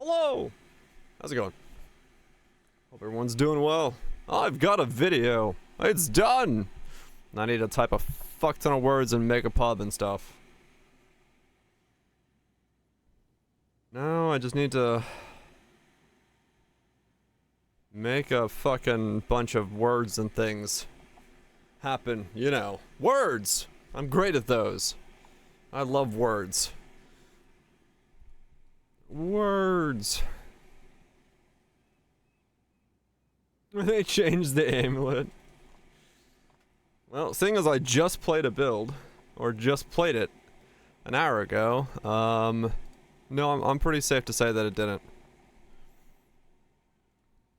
Hello! How's it going? Hope everyone's doing well. I've got a video. It's done! I need to type a fuck ton of words and make a pub and stuff. No, I just need to make a fucking bunch of words and things happen. You know, words! I'm great at those. I love words. Words. They changed the amulet. Well, seeing as I just played a build, or just played it an hour ago, no, I'm pretty safe to say that it didn't.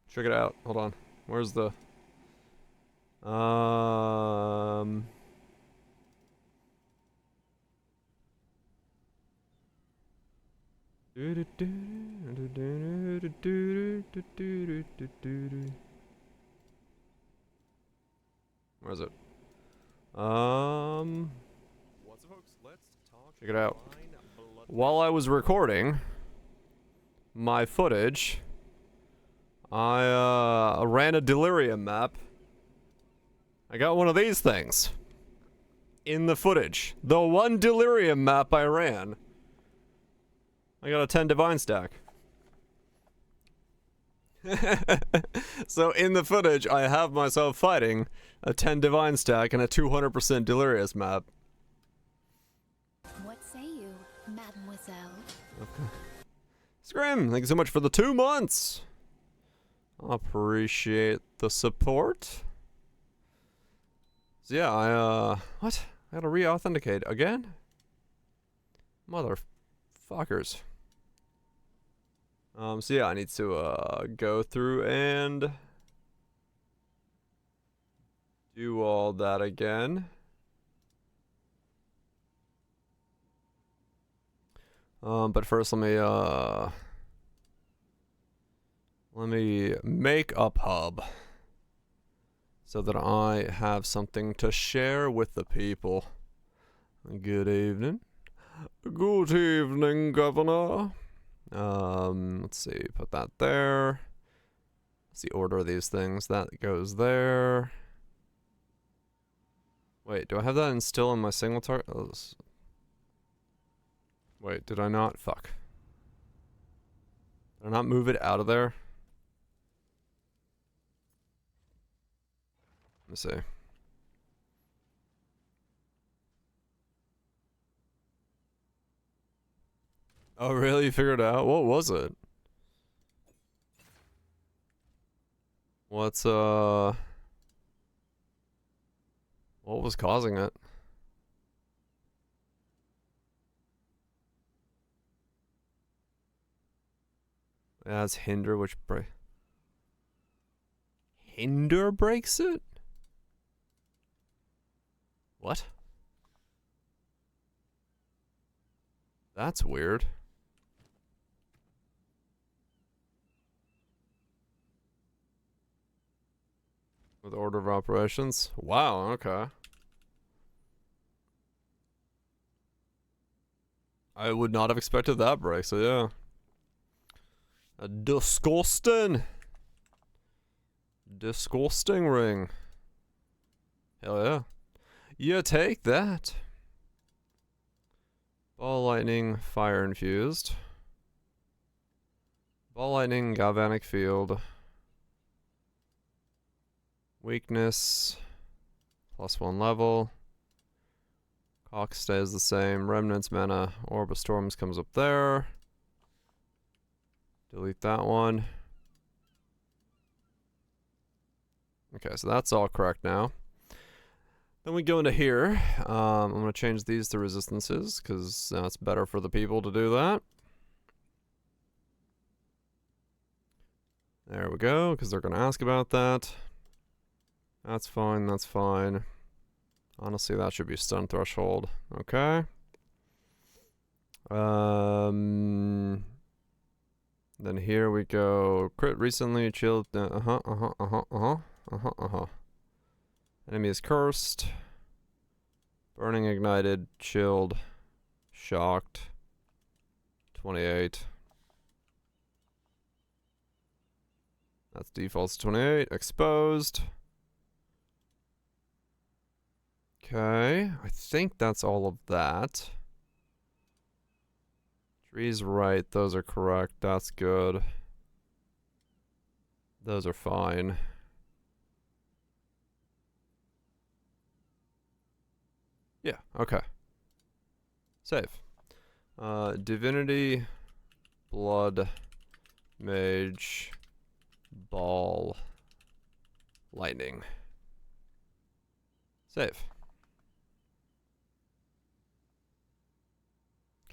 Check it out. Hold on. Where's the... Where is it? What's up, folks? Let's talk. Check it out. While I was recording my footage, I ran a delirium map. I got one of these things in the footage. The one delirium map I ran. I got a 10 divine stack. So in the footage, I have myself fighting a 10 divine stack and a 200% delirious map. What say you, mademoiselle? Okay. Scrim, thank you so much for the 2 months. Appreciate the support. So yeah, what? I gotta re-authenticate again? Motherfuckers. So yeah, I need to, go through and do all that again. But first let me make a pub so that I have something to share with the people. Good evening. Good evening, Governor. Let's see, put that there. What's the order of these things? That goes there. Wait, do I have that still in my single target? Oh, wait, did I not? Fuck. Did I not move it out of there? Let me see. Oh, really? You figured it out? What was it? What's, what was causing it? It has hinder, which hinder breaks it? What? That's weird. With order of operations? Wow, okay. I would not have expected that break, so yeah. A disgusting ring. Hell yeah. You take that. Ball lightning, fire infused. Ball lightning, galvanic field. Weakness, +1 level. Cock stays the same. Remnants, mana, Orb of Storms comes up there. Delete that one. Okay, so that's all correct now. Then we go into here. I'm going to change these to resistances, because it's better for the people to do that. There we go, because they're going to ask about that. That's fine, that's fine. Honestly, that should be stun threshold. Okay. Then here we go. Crit recently, chilled. Enemy is cursed. Burning, ignited, chilled, shocked. 28. That's defaults 28. Exposed. Okay, I think that's all of that. Trees right, those are correct. That's good. Those are fine. Yeah, okay. Save. Divinity, blood, mage, ball, lightning. Save.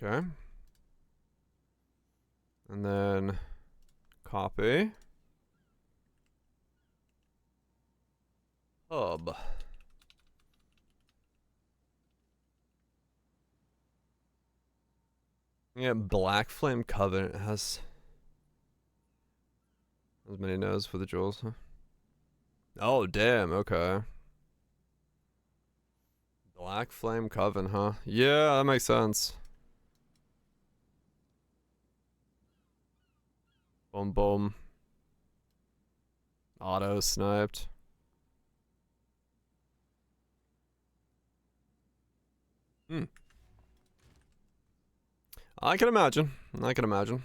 Okay. And then copy. Hub. Yeah, Black Flame Covenant has as many nodes for the jewels, huh? Oh, damn, okay. Black Flame Coven, huh? Yeah, that makes sense. Boom, boom. Auto sniped. Hmm. I can imagine. I can imagine.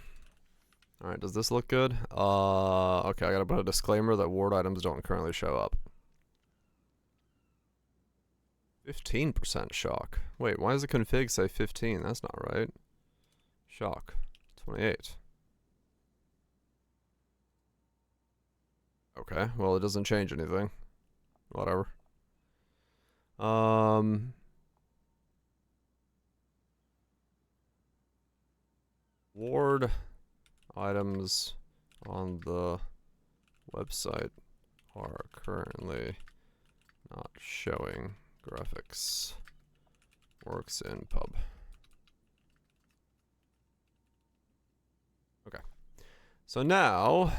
Alright, does this look good? Okay, I gotta put a disclaimer that ward items don't currently show up. 15% shock. Wait, why does the config say 15? That's not right. Shock. 28. Okay, well, it doesn't change anything. Whatever. Ward items on the website are currently not showing. Graphics works in pub. Okay. So now,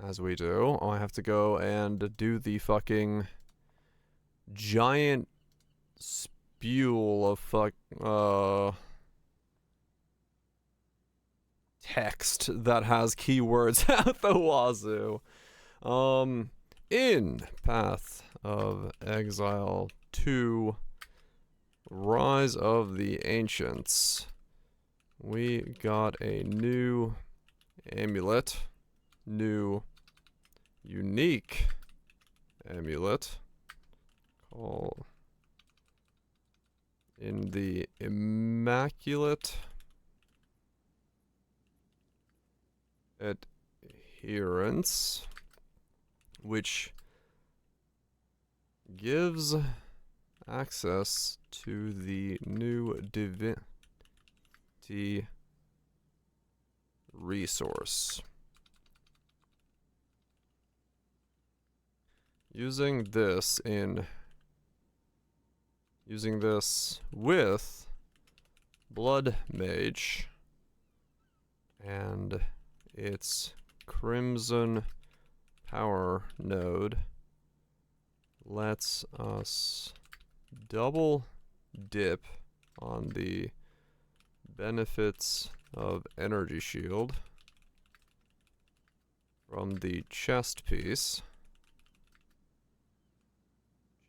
as we do, I have to go and do the fucking giant spewel of text that has keywords out the wazoo. In Path of Exile 2 Rise of the Ancients, we got a new amulet, new unique amulet, called in the Immaculate Adherence, which gives access to the new divinity resource. Using this with Blood Mage and its Crimson Power node lets us double dip on the benefits of Energy Shield from the chest piece.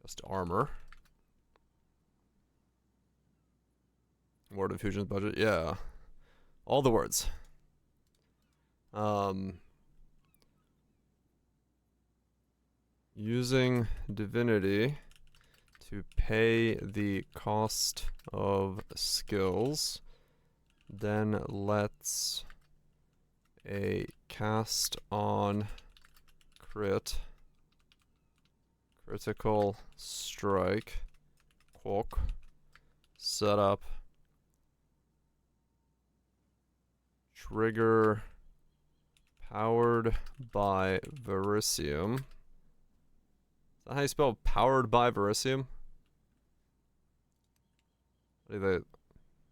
Chest armor. Word of Fusion's budget, yeah. All the words. Using divinity to pay the cost of skills, then lets a cast on critical strike quok set up trigger powered by Verisium. Is that how you spell powered by Verisium? What do they?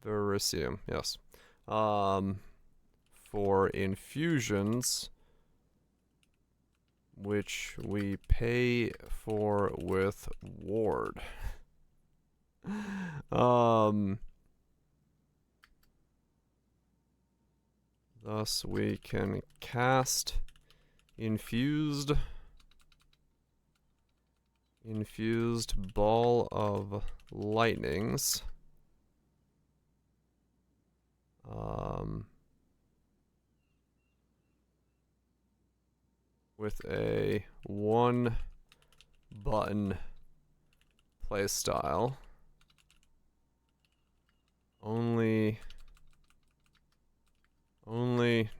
Verisium, yes. For infusions, which we pay for with ward. Thus we can cast infused ball of lightnings. With a 1 button playstyle. Only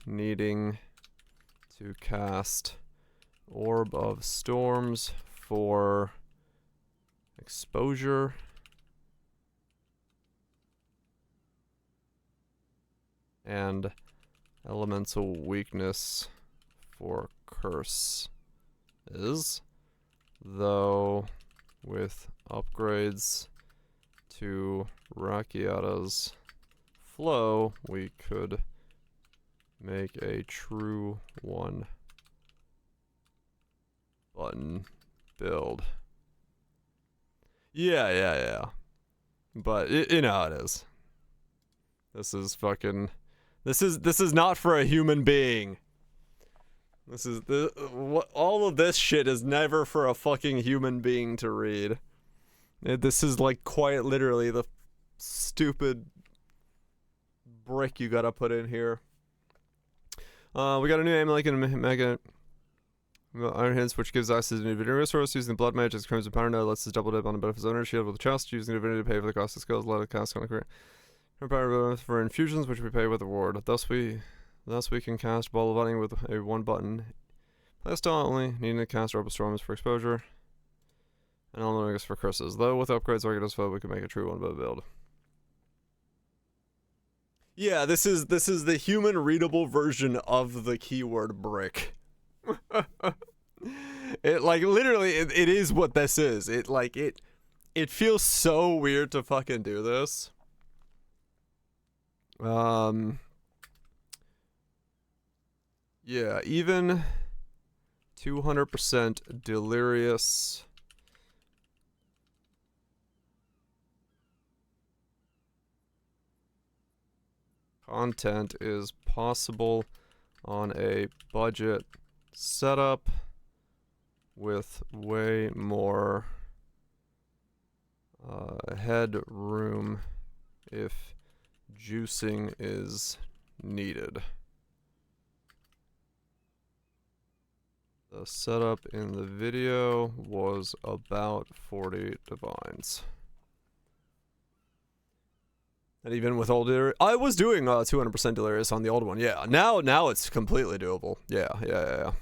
needing to cast Orb of Storms for exposure and elemental weakness for curse though with upgrades to Rakiata's flow we could make a true 1 button build. Yeah. But you know how it is. This is fucking. This is not for a human being. This is all of this shit is never for a fucking human being to read. This is like quite literally the stupid brick you gotta put in here. We got a new amulet and mega Iron Hands, which gives access to new divinity resource. Using the blood magic's crimson power node lets us double dip on the benefits owner shield with a chest. Using divinity to pay for the cost of skills, let it cast on a career. Power for infusions, which we pay with a ward. Thus we can cast Ball of Lightning with a 1 button playstyle only, needing to cast Orb of Storms for exposure, and Elemental for curses. Though with upgrades like this, we can make a true 1 button build. Yeah, this is the human readable version of the keyword brick. It like literally it is what this is. It feels so weird to fucking do this. Yeah, even 200% delirious content is possible on a budget setup with way more headroom if juicing is needed. The setup in the video was about 40 divines. And even with old I was doing 200% delirious on the old one. Yeah, now it's completely doable. Yeah.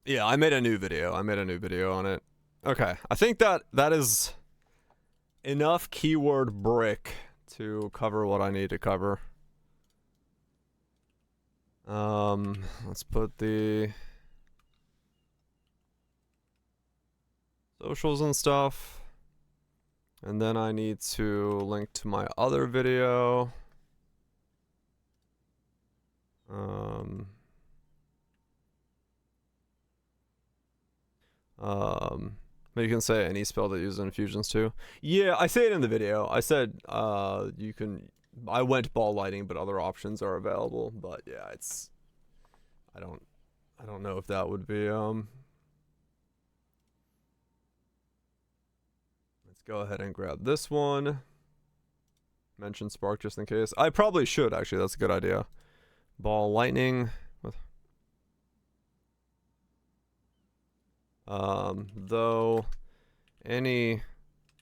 Yeah, I made a new video on it. Okay, I think that is enough keyword brick to cover what I need to cover. Let's put the socials and stuff. And then I need to link to my other video. But you can say any spell that uses infusions too. Yeah, I say it in the video. I said you can. I went ball lighting, but other options are available. But yeah, it's. I don't know if that would be Let's go ahead and grab this one. Mention Spark just in case. I probably should actually. That's a good idea. Ball lightning. Though any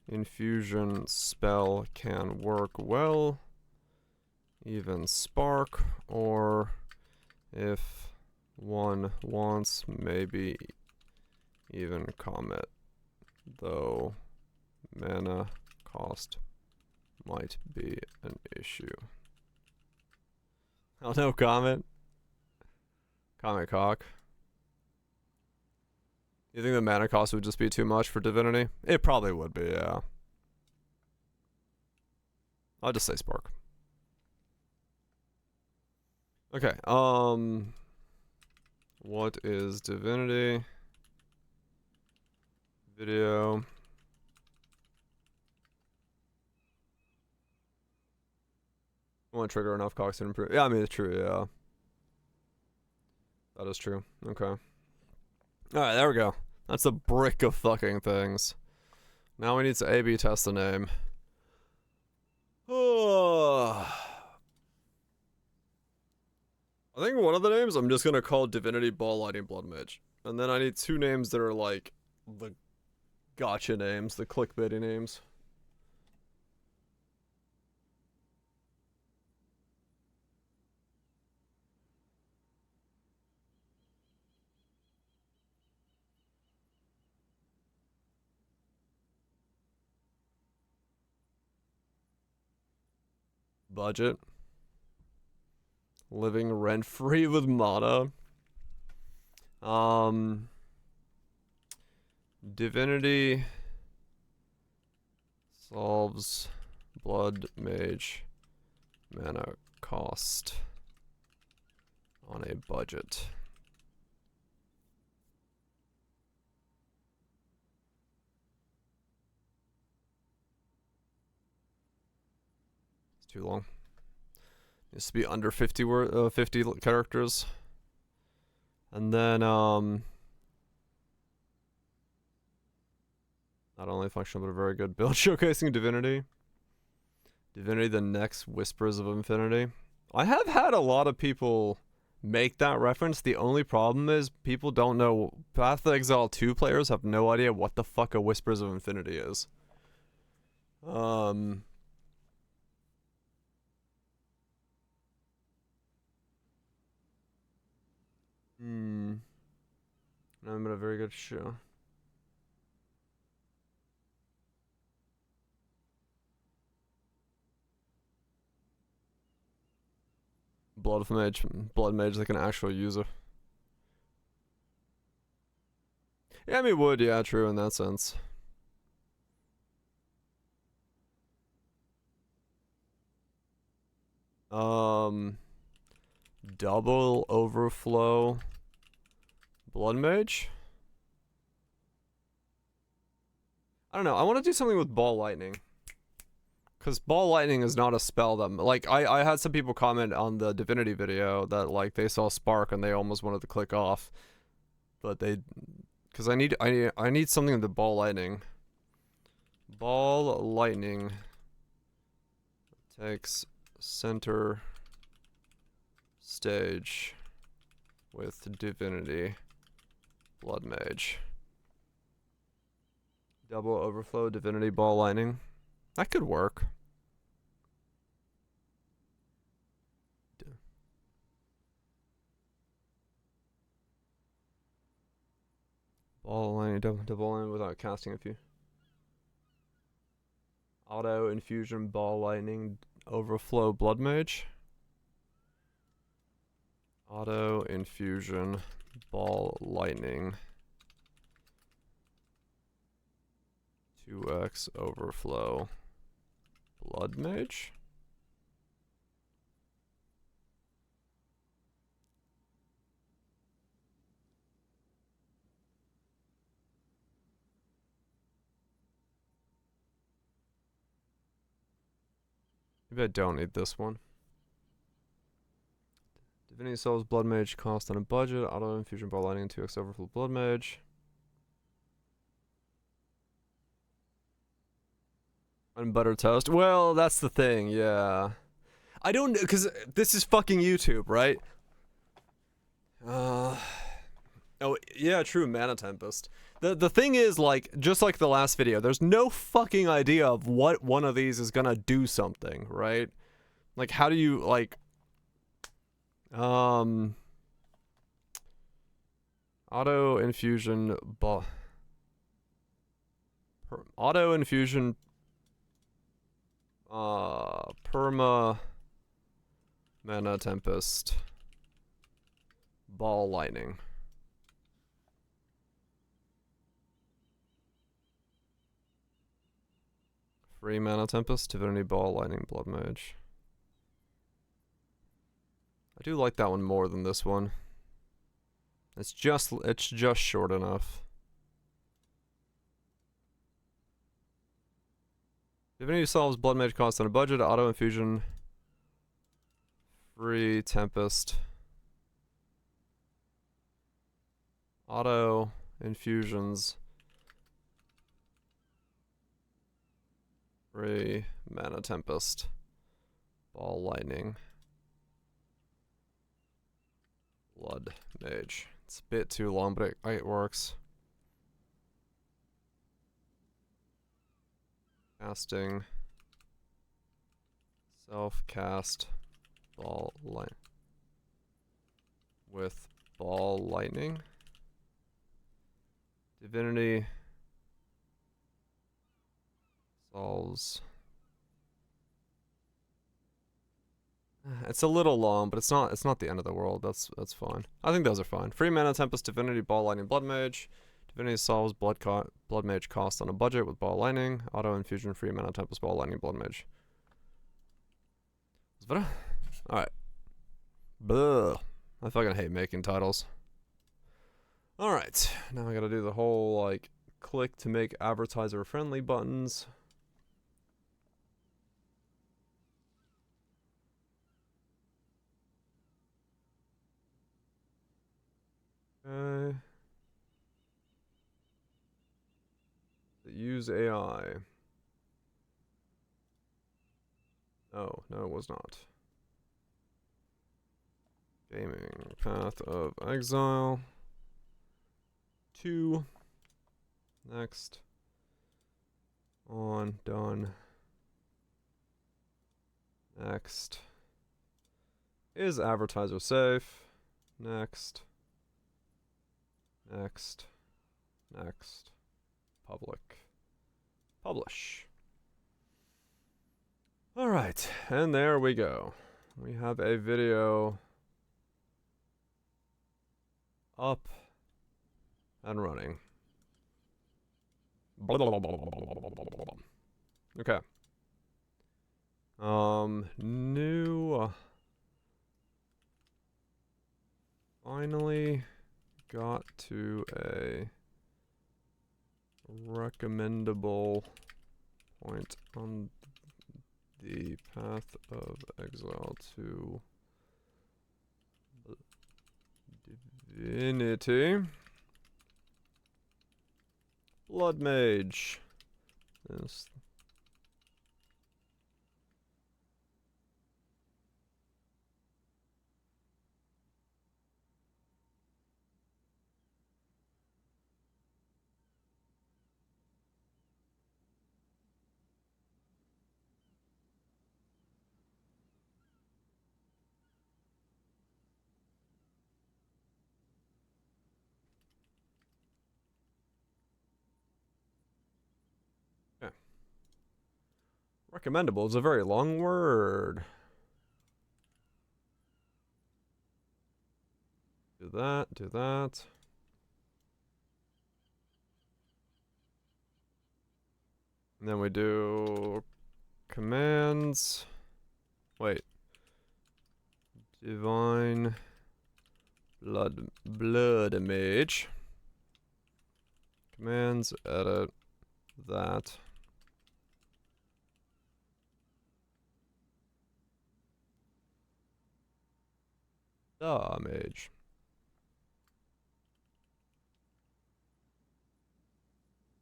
infusion spell can work well, even Spark, or if one wants, maybe even Comet, though mana cost might be an issue. Oh no, Comet. Comet cock. You think the mana cost would just be too much for Divinity? It probably would be, yeah. I'll just say Spark. Okay, what is Divinity? Video. want to trigger enough cocks to improve. Yeah, I mean, it's true, yeah. That is true. Okay. Alright, there we go. That's a brick of fucking things. Now we need to A-B test the name. Oh. I think one of the names I'm just gonna call Divinity Ball Lighting Blood Mage. And then I need 2 names that are like the gotcha names, the clickbaity names. Budget. Living rent-free with mana. Divinity solves blood mage mana cost on a budget. It's too long. Needs to be under 50 characters. And then not only functional but a very good build showcasing Divinity. Divinity the next Whispers of Infinity. I have had a lot of people make that reference. The only problem is people don't know. Path of Exile 2 players have no idea what the fuck a Whispers of Infinity is. I'm at a very good show. Blood mage like an actual user. Yeah, I mean would, yeah, true in that sense. Double overflow blood mage. I don't know. I want to do something with ball lightning. Because ball lightning is not a spell that, like, I had some people comment on the Divinity video that, like, they saw Spark and they almost wanted to click off. But they, because I need something with the ball lightning. Ball lightning takes center stage with Divinity blood mage. Double overflow Divinity ball lightning. That could work. Ball lightning, double lightning without casting a few. Auto infusion ball lightning overflow blood mage. Auto infusion ball lightning 2x overflow blood mage. Maybe I don't need this one. Divinity Souls blood mage cost on a budget. Auto infusion ball lightning 2x overflow blood mage. And butter toast. Well, that's the thing, yeah. I don't know, because this is fucking YouTube, right? Oh, yeah, true, Mana Tempest. The thing is, like, just like the last video, there's no fucking idea of what one of these is gonna do something, right? Like, how do you, like... Auto infusion... Auto infusion... Perma Mana Tempest ball lightning. Free Mana Tempest, Divinity ball lightning blood mage. I do like that one more than this one. It's just short enough. Divinity solves blood mage cost on a budget. Auto infusion free Tempest. Auto infusions. Free mana Tempest. Ball lightning. Blood mage. It's a bit too long, but it works. Casting. Self-cast. Ball light. With ball lightning. Divinity. Solves. It's a little long, but it's not the end of the world. That's fine. I think those are fine. Free mana Tempest, Divinity, Ball Lightning, Blood Mage. Divinity solves Blood Mage cost on a budget with Ball Lightning. Auto infusion, free mana Tempest, Ball Lightning, Blood Mage. Alright. Blah. I fucking hate making titles. Alright. Now I gotta do the whole, like, click to make advertiser friendly buttons. Okay. Use AI. Oh, no, it was not. Gaming. Path of Exile. 2. Next. On. Done. Next. Is advertiser safe? Next. Next. Next. Public. Publish. Alright, and there we go. We have a video up and running. Okay. New. Finally got to a recommendable point on the path of exile to divinity. Blood mage. This. Recommendable is a very long word. Do that, do that. And then we do commands. Wait. Divine blood mage. Commands, edit that. Mage.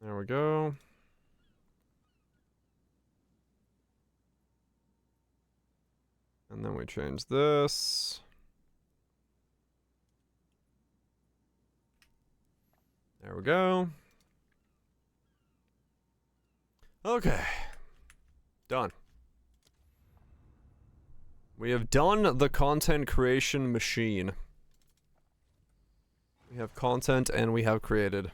There we go. And then we change this. There we go. Okay. Done. We have done the content creation machine. We have content and we have created.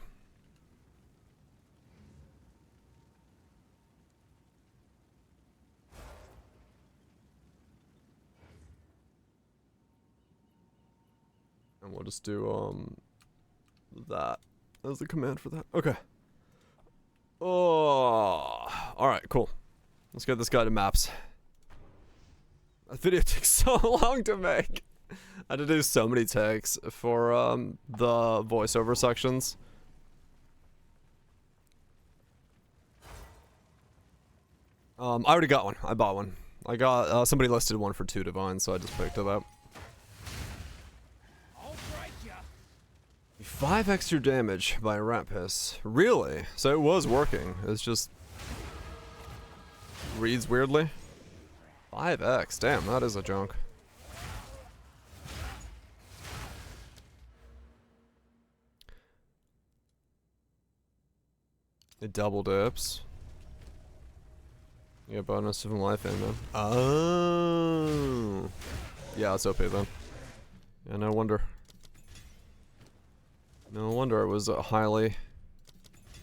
And we'll just do that as the command for that. Okay. Oh, alright, cool. Let's get this guy to maps. That video takes so long to make. I had to do so many takes for the voiceover sections. I already got one. I bought one. I got somebody listed one for 2 divines, so I just picked it up. 5 extra damage by rat piss. Really? So it was working. It's just reads weirdly. 5x. Damn, that is a junk. It double dips. You get bonus from life aim. Oh. Yeah, it's OP then. Yeah, no wonder. No wonder it was highly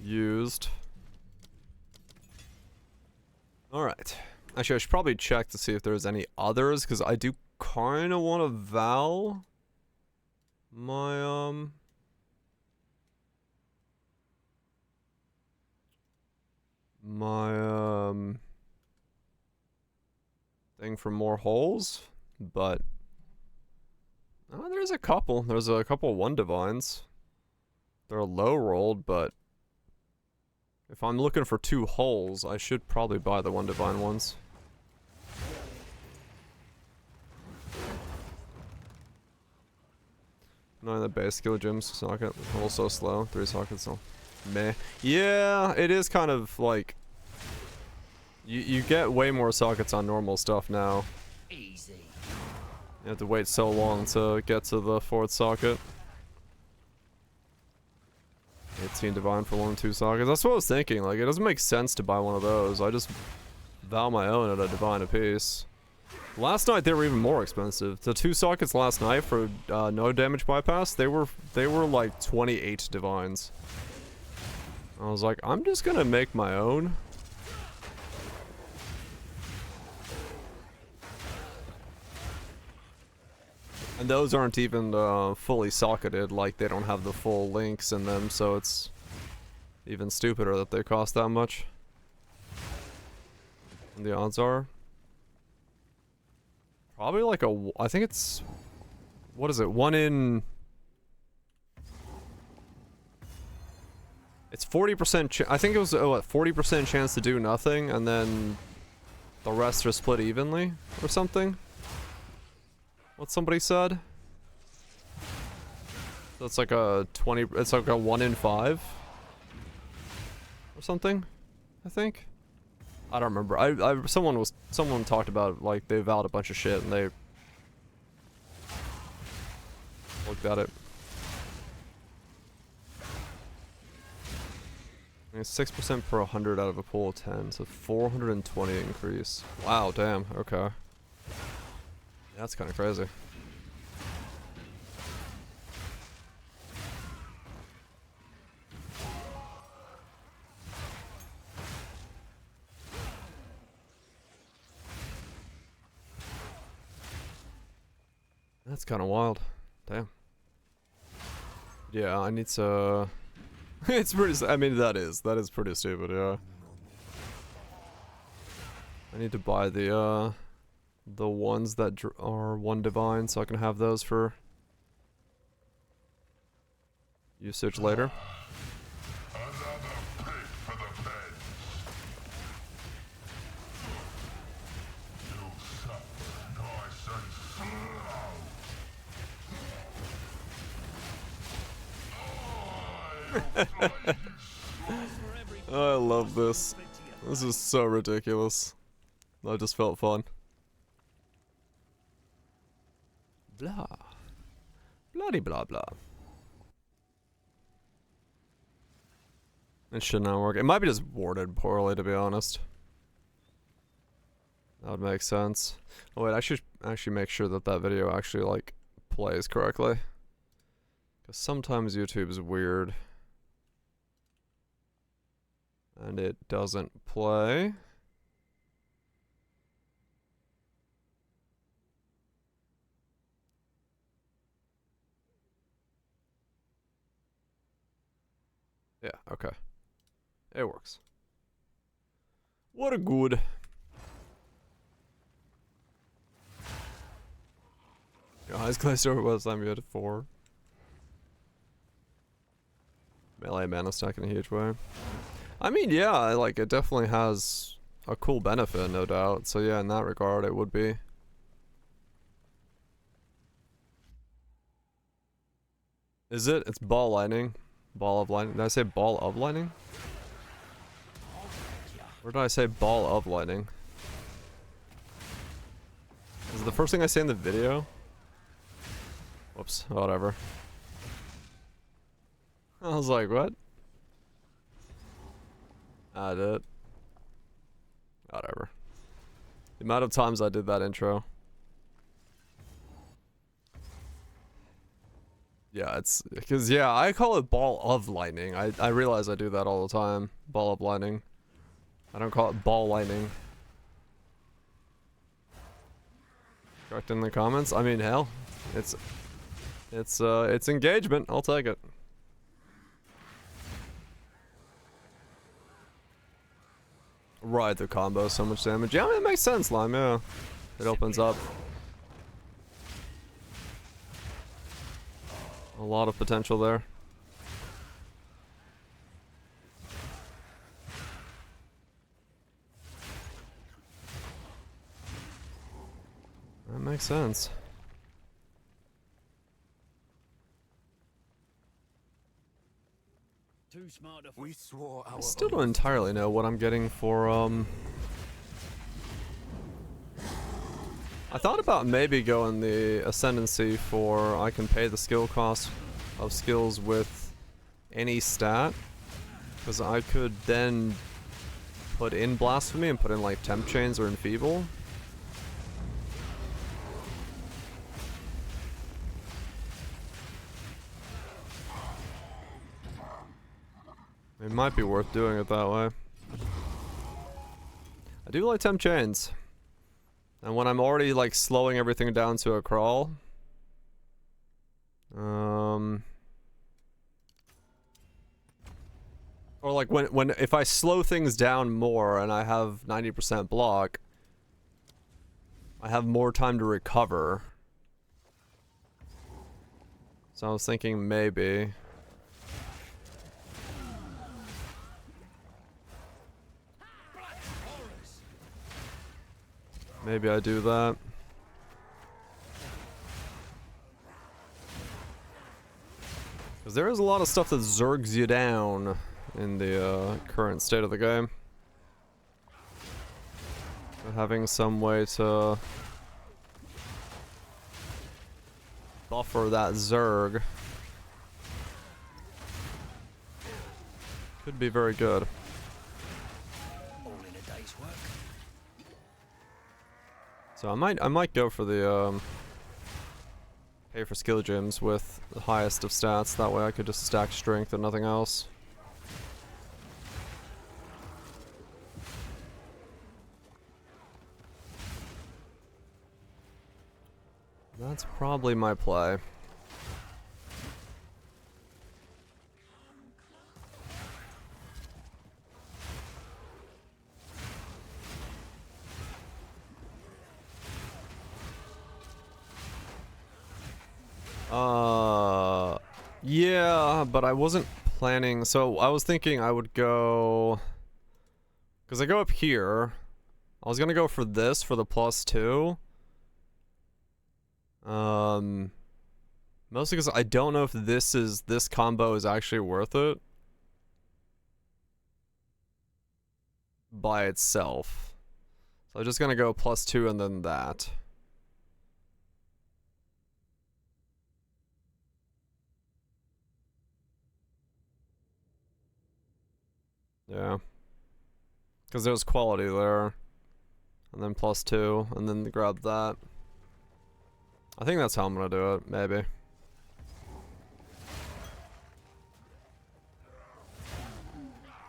used. Alright. Actually, I should probably check to see if there's any others, because I do kind of want to Val my, thing for more holes, but there's a couple. There's a couple 1 divines. They're low rolled, but if I'm looking for 2 holes, I should probably buy the 1 divine ones. None of the base skill gems socket. Also slow. 3 sockets. So meh. Yeah, it is kind of like you get way more sockets on normal stuff now. Easy. You have to wait so long to get to the 4th socket. 18 divine for 1 and 2 sockets. That's what I was thinking. Like, it doesn't make sense to buy one of those. I just vow my own at a divine apiece. Last night they were even more expensive. The 2 sockets last night for no damage bypass, they were like 28 divines. I was like, I'm just gonna make my own. And those aren't even fully socketed, like they don't have the full links in them, so it's even stupider that they cost that much. And the odds are probably like I think it's, what is it, 1 in, it's 40%, I think it was, what, 40% chance to do nothing, and then the rest are split evenly, or something? What somebody said? So it's like a 20, it's like a 1 in 5? Or something? I think? I don't remember. Someone talked about, like, they vowed a bunch of shit and they looked at it. It's 6% per 100 out of a pool of 10, so 420 increase. Wow, damn, okay. That's kind of crazy. That's kind of wild. Damn. Yeah, I need to... it's pretty... I mean, that is pretty stupid, yeah. I need to buy the ones that are 1 divine, so I can have those for usage later. I love this. This is so ridiculous. That just felt fun. Blah. Bloody blah blah. It should not work. It might be just worded poorly, to be honest. That would make sense. Oh wait, I should actually make sure that that video actually, like, plays correctly. Because sometimes YouTube's weird. And it doesn't play. Yeah, okay. It works. What a good. Your eyes glazed over was I'm good at 4. Melee mana stack in a huge way. I mean, yeah, like, it definitely has a cool benefit, no doubt. So yeah, in that regard, it would be. Is it? It's ball lightning. Ball of lightning. Did I say ball of lightning? Or did I say ball of lightning? Is it the first thing I say in the video? Whoops, whatever. I was like, what? I did. Whatever. The amount of times I did that intro. Yeah, it's because yeah, I call it ball of lightning. I realize I do that all the time. Ball of lightning. I don't call it ball lightning. Correct in the comments. I mean, hell, it's engagement. I'll take it. Right, the combo, so much damage. Yeah, I mean, it makes sense, Lime. Yeah, it opens up a lot of potential there. That makes sense. We swore our I still don't entirely know what I'm getting for, I thought about maybe going the ascendancy for I can pay the skill cost of skills with any stat. Because I could then put in Blasphemy and put in like Temp Chains or Enfeeble. It might be worth doing it that way. I do like Temp Chains. And when I'm already like slowing everything down to a crawl. Or like if I slow things down more and I have 90% block, I have more time to recover. So I was thinking maybe. Maybe I do that. Because there is a lot of stuff that zergs you down in the current state of the game. So having some way to buffer that zerg could be very good. So I might go for the pay for skill gems with the highest of stats. That way I could just stack strength and nothing else. That's probably my play. Yeah, but I wasn't planning. So I was thinking I would go, because I go up here. I was gonna go for this for the +2. Mostly because I don't know if this combo is actually worth it by itself. So I'm just gonna go +2 and then that. Yeah. Because there's quality there. And then +2, and then grab that. I think that's how I'm gonna do it, maybe.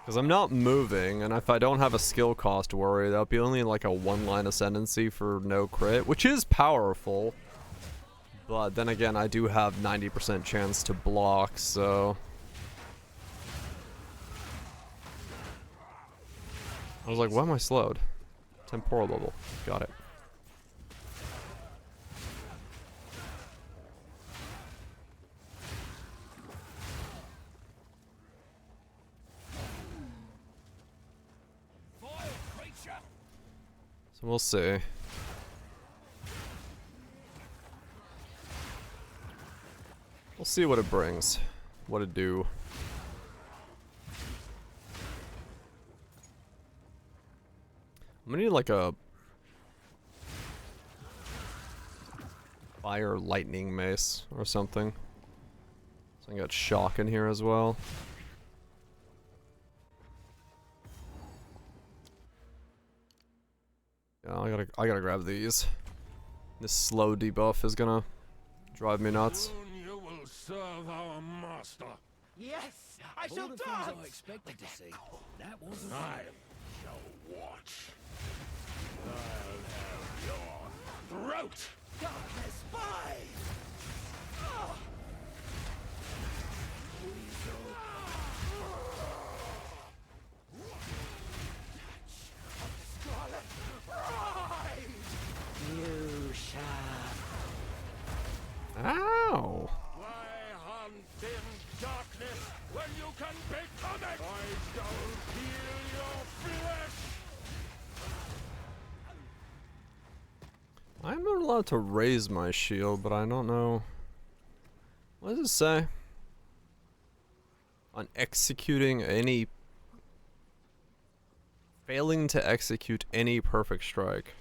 Because I'm not moving, and if I don't have a skill cost worry, that'll be only like a 1-line ascendancy for no crit, which is powerful. But then again, I do have 90% chance to block, so... I was like, why am I slowed? Temporal bubble. Got it. So we'll see. We'll see what it brings. What it do. I'm gonna need like a fire lightning mace or something. So I got shock in here as well. Yeah, I gotta grab these. This slow debuff is gonna drive me nuts. Soon you will serve our master. Yes, I All shall the dance. things I expected to see. That wasn't I shall watch. I'll have your throat. Darkness, spy! Scarlet Bride! You shall. Ow! Why hunt in darkness when you can become it? I shall heal your flesh. I'm not allowed to raise my shield, but I don't know. What does it say? On executing any... Failing to execute any perfect strike.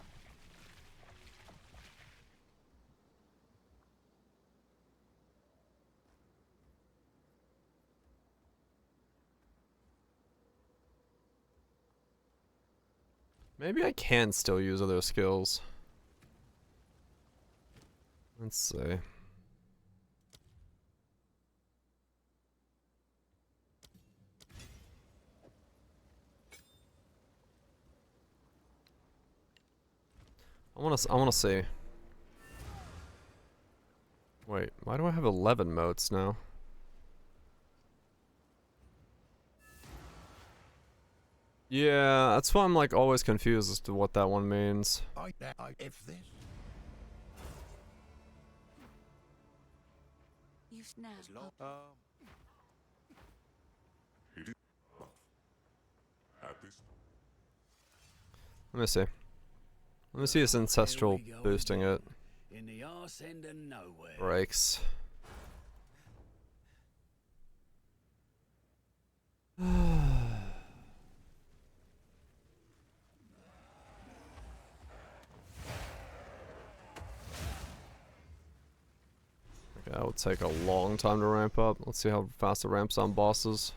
Maybe I can still use other skills. Let's see. I wanna see. Wait, why do I have 11 motes now? Yeah, that's why I'm like always confused as to what that one means. If this You snap. Let me see. Let me see this ancestral Here we go boosting again. it. In the arse end of nowhere. Breaks. Okay, that would take a long time to ramp up. Let's see how fast it ramps on bosses.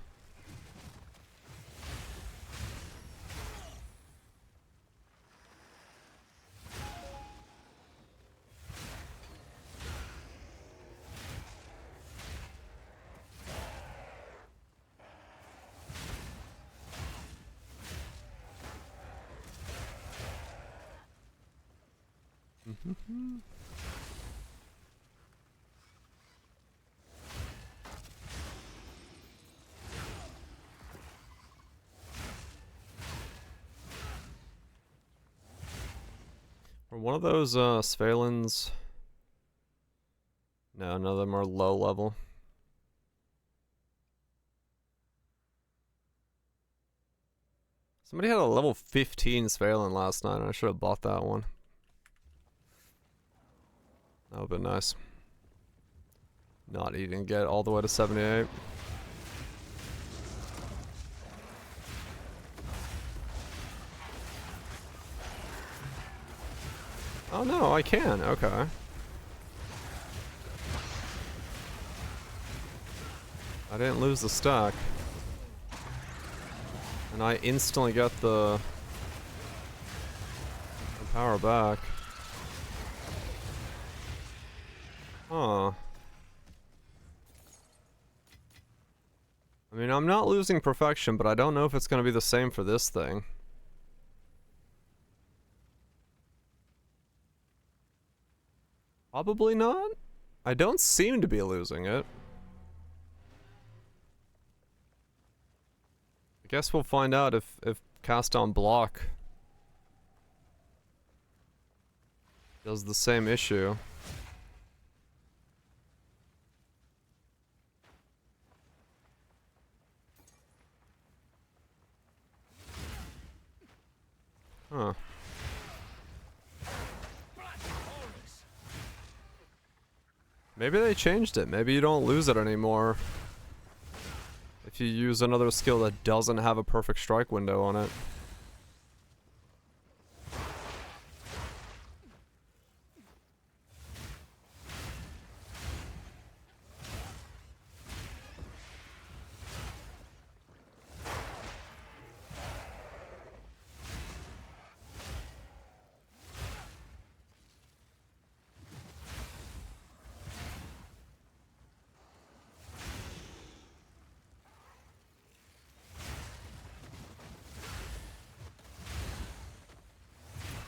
Are one of those Svalens? No, none of them are low level. Somebody had a level 15 Svalen last night, and I should have bought that one. That would have been nice. Not even get all the way to 78. Oh no, I can. Okay. I didn't lose the stack. And I instantly get the power back. Huh. I mean, I'm not losing perfection, but I don't know if it's going to be the same for this thing. Probably not. I don't seem to be losing it. I guess we'll find out if cast on block does the same issue. Huh. Maybe they changed it. Maybe you don't lose it anymore if you use another skill that doesn't have a perfect strike window on it.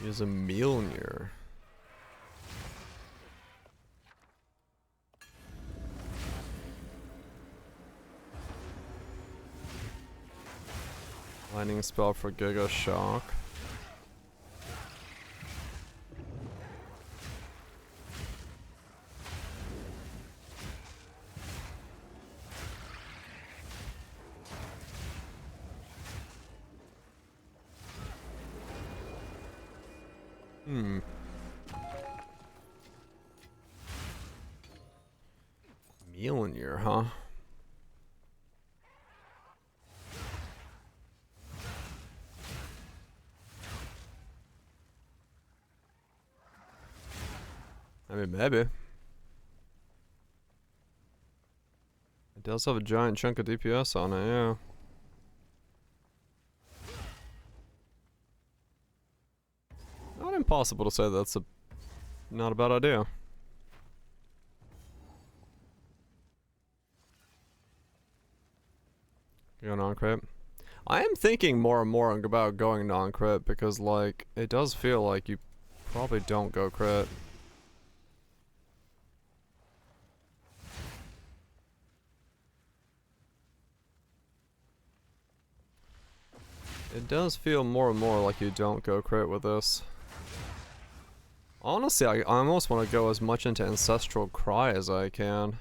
Use a Mjolnir. Lightning spell for Giga Shock. Mjolnir, huh? I mean, maybe. It does have a giant chunk of DPS on it, yeah. Not impossible to say that's not a bad idea. Go non-crit. I am thinking more and more about going non-crit because, like, it does feel like you probably don't go crit. It does feel more and more like you don't go crit with this. Honestly, I almost want to go as much into Ancestral Cry as I can.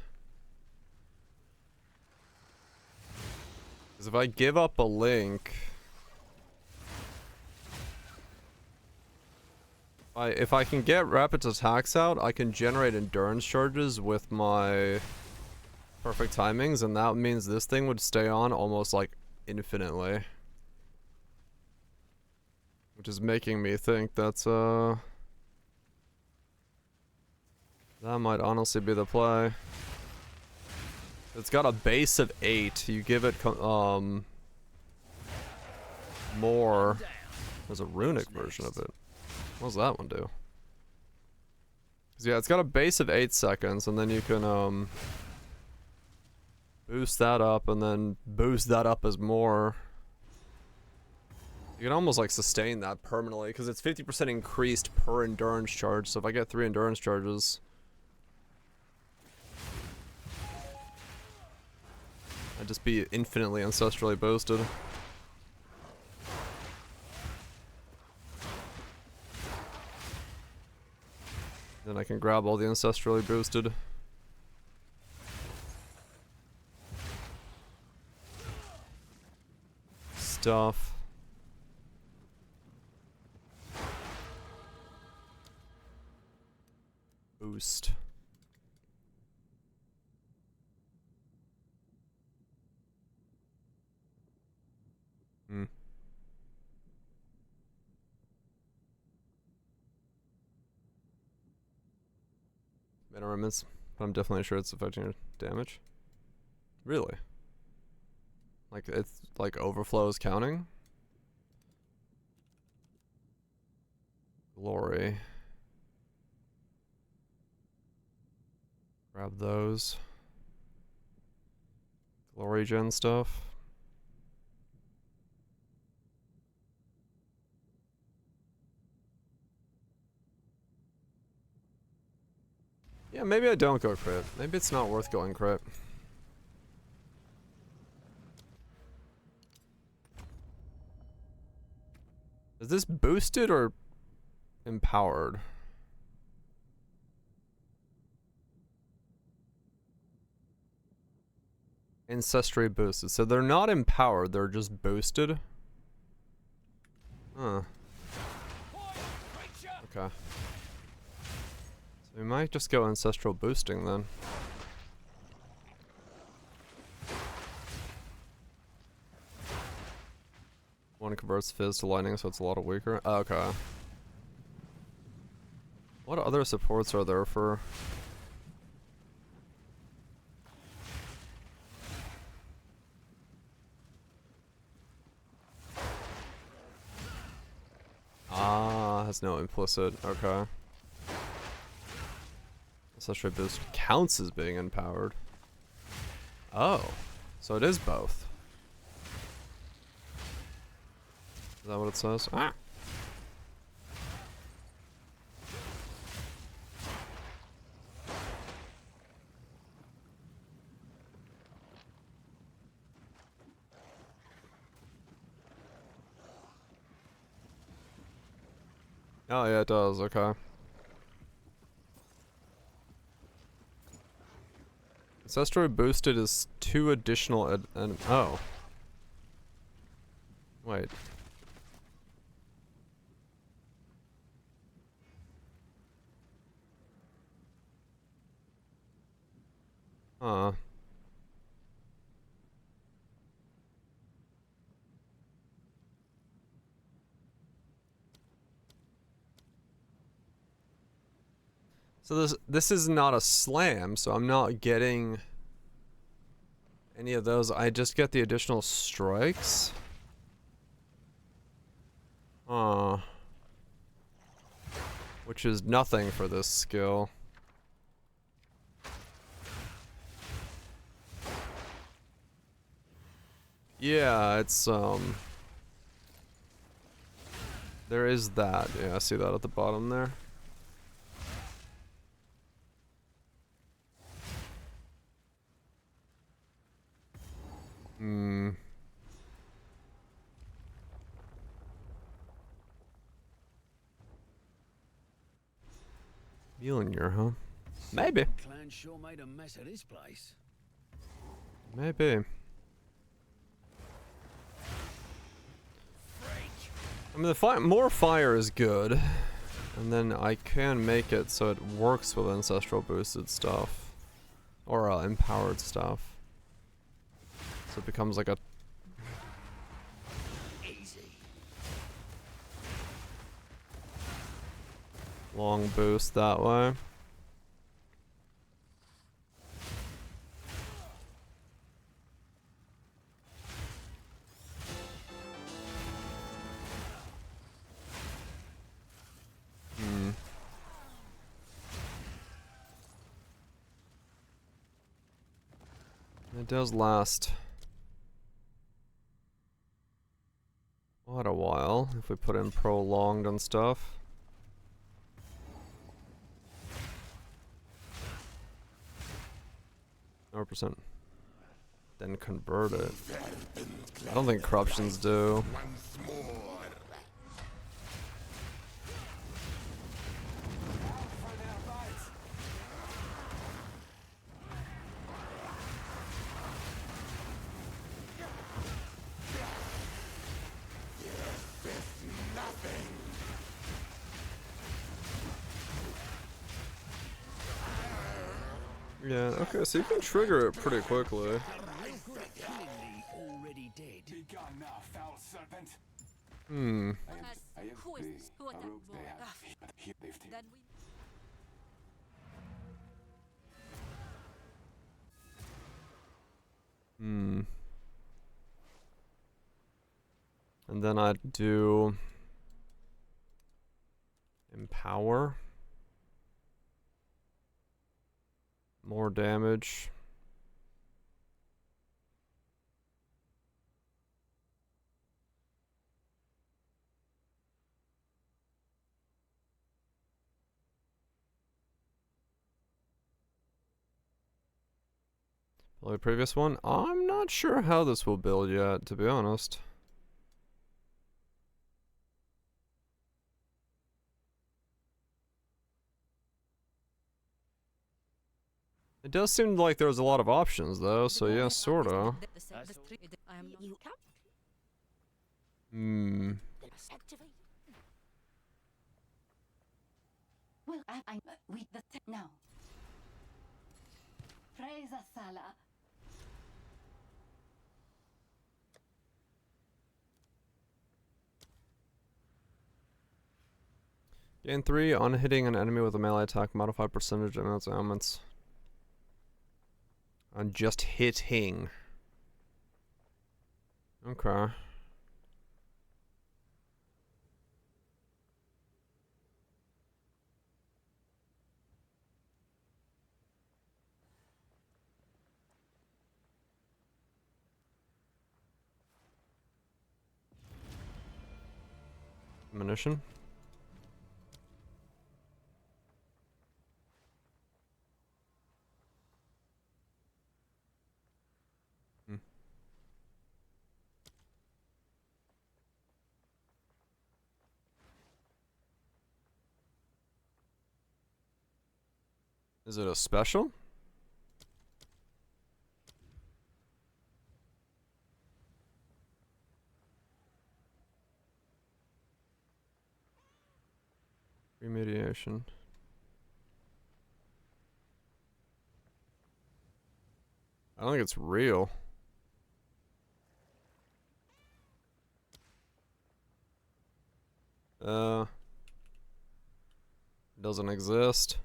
Because if I give up a link... If I can get rapid attacks out, I can generate endurance charges with my perfect timings, and that means this thing would stay on almost like infinitely. Which is making me think that's that might honestly be the play. It's got a base of 8. You give it more. There's a runic version of it. What does that one do? 'Cause yeah, it's got a base of 8 seconds, and then you can boost that up, and then boost that up as more. You can almost like sustain that permanently because it's 50% increased per endurance charge. So if I get 3 endurance charges, I'd just be infinitely ancestrally boosted. Then I can grab all the ancestrally boosted. Stuff. Boost. Mana remnants, but I'm definitely sure it's affecting your damage. Really? Like it's like overflow is counting? Glory. Grab those. Glory gen stuff. Yeah, maybe I don't go crit. Maybe it's not worth going crit. Is this boosted or empowered? Ancestry boosted. So they're not empowered, they're just boosted. Huh. Okay. So We might just go ancestral boosting then. One converts fizz to lightning, so it's a lot weaker. Oh, okay. What other supports are there for? Ah, has no implicit. Okay. Ancestral boost counts as being empowered. Oh, so it is both. Is that what it says? Ah. Oh yeah, it does. Okay. Ancestral boosted is 2 additional and oh. Wait. Huh. So this is not a slam, so I'm not getting any of those. I just get the additional strikes. Which is nothing for this skill. Yeah, it's there is that. Yeah, I see that at the bottom there. Hmm. Mjolnir, huh? Maybe. Clan sure made a mess of this place. Maybe. I mean, the more fire is good, and then I can make it so it works with ancestral boosted stuff, or empowered stuff. So it becomes like a Easy. long boost that way. It does last quite a while if we put in prolonged and stuff. %. Then convert it. I don't think corruptions do. Yeah, okay, so you can trigger it pretty quickly. Already dead. Begone now, foul serpent. Hmm. Hmm. And then I'd do empower. More damage. Well, the previous one, I'm not sure how this will build yet, to be honest. It does seem like there's a lot of options, though, so yeah, sorta. Hmm. Well, I'm with the is a Sala. Gain 3 on hitting an enemy with a melee attack, modify percentage of its elements. On just hitting. Okay. Ammunition. Is it a special? Remediation. I don't think it's real. Doesn't exist.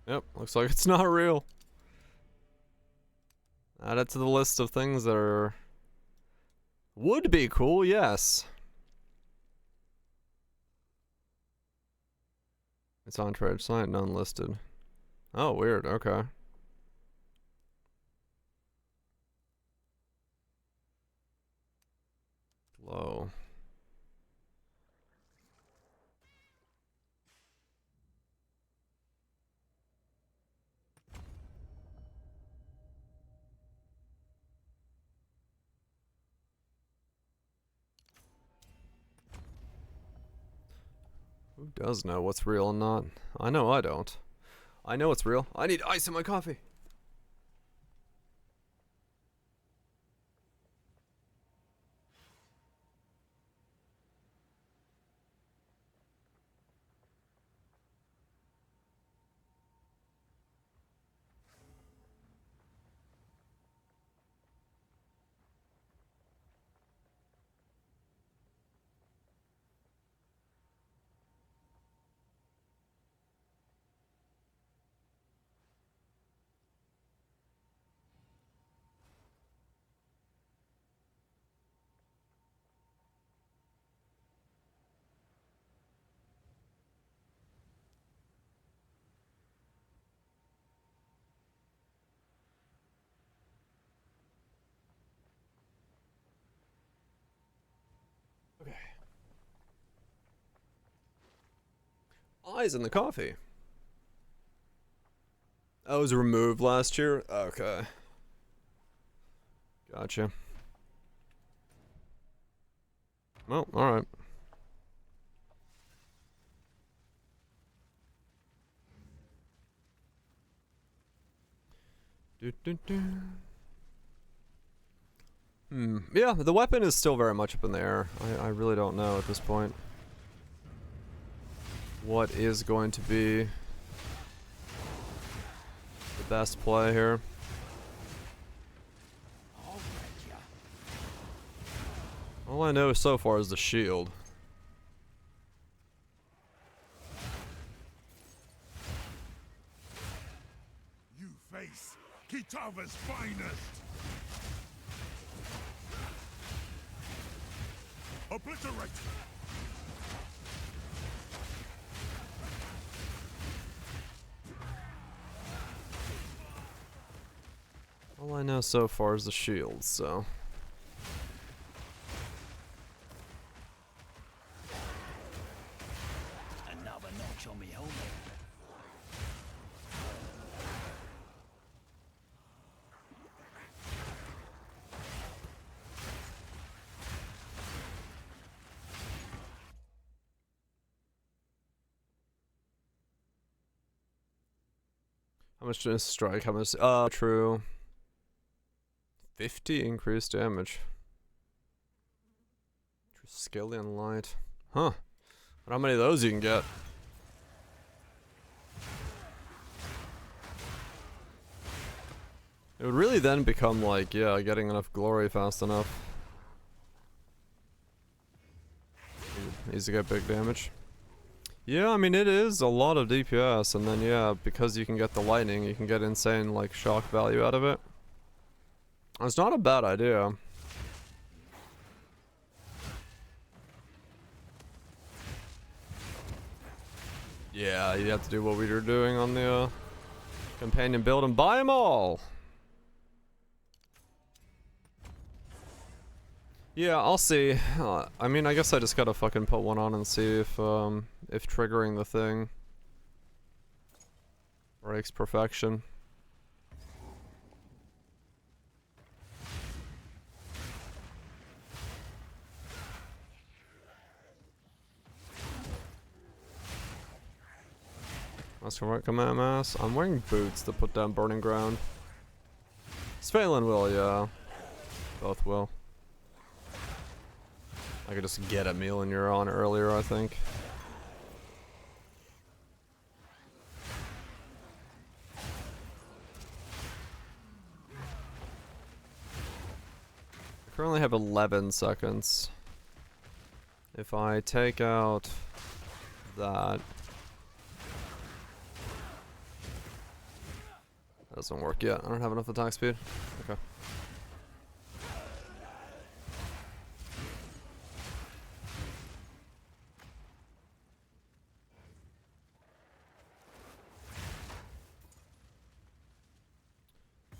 Yep, looks like it's not real. Add it to the list of things that are... would be cool, yes. It's on trade site, none listed. Oh, weird, okay. Low. Who does know what's real and not? I know I don't. I know it's real. I need ice in my coffee. Okay. Eyes in the coffee. That was removed last year? Okay. Gotcha. Well, alright. Yeah, the weapon is still very much up in the air. I really don't know at this point what is going to be the best play here. All I know so far is the shield. You face Kitava's finest. Obliterate. All I know so far is the shield, so. Another notch on me helmet. How much does strike? How much? True. 50 increased damage. Triskelion light. Huh. How many of those you can get? It would really then become like, yeah, getting enough glory fast enough. Needs to get big damage. Yeah, I mean, it is a lot of DPS, and then, yeah, because you can get the lightning, you can get insane, like, shock value out of it. It's not a bad idea. Yeah, you have to do what we were doing on the, companion build and buy them all! Yeah, I'll see. I mean, I guess I just gotta fucking put one on and see if triggering the thing breaks perfection. That's correct, command mass. I'm wearing boots to put down burning ground. Svalin will, yeah. Both will. I could just get a meal and you're on earlier, I think. I currently have 11 seconds. If I take out that... That doesn't work yet. I don't have enough attack speed. Okay.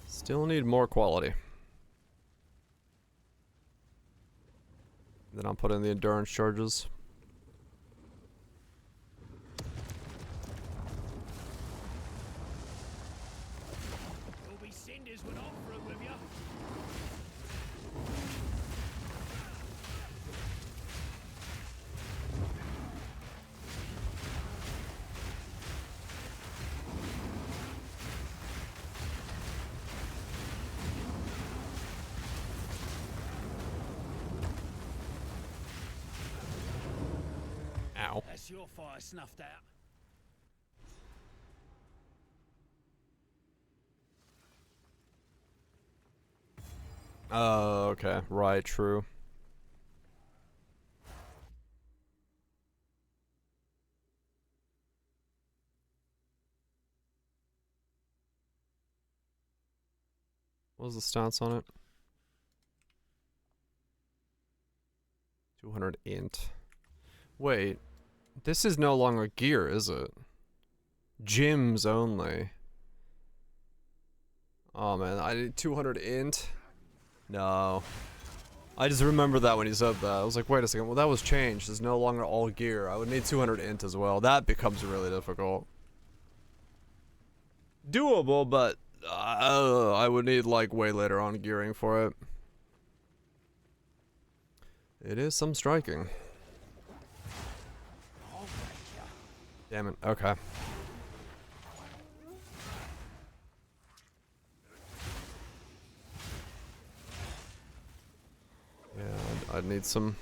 Still need more quality. Then I'll put in the endurance charges. There'll be cinders when I'm through with you. Ow. That's your fire snuffed out. Oh, okay. Right, true. What was the stats on it? 200 int. Wait. This is no longer gear, is it? Gyms only. Oh man, I need 200 int? No. I just remember that when he said that. I was like, wait a second, well that was changed. It's no longer all gear. I would need 200 int as well. That becomes really difficult. Doable, but I would need like way later on gearing for it. It is some striking. Damn it, okay. Yeah, I'd need some...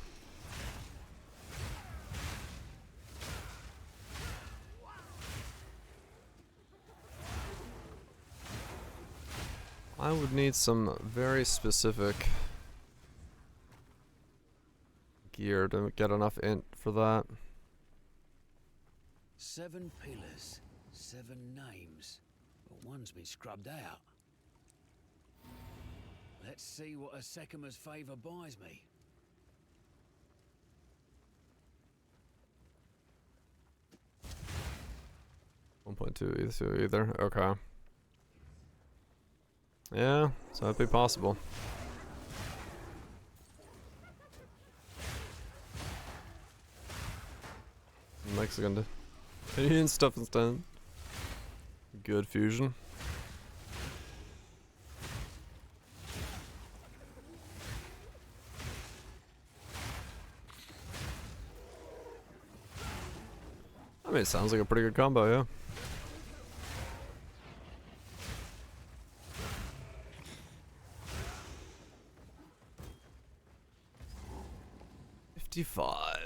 I would need some very specific gear to get enough int for that. 7 pillars, 7 names, but one's been scrubbed out. Let's see what a Sekima's favour buys me. .2 either. Okay. Yeah, so that'd be possible. Mexican Canadian stuff instead. Good fusion. I mean, it sounds like a pretty good combo, yeah. $55.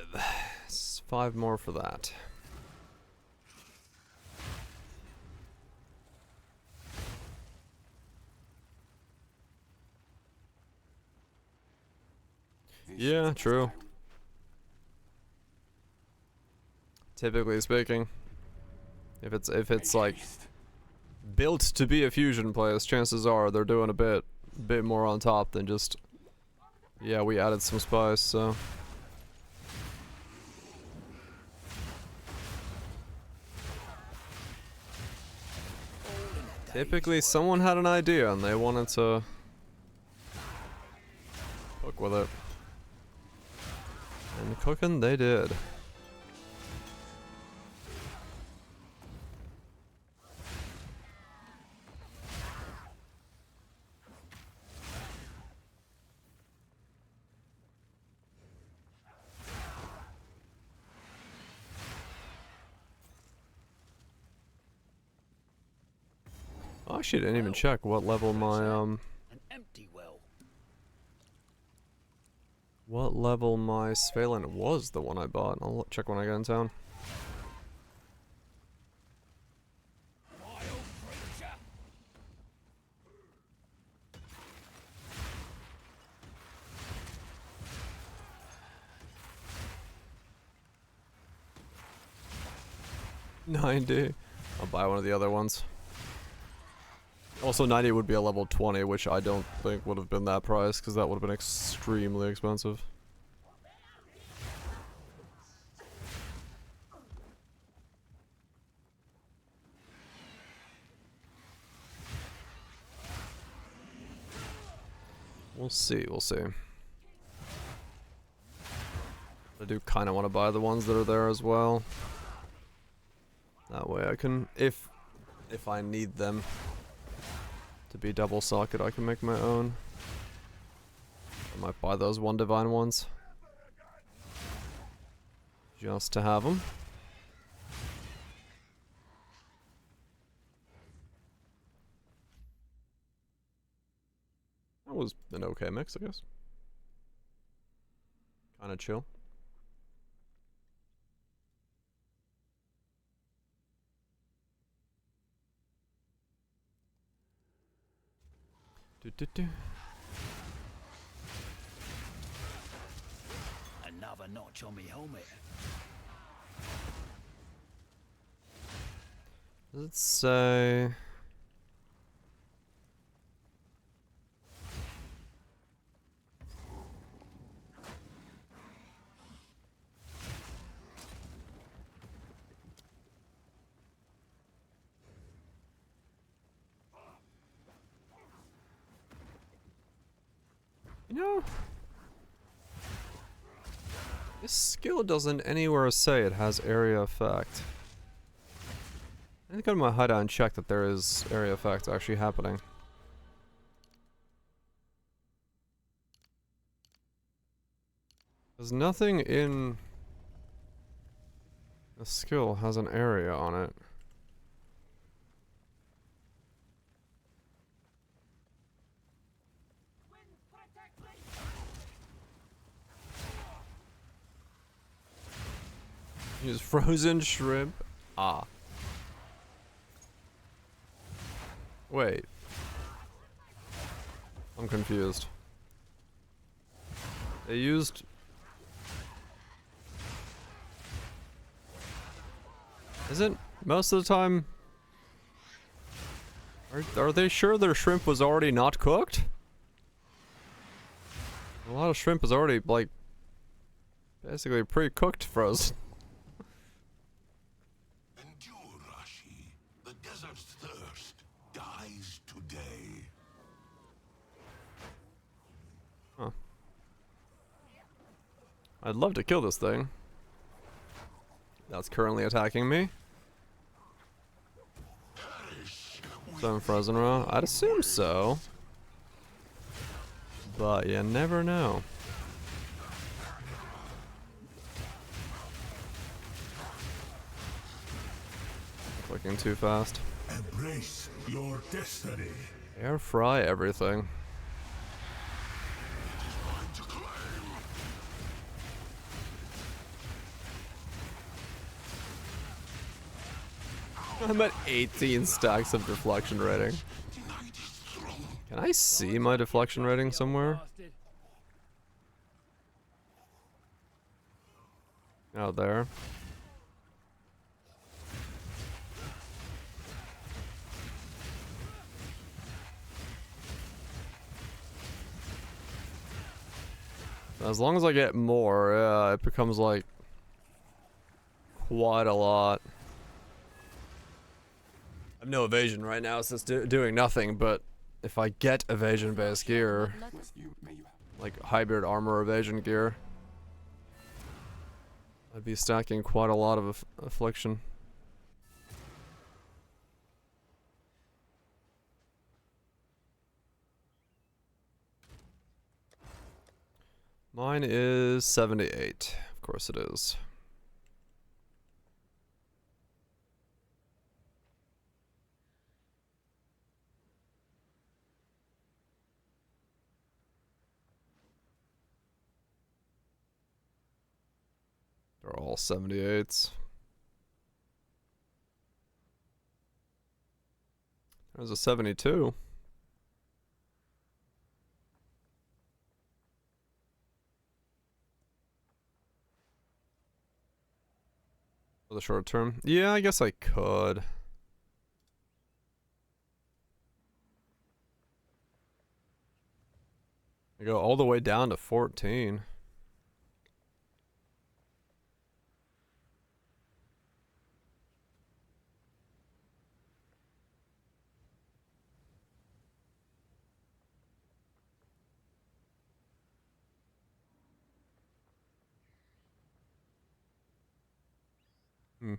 It's 5 more for that. Yeah, true. Typically speaking, if it's like built to be a fusion place, chances are they're doing a bit more on top than just, yeah, we added some spice, so. Typically someone had an idea and they wanted to cook with it. And cooking they did. I actually didn't even check what level my An empty well. what level my Svalent was, the one I bought. I'll check when I get in town. Wild creature. 90. I'll buy one of the other ones. Also, 90 would be a level 20, which I don't think would have been that price, because that would have been extremely expensive. We'll see, we'll see. I do kind of want to buy the ones that are there as well. That way I can, if I need them to be double socket, I can make my own. I might buy those one divine ones. Just to have them. That was an okay mix, I guess. Kind of chill. Another notch on me helmet. Does it say? You know, this skill doesn't anywhere say it has area effect. I need to go to my hideout and check that there is area effect actually happening. There's nothing in the skill has an area on it. Use frozen shrimp. Ah. Wait. I'm confused. They used... Isn't most of the time... Are they sure their shrimp was already not cooked? A lot of shrimp is already, like, basically pre-cooked frozen. Endure, Rashi. The desert's thirst dies today. Huh. I'd love to kill this thing. That's currently attacking me. So I'm frozen around. I'd assume so. But you never know. Clicking too fast. Embrace your destiny. Air fry everything. Mine to claim. I'm at 18 stacks of deflection rating. Night is thrown. Can I see my deflection rating somewhere? Out there. As long as I get more, yeah, it becomes like quite a lot. I have no evasion right now, so it's doing nothing, but if I get evasion based gear, like hybrid armor evasion gear, I'd be stacking quite a lot of affliction. Mine is 78. Of course it is. They're all 78s. There's a 72. For the short term. Yeah, I guess I could. I go all the way down to 14. Hmm.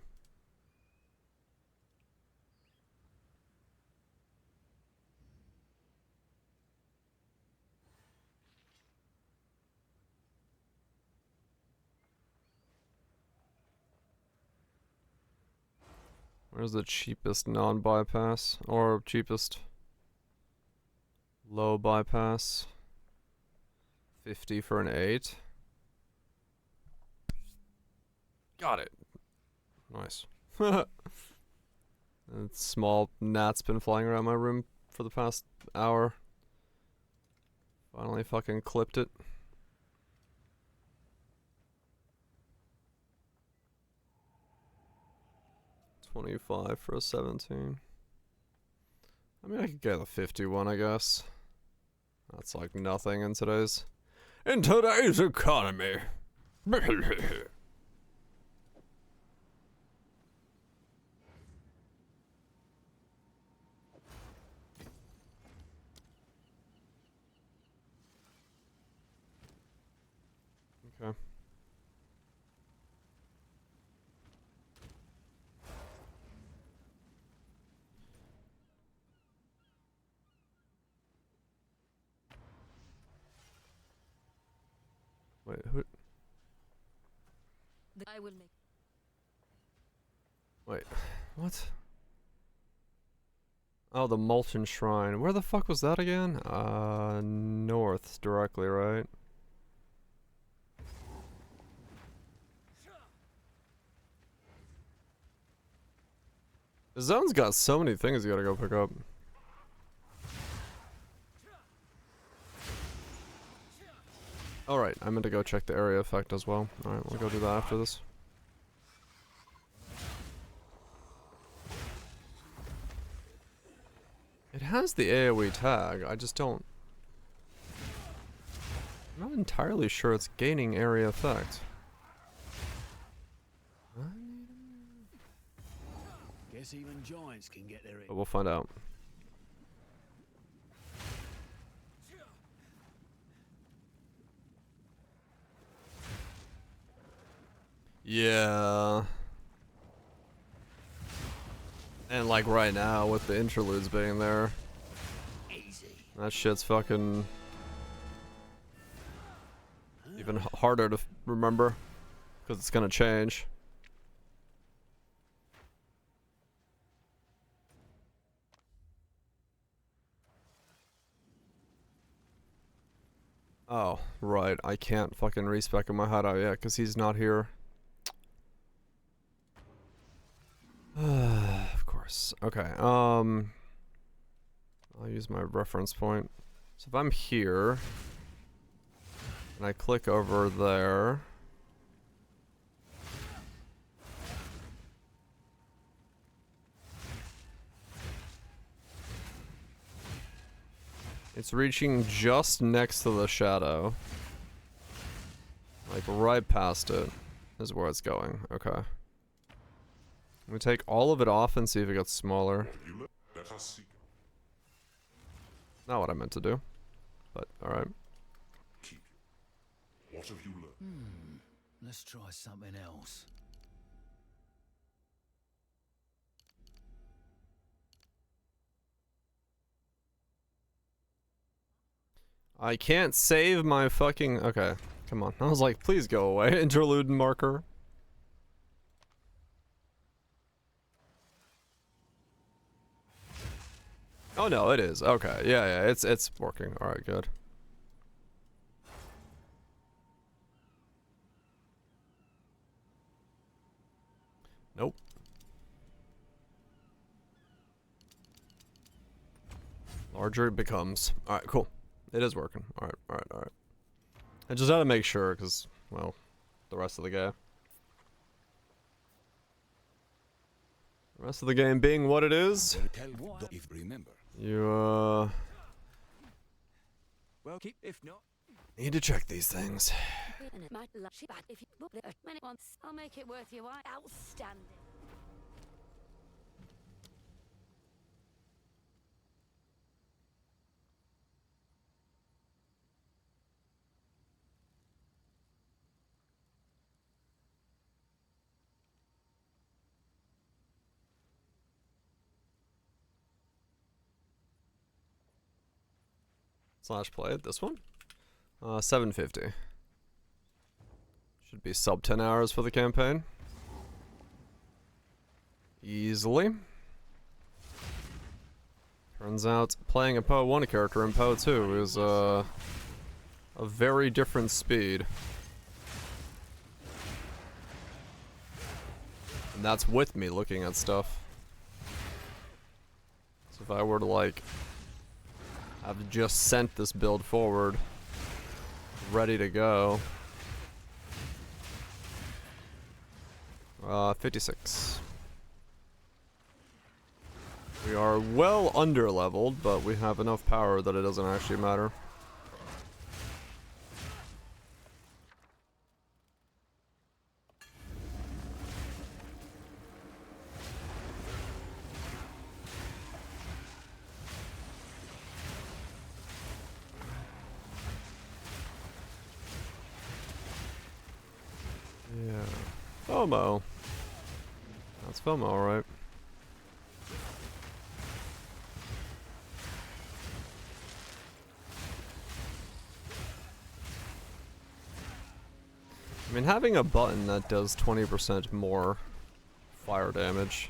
Where's the cheapest non-bypass? Or cheapest low bypass? 50 for an 8. Got it. Nice. That small gnat's been flying around my room for the past hour. Finally fucking clipped it. $25 for a 17. I mean, I could get a 51, I guess. That's like nothing in today's economy. Okay. Wait, who? I will make. Wait, what? Oh, the Molten Shrine. Where the fuck was that again? North directly, right? The zone's got so many things you gotta go pick up. Alright, I meant to go check the area effect as well. Alright, we'll go do that after this. It has the AoE tag, I just don't... I'm not entirely sure it's gaining area effect. Guess even giants can get their. But we'll find out. Yeah. And like right now with the interludes being there. Easy. That shit's fucking even harder to remember because it's gonna change. Oh, right. I can't fucking respec my hideout yet because he's not here. Of course. Okay. I'll use my reference point. So if I'm here and I click over there, It's reaching just next to the shadow. Like right past it is where it's going. Okay. I'm gonna take all of it off and see if it gets smaller. Let us seek. Not what I meant to do, but alright. Keep you. What have you learned? Let's try something else. I can't save my fucking... Okay, come on. I was like, please go away. Interlude marker. Oh no, it is. Okay, yeah, it's working. Alright, good. Nope. Larger it becomes. Alright, cool. It is working. Alright. I just had to make sure, because, well, the rest of the game. The rest of the game being what it is. If remember. You, Well, keep if not. need to check these things. I'll make it worth your while. Outstanding. Slash played, this one? 750. Should be sub 10 hours for the campaign. Easily. Turns out playing a Poe 1 character in Poe 2 is a very different speed. And that's with me looking at stuff. So if I were to like I've just sent this build forward, ready to go. 56. We are well under leveled, but we have enough power that it doesn't actually matter. Yeah. FOMO. That's FOMO, alright. I mean, having a button that does 20% more fire damage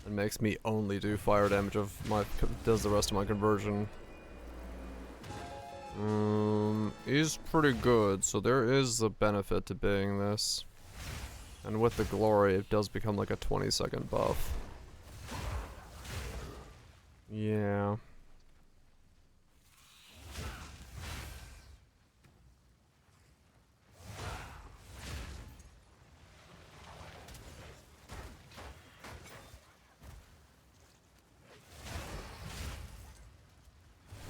and makes me only do fire damage of my does the rest of my conversion is pretty good, so there is a benefit to being this. And with the glory, it does become like a 20-second buff. Yeah.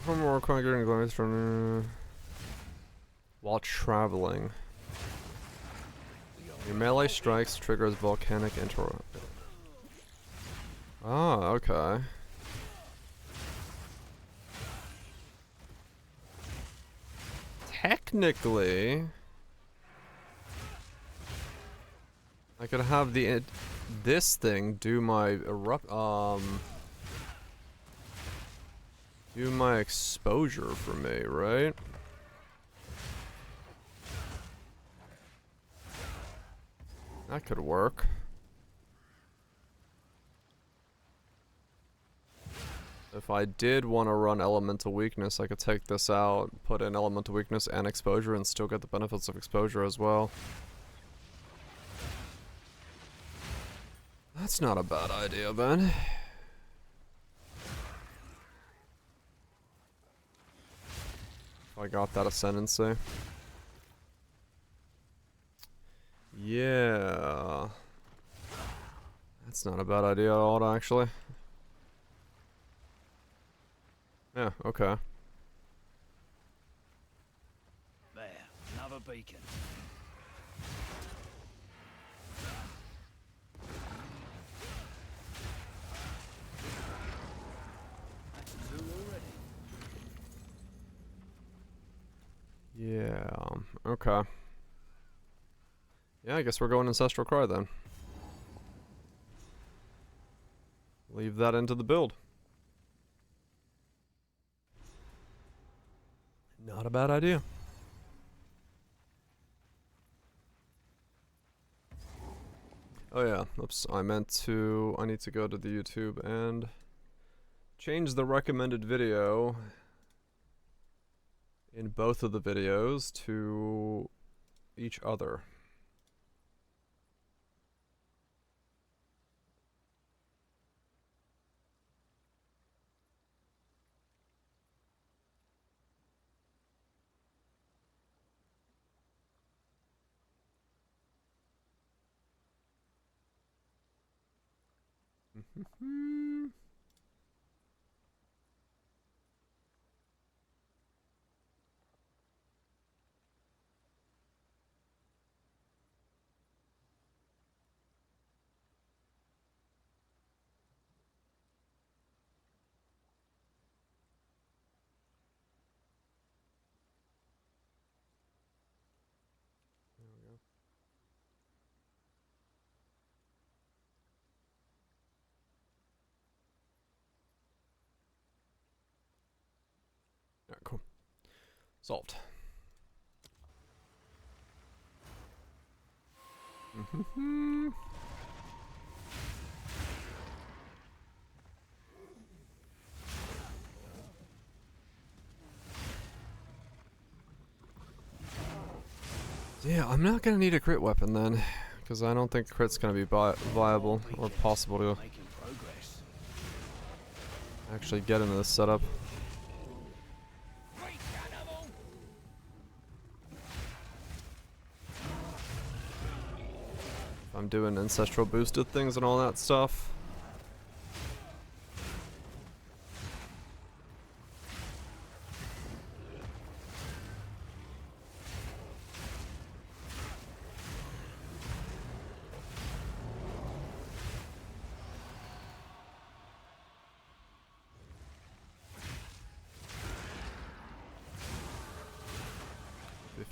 One more getting glories from while traveling. Your melee strikes triggers volcanic interrupt. Ah, okay. Technically, I could have the this thing do my do my exposure for me, right? That could work. If I did want to run elemental weakness, I could take this out, put in elemental weakness and exposure, and still get the benefits of exposure as well. That's not a bad idea, Ben. I got that ascendancy. Yeah. That's not a bad idea at all, actually. Yeah, okay. There, another beacon. That's two already. Yeah, okay. Yeah, I guess we're going Ancestral Cry then. Leave that into the build. Not a bad idea. Oh yeah, oops, I need to go to the YouTube and change the recommended video in both of the videos to each other. Alright, cool. Solved. Yeah, I'm not gonna need a crit weapon then, because I don't think crit's gonna be viable or possible to Making progress. actually get into this setup. I'm doing ancestral boosted things and all that stuff.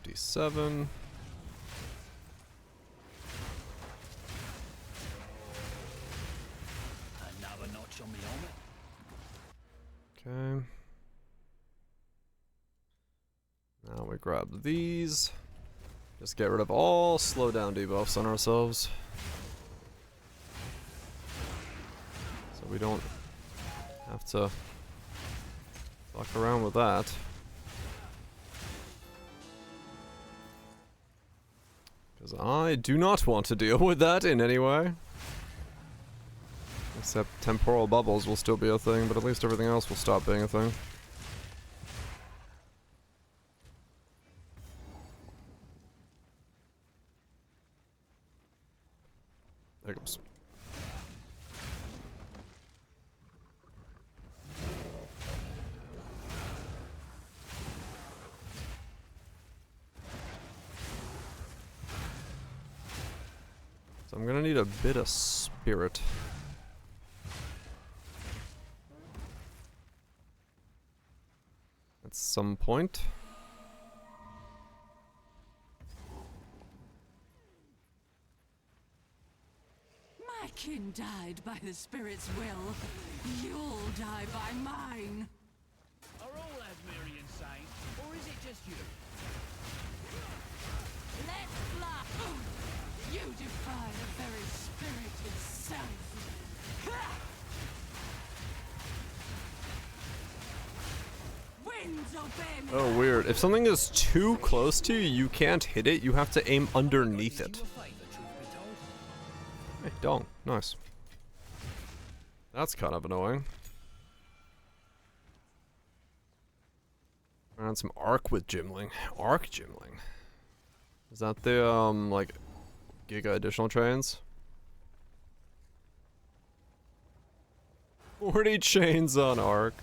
$57. Another notch on the helmet. Okay. Now we grab these. Just get rid of all slow down debuffs on ourselves. So we don't have to fuck around with that. Because I do not want to deal with that in any way. Except temporal bubbles will still be a thing, but at least everything else will stop being a thing. There it goes. So I'm gonna need a bit of spirit. At some point. My kin died by the spirit's will. You'll die by mine. Are all Asmiri insane, or is it just you? Let's fly. You defy the very spirit itself. Winds obey me. Oh, weird. If something is too close to you, you can't hit it. You have to aim underneath it. You a favour, truth be told. Hey, dong. Nice. That's kind of annoying. And some arc with Gimling. Arc Gimling. Is that the, like, Giga additional trains? 40 chains on arc.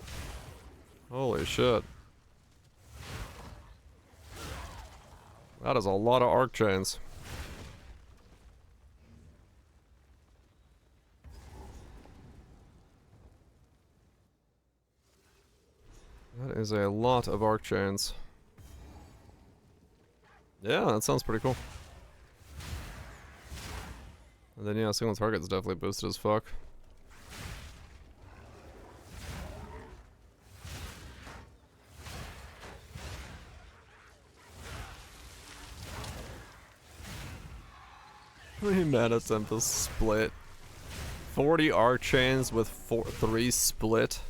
Holy shit. That is a lot of arc chains. That is a lot of arc chains. Yeah, that sounds pretty cool. And then yeah, single target's definitely boosted as fuck. How many mana tempest split? 40 arc chains with 3 split.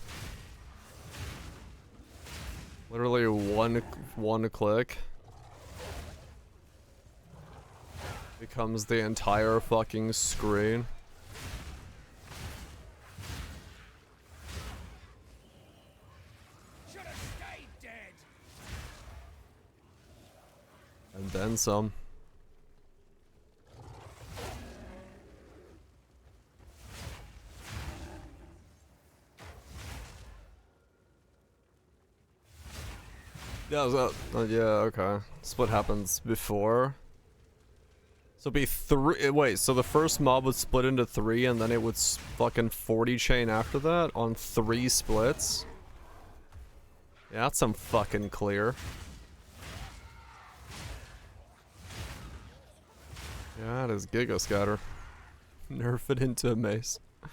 Literally one click becomes the entire fucking screen. Should have stayed dead. And then some. Yeah, yeah, okay. Split happens before. So it'd be 3. Wait, so the first mob would split into 3 and then it would fucking 40 chain after that on 3 splits? Yeah, that's some fucking clear. Yeah, that is Giga Scatter. Nerf it into a mace. Just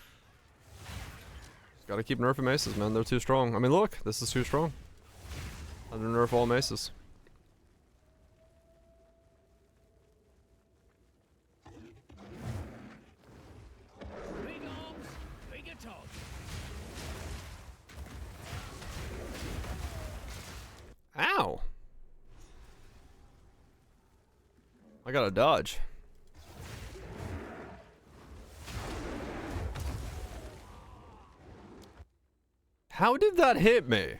gotta keep nerfing maces, man. They're too strong. I mean, look, this is too strong. I'm gonna nerf all maces. Big arms, bigger target. Ow! I gotta dodge. How did that hit me?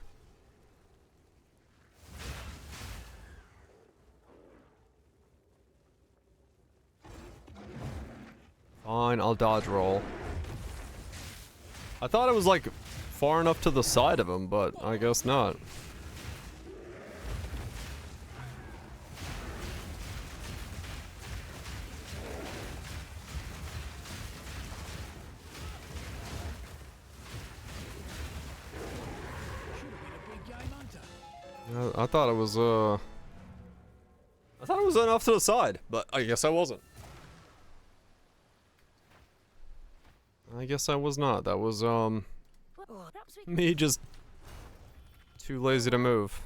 Fine, I'll dodge roll. I thought it was like far enough to the side of him, but I guess not. Yeah, I thought it was enough to the side, but I guess I wasn't. I guess I was not. That was, me just too lazy to move.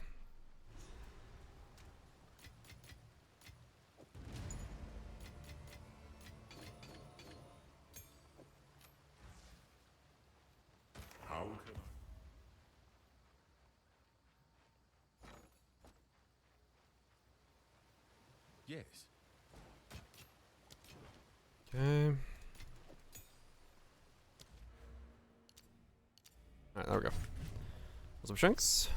How can I? Yes. Okay. Alright, there we go. Some shanks.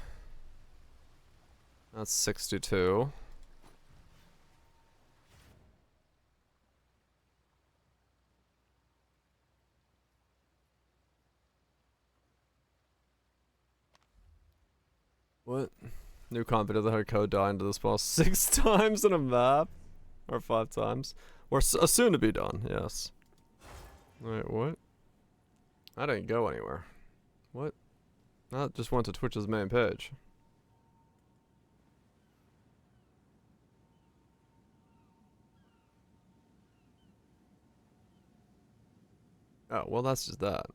That's 62. What? New comp did the hard code die into this boss 6 times in a map? Or 5 times? Or soon to be done, yes. Wait, what? I didn't go anywhere. What? I just went to Twitch's main page. Oh, well that's just that.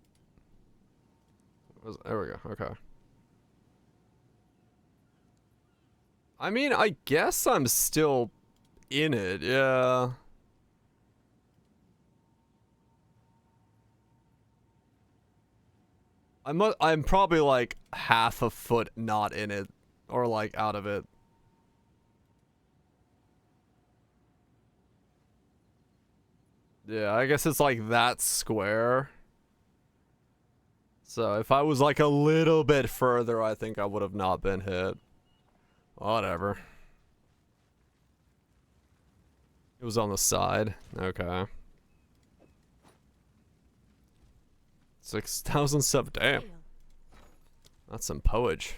There we go, okay. I mean, I guess I'm still in it, yeah. I'm probably like half a foot not in it, or like out of it. Yeah, I guess it's like that square. So if I was like a little bit further, I think I would have not been hit. Whatever. It was on the side. Okay. 6,000 sub. Damn. That's some poage.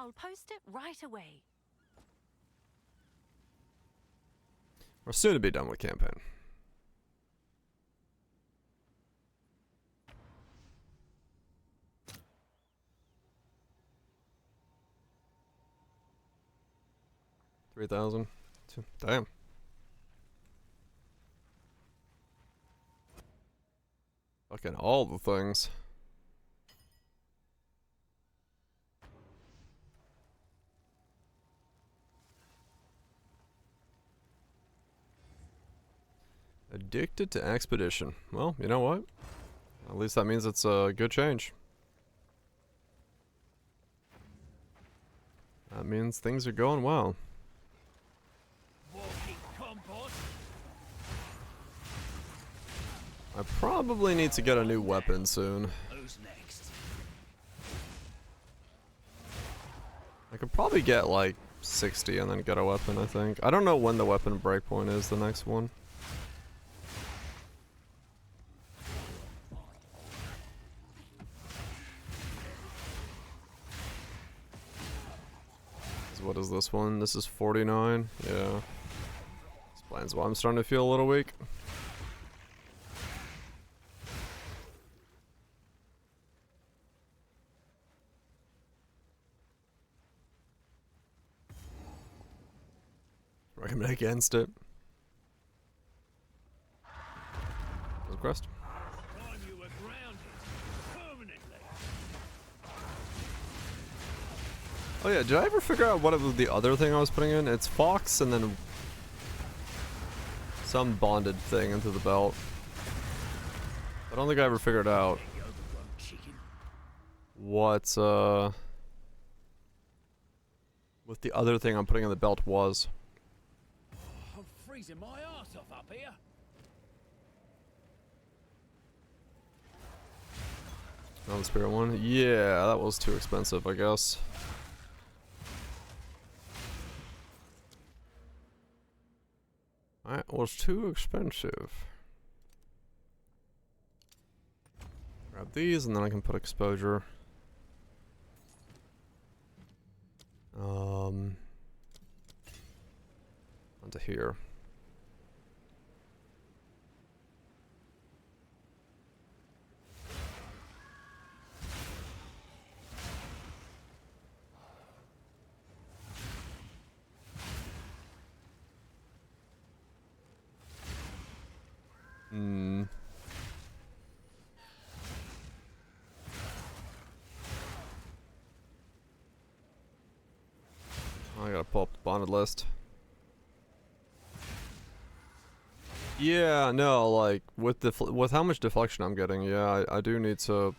I'll post it right away. We're soon to be done with campaign. $3,000. Damn. Fucking all the things. Addicted to expedition. Well, you know what? At least that means it's a good change. That means things are going well. Walking compost. I probably need to get a new weapon soon. Who's next? I could probably get like 60 and then get a weapon, I think. I don't know when the weapon breakpoint is, the next one. What is this one? This is 49. Yeah. Explains why I'm starting to feel a little weak. Recommend against it. Request. Time you were grounded permanently. Oh yeah, did I ever figure out what it was the other thing I was putting in? It's Fox and then some bonded thing into the belt. I don't think I ever figured out what the other thing I'm putting in the belt was. I'm freezing my ass off up here. Oh, the spirit one? Yeah, that was too expensive, I guess. That was too expensive. Grab these and then I can put exposure. Onto here. I gotta pull up the bonded list. Yeah, no, like with with how much deflection I'm getting, yeah, I do need to.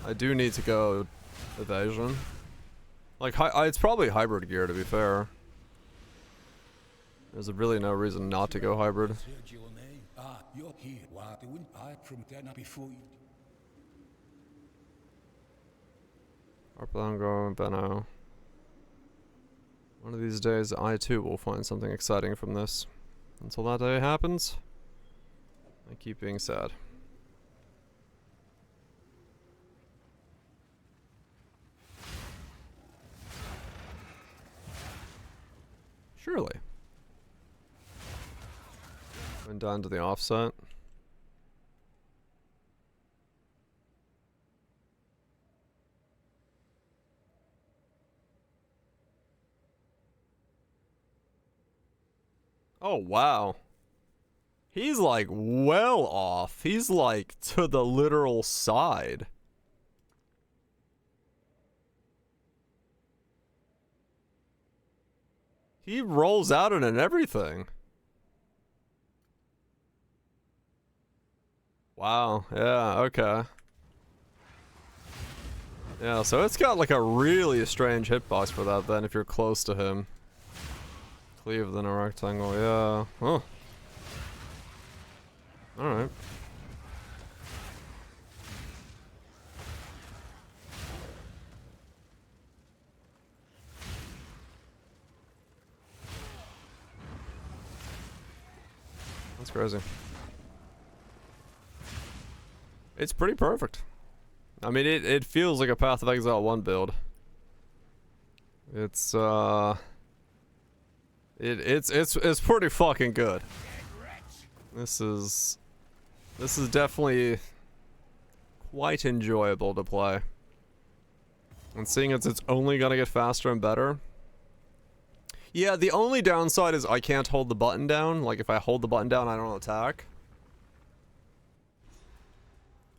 I do need to go evasion. Like it's probably hybrid gear to be fair. There's really no reason not to go hybrid. You're here. Why doing I from that before you? Arplango and Benno. One of these days, I too will find something exciting from this. Until that day happens, I keep being sad. Surely. Went down to the offset. Oh, wow. He's like well off. He's like to the literal side. He rolls out it and everything. Wow, yeah, okay. Yeah, so it's got like a really strange hitbox for that then if you're close to him. Cleave than a rectangle, yeah. Huh. Alright. That's crazy. It's pretty perfect. I mean, it feels like a Path of Exile 1 build. It's it's pretty fucking good. This is definitely quite enjoyable to play. And seeing as it's only gonna get faster and better. Yeah, the only downside is I can't hold the button down. Like, if I hold the button down, I don't attack.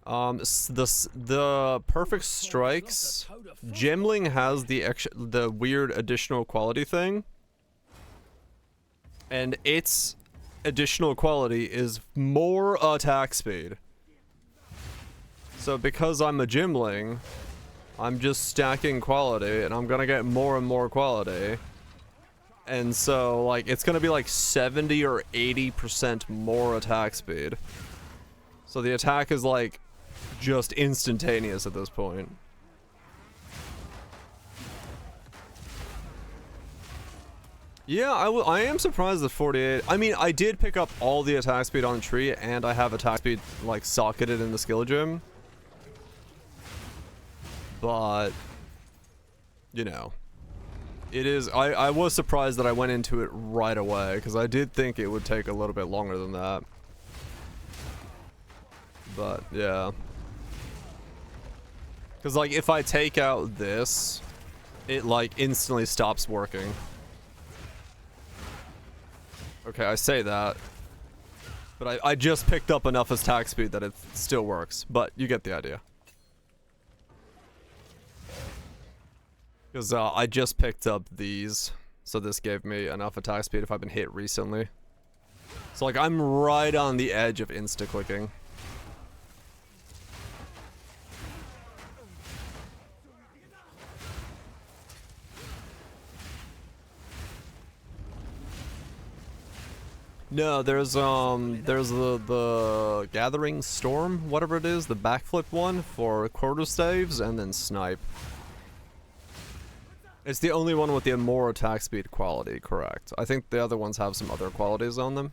The perfect strikes, Gemling has the weird additional quality thing, and its additional quality is more attack speed. So because I'm a Gemling, I'm just stacking quality, and I'm gonna get more and more quality. And so, like, it's gonna be like 70 or 80% more attack speed. So the attack is like just instantaneous at this point. Yeah, I am surprised at 48. I mean, I did pick up all the attack speed on the tree, and I have attack speed, like, socketed in the skill gem. But, you know, it is, I was surprised that I went into it right away, because I did think it would take a little bit longer than that. But, yeah. Because, like, if I take out this, it, like, instantly stops working. Okay, I say that. But I just picked up enough attack speed that it still works. But you get the idea. Because I just picked up these. So this gave me enough attack speed if I've been hit recently. So, like, I'm right on the edge of insta-clicking. No, there's the Gathering Storm, whatever it is, the backflip one for quarterstaves, and then snipe. It's the only one with the more attack speed quality, correct. I think the other ones have some other qualities on them.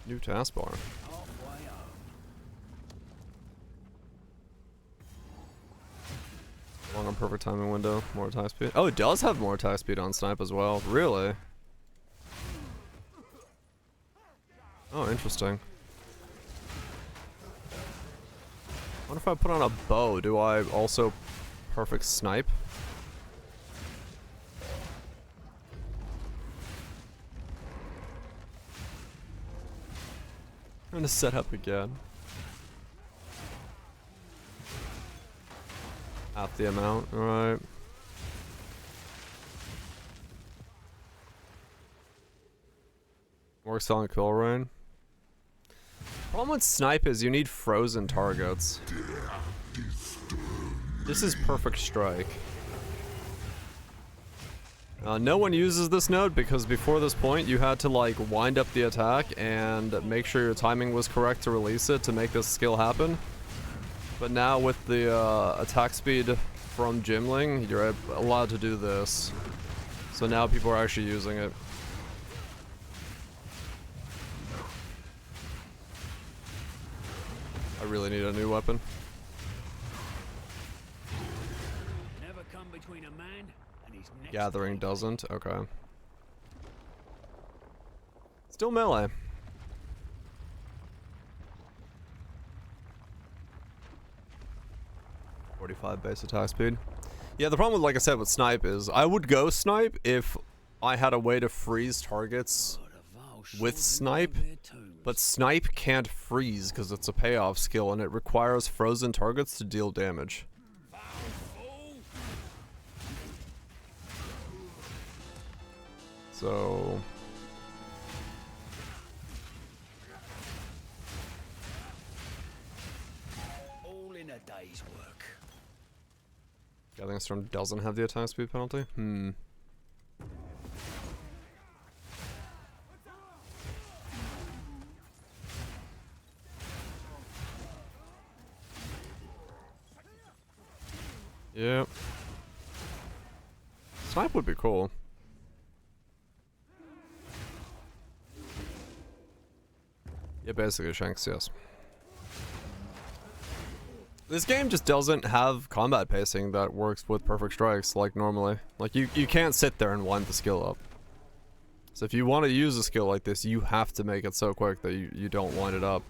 New taskbar. Longer perfect timing window, more attack speed. Oh, it does have more attack speed on snipe as well. Really? Oh, interesting. What if I put on a bow? Do I also perfect snipe? I'm gonna set up again. Half the amount, alright. Works on kill rain. Problem with snipe is you need frozen targets. This is perfect strike. No one uses this node because before this point you had to, like, wind up the attack and make sure your timing was correct to release it to make this skill happen. But now with the attack speed from Gemling, you're allowed to do this. So now people are actually using it. I really need a new weapon. Never come between a man and his next Gathering doesn't, okay. Still melee. Base attack speed. Yeah, the problem with, like I said, with snipe is I would go snipe if I had a way to freeze targets with snipe, but snipe can't freeze because it's a payoff skill and it requires frozen targets to deal damage. So all in a day's work. Gathering Storm doesn't have the attack speed penalty? Yep. Snipe would be cool. Yeah, basically Shanks, yes. This game just doesn't have combat pacing that works with perfect strikes like normally. Like you can't sit there and wind the skill up. So if you want to use a skill like this, you have to make it so quick that you don't wind it up.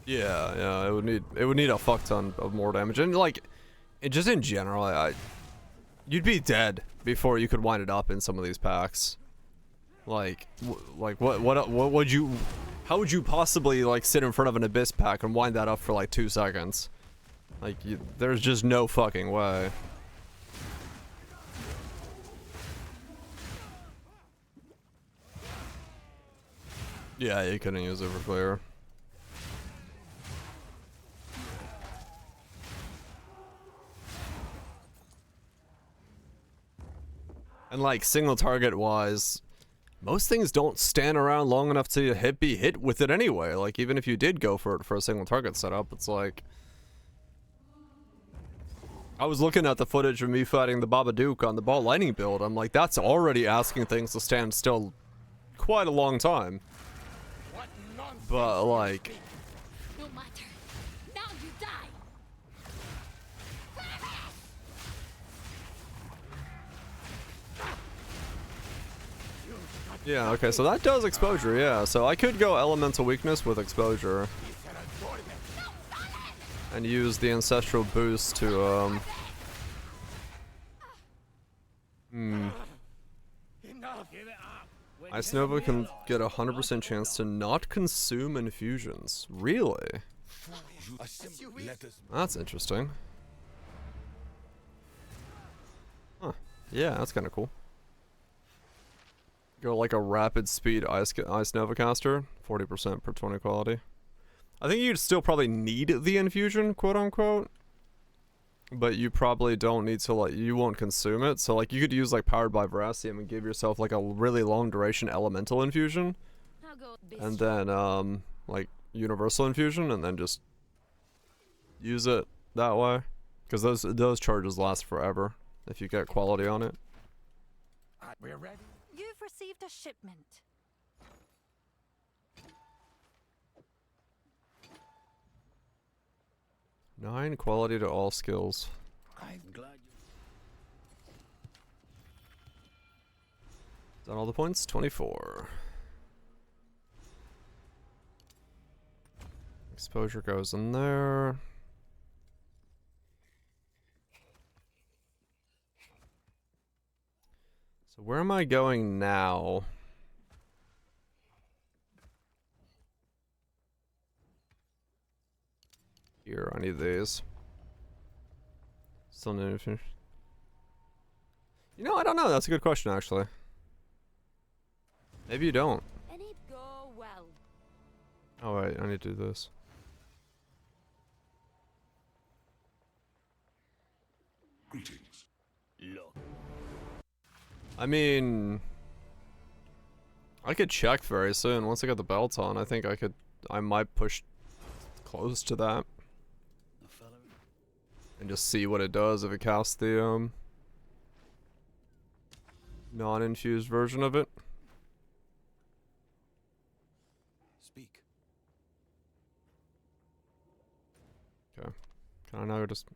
Yeah, it would need a fuck ton of more damage, and like, just in general, you'd be dead before you could wind it up in some of these packs. Like, what would you, how would you possibly like sit in front of an Abyss pack and wind that up for like 2 seconds? Like, there's just no fucking way. Yeah, you couldn't use it for clear. And like single target wise, most things don't stand around long enough to be hit with it anyway. Like even if you did go for it for a single target setup, it's like, I was looking at the footage of me fighting the Babadook on the ball lightning build. I'm like, that's already asking things to stand still quite a long time. But like, No matter. Now you die. yeah, okay, so that does exposure, yeah. So I could go elemental weakness with exposure and use the ancestral boost to Ice Nova can get 100% chance to not consume infusions. Really? That's interesting. Huh. Yeah, that's kind of cool. Go like a rapid speed Ice Nova caster, 40% per 20 quality. I think you'd still probably need the infusion, quote unquote. But you probably don't need to, like, you won't consume it. So like you could use like Powered by Veracium and give yourself like a really long duration elemental infusion. I'll go And then like universal infusion and then just use it that way. Because those charges last forever if you get quality on it. We're ready. You've received a shipment. Nine quality to all skills. I'm glad you... Is that all the points? 24. Exposure goes in there. So where am I going now? Here, I need these. Still need to finish. You know, I don't know. That's a good question, actually. Maybe you don't. Any go well. Oh, wait. I need to do this. Greetings. Look. I mean, I could check very soon. Once I get the belt on, I think I might push close to that. And just see what it does if it casts the non-infused version of it. Speak. Okay. Can I now just...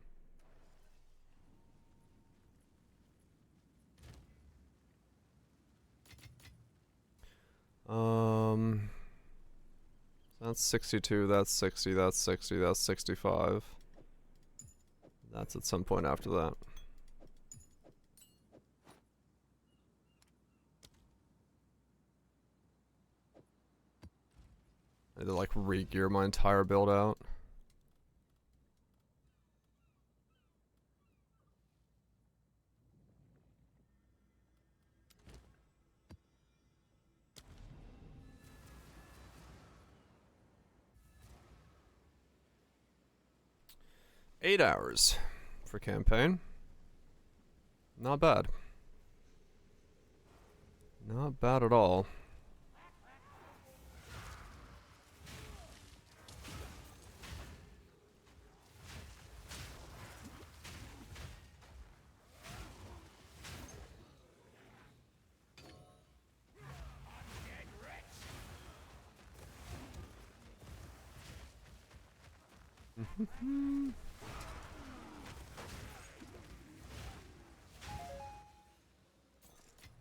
That's 62, that's 60, that's 60, that's 65. That's at some point after that. I need to like re-gear my entire build out. Eight hours for campaign. Not bad. Not bad at all.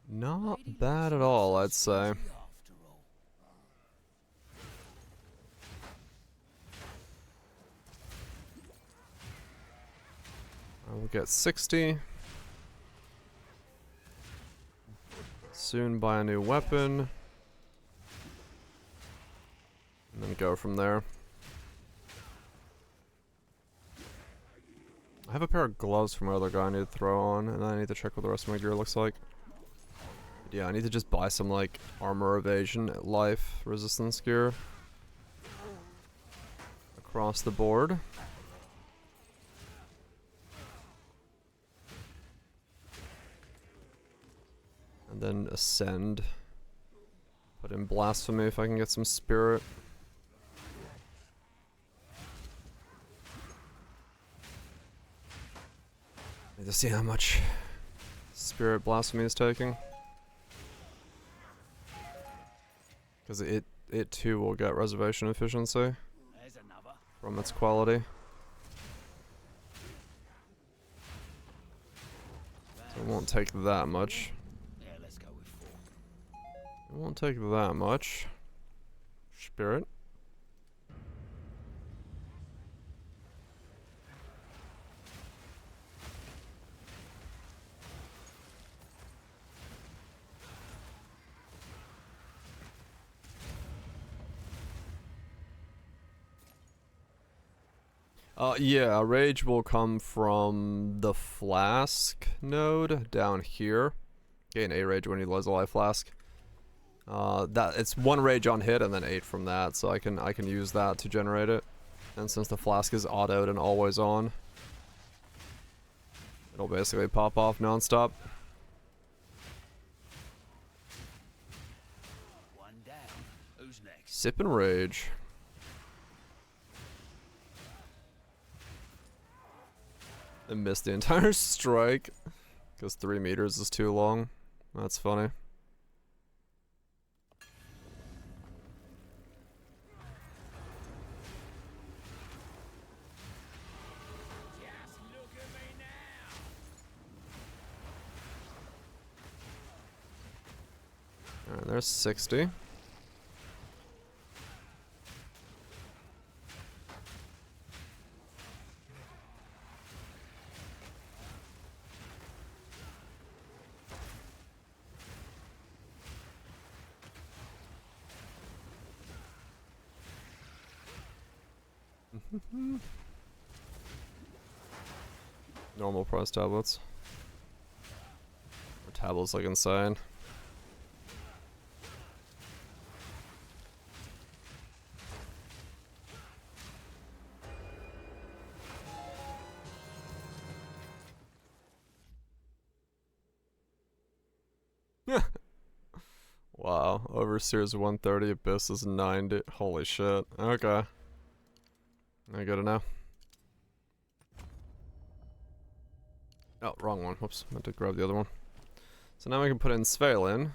Not bad at all, I'd say. I will get 60. Soon buy a new weapon. And then go from there. I have a pair of gloves from my other guy I need to throw on, and then I need to check what the rest of my gear looks like. But yeah, I need to just buy some like armor evasion, life, resistance gear. Across the board. And then ascend. Put in blasphemy if I can get some spirit. Need to see how much spirit blasphemy is taking. Because it too will get reservation efficiency from its quality. So it won't take that much. It won't take that much. Spirit. Yeah, rage will come from the flask node down here. Gain 8 rage when you lose a life flask. That it's 1 rage on hit and then 8 from that, so I can use that to generate it. And since the flask is autoed and always on, it'll basically pop off non-stop. One down. Who's next? Sip and rage. I missed the entire strike because 3 meters is too long. That's funny. Just look at me now. Alright, there's 60. Normal price tablets. Or tablets like insane. Wow, Overseer's 130, Abyss is 90. Holy shit. Okay. I gotta know. Oh, wrong one. Whoops, meant to grab the other one. So now we can put in Svalin.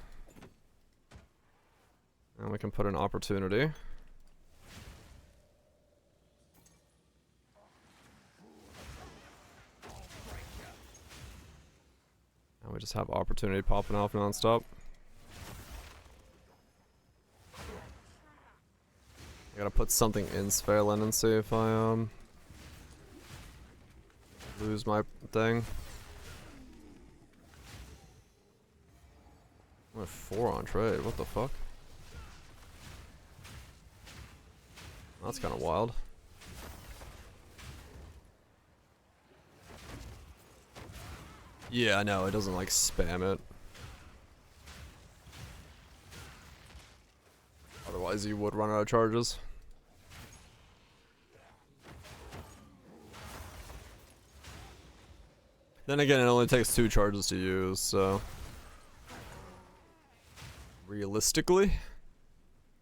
And we can put in Opportunity. And we just have Opportunity popping off non-stop. I gotta put something in Svalin and see if I lose my thing. I'm at 4 on trade, what the fuck? That's kinda wild. Yeah, I know, it doesn't like spam it. Otherwise you would run out of charges. Then again, it only takes 2 charges to use, so realistically,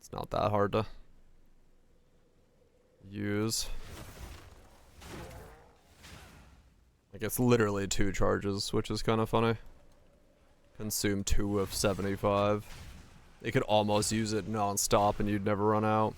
it's not that hard to use. Like, it's literally 2 charges, which is kind of funny. Consume 2 of 75. You could almost use it non-stop and you'd never run out.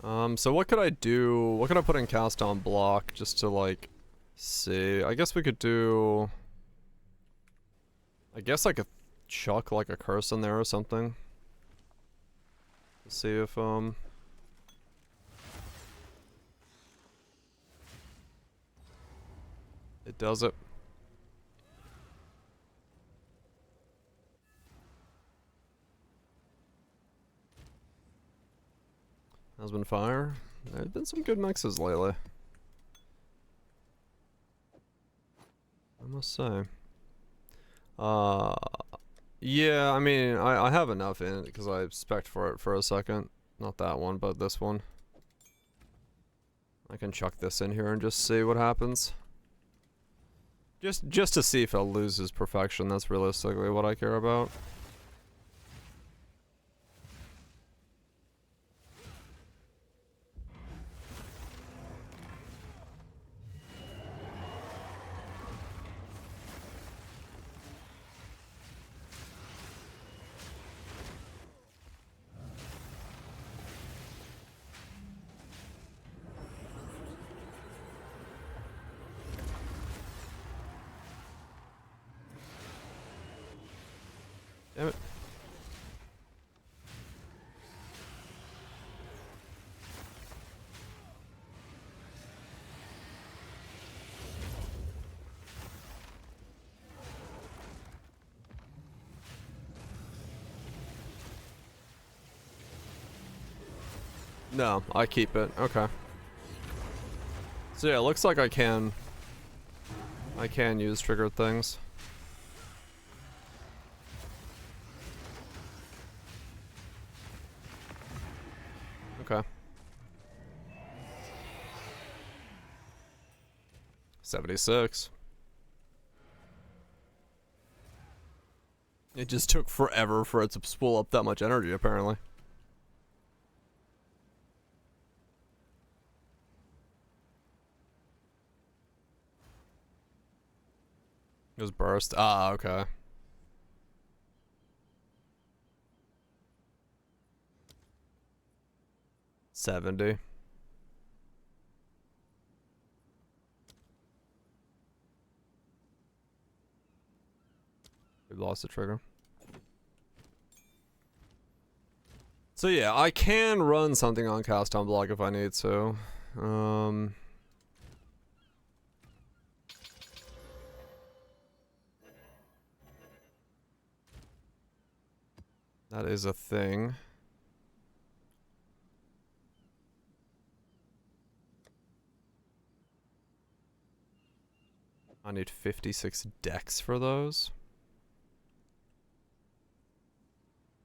So what could I do? What could I put in cast on block just to like see? I guess we could do. I guess I could chuck like a curse in there or something. See if it does it. Husband Fire. There's been some good mixes lately, I must say. Yeah, I mean, I have enough in it because I spec'd for it for a second. Not that one, but this one. I can chuck this in here and just see what happens. Just to see if it loses perfection. That's realistically what I care about. Damn it. No, I keep it. Okay. So yeah, it looks like I can use triggered things. Okay. 76. It just took forever for it to spool up that much energy, apparently. It was burst. Ah, okay. $70. We lost the trigger. So yeah, I can run something on cast on block if I need to. That is a thing. I need 56 decks for those.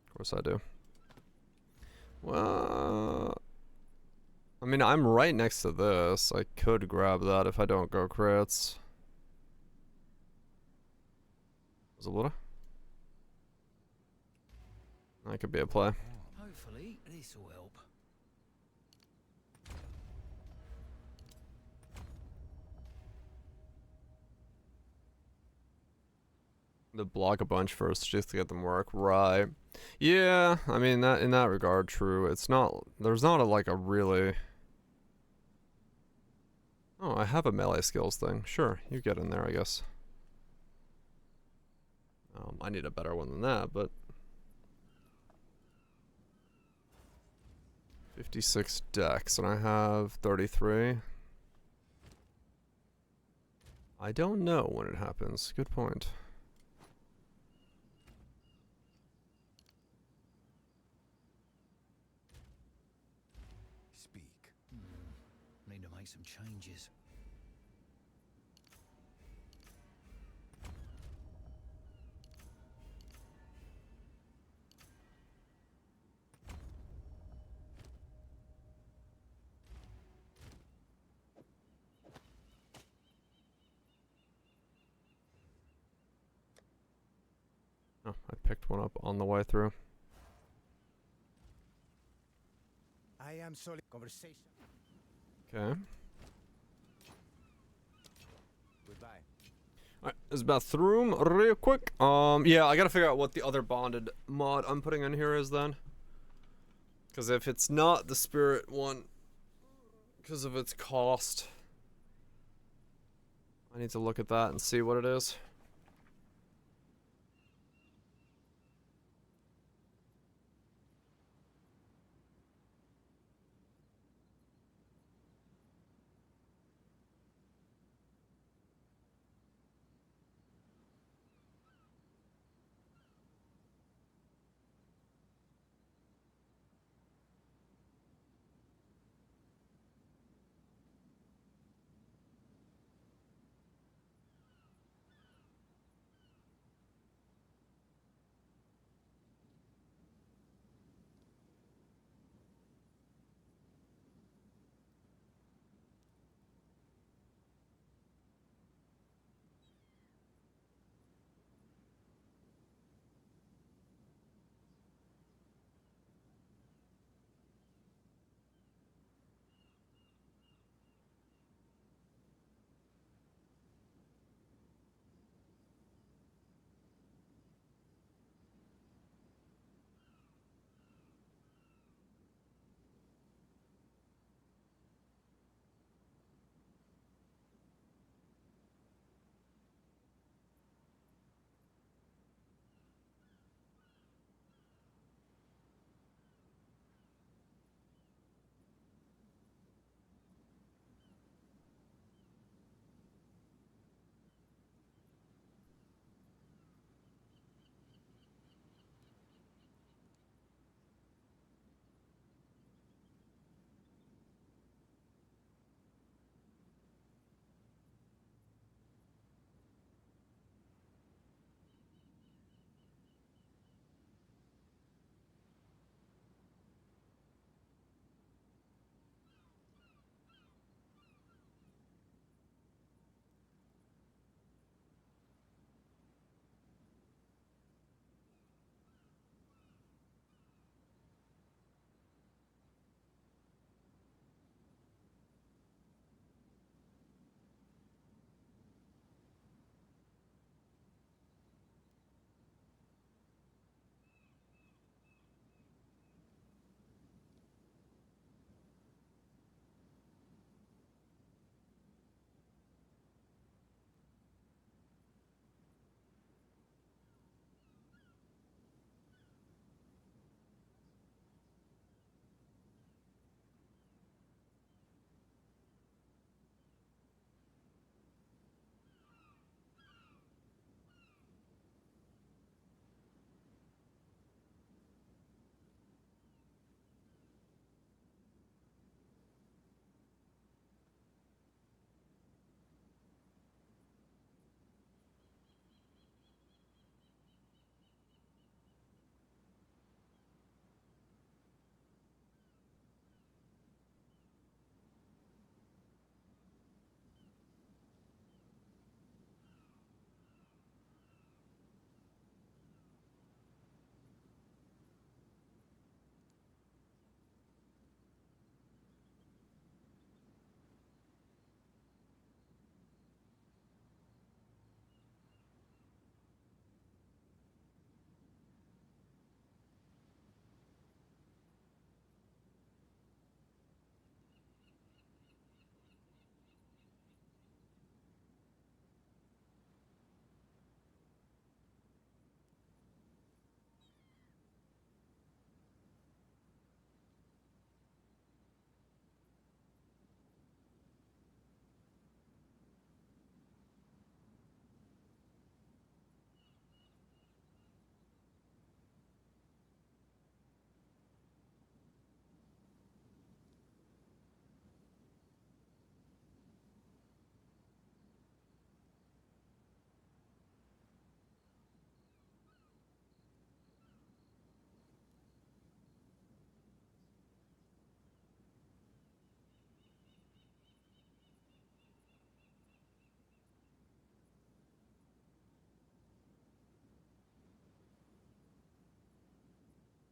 Of course I do. Well, I mean, I'm right next to this. I could grab that if I don't go crits. Was it little? That could be a play. Hopefully, this will help. The block a bunch first just to get them work. Right. Yeah, I mean, that in that regard, true. It's not, there's not a, like a really... Oh, I have a melee skills thing. Sure, you get in there, I guess. I need a better one than that, but... 56 decks, and I have 33. I don't know when it happens. Good point. Speak. Need to make some changes. Oh, I picked one up on the way through. I am solid conversation. Okay. Goodbye. Alright, this bathroom real quick. Yeah, I gotta figure out what the other bonded mod I'm putting in here is then. Because if it's not the spirit one, because of its cost. I need to look at that and see what it is.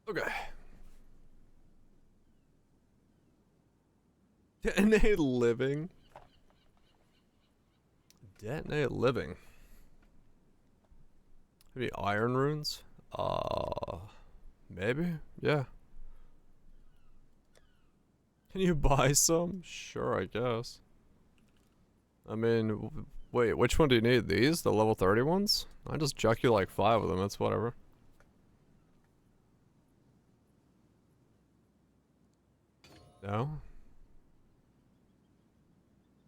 Okay. Detonate living. Detonate living. Maybe iron runes? Maybe? Yeah. Can you buy some? Sure, I guess. I mean, wait, which one do you need? These? The level 30 ones? I just chuck you like 5 of them, it's whatever. No?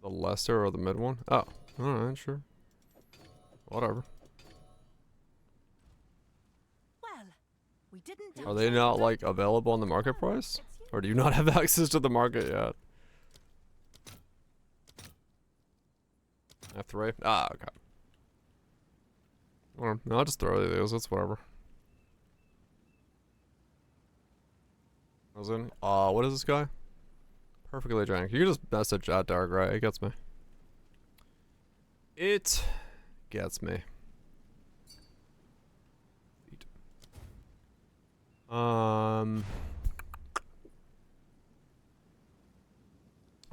The lesser or the mid one? Oh, alright, sure. Whatever. Well, we didn't. Are they not like available on the market price? Or do you not have access to the market yet? F3? Ah, okay. Well, no, I'll just throw these, it's whatever. What is this guy? Perfectly drank. You can just message at diregray, it gets me. It gets me.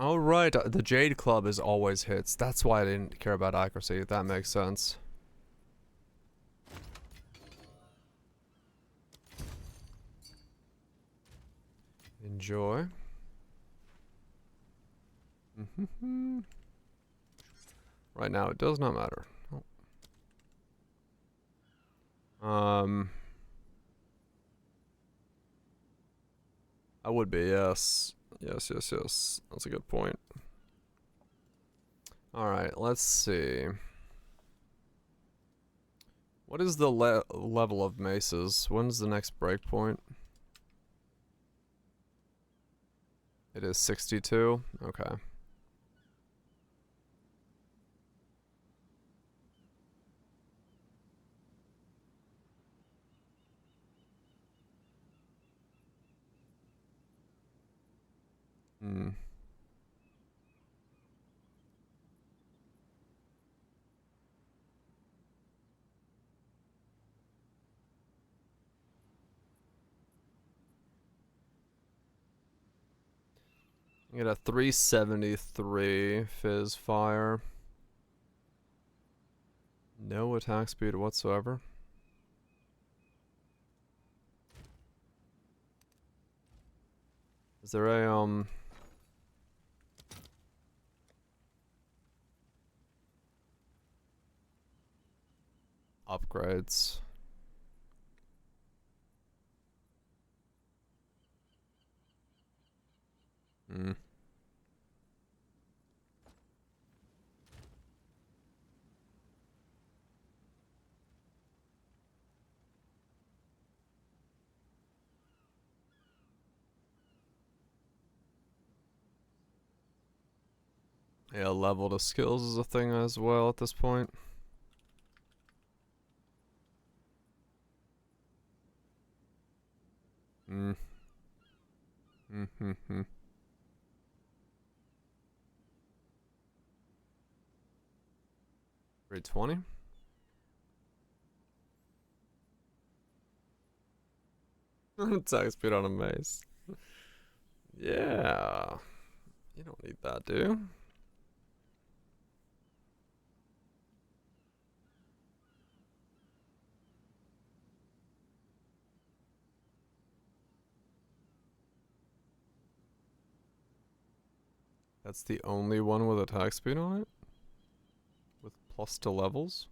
Oh right, the Jade Club is always hits. That's why I didn't care about accuracy. That makes sense. Enjoy. Right now, it does not matter. I would be, yes. Yes. That's a good point. Alright, let's see. What is the level of maces? When's the next breakpoint? It is 62? Okay. Get a 373 fizz fire. No attack speed whatsoever. Is there a upgrades? Yeah, level to skills is a thing as well at this point. Grade 20? Attack speed on a mace. Yeah. You don't need that, do you? That's the only one with attack speed on it? With plus to levels?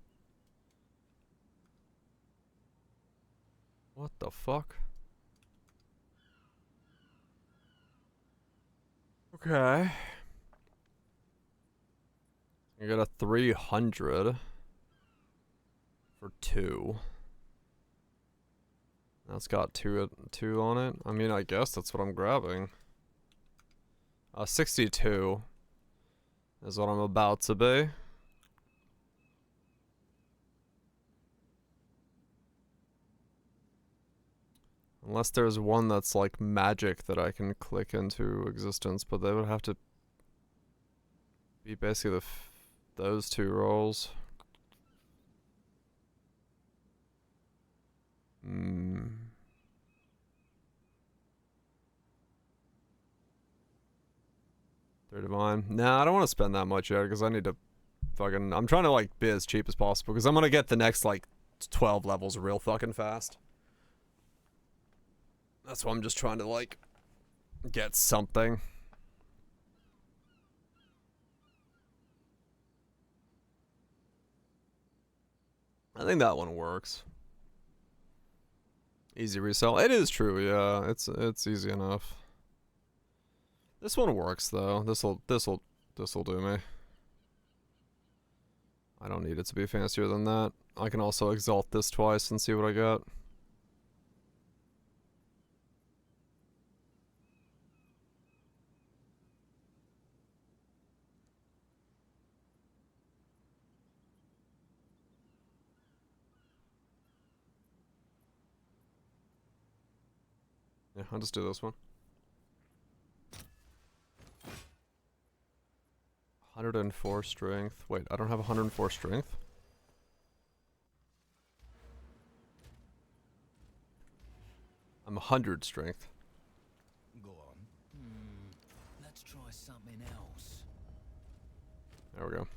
What the fuck? Okay. You got a 300 for 2. That's got two on it. I mean, I guess that's what I'm grabbing. 62 is what I'm about to be. Unless there's one that's like magic that I can click into existence, but they would have to be basically those 2 rolls. Third divine. Nah, I don't want to spend that much yet because I need to fucking. I'm trying to like be as cheap as possible because I'm gonna get the next like 12 levels real fucking fast. That's why I'm just trying to like get something. I think that one works. Easy resell. It is true, yeah. It's easy enough. This one works though. This'll do me. I don't need it to be fancier than that. I can also exalt this twice and see what I got. Yeah, I'll just do this one. 104 strength. Wait, I don't have 104 strength? I'm 100 strength. Go on. Let's try something else. There we go.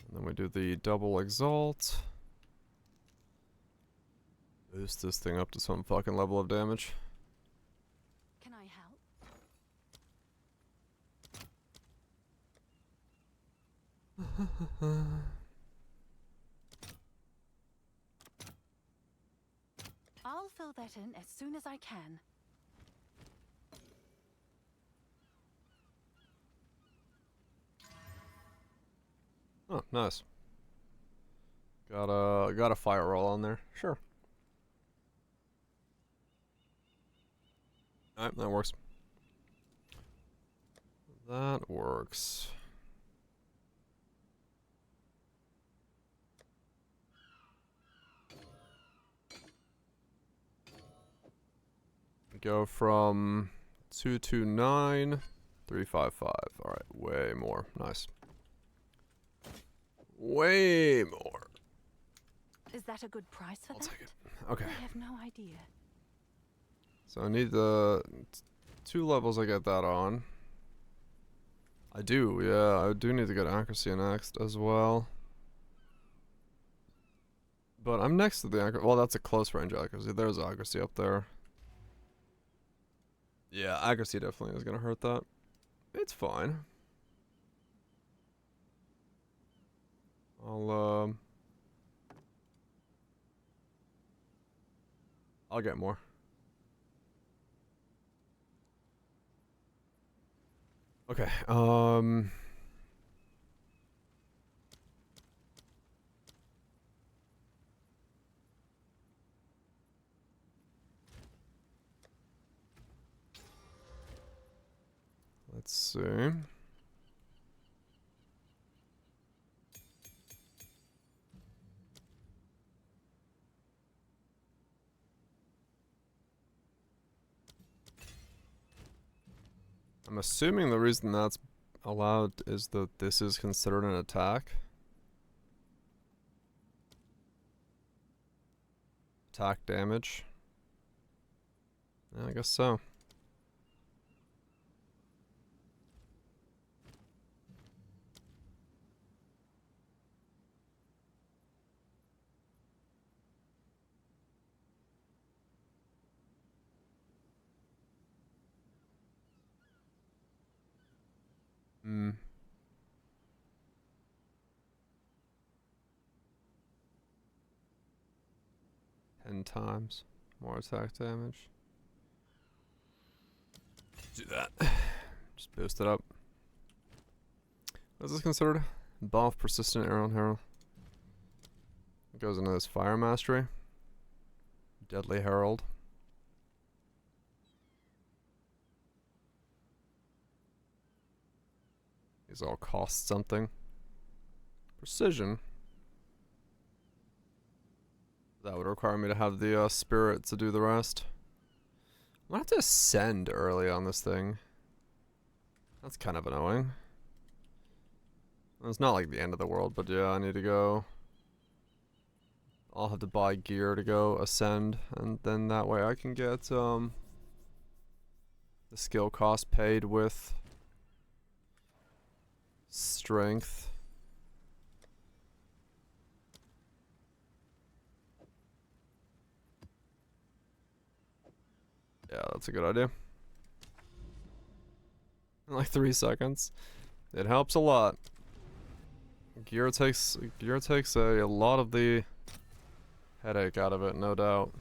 And then we do the double exalt. Boost this thing up to some fucking level of damage. Can I help? I'll fill that in as soon as I can. Oh, nice. Got a fire roll on there. Sure. Alright, that works. That works. Go from 229, 355. Alright, way more. Nice. Way more. Is that a good price for I'll that? take it. Okay. I have no idea. So I need the 2 levels I get that on. I do, yeah. I do need to get accuracy next as well. But I'm next to the accuracy. Well, that's a close range accuracy. There's accuracy up there. Yeah, accuracy definitely is going to hurt that. It's fine. I'll get more. Okay, let's see. I'm assuming the reason that's allowed is that this is considered an attack. Attack damage. Yeah, I guess so. Hmm. 10 times more attack damage. Do that. Just boost it up. What is this considered? Ball of persistent arrow and herald. It goes into this fire mastery. Deadly herald. These all cost something. Precision. That would require me to have the spirit to do the rest. I'm gonna have to ascend early on this thing. That's kind of annoying. It's not like the end of the world, but yeah, I need to go. I'll have to buy gear to go ascend, and then that way I can get the skill cost paid with strength. Yeah, that's a good idea. In like 3 seconds. It helps a lot. Gear takes a lot of the headache out of it, no doubt.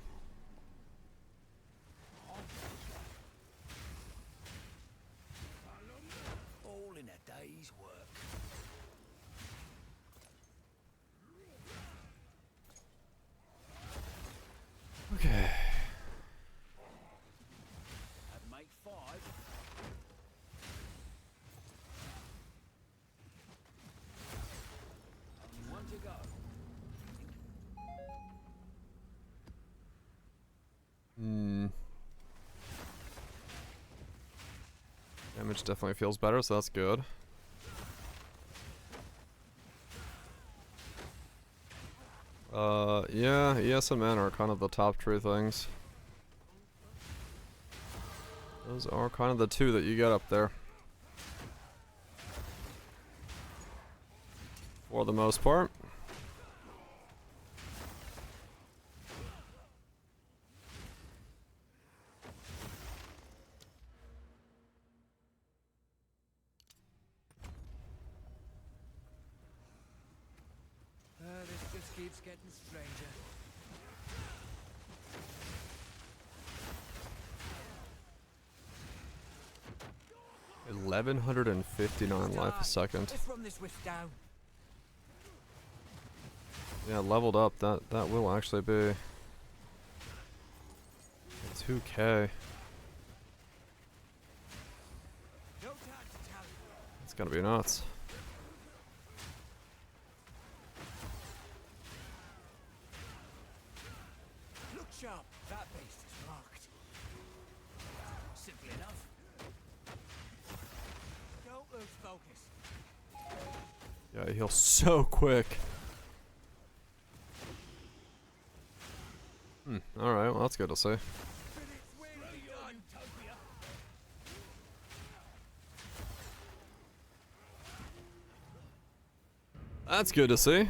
All in a day's work. Okay. I'd make 5. Only 1 to go. Damage definitely feels better, so that's good. Yeah, ES and mana are kind of the top 3 things. Those are kind of the 2 that you get up there. For the most part. This just keeps getting stranger. 1159 life a second. Let's run this rift down. Yeah, leveled up. That will actually be 2k. No time to tell. It's gonna be nuts. Look sharp. That beast is marked. Simple enough. Don't lose focus. Yeah, he heals so quick. Alright, well that's good to see. That's good to see.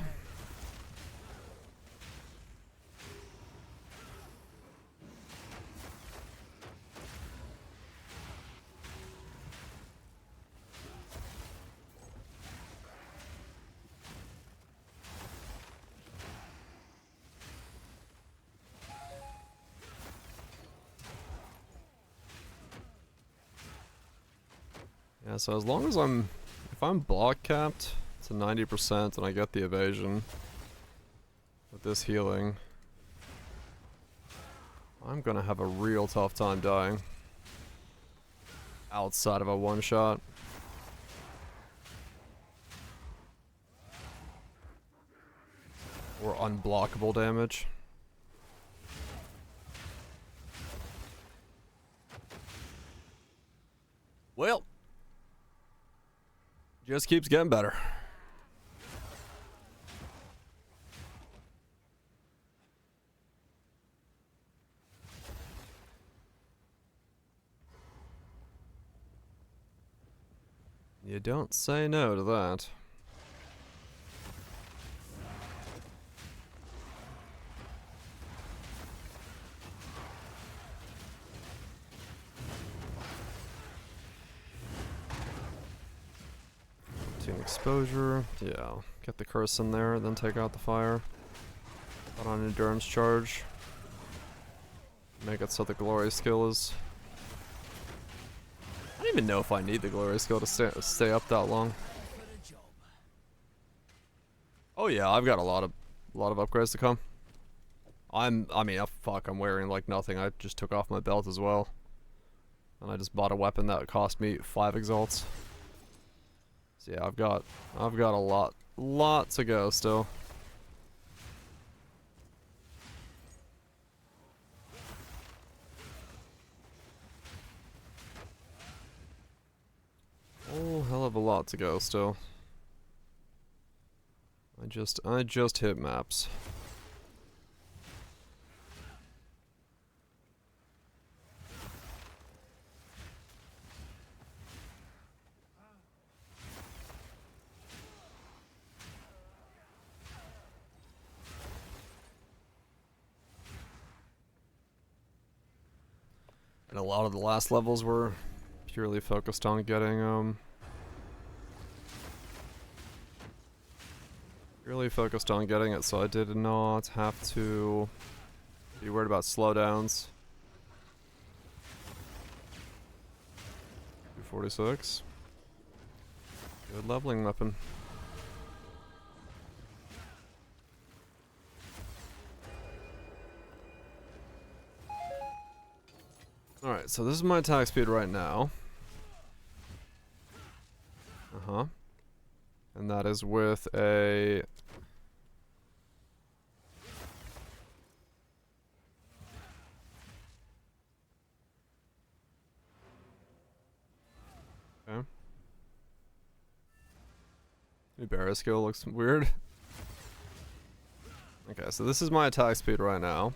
Yeah, so as long as if I'm block capped to 90% and I get the evasion with this healing, I'm gonna have a real tough time dying outside of a one shot. Or unblockable damage. Well, just keeps getting better. You don't say no to that. Exposure, yeah, get the curse in there, then take out the fire. Put on endurance charge. Make it so the glory skill is... I don't even know if I need the glory skill to stay up that long. Oh yeah, I've got a lot of upgrades to come. I mean, fuck, I'm wearing like nothing. I just took off my belt as well. And I just bought a weapon that cost me 5 exalts. So yeah, I've got a lot to go still. Oh, hell of a lot to go still. I just hit maps. And a lot of the last levels were purely focused on getting, it, so I did not have to be worried about slowdowns. 246. Good leveling weapon. Alright, so this is my attack speed right now. Uh-huh. And that is with a... Okay. New barrier skill looks weird. Okay, so this is my attack speed right now.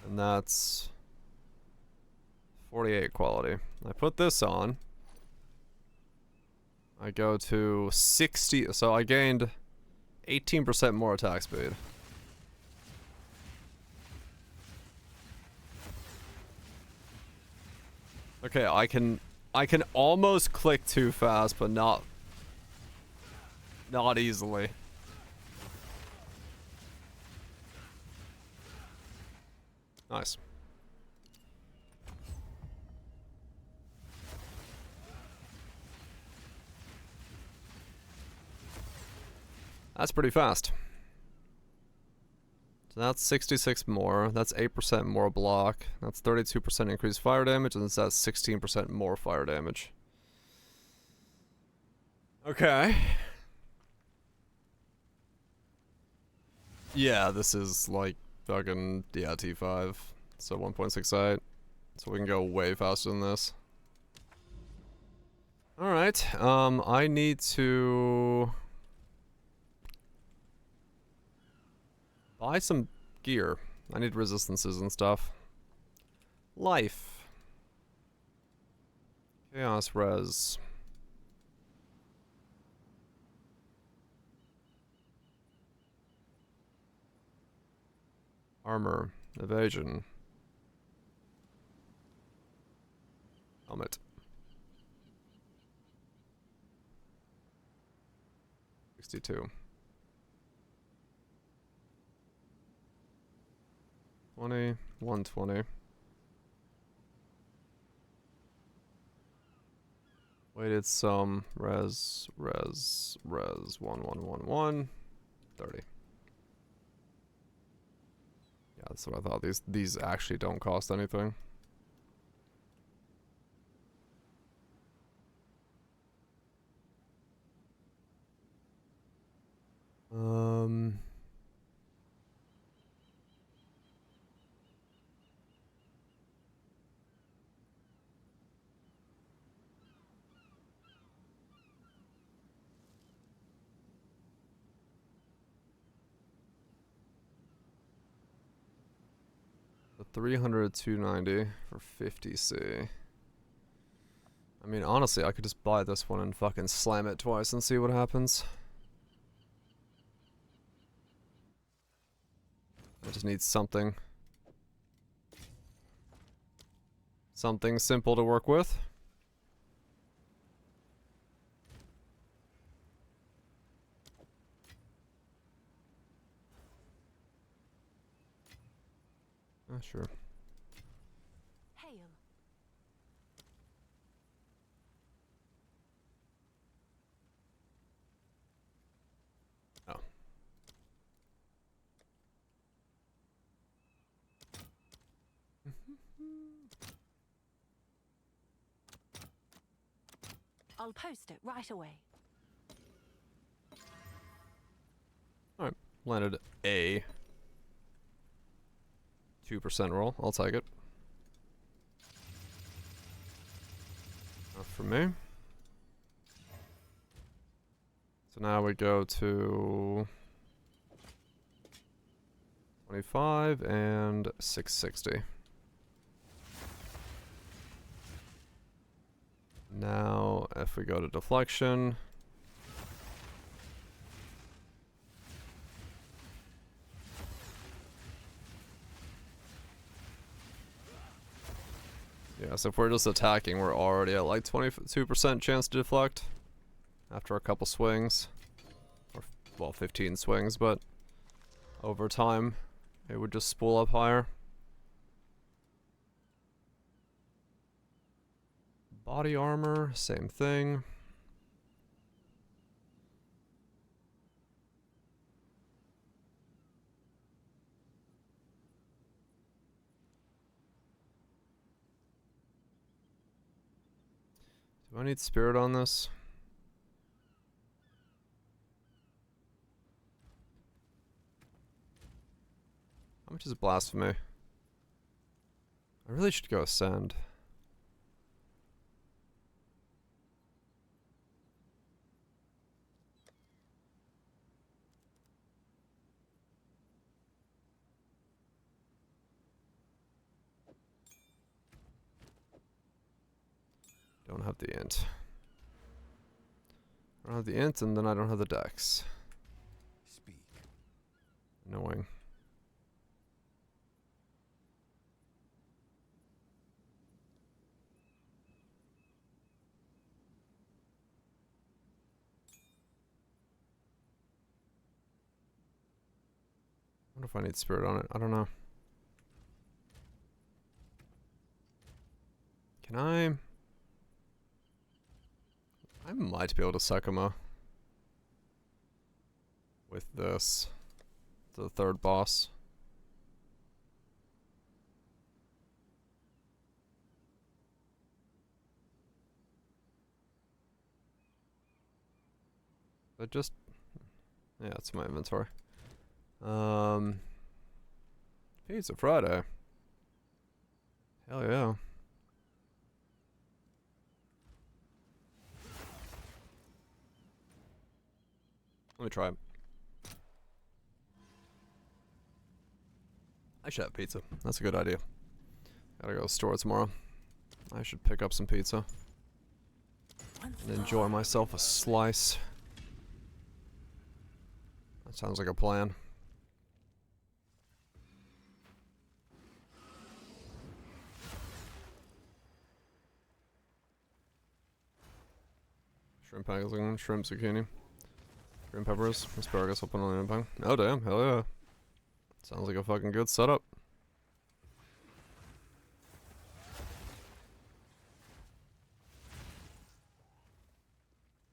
And that's 48 quality. I put this on. I go to 60, so I gained 18% more attack speed. Okay, I can almost click too fast, but not easily. Nice. That's pretty fast. So that's 66 more. That's 8% more block. That's 32% increased fire damage, and that's 16% more fire damage. Okay. Yeah, this is like fucking, yeah, T5. So 1.68. So we can go way faster than this. Alright, I need to buy some gear. I need resistances and stuff. Life. Chaos res. Armor. Evasion. Helmet. 62. 20, 120. Weighted some, res, 1111, 30. Yeah, that's what I thought. These actually don't cost anything. The 300, 290 for 50C. I mean, honestly, I could just buy this one and fucking slam it twice and see what happens. I just need something. Something simple to work with. Sure. Hail. Oh. I'll post it right away. Alright. Landed a 2% roll. I'll take it. Enough for me. So now we go to 25 and 660. Now, if we go to deflection, Yeah, so if we're just attacking, we're already at like 22% chance to deflect after a couple swings. Or, well, 15 swings, but over time, it would just spool up higher. Body armor, same thing. Do I need spirit on this? How much is blasphemy? I really should go ascend. Don't have the int. I don't have the int, and then I don't have the dex. Speak. Annoying. I wonder if I need spirit on it. I don't know. Can I might be able to Sekima with this. The third boss. But just, yeah, it's my inventory. Pizza Friday. Hell yeah. Let me try it. I should have pizza. That's a good idea. Gotta go to the store tomorrow. I should pick up some pizza. And enjoy myself a slice. That sounds like a plan. Shrimp packaging, shrimp zucchini. Green peppers, asparagus, open onion pang. Oh damn, hell yeah. Sounds like a fucking good setup.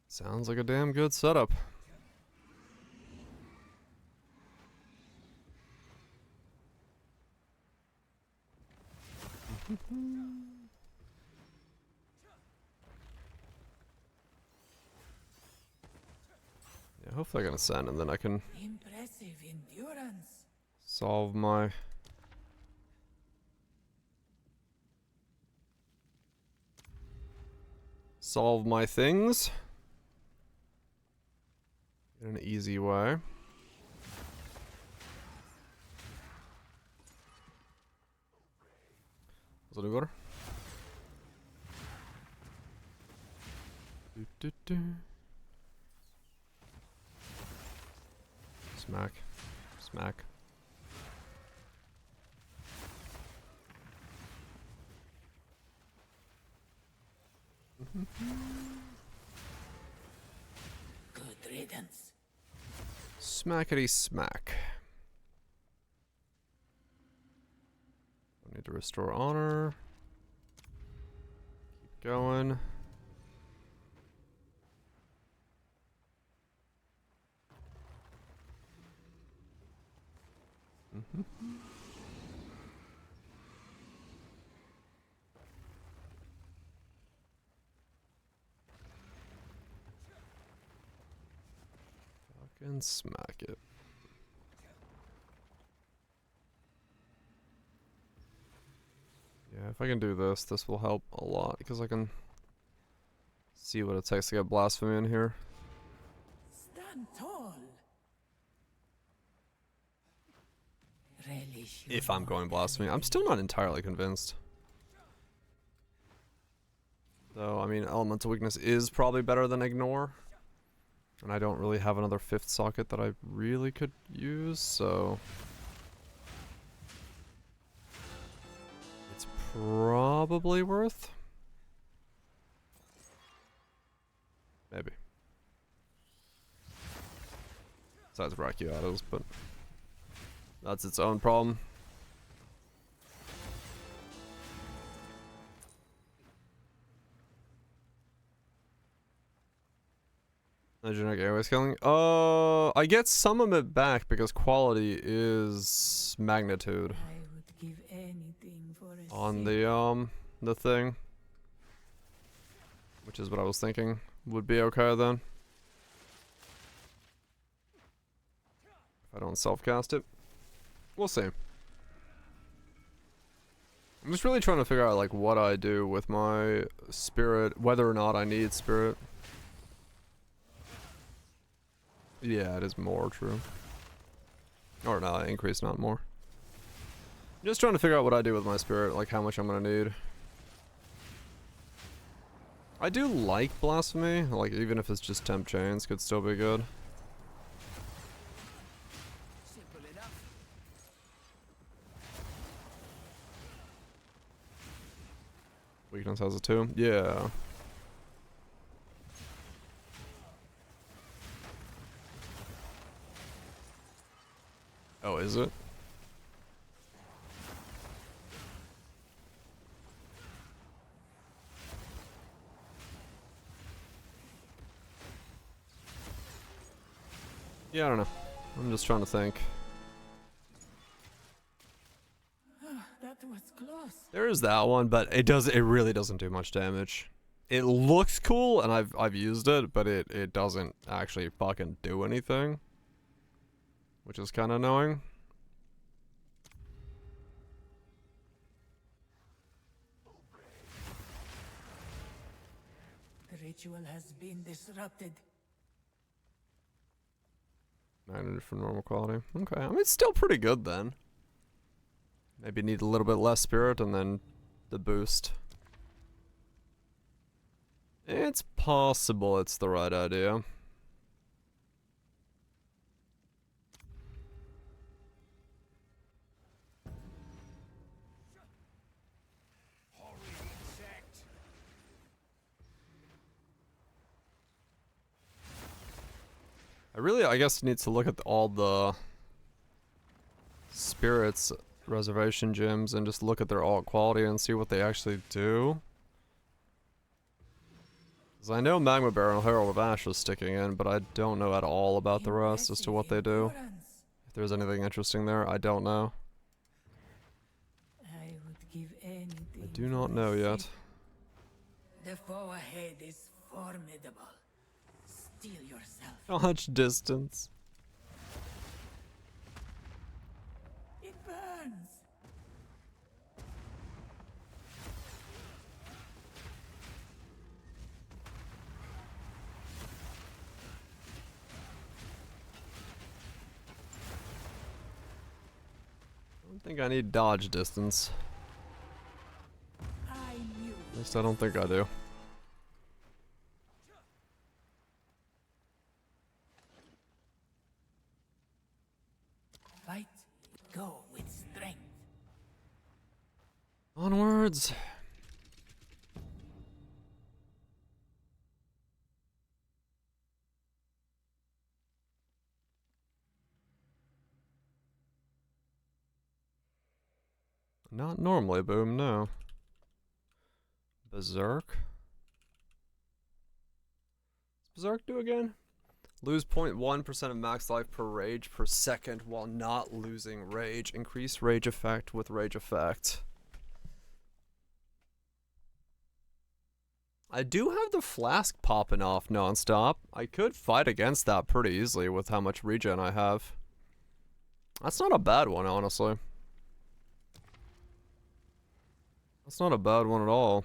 Sounds like a damn good setup. Yeah, hopefully I can ascend and then I can Impressive endurance. solve my things in an easy way. Does it do better? Smack. Smack. Good riddance. Smackety smack. I need to restore honor. Keep going. Fucking smack it. Yeah, if I can do this, this will help a lot because I can see what it takes to get blasphemy in here. Stand tall. Relish If I'm going blasphemy, I'm still not entirely convinced. Though, I mean, elemental weakness is probably better than ignore. And I don't really have another fifth socket that I really could use, so... it's probably worth. Maybe. Besides Brachiotos, but that's its own problem. Generic airways killing. I get some of it back because quality is magnitude I would give anything for a on the thing, which is what I was thinking would be okay then. If I don't self-cast it, we'll see. I'm just really trying to figure out like what I do with my spirit, whether or not I need spirit. Yeah, it is more true. Or no, increase, not more. Just trying to figure out what I do with my spirit, like how much I'm gonna need. I do like Blasphemy, like even if it's just temp chains, could still be good. Simple enough. Weakness has a 2? Yeah. Oh, is it? Yeah, I don't know. I'm just trying to think. That was close. There is that one, but it really doesn't do much damage. It looks cool and I've used it, but it doesn't actually fucking do anything. Which is kind of annoying. The ritual has been disrupted. 900 for normal quality. Okay, I mean it's still pretty good then. Maybe need a little bit less spirit and then the boost. It's possible it's the right idea. I guess need to look at all the spirits reservation gyms and just look at their alt quality and see what they actually do. Because I know Magma Barrel and Herald of Ash was sticking in, but I don't know at all about the rest as to what they do. If there's anything interesting there, I don't know. I would give anything. I do not know yet. The foe ahead is formidable. Steel yourself. Dodge distance. It burns. I don't think I need dodge distance. I knew. At least I don't think I do. Fight. Go with strength. Onwards. Not normally, boom, no. Berserk. What's Berserk do again? Lose 0.1% of max life per rage per second while not losing rage. Increase rage effect with rage effect. I do have the flask popping off non-stop. I could fight against that pretty easily with how much regen I have. That's not a bad one, honestly. That's not a bad one at all.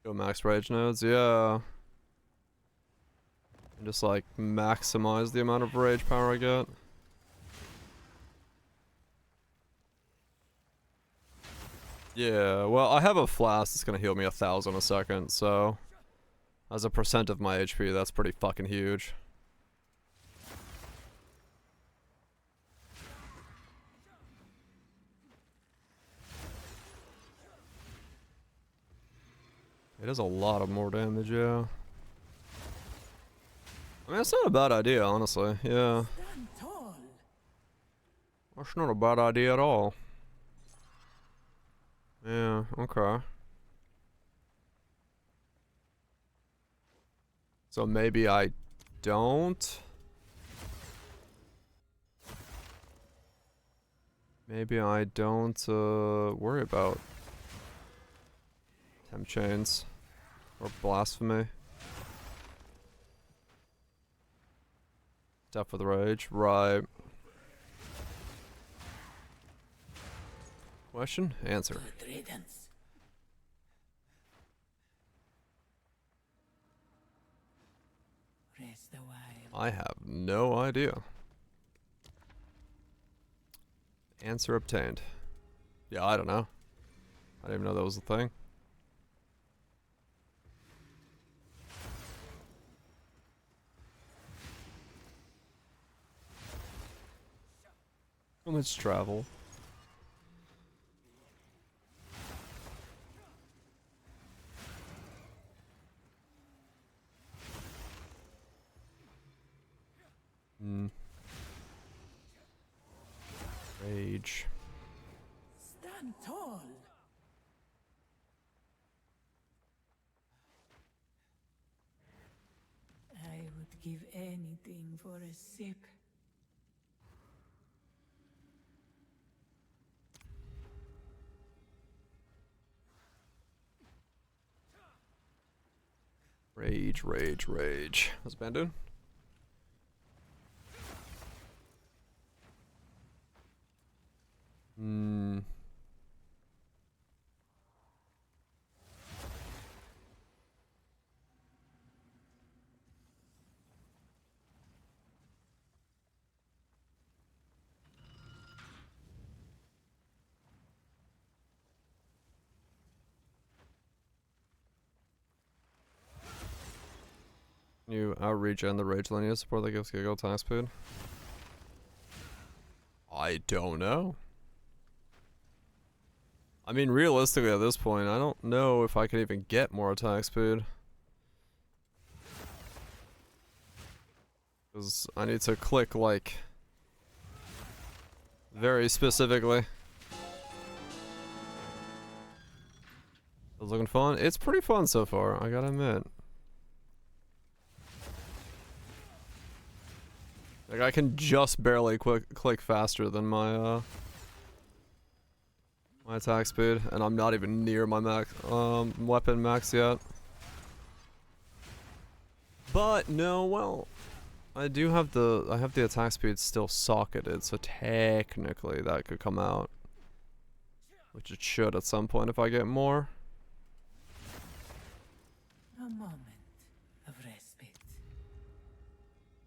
Go max rage nodes, yeah. And just like maximize the amount of rage power I get. Yeah, well, I have a flask that's gonna heal me 1,000 a second, so as a percent of my HP, that's pretty fucking huge. It is a lot of more damage, yeah. I mean, it's not a bad idea, honestly. Yeah, Stand tall. that's not a bad idea at all. Yeah, okay. So maybe I don't. Maybe I don't worry about temp chains or blasphemy. Death with rage, right? Question, answer. Good riddance. Rest a while. I have no idea. Answer obtained. Yeah, I don't know. I didn't even know that was a thing. Let's travel. Rage. Stand tall. I would give anything for a sip. Rage, rage, rage. What's Ben doing? You outreach and the rage lineage support that gives Giggle attack speed? I don't know. I mean, realistically at this point, I don't know if I can even get more attack speed. Because I need to click, like, very specifically. It's looking fun. It's pretty fun so far, I gotta admit. Like, I can just barely click faster than my, my attack speed, and I'm not even near my max, weapon max yet. But, no, well, I do have I have the attack speed still socketed, so technically that could come out. Which it should at some point if I get more. A moment of respite.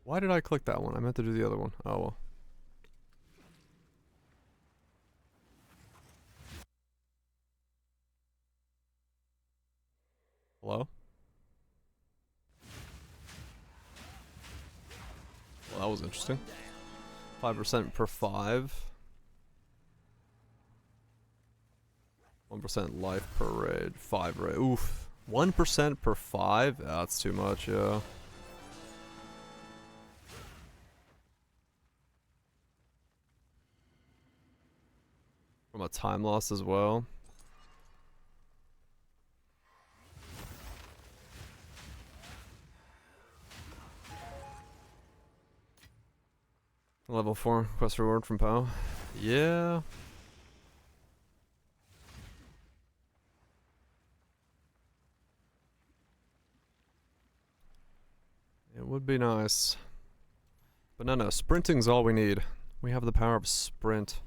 Why did I click that one? I meant to do the other one. Oh well. Hello? Well, that was interesting. 5% per 5. 1% life per raid. 5 raid. Oof. 1% per 5? That's too much, yeah. From a time loss as well. Level 4 quest reward from Poe. Yeah. It would be nice. But no, sprinting's all we need. We have the power of sprint.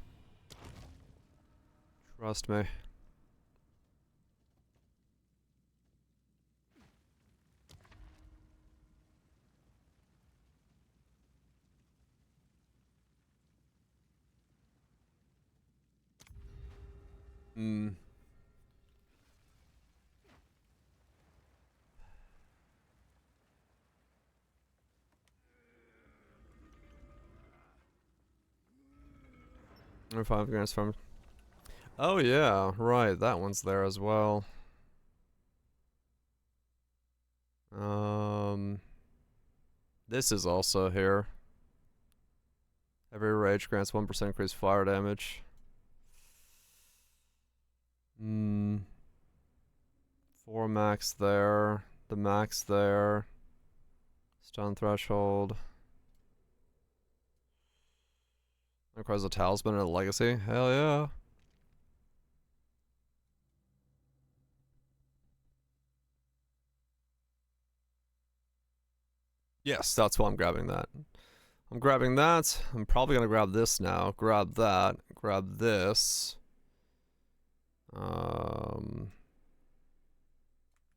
Trust me. 5 grams from. Oh yeah, right. That one's there as well. This is also here. Every rage grants 1% increased fire damage. 4 max there. The max there. Stun threshold. Requires a talisman and a legacy. Hell yeah. Yes, that's why I'm grabbing that. I'm grabbing that. I'm probably gonna grab this now. Grab that. Grab this.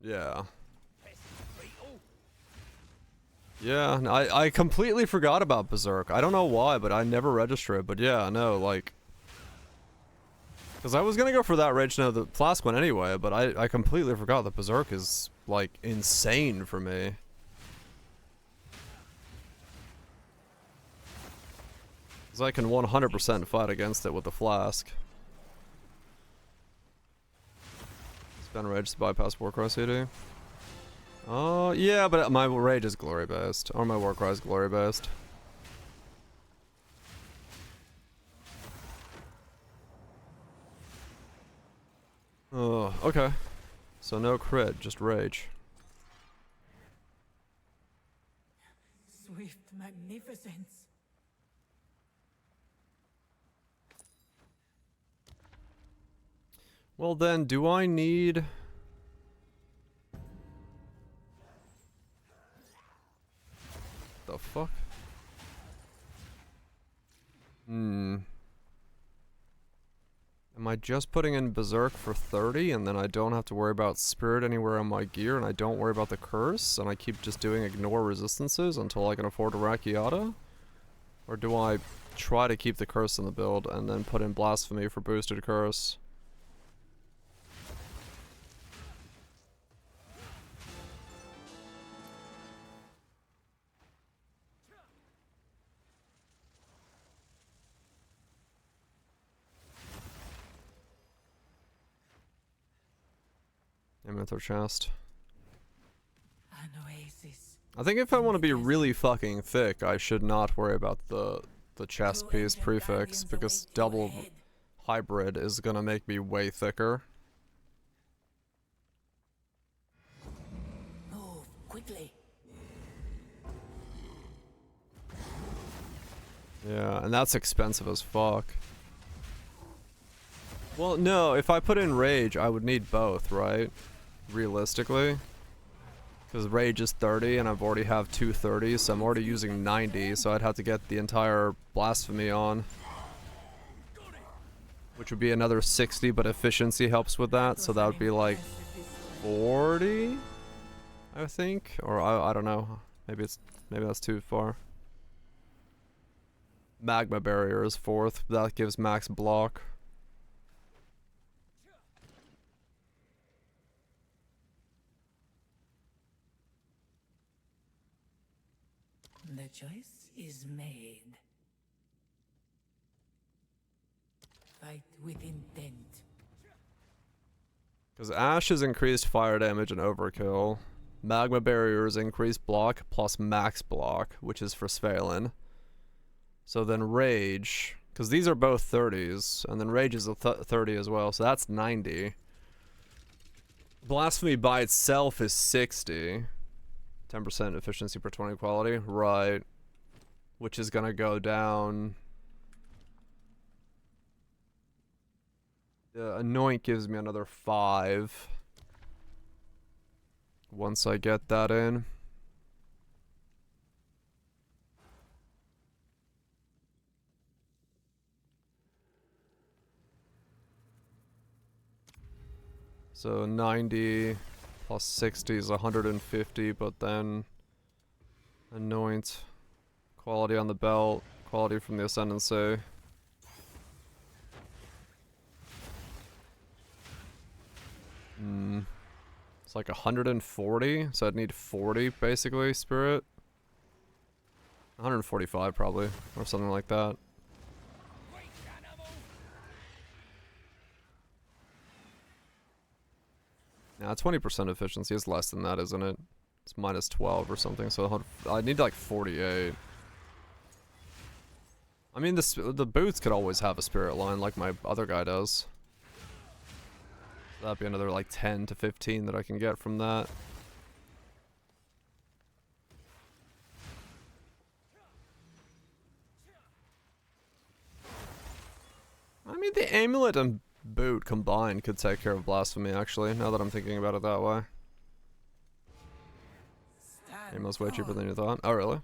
Yeah. Yeah, I completely forgot about Berserk. I don't know why, but I never register it. But yeah, no, like... Because I was gonna go for that Rage No, the Flask one anyway, but I completely forgot that Berserk is, like, insane for me. Because I can 100% fight against it with the Flask. Spend Rage to bypass Warcry CD. Oh, yeah, but my Rage is glory based. Or my Warcry is glory based. Oh, okay. So no crit, just Rage. Swift magnificence. Well then, do I need... The fuck? Am I just putting in Berserk for 30 and then I don't have to worry about Spirit anywhere on my gear and I don't worry about the Curse and I keep just doing Ignore Resistances until I can afford a Rakiata? Or do I try to keep the Curse in the build and then put in Blasphemy for boosted Curse? Amethyst chest. An oasis. I think if I want to be really fucking thick, I should not worry about the chest piece prefix because double hybrid is gonna make me way thicker. Move quickly. Yeah, and that's expensive as fuck. Well, no, if I put in Rage, I would need both, right? Realistically. Because Rage is 30 and I've already have 230, so I'm already using 90, so I'd have to get the entire Blasphemy on. Which would be another 60, but efficiency helps with that, so that would be like 40, I think? Or I don't know. Maybe that's too far. Magma Barrier is 4th, that gives max block. The choice is made. Fight with intent. Because Ash is increased fire damage and overkill. Magma Barrier is increased block plus max block, which is for Svalin. So then Rage, because these are both 30s, and then Rage is a 30 as well, so that's 90. Blasphemy by itself is 60. 10% efficiency per 20 quality, right. Which is gonna go down. Anoint gives me another 5. Once I get that in. So 90 plus 60 is 150, but then Anoint, quality on the belt, quality from the Ascendancy. It's like 140, so I'd need 40 basically, Spirit. 145 probably, or something like that. Nah, 20% efficiency is less than that, isn't it? It's minus 12 or something, so I need like 48. I mean, the boots could always have a spirit line like my other guy does. That'd be another like 10 to 15 that I can get from that. I mean, the amulet and boot combined could take care of blasphemy, actually, now that I'm thinking about it that way. Amulet's way cheaper than you thought. Oh, really?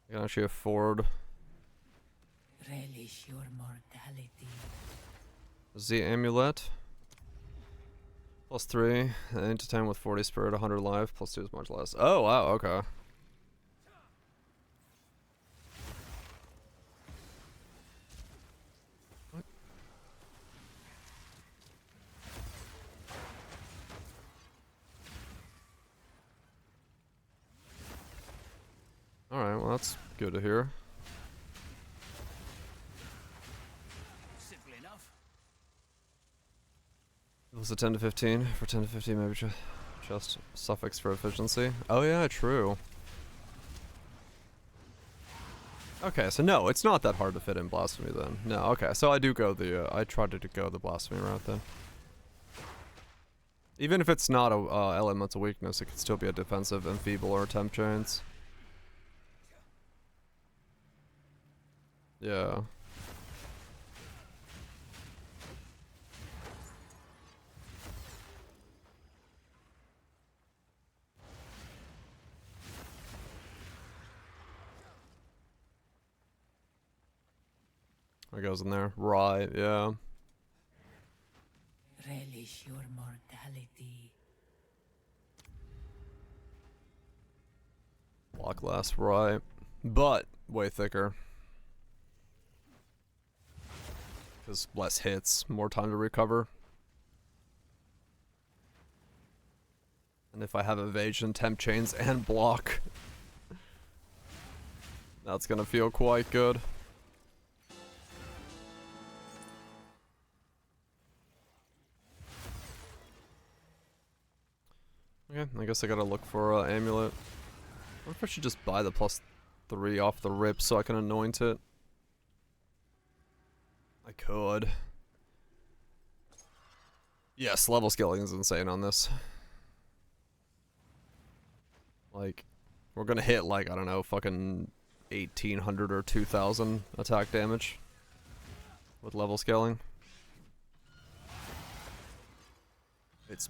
I can actually afford. Relish your mortality. The amulet. Plus 3. 8 to 10 with 40 spirit, 100 life. Plus 2 is much less. Oh, wow, okay. What? Alright, well, that's good to hear. Simple enough. It was a 10 to 15. For 10 to 15, maybe just suffix for efficiency. Oh yeah, true. Okay, so no, it's not that hard to fit in blasphemy then. No, okay, so I do go the, I tried to go the blasphemy route then. Even if it's not a elemental weakness, it could still be a defensive, enfeeble, or temp chains. Yeah. It goes in there. Right, yeah. Relish your mortality. Block less, right. But way thicker. Because less hits, more time to recover. And if I have evasion, temp chains, and block, that's gonna feel quite good. Okay, I guess I gotta look for amulet. I wonder if I should just buy the plus 3 off the rip so I can anoint it. I could. Yes, level scaling is insane on this. Like, we're gonna hit like, I don't know, fucking 1800 or 2000 attack damage with level scaling.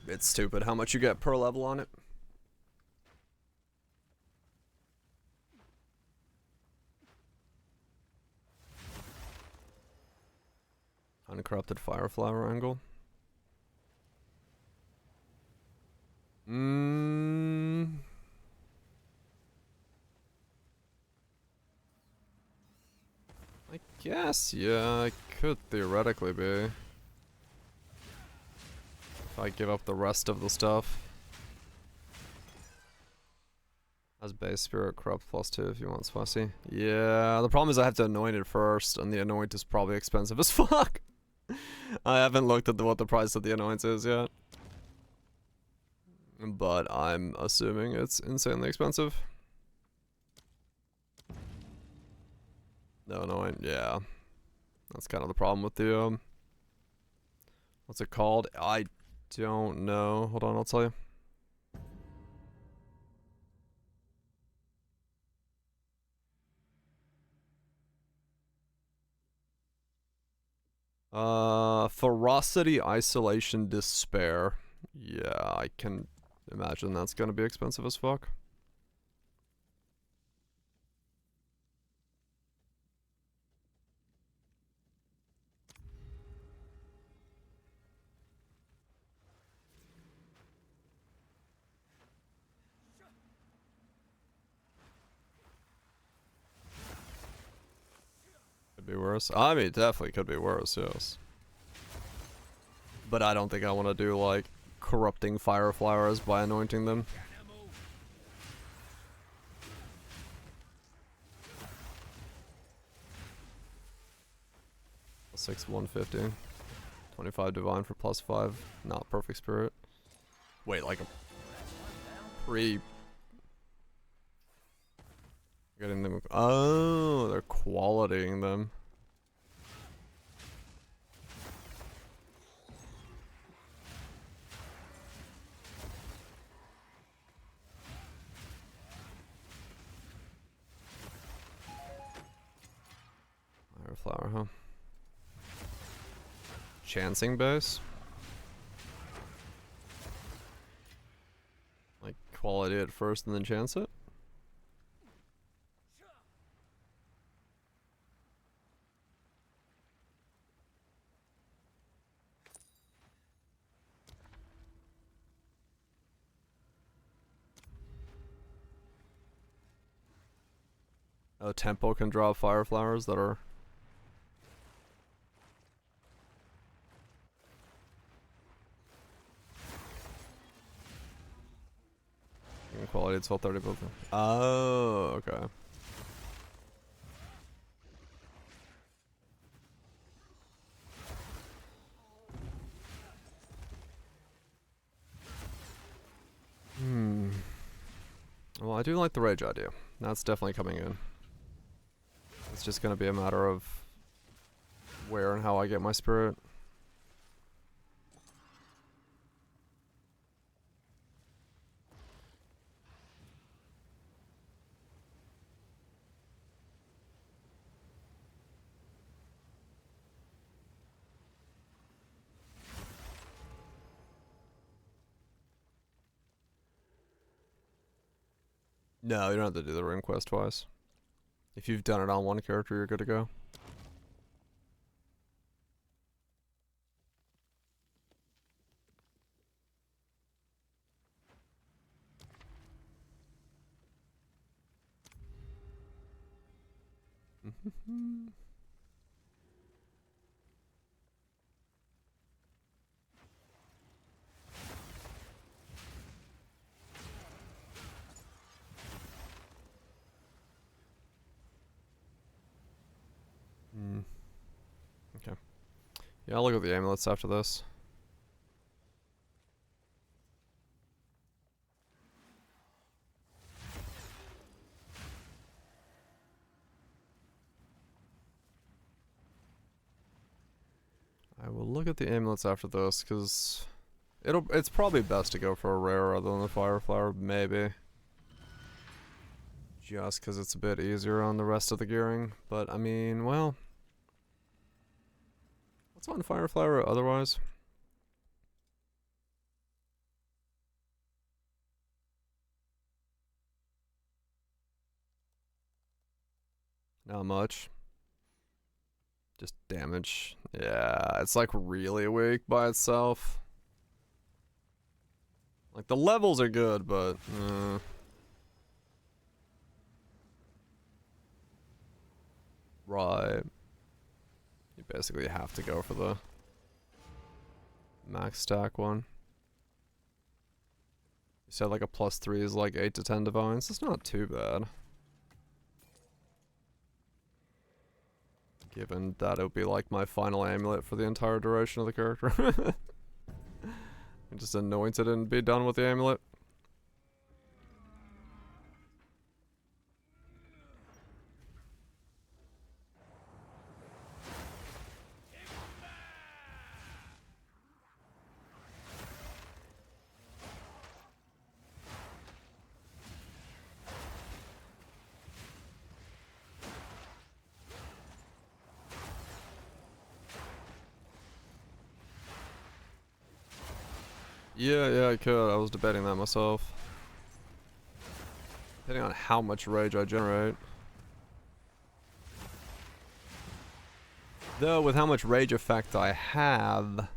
It's stupid how much you get per level on it. Uncorrupted Fireflower angle. I guess, yeah, it could theoretically be. If I give up the rest of the stuff. As base spirit, corrupt +2 if you want spicy. Yeah, the problem is I have to anoint it first, and the anoint is probably expensive as fuck. I haven't looked at what the price of the anoint is yet. But I'm assuming it's insanely expensive. No anoint, yeah. That's kind of the problem with the, what's it called? I don't know. Hold on, I'll tell you. Ferocity, Isolation, Despair. Yeah, I can imagine that's gonna be expensive as fuck. Could be worse. I mean, it definitely could be worse, yes. But I don't think I want to do, like, corrupting fire flowers by anointing them. 6 150. 25 divine for +5. Not perfect spirit. Wait, like a pre. Getting them. Oh, they're qualitying them. Fire flower, huh? Chancing base? Like quality it first and then chance it? Oh, tempo can drop fire flowers that are... Quality it's all 30 both. Oh, okay. Well, I do like the rage idea. That's definitely coming in. It's just gonna be a matter of where and how I get my spirit. No, you don't have to do the ring quest twice. If you've done it on one character, you're good to go. Okay. Yeah, I'll look at the amulets after this. I will look at the amulets after this, because it's probably best to go for a rare rather than the fire flower, maybe. Just because it's a bit easier on the rest of the gearing. But, I mean, well... What's on fire flower otherwise? Not much. Just damage. Yeah, it's like really weak by itself. Like the levels are good, but right. You basically have to go for the max stack one. You said like a +3 is like 8 to 10 divines. It's not too bad. Given that it would be like my final amulet for the entire duration of the character. Just anoint it and be done with the amulet. Yeah, I could. I was debating that myself. Depending on how much rage I generate. Though, with how much rage effect I have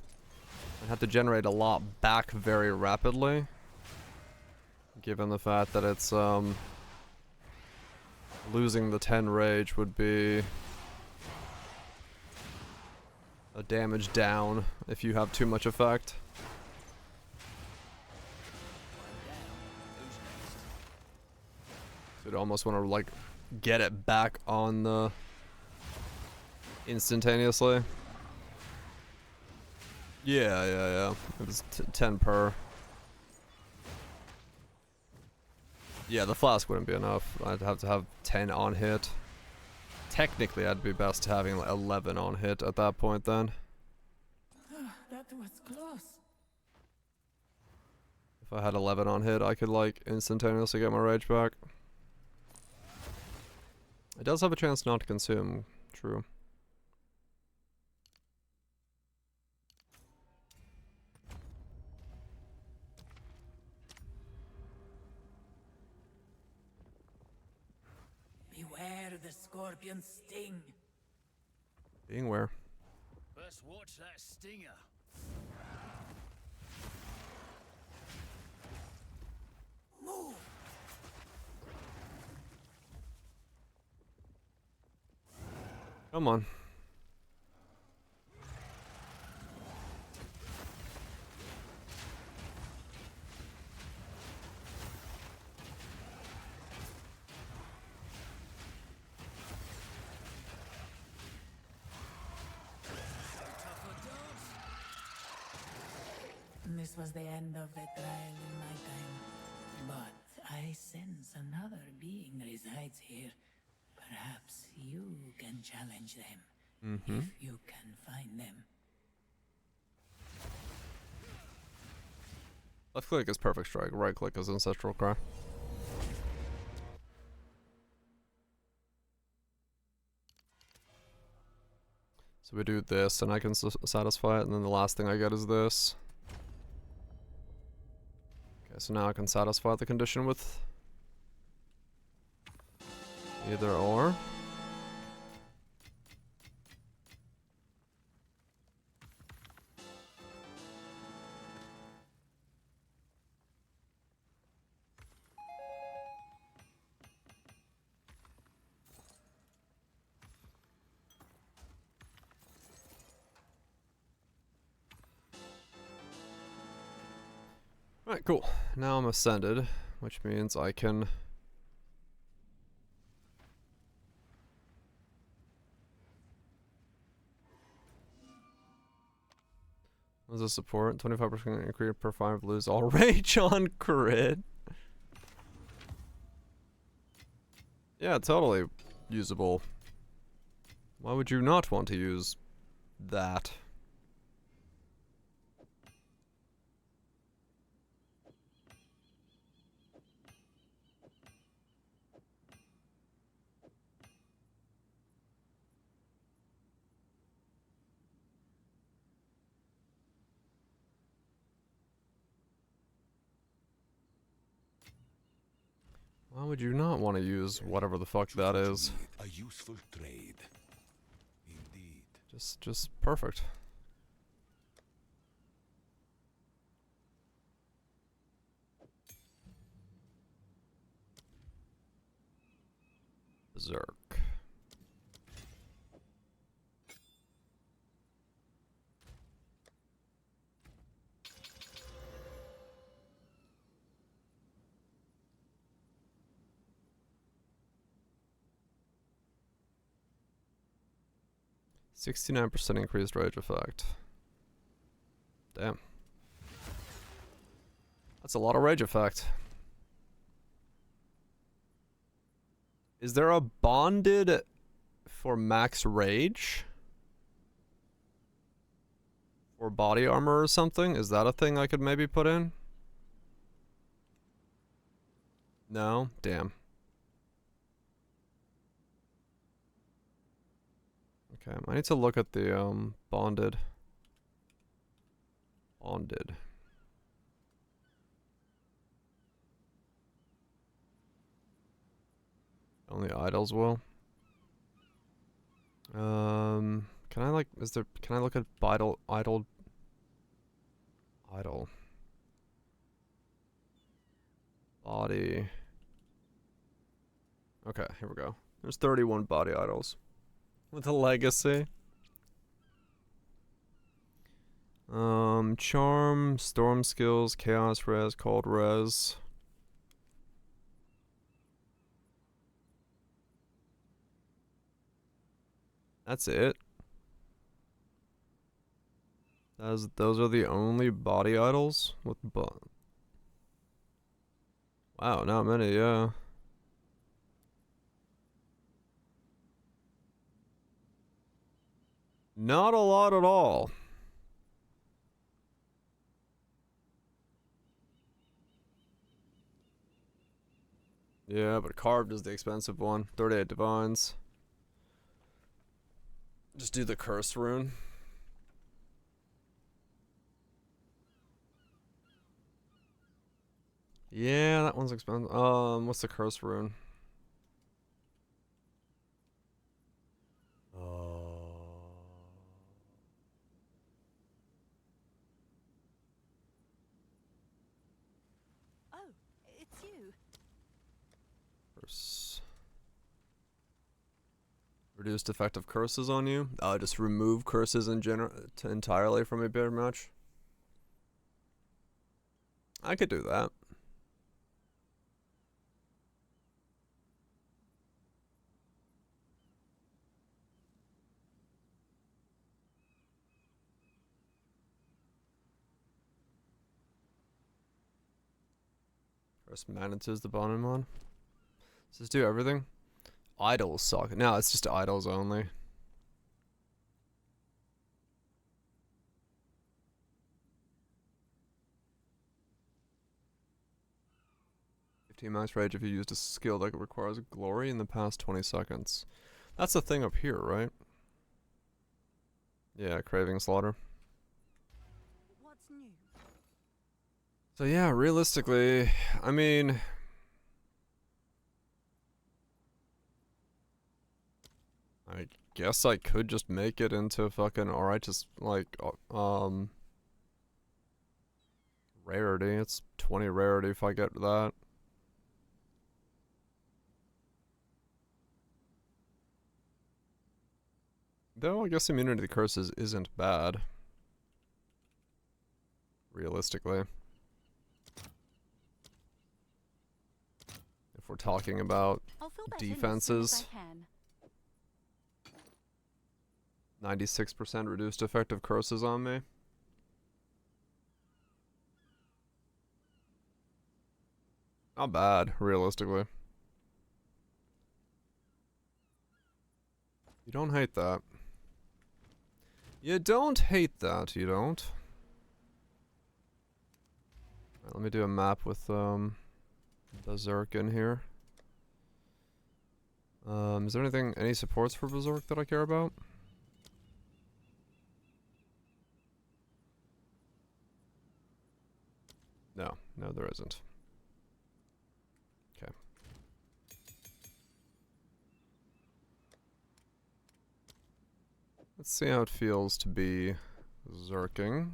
to generate a lot back very rapidly. Given the fact that it's, losing the 10 rage would be a damage down if you have too much effect. So you'd almost want to, like, get it back on the... instantaneously. Yeah. It was 10 per. Yeah, the flask wouldn't be enough. I'd have to have 10 on hit. Technically, I'd be best having like 11 on hit at that point then. That was close. If I had 11 on hit, I could like instantaneously get my rage back. It does have a chance not to consume, true. Beware the scorpion's sting. Being where? Best watch that stinger. Move! Come on. This was the end of the trial in my time. But I sense another being resides here. Perhaps you can challenge them. If you can find them. Left click is perfect strike, right click is ancestral cry. So we do this and I can satisfy it, and then the last thing I get is this. Okay, so now I can satisfy the condition with either or. Alright, cool. Now I'm ascended, which means I can... What does this support? 25% increase per 5, lose all rage on crit. Yeah, totally usable. Why would you not want to use that? Why would you not want to use whatever the fuck that is? A useful trade. Indeed. Just perfect. Berserk. %69 increased rage effect. Damn. That's a lot of rage effect. Is there a bonded for max rage? Or body armor or something? Is that a thing I could maybe put in? No? Damn. Okay, I need to look at the bonded. Bonded. Only idols will. Can I like, can I look at idol? Idol. Body. Okay, here we go. There's 31 body idols. With a legacy. Charm, storm skills, chaos res, cold res. That's it. Those are the only body idols with wow, not many, yeah. Not a lot at all. Yeah, but carved is the expensive one. 38 divines. Just do the curse rune. Yeah, that one's expensive. What's the curse rune? Oh, it's you. Curse. Reduced effective curses on you. Just remove curses in general entirely from a bear match. I could do that. Curse Manitu's the bottom one. Does this do everything? Idols suck. No, it's just idols only. Max rage if you used a skill that requires glory in the past 20 seconds. That's the thing up here, right? Yeah, craving slaughter. What's new? So yeah, realistically, I mean, I guess I could just make it into fucking alright, just like rarity. It's 20 rarity if I get that. Though I guess immunity to curses isn't bad. Realistically. If we're talking about I'll fill that in as soon as defenses. I can. 96% reduced effective curses on me. Not bad, realistically. You don't hate that. You don't hate that, you don't. Alright, let me do a map with Berserk in here. Is there any supports for Berserk that I care about? No, there isn't. Okay. Let's see how it feels to be Berserking.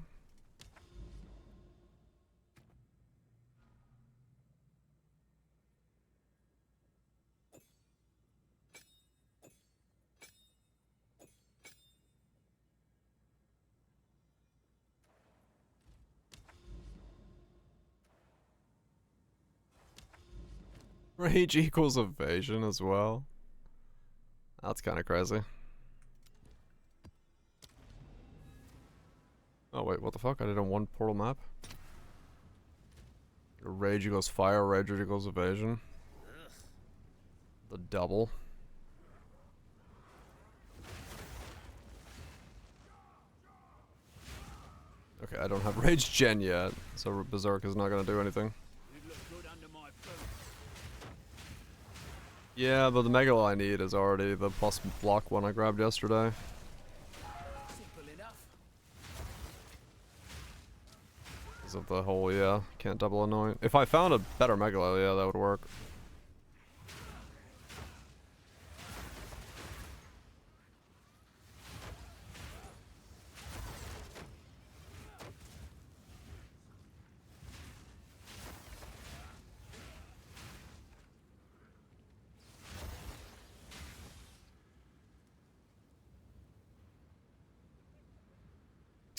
Rage equals evasion as well. That's kind of crazy. Oh wait, what the fuck? I did a one portal map. Rage equals fire, rage equals evasion. The double. Okay, I don't have rage gen yet, so Berserk is not gonna do anything. Yeah, but the Megalo I need is already the plus block one I grabbed yesterday. Because of the whole, yeah, can't double anoint. If I found a better Megalo, yeah, that would work.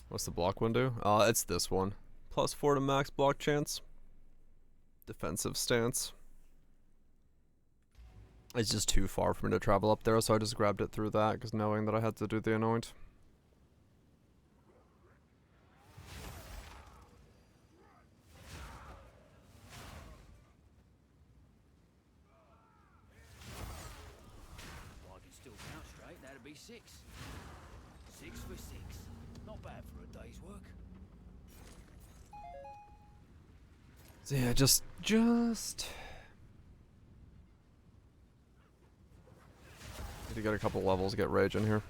What's the block one do? It's this one. +4 to max block chance. Defensive stance. It's just too far for me to travel up there, so I just grabbed it through that, because knowing that I had to do the anoint. 6. 6 for 6. Not bad for a day's work. So yeah, just need to get a couple levels, get rage in here.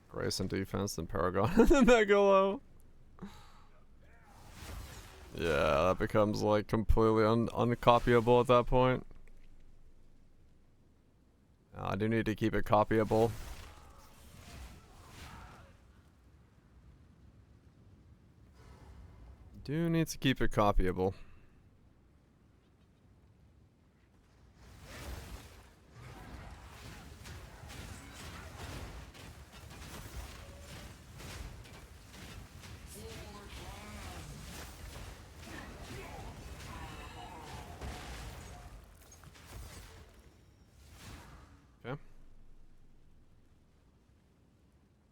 Grace and defense, then Paragon, and then Megalo. Yeah, that becomes like completely uncopyable at that point. I do need to keep it copyable. Do need to keep it copyable. Okay.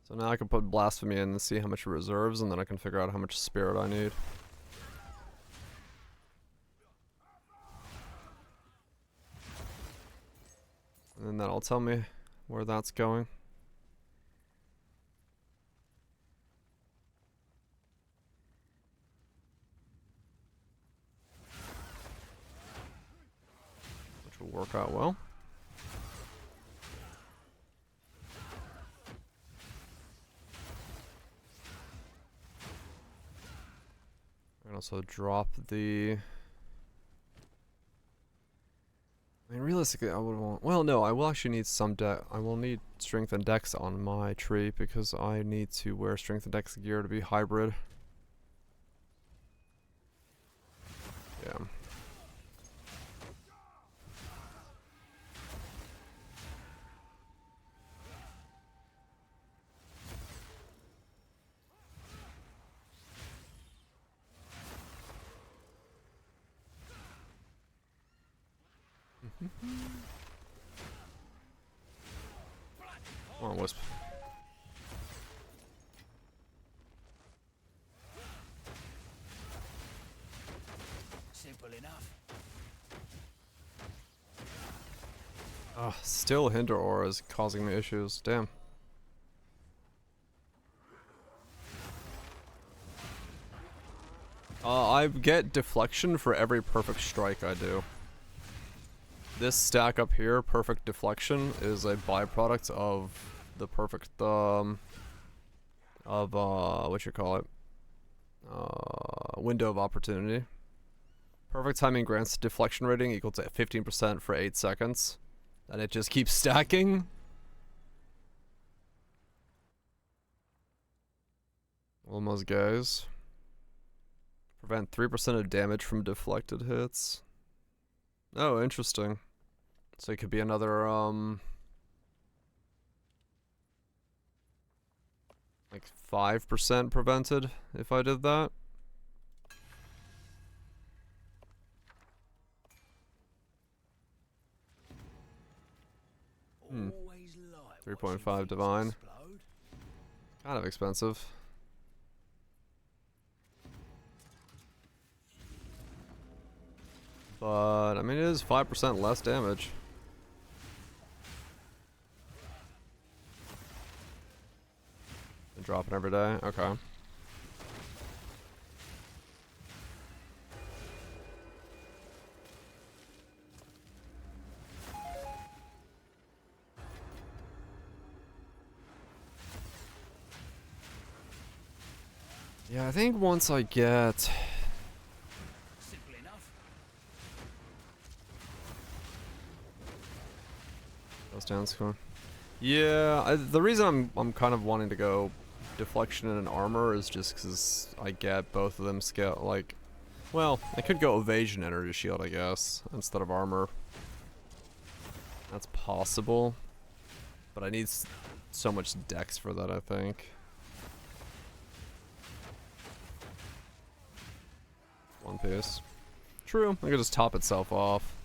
So now I can put Blasphemy in and see how much it reserves, and then I can figure out how much spirit I need. And then that'll tell me where that's going. Which will work out well. I can also drop the... I mean, realistically, I would want... Well, no, I will actually need some I will need Strength and Dex on my tree, because I need to wear Strength and Dex gear to be hybrid. Yeah. Come on, Wisp. Simple enough. Still Hinder Aura is causing me issues. Damn. I get deflection for every perfect strike I do. This stack up here, perfect deflection, is a byproduct of the perfect, what you call it? Window of opportunity. Perfect timing grants deflection rating equal to 15% for 8 seconds. And it just keeps stacking. Almost guys. Prevent 3% of damage from deflected hits. Oh, interesting. So it could be another, like 5% prevented if I did that. Hmm. 3.5 divine. Kind of expensive. But, I mean, it is 5% less damage. And dropping every day? Okay. Yeah, I think once I get... Simple enough. Goes down score. Yeah, the reason I'm kind of wanting to go deflection and armor is just because I get both of them scale, like... Well, I could go evasion energy shield, I guess, instead of armor. That's possible. But I need so much dex for that, I think. One piece. True, I could just top itself off.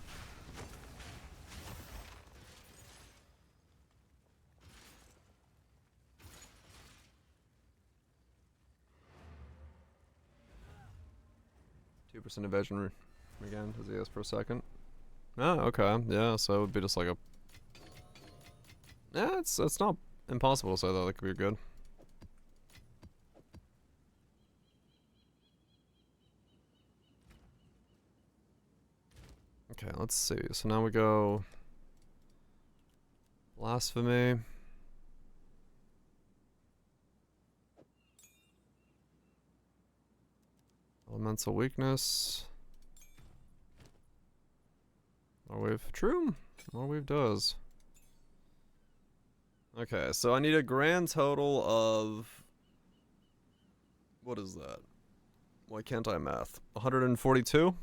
100% evasion again, as he is per second. Oh, okay. Yeah, so it would be just like a... Yeah, it's not impossible to say that. That could be good. Okay, let's see. So now we go... Blasphemy. Elemental weakness. More wave. True. More wave does. Okay, so I need a grand total of... What is that? Why can't I math? 142?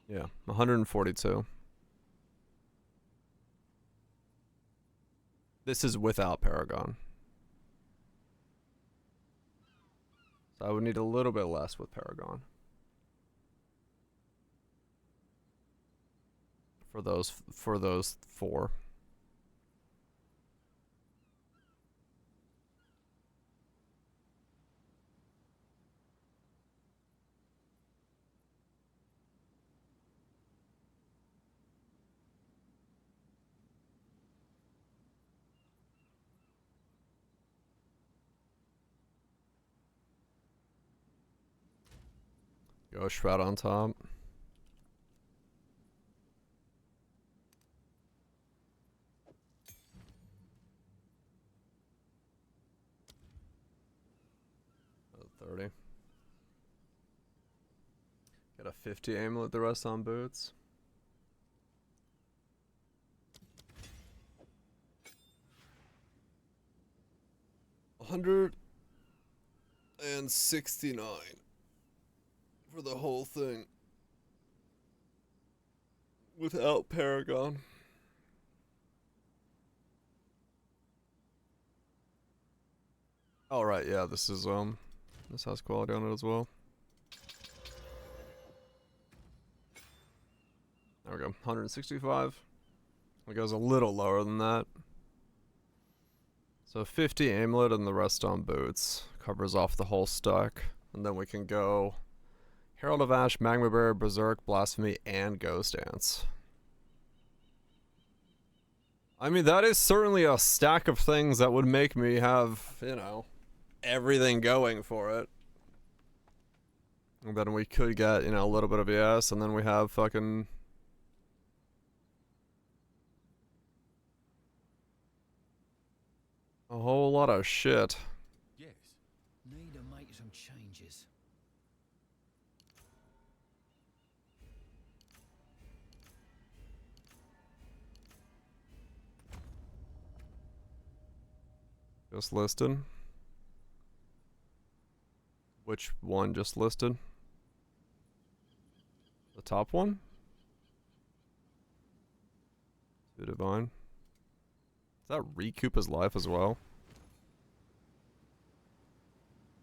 Yeah, 142. This is without Paragon. So I would need a little bit less with Paragon. For those four. Go Shroud on top. Oh, 30. Get a 50 amulet, the rest on boots. $169 for the whole thing without Paragon. All right, yeah, this is this has quality on it as well. There we go, 165. It goes a little lower than that. So 50 amulet and the rest on boots covers off the whole stack, and then we can go Herald of Ash, Magma Bear, Berserk, Blasphemy, and Ghost Dance. I mean, that is certainly a stack of things that would make me have, you know, everything going for it. And then we could get, you know, a little bit of ES, and then we have fucking... a whole lot of shit. Yes. Need to make some changes. Just listed. Which one just listed? The top one? Two divine. Does that recoup his life as well?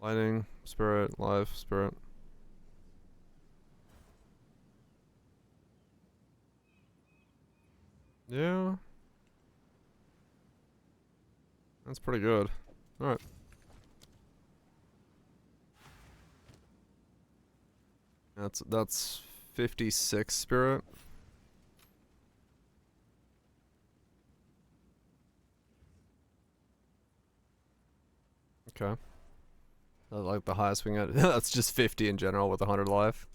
Lightning, spirit, life, spirit. Yeah. That's pretty good. Alright. That's 56 spirit. Okay. That's like the highest we can get. That's just 50 in general with 100 life.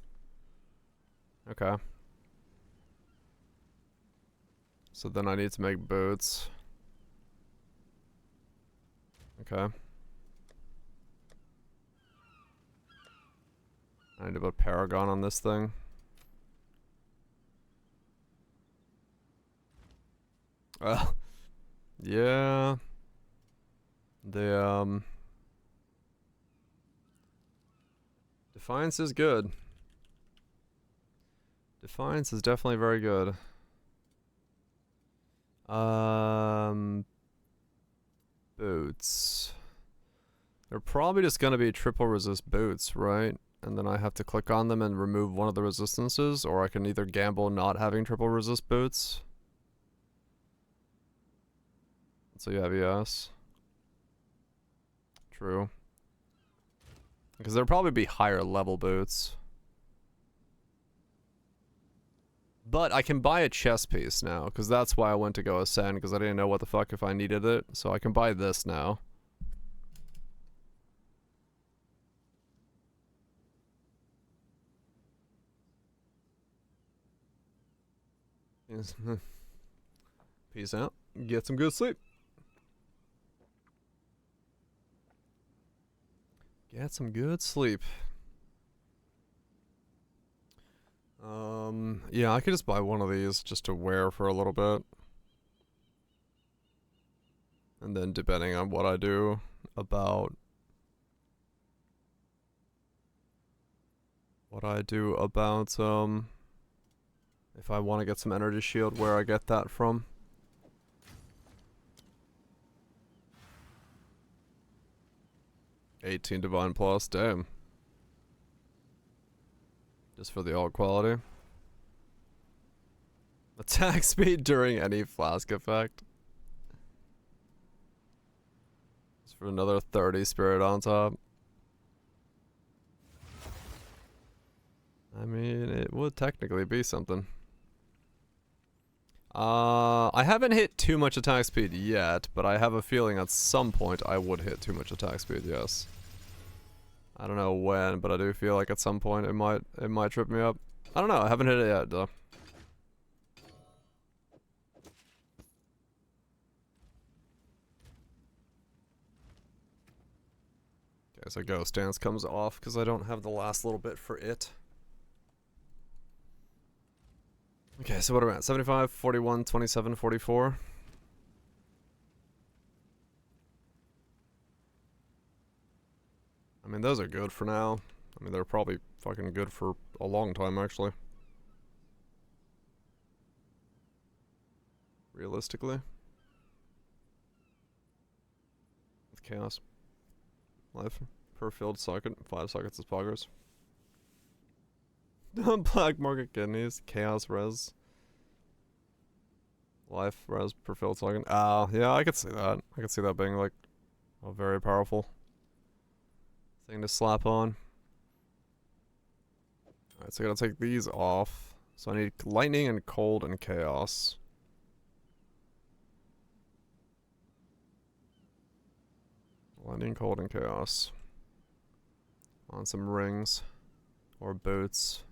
Okay. So then I need to make boots. Okay. I need to put Paragon on this thing. Well, yeah. The, Defiance is good. Defiance is definitely very good. Boots. They're probably just gonna be triple resist boots, right? And then I have to click on them and remove one of the resistances, or I can either gamble not having triple resist boots. So you have yes. True. Because there'll probably be higher level boots. But I can buy a chess piece now, because that's why I went to go ascend, because I didn't know what the fuck if I needed it. So I can buy this now. Peace out. Get some good sleep. Get some good sleep. Yeah, I could just buy one of these just to wear for a little bit. And then depending on what I do about if I want to get some energy shield, where I get that from. $18 divine plus, damn. Just for the alt quality. Attack speed during any flask effect. Just for another 30 spirit on top. I mean, it would technically be something. I haven't hit too much attack speed yet, but I have a feeling at some point I would hit too much attack speed, yes. I don't know when, but I do feel like at some point it might trip me up. I don't know, I haven't hit it yet though. Okay, so Ghost Dance comes off because I don't have the last little bit for it. Okay, so what are we at? 75, 41, 27, 44. I mean, those are good for now. I mean, they're probably fucking good for a long time, actually. Realistically. With Chaos. Life. Per filled socket. 5 sockets is poggers. Black market kidneys. Chaos res. Life res per filled socket. Yeah, I could see that. I could see that being like a very powerful thing to slap on. Alright, so I gotta take these off. So I need lightning and cold and chaos. Lightning, cold, and chaos. On some rings. Or boots.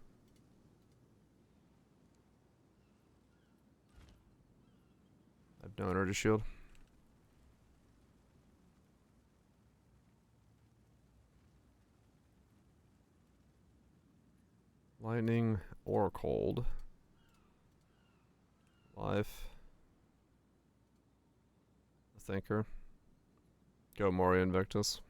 I have no energy shield. Lightning or cold. Life. A thinker. Go Mori Invictus.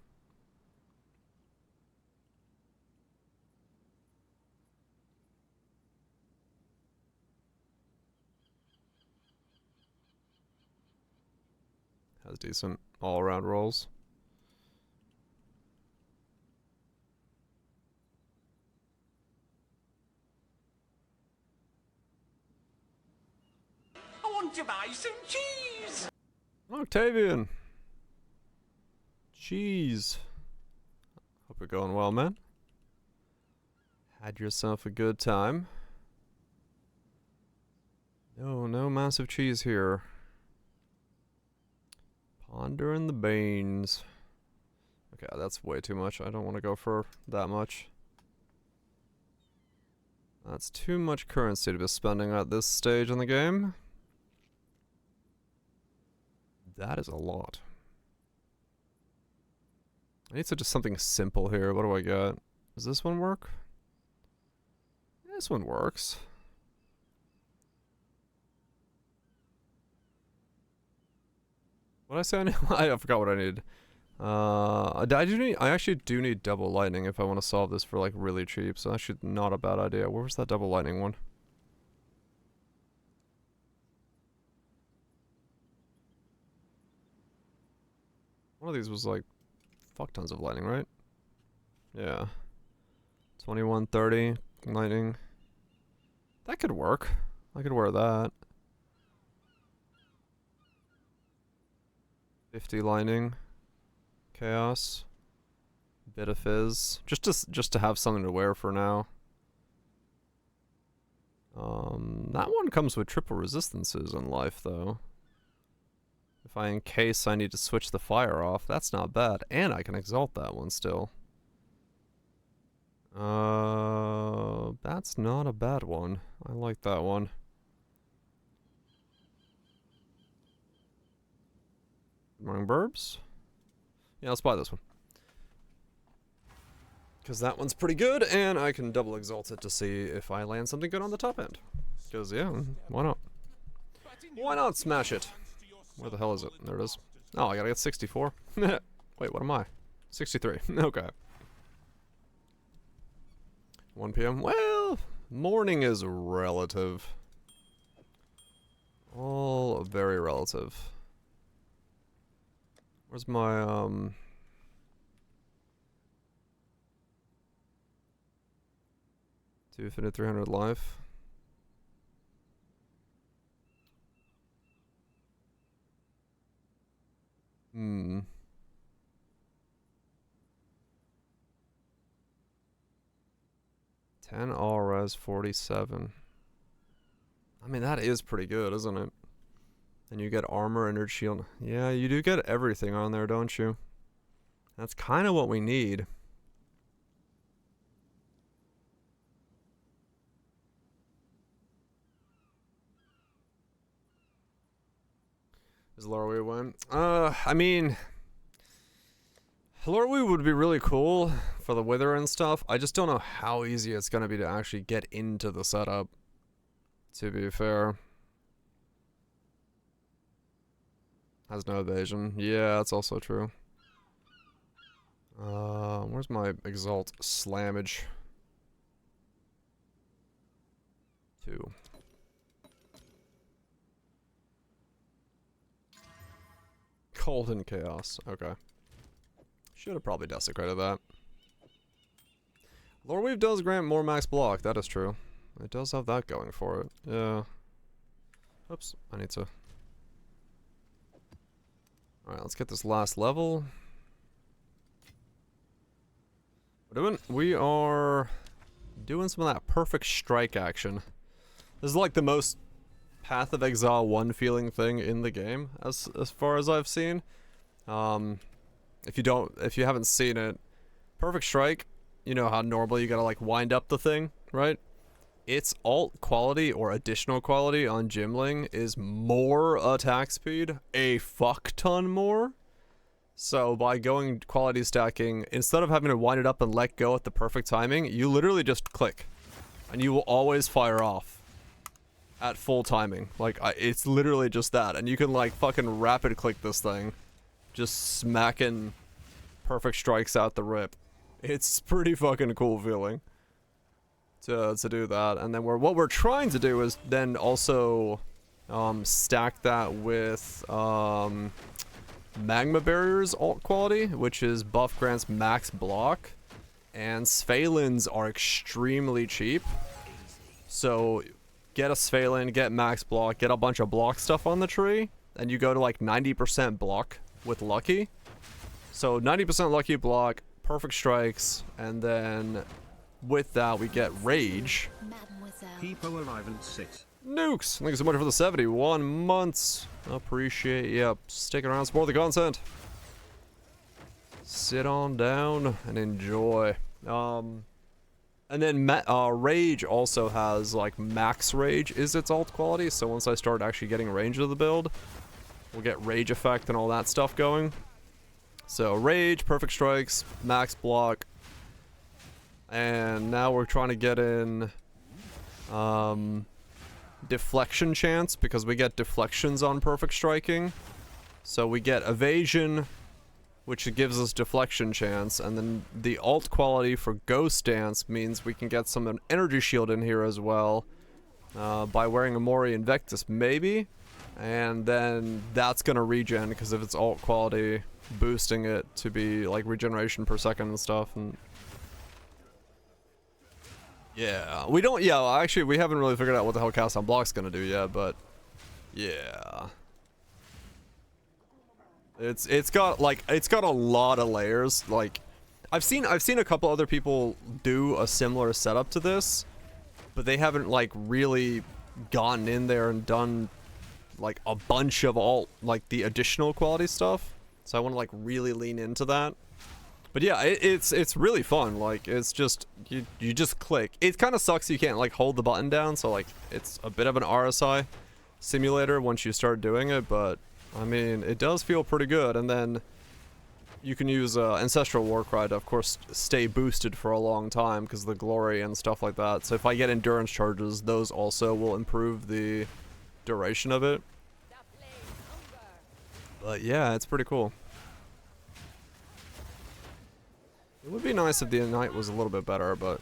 Has decent all-around rolls. I want to buy some cheese. Octavian! Jeez. Hope you're going well, man. Had yourself a good time. No massive cheese here. Pondering the beans. Okay, that's way too much. I don't want to go for that much. That's too much currency to be spending at this stage in the game. That is a lot. I need just something simple here. What do I got? Does this one work? This one works. What did I say? I forgot what I need. I actually do need double lightning if I want to solve this for like really cheap. So that's actually not a bad idea. Where was that double lightning one? One of these was like fuck tons of lightning, right? Yeah. 21, 30 lightning. That could work. I could wear that. 50 lightning. Chaos. Bit of fizz. Just to have something to wear for now. That one comes with triple resistances in life, though. If in case I need to switch the fire off, that's not bad. And I can exalt that one still. That's not a bad one. I like that one. Good morning, Burbs. Yeah, let's buy this one. Because that one's pretty good, and I can double exalt it to see if I land something good on the top end. Because, yeah, why not? Why not smash it? Where the hell is it? There it is. Oh, I gotta get 64. Wait, what am I? 63. Okay. 1 p.m. Well, morning is relative. All very relative. Where's my, 250, 300 life. Hmm. Ten all res 47. I mean, that is pretty good, isn't it? And you get armor, energy shield. Yeah, you do get everything on there, don't you? That's kind of what we need. Is Lorway one? I mean, Lorway would be really cool for the wither and stuff. I just don't know how easy it's gonna be to actually get into the setup, to be fair. Has no evasion. Yeah, that's also true. Where's my exalt slammage? 2. Cold and chaos. Okay. Should have probably desecrated that. Loreweave does grant more max block. That is true. It does have that going for it. Yeah. Oops. I need to... Alright, let's get this last level. We are doing some of that perfect strike action. This is like the most Path of Exile 1 feeling thing in the game, as far as I've seen. If you haven't seen it, Perfect Strike, you know how normally you gotta like wind up the thing, right? Its alt quality or additional quality on Gimling is more attack speed, a fuck ton more. So by going quality stacking, instead of having to wind it up and let go at the perfect timing, you literally just click, and you will always fire off at full timing. Like, it's literally just that, and you can like fucking rapid click this thing, just smacking perfect strikes out the rip. It's pretty fucking cool feeling to do that. And then what we're trying to do is then also stack that with Magma Barrier's alt quality, which is buff grants max block, and Sphalens are extremely cheap. So get a Sphalin, get max block, get a bunch of block stuff on the tree, and you go to like 90% block with lucky. So 90% lucky block, perfect strikes, and then with that we get rage. People arrive at 6. Nukes! Thank you so much for the 71 months. Appreciate you sticking around, support the content. Sit on down and enjoy. And then Rage also has like max Rage is its alt quality, so once I start actually getting range of the build, we'll get Rage effect and all that stuff going. So Rage, Perfect Strikes, max block, and now we're trying to get in deflection chance, because we get deflections on perfect striking. So we get evasion, which gives us deflection chance, and then the alt quality for ghost dance means we can get some energy shield in here as well by wearing a Mori Invectus maybe, and then that's gonna regen because of its alt quality, boosting it to be like regeneration per second and stuff. And yeah, actually we haven't really figured out what the hell Cast on Block's gonna do yet, but yeah. It's got a lot of layers. Like, I've seen a couple other people do a similar setup to this, but they haven't like really gotten in there and done like a bunch of all like the additional quality stuff. So I want to like really lean into that. But yeah, it's really fun. Like, it's just you just click. It kind of sucks you can't like hold the button down, so like it's a bit of an RSI simulator once you start doing it, but I mean, it does feel pretty good. And then you can use Ancestral Warcry to, of course, stay boosted for a long time because of the glory and stuff like that. So if I get endurance charges, those also will improve the duration of it. But yeah, it's pretty cool. It would be nice if the Ignite was a little bit better, but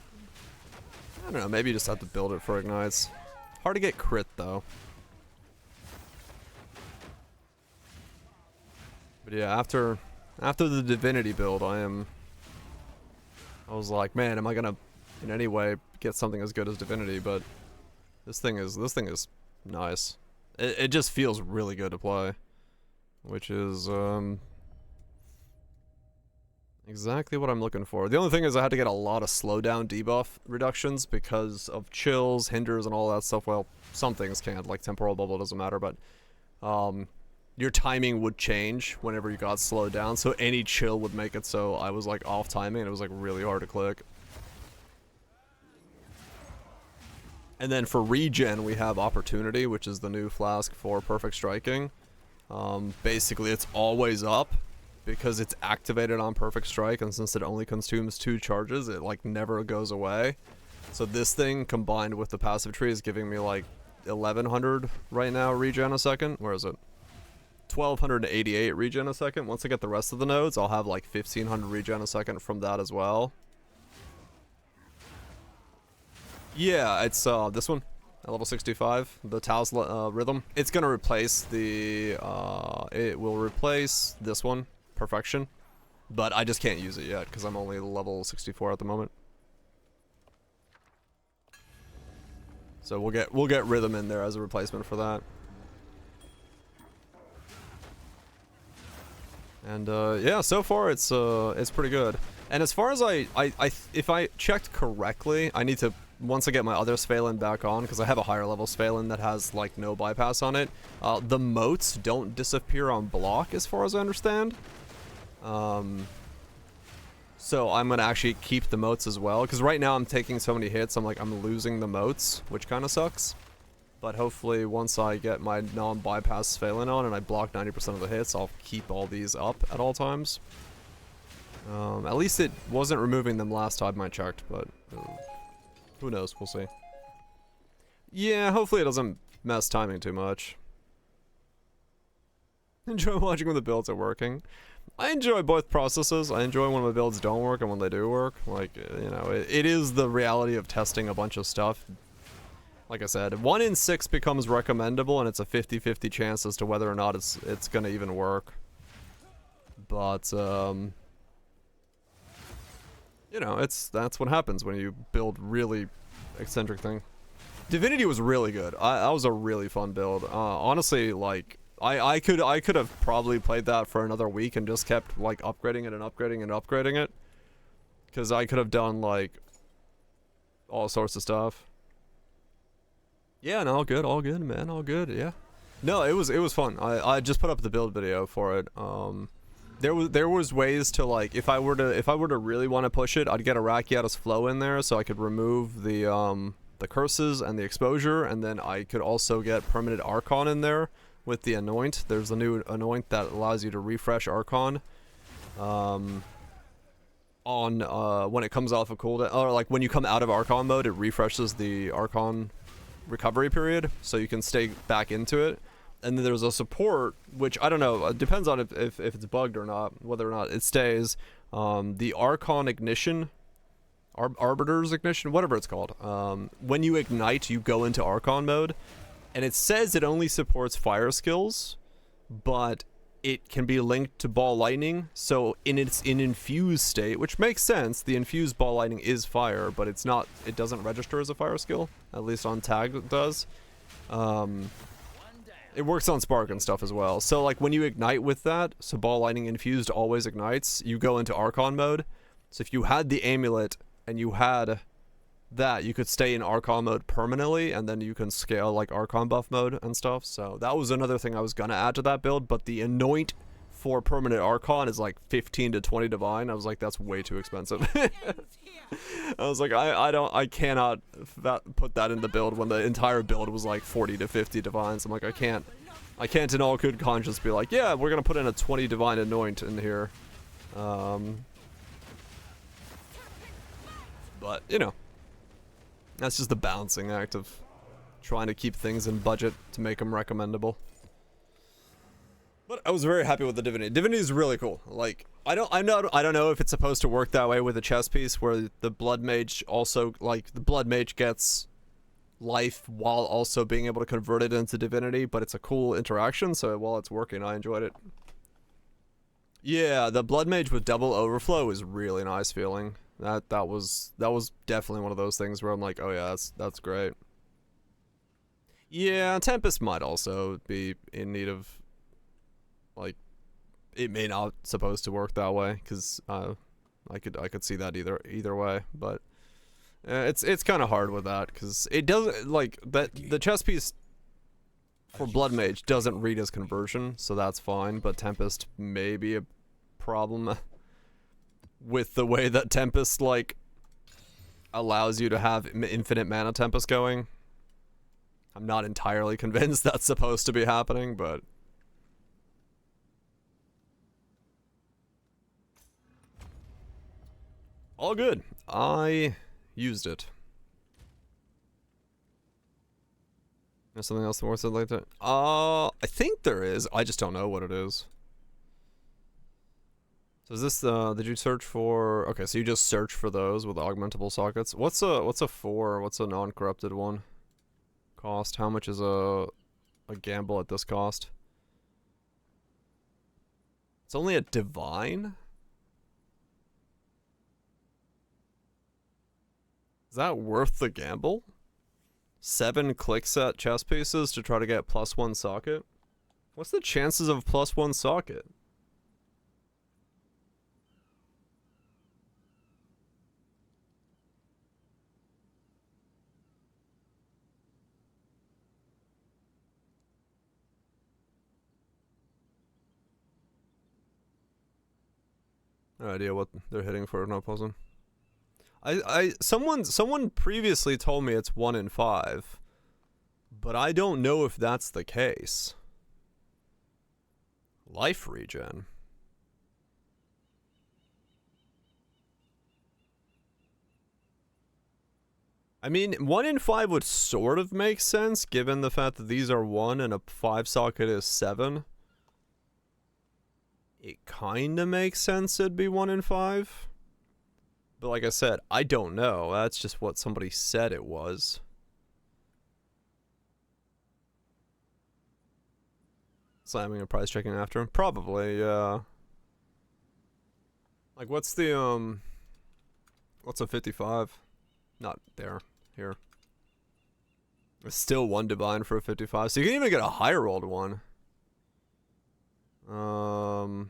I don't know, maybe you just have to build it for Ignites. Hard to get crit, though. But yeah, after the Divinity build, I was like, man, am I gonna in any way get something as good as Divinity? But this thing is nice. It just feels really good to play, which is exactly what I'm looking for. The only thing is I had to get a lot of slowdown debuff reductions because of chills, hinders, and all that stuff. Well, some things can't, like temporal bubble doesn't matter, but your timing would change whenever you got slowed down, so any chill would make it so I was like off timing and it was like really hard to click. And then for regen we have Opportunity, which is the new flask for perfect striking. Basically it's always up because it's activated on perfect strike, and since it only consumes 2 charges, it like never goes away. So this thing combined with the passive tree is giving me like 1100 right now regen a second. Where is it? 1288 regen a second. Once I get the rest of the nodes, I'll have like 1500 regen a second from that as well. Yeah, it's this one at level 65, the Tao's rhythm. It's gonna replace the it will replace this one, Perfection, but I just can't use it yet because I'm only level 64 at the moment. So we'll get rhythm in there as a replacement for that. And yeah, so far it's pretty good. And as far as if I checked correctly, I need to, once I get my other Sphalin back on, because I have a higher level Sphalin that has like no bypass on it, the motes don't disappear on block as far as I understand. So I'm gonna actually keep the motes as well, because right now I'm taking so many hits, I'm losing the motes, which kind of sucks. But hopefully once I get my non-bypass Sphalin on and I block 90% of the hits, I'll keep all these up at all times. At least it wasn't removing them last time I checked, but who knows, we'll see. Yeah, hopefully it doesn't mess timing too much. Enjoy watching when the builds are working. I enjoy both processes. I enjoy when my builds don't work and when they do work. Like, you know, it is the reality of testing a bunch of stuff. Like I said, 1 in 6 becomes recommendable, and it's a 50-50 chance as to whether or not it's gonna even work. But you know, that's what happens when you build really eccentric thing. Divinity was really good. That was a really fun build. Honestly, like I could have probably played that for another week and just kept like upgrading it and upgrading and upgrading it, because I could have done like all sorts of stuff. Yeah, no, all good, man, all good, yeah. No, it was fun. I just put up the build video for it. There was ways to, like, if I were to really want to push it, I'd get a Rakiatis flow in there so I could remove the curses and the exposure, and then I could also get permanent Archon in there with the Anoint. There's a new Anoint that allows you to refresh Archon on when it comes off a cooldown, or like when you come out of Archon mode, it refreshes the Archon recovery period, so you can stay back into it. And then there's a support, which I don't know, it depends on if it's bugged or not, whether or not it stays. The Archon Ignition, Arbiter's Ignition, whatever it's called. When you ignite, you go into Archon mode, and it says it only supports fire skills, but it can be linked to Ball Lightning, so in infused state, which makes sense, the infused Ball Lightning is fire, but it doesn't register as a fire skill, at least on tag it does. It works on spark and stuff as well. So like when you ignite with that, so ball lightning infused always ignites, you go into Archon mode. So if you had the amulet and you had that, you could stay in Archon mode permanently, and then you can scale like Archon buff mode and stuff. So that was another thing I was gonna add to that build, but the anoint for permanent Archon is like 15 to 20 divine. I was like, that's way too expensive. I was like, I cannot put that in the build when the entire build was like 40 to 50 divines. I'm like, I can't in all good conscience be like, yeah, we're gonna put in a 20 divine anoint in here. But you know, that's just the balancing act of trying to keep things in budget to make them recommendable. But I was very happy with the Divinity. Divinity is really cool. Like, I don't know if it's supposed to work that way with a chess piece where the Blood Mage also, like, the Blood Mage gets life while also being able to convert it into Divinity, but it's a cool interaction, so while it's working, I enjoyed it. Yeah, the Blood Mage with double overflow is really nice feeling. That was definitely one of those things where I'm like, oh yeah, that's great. Yeah, Tempest might also be in need of, like, it may not supposed to work that way, because I could see that either way, but it's kind of hard with that, because it doesn't, like, that the chess piece for Blood Mage doesn't read as conversion, so that's fine, but Tempest may be a problem with the way that Tempest, like, allows you to have infinite mana Tempest going. I'm not entirely convinced that's supposed to be happening, but all good. I used it. There's something else worth it like that? I think there is. I just don't know what it is. So is this did you search for, okay, so you just search for those with augmentable sockets. What's a 4? What's a non-corrupted one? Cost? How much is a gamble at this cost? It's only a divine? Is that worth the gamble? 7 clicks at chess pieces to try to get +1 socket? What's the chances of +1 socket? No idea what they're hitting for, no puzzle. Someone previously told me it's 1 in 5, but I don't know if that's the case. Life regen. I mean, 1 in 5 would sort of make sense given the fact that these are 1 and a 5 socket is 7. It kinda makes sense it'd be 1 in 5. But like I said, I don't know. That's just what somebody said it was. Slamming a price checking after? Probably, yeah. Like, what's the, what's a 55? Not there. Here. It's still 1 divine for a 55. So you can even get a higher rolled one. For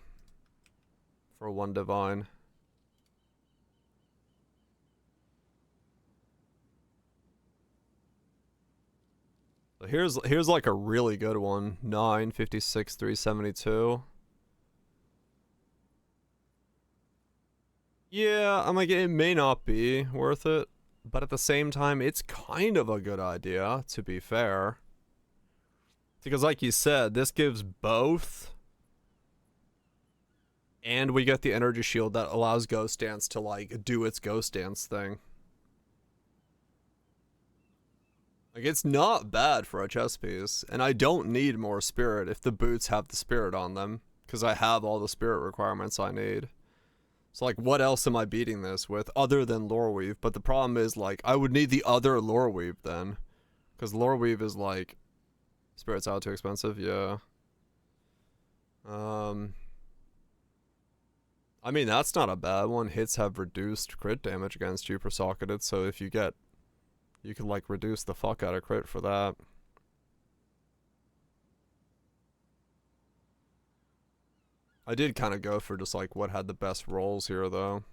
1 divine. So here's like a really good one. 9, 56, 372. Yeah, I'm like, it may not be worth it, but at the same time, it's kind of a good idea, to be fair. Because like you said, this gives both, and we get the energy shield that allows Ghost Dance to, like, do its Ghost Dance thing. Like, it's not bad for a chess piece, and I don't need more spirit if the boots have the spirit on them, because I have all the spirit requirements I need. So, like, what else am I beating this with other than Loreweave? But the problem is, like, I would need the other Loreweave then, because Loreweave is, like, spirit's out too expensive, yeah. I mean, that's not a bad one. Hits have reduced crit damage against you per socketed, so if you get, you can, like, reduce the fuck out of crit for that. I did kind of go for just like what had the best rolls here though.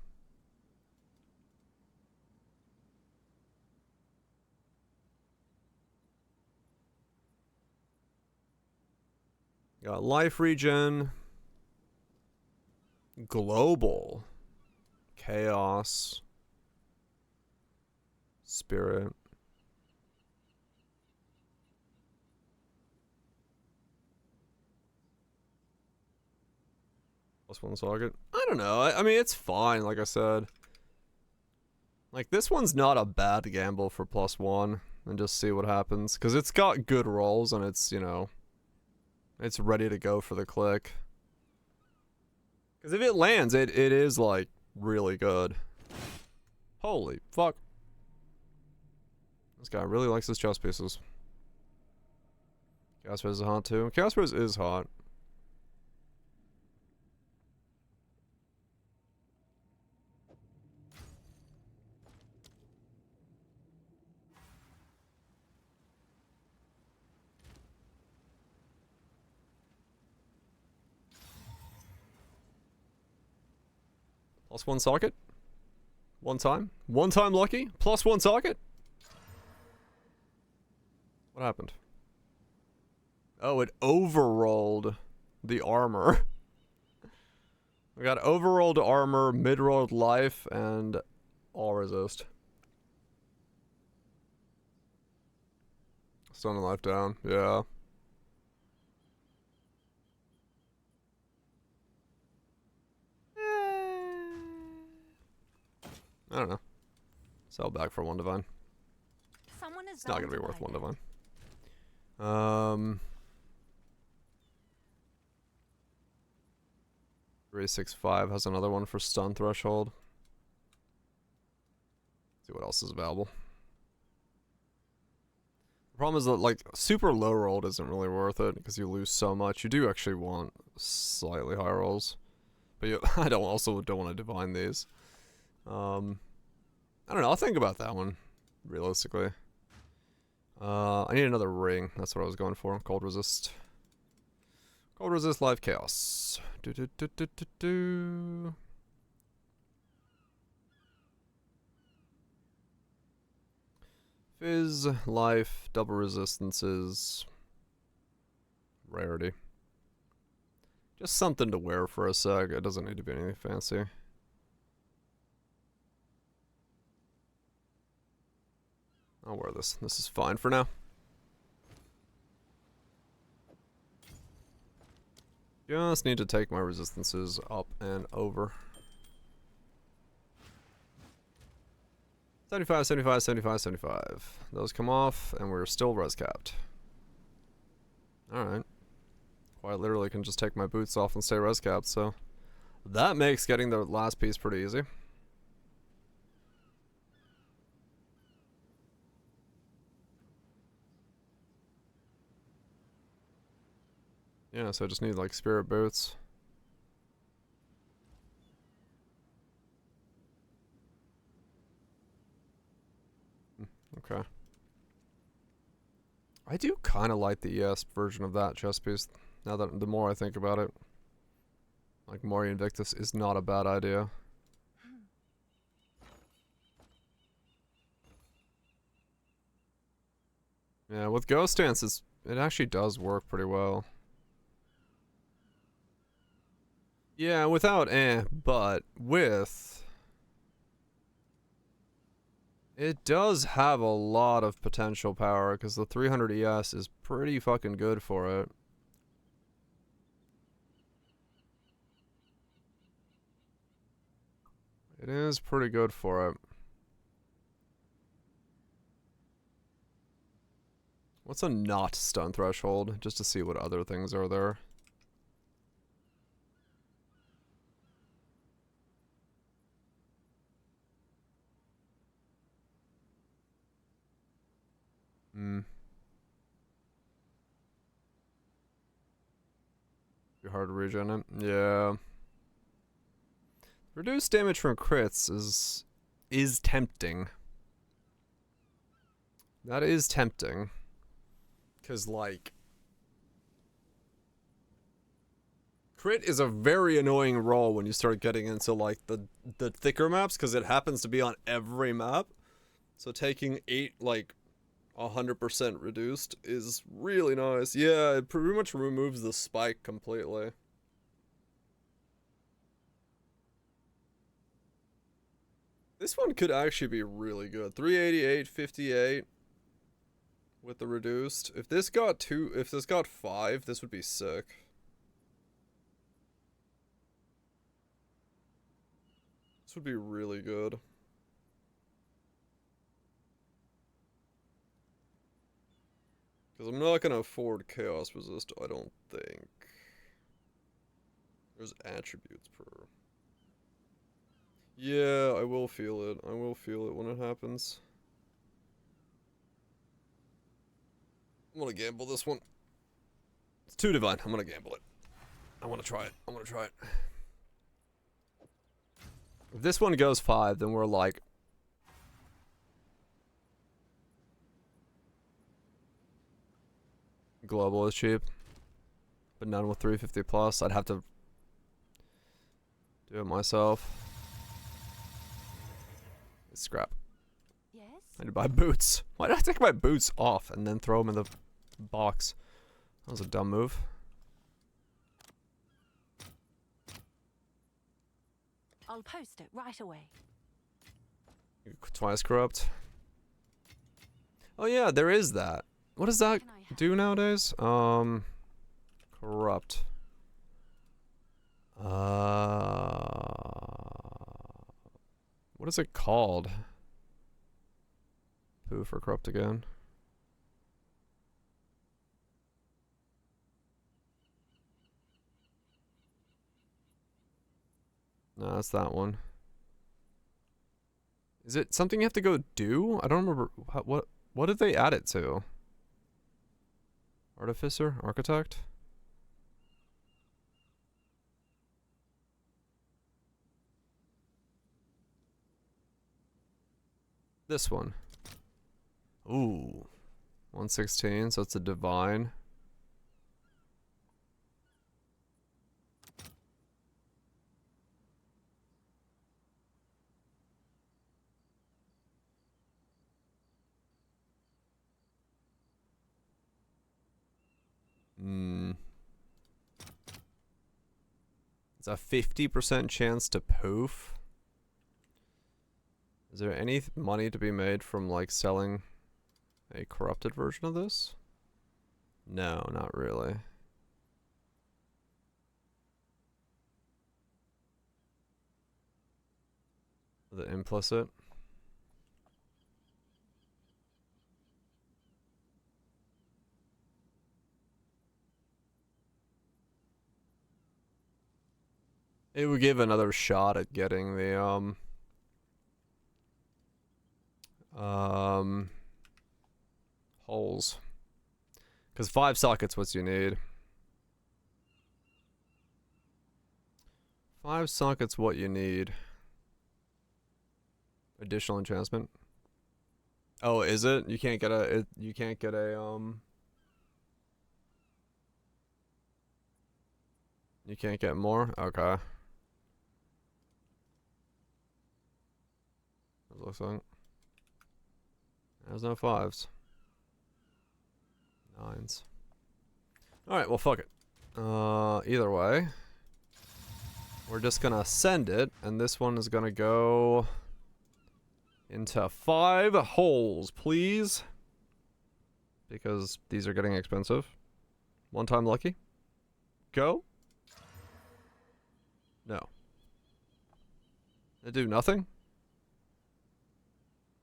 Got life regen, global, chaos, spirit. +1 socket. I don't know. I mean, it's fine, like I said. Like, this one's not a bad gamble for +1. And just see what happens. Because it's got good rolls and it's, you know, it's ready to go for the click. Because if it lands, it is, like, really good. Holy fuck. This guy really likes his chess pieces. Chaos Rose is hot too. Chaos Rose is hot. +1 socket. One time. One time lucky. +1 socket. What happened? Oh, it overrolled the armor. We got overrolled armor, mid-rolled life, and all resist. Stun and life down. Yeah. I don't know. Sell back for 1 divine. Someone is It's not gonna be worth 1 divine. 365 has another one for stun threshold. See what else is available. The problem is that like super low rolled isn't really worth it because you lose so much. You do actually want slightly higher rolls, but you, I don't want to divine these. I don't know. I'll think about that one realistically. I need another ring. That's what I was going for. Cold resist. Cold resist live chaos. Fizz, life, double resistances, rarity. Just something to wear for a sec. It doesn't need to be anything fancy. I'll wear this. This is fine for now. Just need to take my resistances up and over. 75, 75, 75, 75. Those come off, and we're still res capped. Alright. Quite literally can just take my boots off and stay res capped, so that makes getting the last piece pretty easy. Yeah, so I just need like spirit boots. Okay. I do kind of like the ES version of that chess piece. Now that the more I think about it, like Mori Invictus is not a bad idea. Yeah, with Ghost Dance, it actually does work pretty well. Yeah, without but with... It does have a lot of potential power, because the 300 ES is pretty fucking good for it. It is pretty good for it. What's a not stun threshold? Just to see what other things are there. Be hard to regen it. Yeah. Reduced damage from crits is tempting. That is tempting. 'Cause like Crit is a very annoying roll when you start getting into like the thicker maps, because it happens to be on every map. So taking 8 like 100% reduced is really nice. Yeah, it pretty much removes the spike completely. This one could actually be really good. 388, 58 with the reduced. If this got 5, this would be sick. This would be really good. Because I'm not going to afford Chaos Resist, I don't think. There's attributes per. Yeah, I will feel it. I will feel it when it happens. I'm going to gamble this one. It's too divine. I'm going to gamble it. I want to try it. I want to try it. If this one goes 5, then we're like... Global is cheap. But none with 350 plus. I'd have to do it myself. It's scrap. Yes? I need to buy boots. Why did I take my boots off and then throw them in the box? That was a dumb move. I'll post it right away. Twice corrupt. Oh yeah, there is that. What does that do nowadays? Corrupt. What is it called? Poo for corrupt again. No, that's that one. Is it something you have to go do? I don't remember. What did they add it to? Artificer? Architect? This one. Ooh. 116, so it's a divine. It's a 50% chance to poof. Is there any money to be made from like selling a corrupted version of this? No, not really. The implicit. It would give another shot at getting the holes. Because 5 sockets what you need. 5 sockets what you need. Additional enchantment. Oh, is it? You can't get a you can't get a you can't get more? Okay. It looks like there's no 5s. 9s. Alright, well fuck it. Either way. We're just gonna send it, and this one is gonna go into 5 holes, please. Because these are getting expensive. One time lucky. Go. No. It do nothing?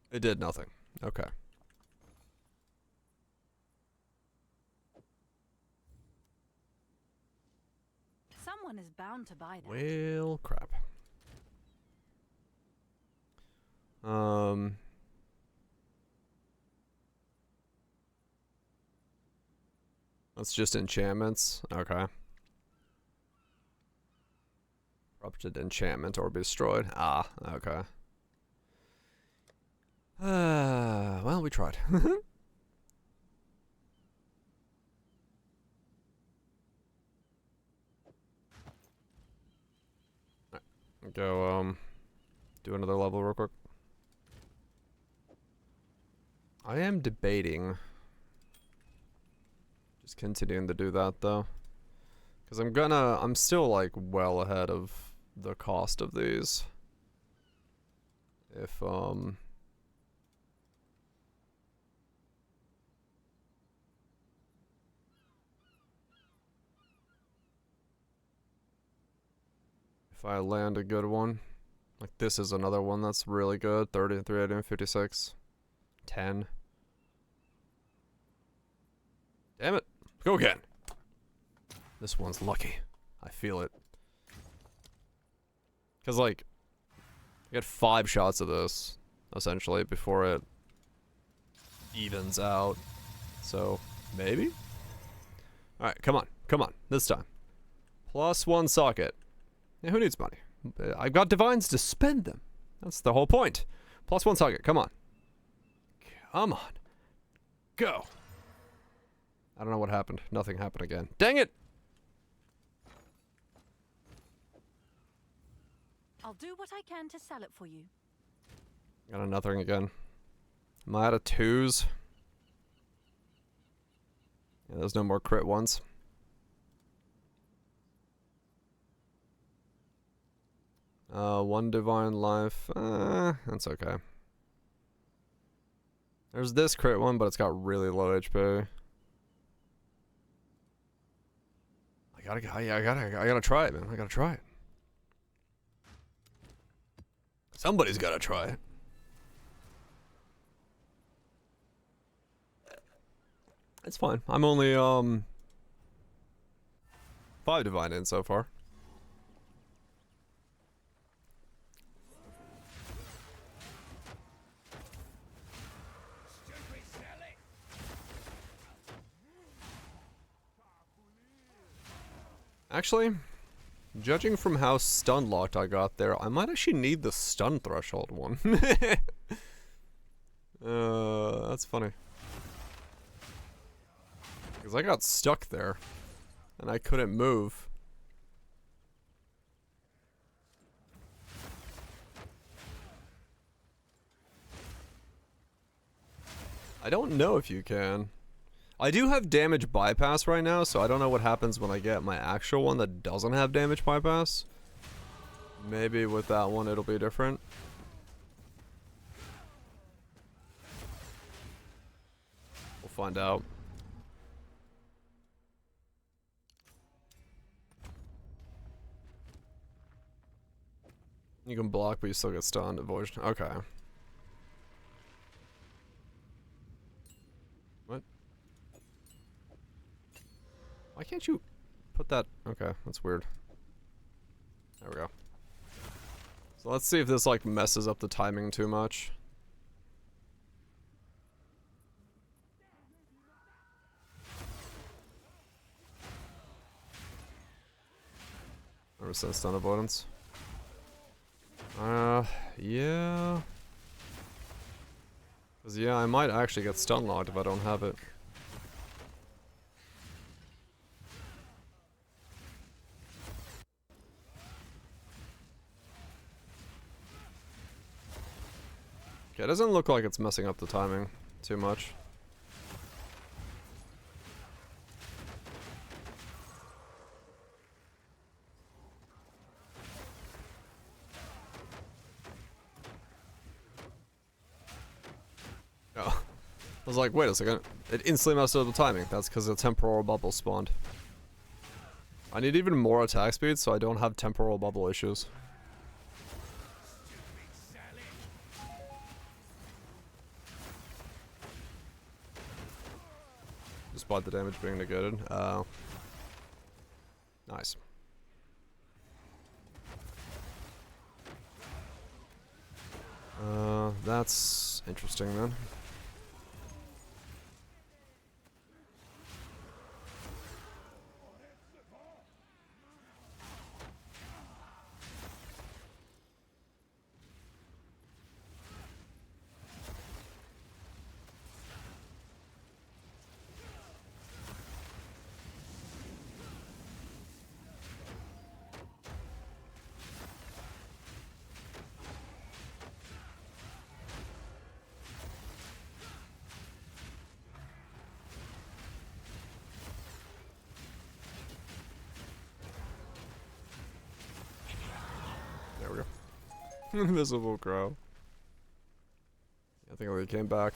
It did nothing. Okay. Someone is bound to buy that. Well, crap. That's just enchantments. Okay. Corrupted enchantment or be destroyed. Ah, okay. Well, we tried. Go, do another level real quick. I am debating just continuing to do that, though. Because I'm still, like, well ahead of the cost of these. If I land a good one. Like, this is another one that's really good. 33, 56. 10. Damn it. Go again. This one's lucky. I feel it. Because, like, I get 5 shots of this, essentially, before it evens out. So, maybe? Alright, come on. Come on. This time. +1 socket. Yeah, who needs money? I've got divines to spend them. That's the whole point. +1 socket. Come on. Come on. Go. I don't know what happened. Nothing happened again. Dang it! I'll do what I can to sell it for you. Got a nothing again. Am I out of 2s? Yeah, there's no more crit ones. One divine life. That's okay. There's this crit one, but it's got really low HP. I gotta try it, man. I gotta try it. Somebody's gotta try it. It's fine. I'm only 5 divine in so far. Actually, judging from how stun locked I got there, I might actually need the stun threshold one. That's funny. Because I got stuck there, and I couldn't move. I don't know if you can. I do have damage bypass right now, so I don't know what happens when I get my actual one that doesn't have damage bypass. Maybe with that one it'll be different. We'll find out. You can block, but you still get stunned. Avoid. Okay. What? Why can't you put that? Okay, that's weird. There we go. So let's see if this like messes up the timing too much. Resist stun avoidance. Yeah. Cause yeah, I might actually get stun locked if I don't have it. Okay, it doesn't look like it's messing up the timing too much. Oh. I was like, wait a second. It instantly messed up the timing. That's because the temporal bubble spawned. I need even more attack speed so I don't have temporal bubble issues. Despite the damage being negated. Nice. That's interesting then. Invisible crow. I think we came back.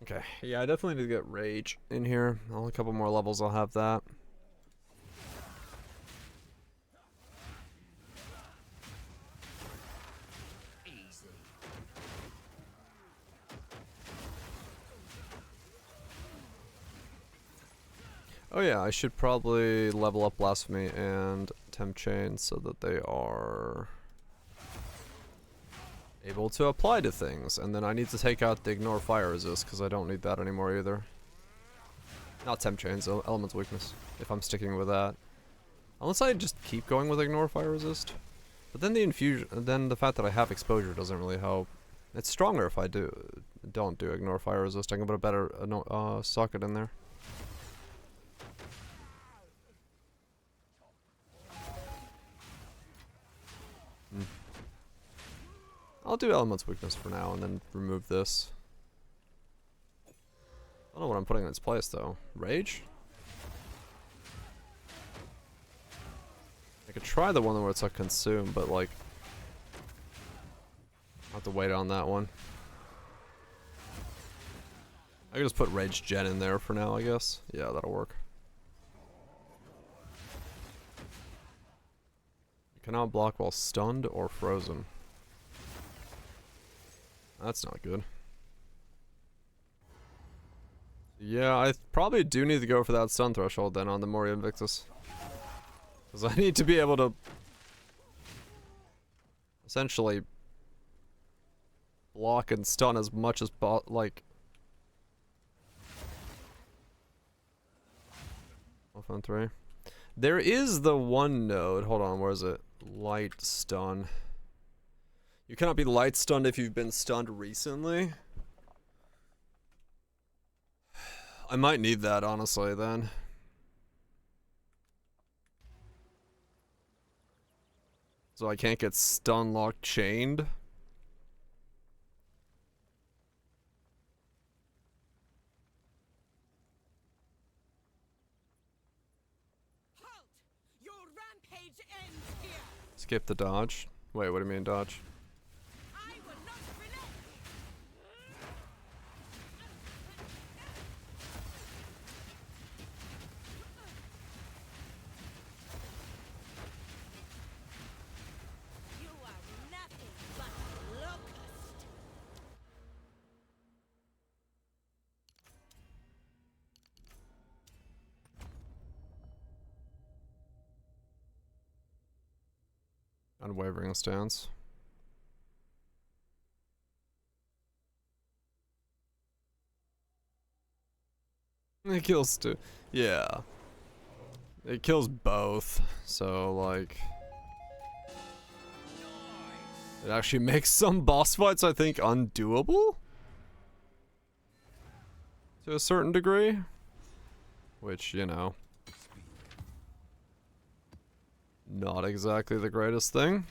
Okay, yeah, I definitely need to get rage in here. Only a couple more levels, I'll have that. Oh yeah, I should probably level up Blasphemy and Tempt Chain so that they are able to apply to things. And then I need to take out the Ignore Fire Resist because I don't need that anymore either. Not Tempt Chains, Element's Weakness, if I'm sticking with that. Unless I just keep going with Ignore Fire Resist. But then the infusion, then the fact that I have Exposure doesn't really help. It's stronger if I don't do Ignore Fire Resist. I can put a better socket in there. I'll do Element's Weakness for now and then remove this. I don't know what I'm putting in its place though. Rage? I could try the one where it's like Consume, but like I'll have to wait on that one. I can just put Rage Gen in there for now, I guess. Yeah, that'll work. You cannot block while stunned or frozen. That's not good. Yeah, I probably do need to go for that stun threshold then on the Moria Invictus. Because I need to be able to essentially block and stun as much as like. Off on 3. There is the one node. Hold on, where is it? Light stun. You cannot be light stunned if you've been stunned recently. I might need that honestly then. So I can't get stun locked chained. Halt! Your rampage ends here. Skip the dodge. Wait, what do you mean dodge? I will not relent. You are nothing but a locust. Unwavering stance. It kills two. Yeah. It kills both. So, like. It actually makes some boss fights, I think, undoable? To a certain degree. Which, you know. Not exactly the greatest thing.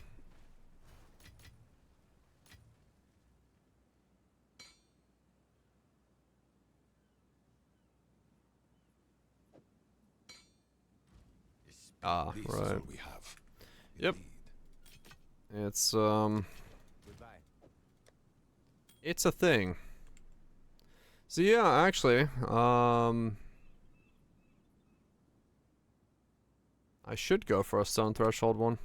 Ah, This is right. all we have. Yep. Indeed. It's, Goodbye. it's a thing. So yeah, actually, I should go for a stone threshold one.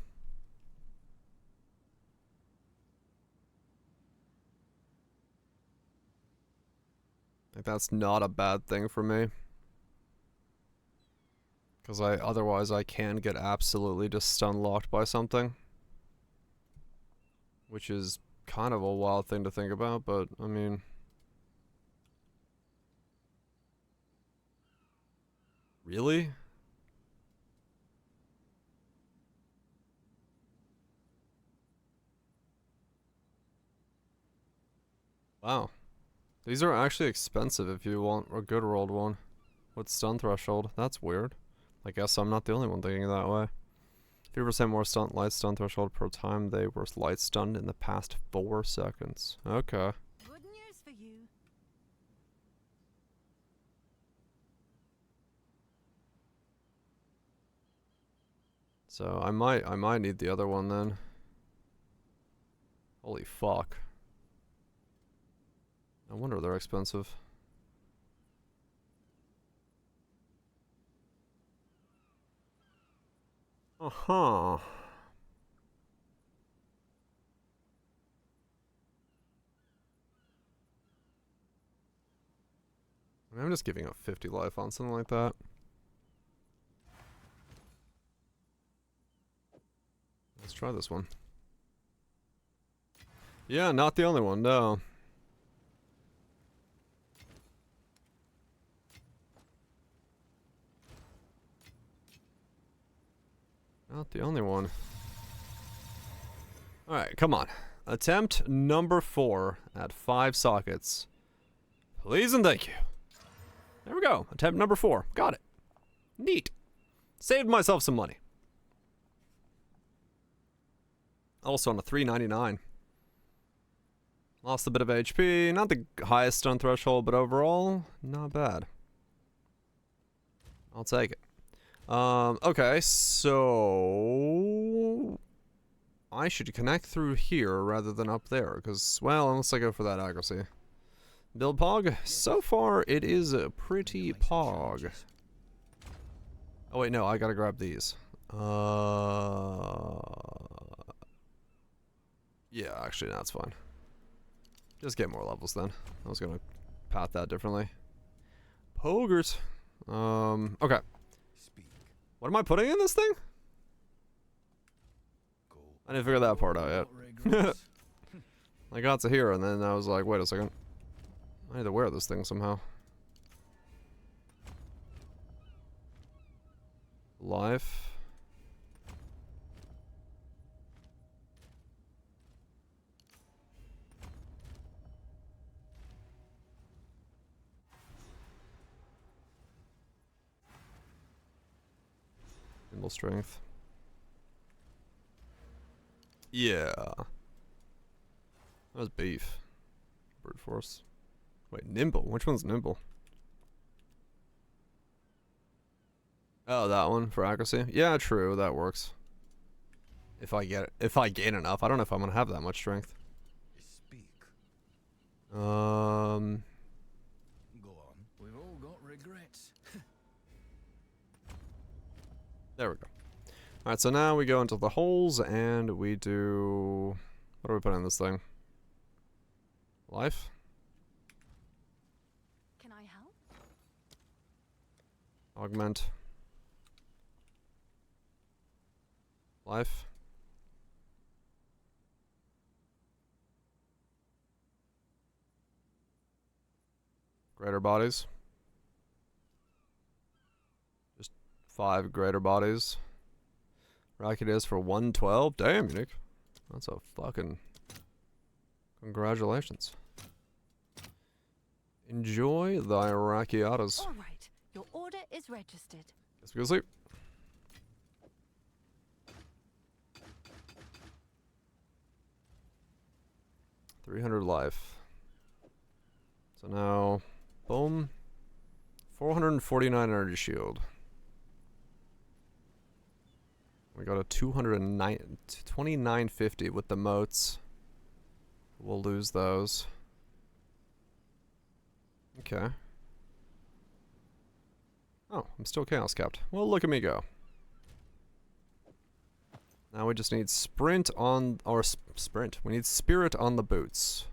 Like that's not a bad thing for me. Because otherwise I can get absolutely just stun locked by something. Which is kind of a wild thing to think about, but I mean. Really? Wow. These are actually expensive if you want a good rolled one. With stun threshold. That's weird. I guess I'm not the only one thinking that way. 50% more light stun threshold per time they were light stunned in the past 4 seconds. Okay. Good news for you. So I might need the other one then. Holy fuck. No wonder they're expensive. Uh-huh. I'm just giving up 50 life on something like that. Let's try this one. Yeah, not the only one, no. Not the only one. Alright, come on. Attempt number 4 at 5 sockets. Please and thank you. There we go. Attempt number 4. Got it. Neat. Saved myself some money. Also on a 399. Lost a bit of HP. Not the highest stun threshold, but overall, not bad. I'll take it. Okay, so I should connect through here rather than up there, because, well, unless I go for that accuracy. Build Pog? So far, it is a pretty Pog. Oh, wait, no, I gotta grab these. Yeah, actually, that's fine. Just get more levels then. I was gonna path that differently. Pogers. Okay. What am I putting in this thing? I didn't figure that part out yet. I got to here and then I was like, wait a second. I need to wear this thing somehow. Life. Nimble strength. Yeah. That was beef. Brute force. Wait, nimble? Which one's nimble? Oh, that one for accuracy? Yeah, true, that works. If I gain enough. I don't know if I'm gonna have that much strength. Speak. Go on. We've all got regrets. There we go. Alright, so now we go into the holes and we do... What do we put in this thing? Life? Can I help? Augment. Life. Greater bodies. Just 5 greater bodies. Rocket is for 112. Damn, unique. That's a fucking... Congratulations. Enjoy thy Rakiatas. All right. Your order is registered. Guess we go sleep. $300 life. So now, boom. 449 energy shield. We got a 2950 with the moats. We'll lose those. Okay. Oh, I'm still chaos capped. Well, look at me go. Now we just need sprint on, or sprint. We need spirit on the boots.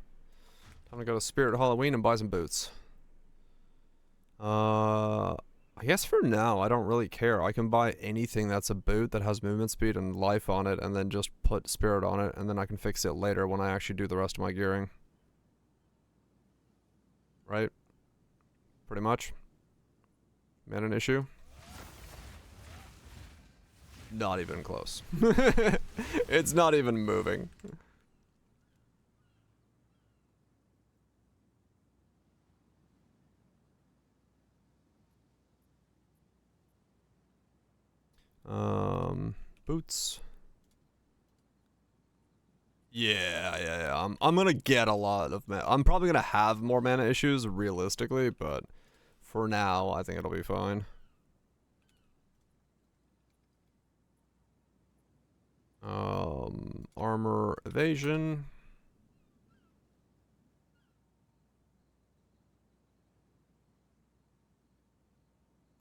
Time to go to Spirit Halloween and buy some boots. I guess for now I don't really care. I can buy anything that's a boot that has movement speed and life on it, and then just put spirit on it, and then I can fix it later when I actually do the rest of my gearing. Right? Pretty much. Man, an issue? Not even close. It's not even moving. Boots. Yeah. I'm gonna get a lot of mana. I'm probably gonna have more mana issues realistically, but for now, I think it'll be fine. evasion.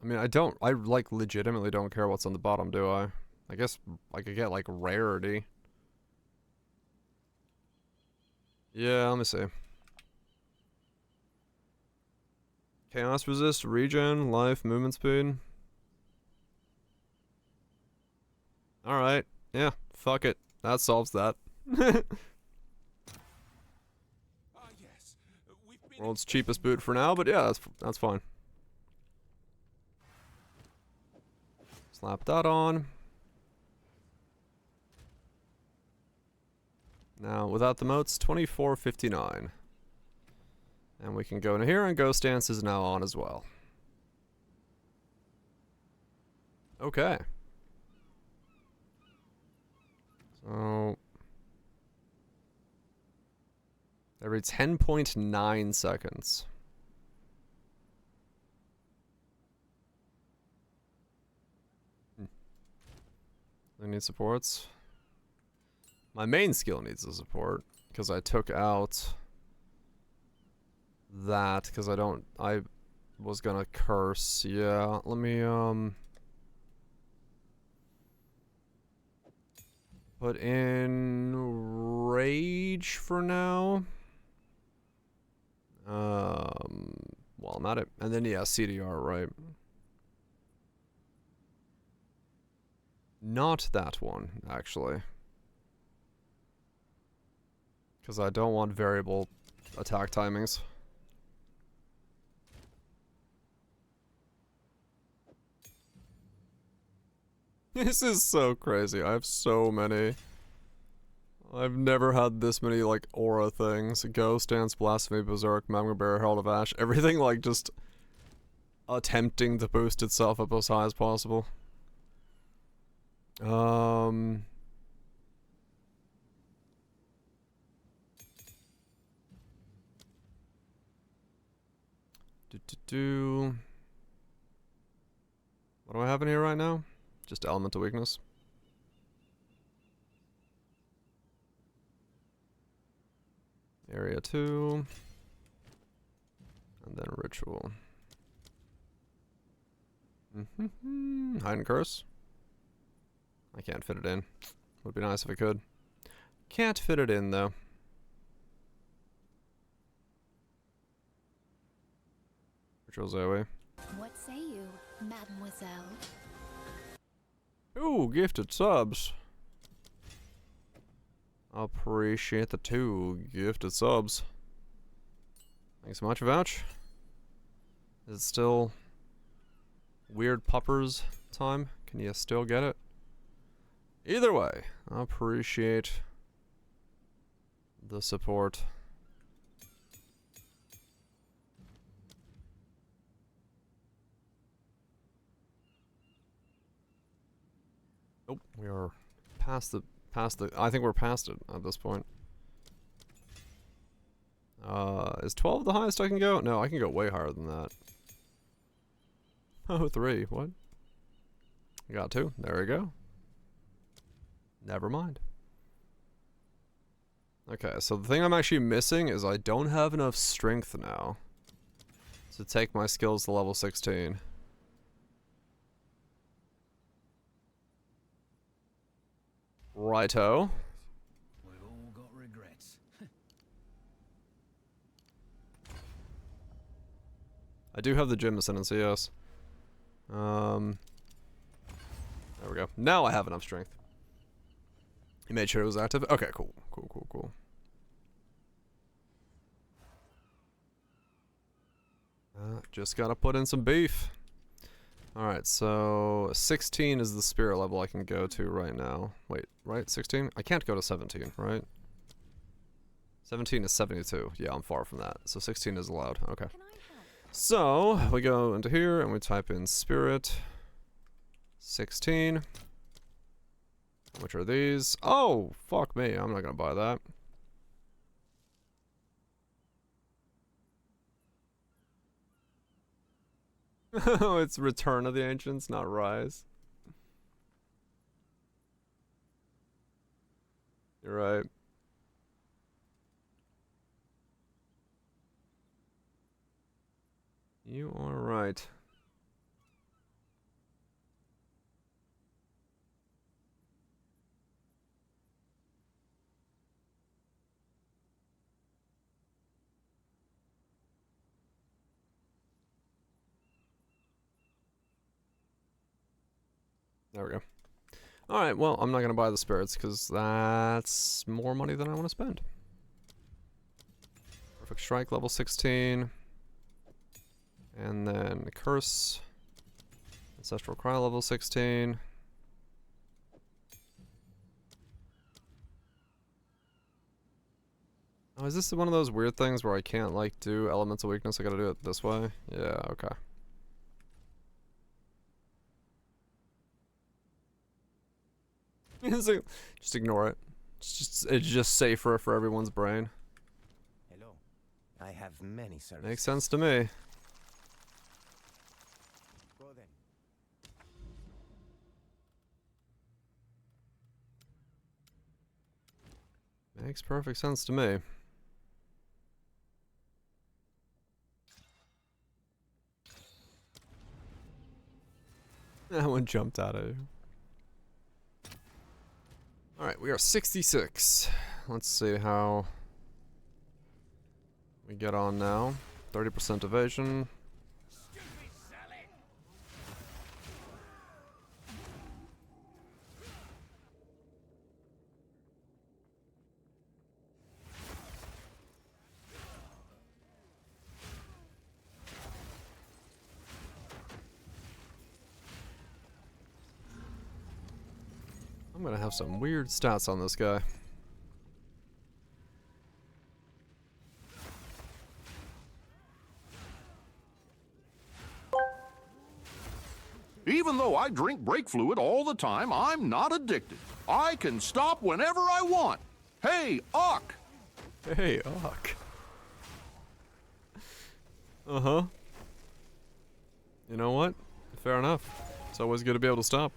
I mean, I like legitimately don't care what's on the bottom, do I? I guess I could get like rarity. Yeah, let me see. Chaos resist, regen, life, movement speed. Alright, yeah, fuck it. That solves that. Yes. World's cheapest boot for now, but yeah, that's fine. Slap that on. Now, without the moats, 24.59. And we can go into here, and Ghost Dance is now on as well. Okay. So every 10.9 seconds. I need supports. My main skill needs a support because I took out that because I was gonna curse. Yeah, let me put in rage for now. Well, I'm at it. And then yeah, CDR, right? Not that one, actually. Because I don't want variable attack timings. This is so crazy. I have so many. I've never had this many, like, aura things. Ghost Dance, Blasphemy, Berserk, Magma Bear, Herald of Ash. Everything, like, just attempting to boost itself up as high as possible. What do I have in here right now? Just elemental weakness. Area 2. And then ritual. Hide and curse. I can't fit it in. Would be nice if I could. Can't fit it in though. Ritual Zoe. What say you, mademoiselle? Ooh, gifted subs. Appreciate the 2 gifted subs. Thanks so much, Vouch. Is it still weird puppers time? Can you still get it? Either way, I appreciate the support. Oh, we are past the I think we're past it at this point. Is 12 the highest I can go? No, I can go way higher than that. Oh, 3, what? Got 2, there we go. Never mind. Okay, so the thing I'm actually missing is I don't have enough strength now to take my skills to level 16. Righto. We've all got regrets. I do have the gym ascendancy, yes. There we go. Now I have enough strength. He made sure it was active. Okay, cool. Cool. Just gotta put in some beef. Alright, so 16 is the spirit level I can go to right now. Wait, right? 16? I can't go to 17, right? 17 is 72. Yeah, I'm far from that. So 16 is allowed. Okay. Can I help? So, we go into here and we type in spirit 16. Which are these? Oh, fuck me. I'm not gonna buy that. Oh, it's Return of the Ancients, not Rise. You're right. You are right. There we go. Alright, well, I'm not going to buy the spirits because that's more money than I want to spend. Perfect Strike, level 16. And then Curse. Ancestral Cry, level 16. Oh, is this one of those weird things where I can't, like, do Elemental Weakness? I gotta do it this way? Yeah, okay. Just ignore it. It's just safer for everyone's brain. Hello. I have many services. Makes sense to me. Go then. Makes perfect sense to me. That one jumped out of you. Alright, we are 66. Let's see how we get on now. 30% evasion. I'm gonna have some weird stats on this guy. Even though I drink brake fluid all the time, I'm not addicted. I can stop whenever I want. Hey, Ock! Hey, Ock. Uh-huh. You know what? Fair enough. It's always good to be able to stop.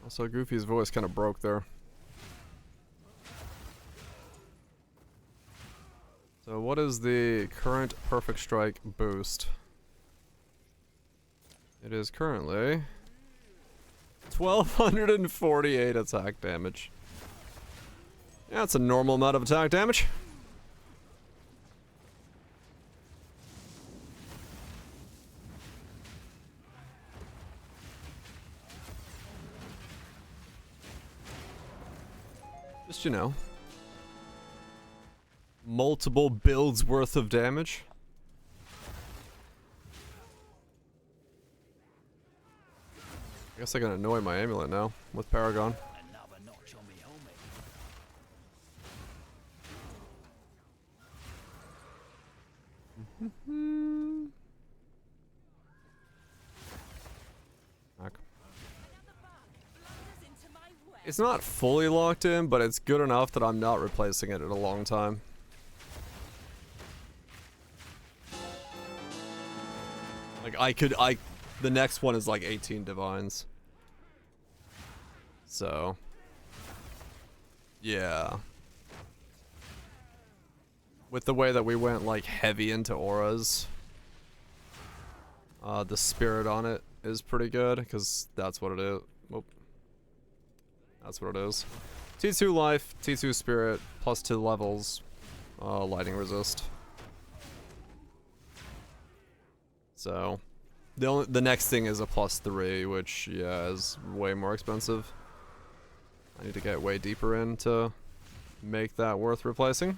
Also, Goofy's voice kind of broke there. So what is the current Perfect Strike boost? It is currently 1248 attack damage. Yeah, that's a normal amount of attack damage. Just, you know, multiple builds worth of damage. I guess I can annoy my amulet now with Paragon. Another notch on me helmet. Back. It's not fully locked in, but it's good enough that I'm not replacing it in a long time. Like, the next one is like 18 divines. So, yeah. With the way that we went like heavy into auras, the spirit on it is pretty good, because that's what it is. Whoop. That's what it is. T2 life, T2 spirit, plus 2 levels, lightning resist. So, the next thing is a +3, which, yeah, is way more expensive. I need to get way deeper in to make that worth replacing.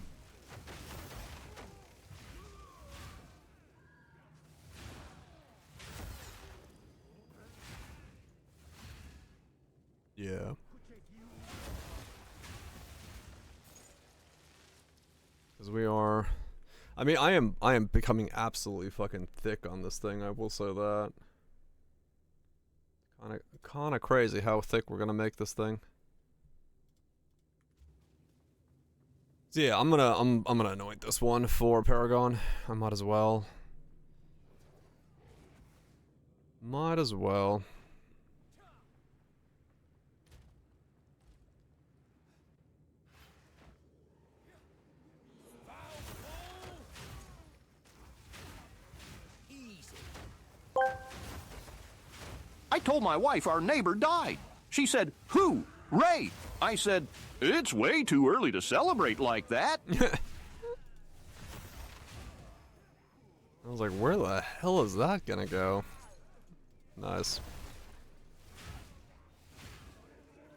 Yeah. Because we are... I mean, I am becoming absolutely fucking thick on this thing, I will say that. Kinda crazy how thick we're gonna make this thing. So yeah, I'm gonna anoint this one for Paragon. I might as well. Might as well. I told my wife our neighbor died. She said, "Who? Ray?" I said, "It's way too early to celebrate like that." I was like, where the hell is that gonna go? Nice.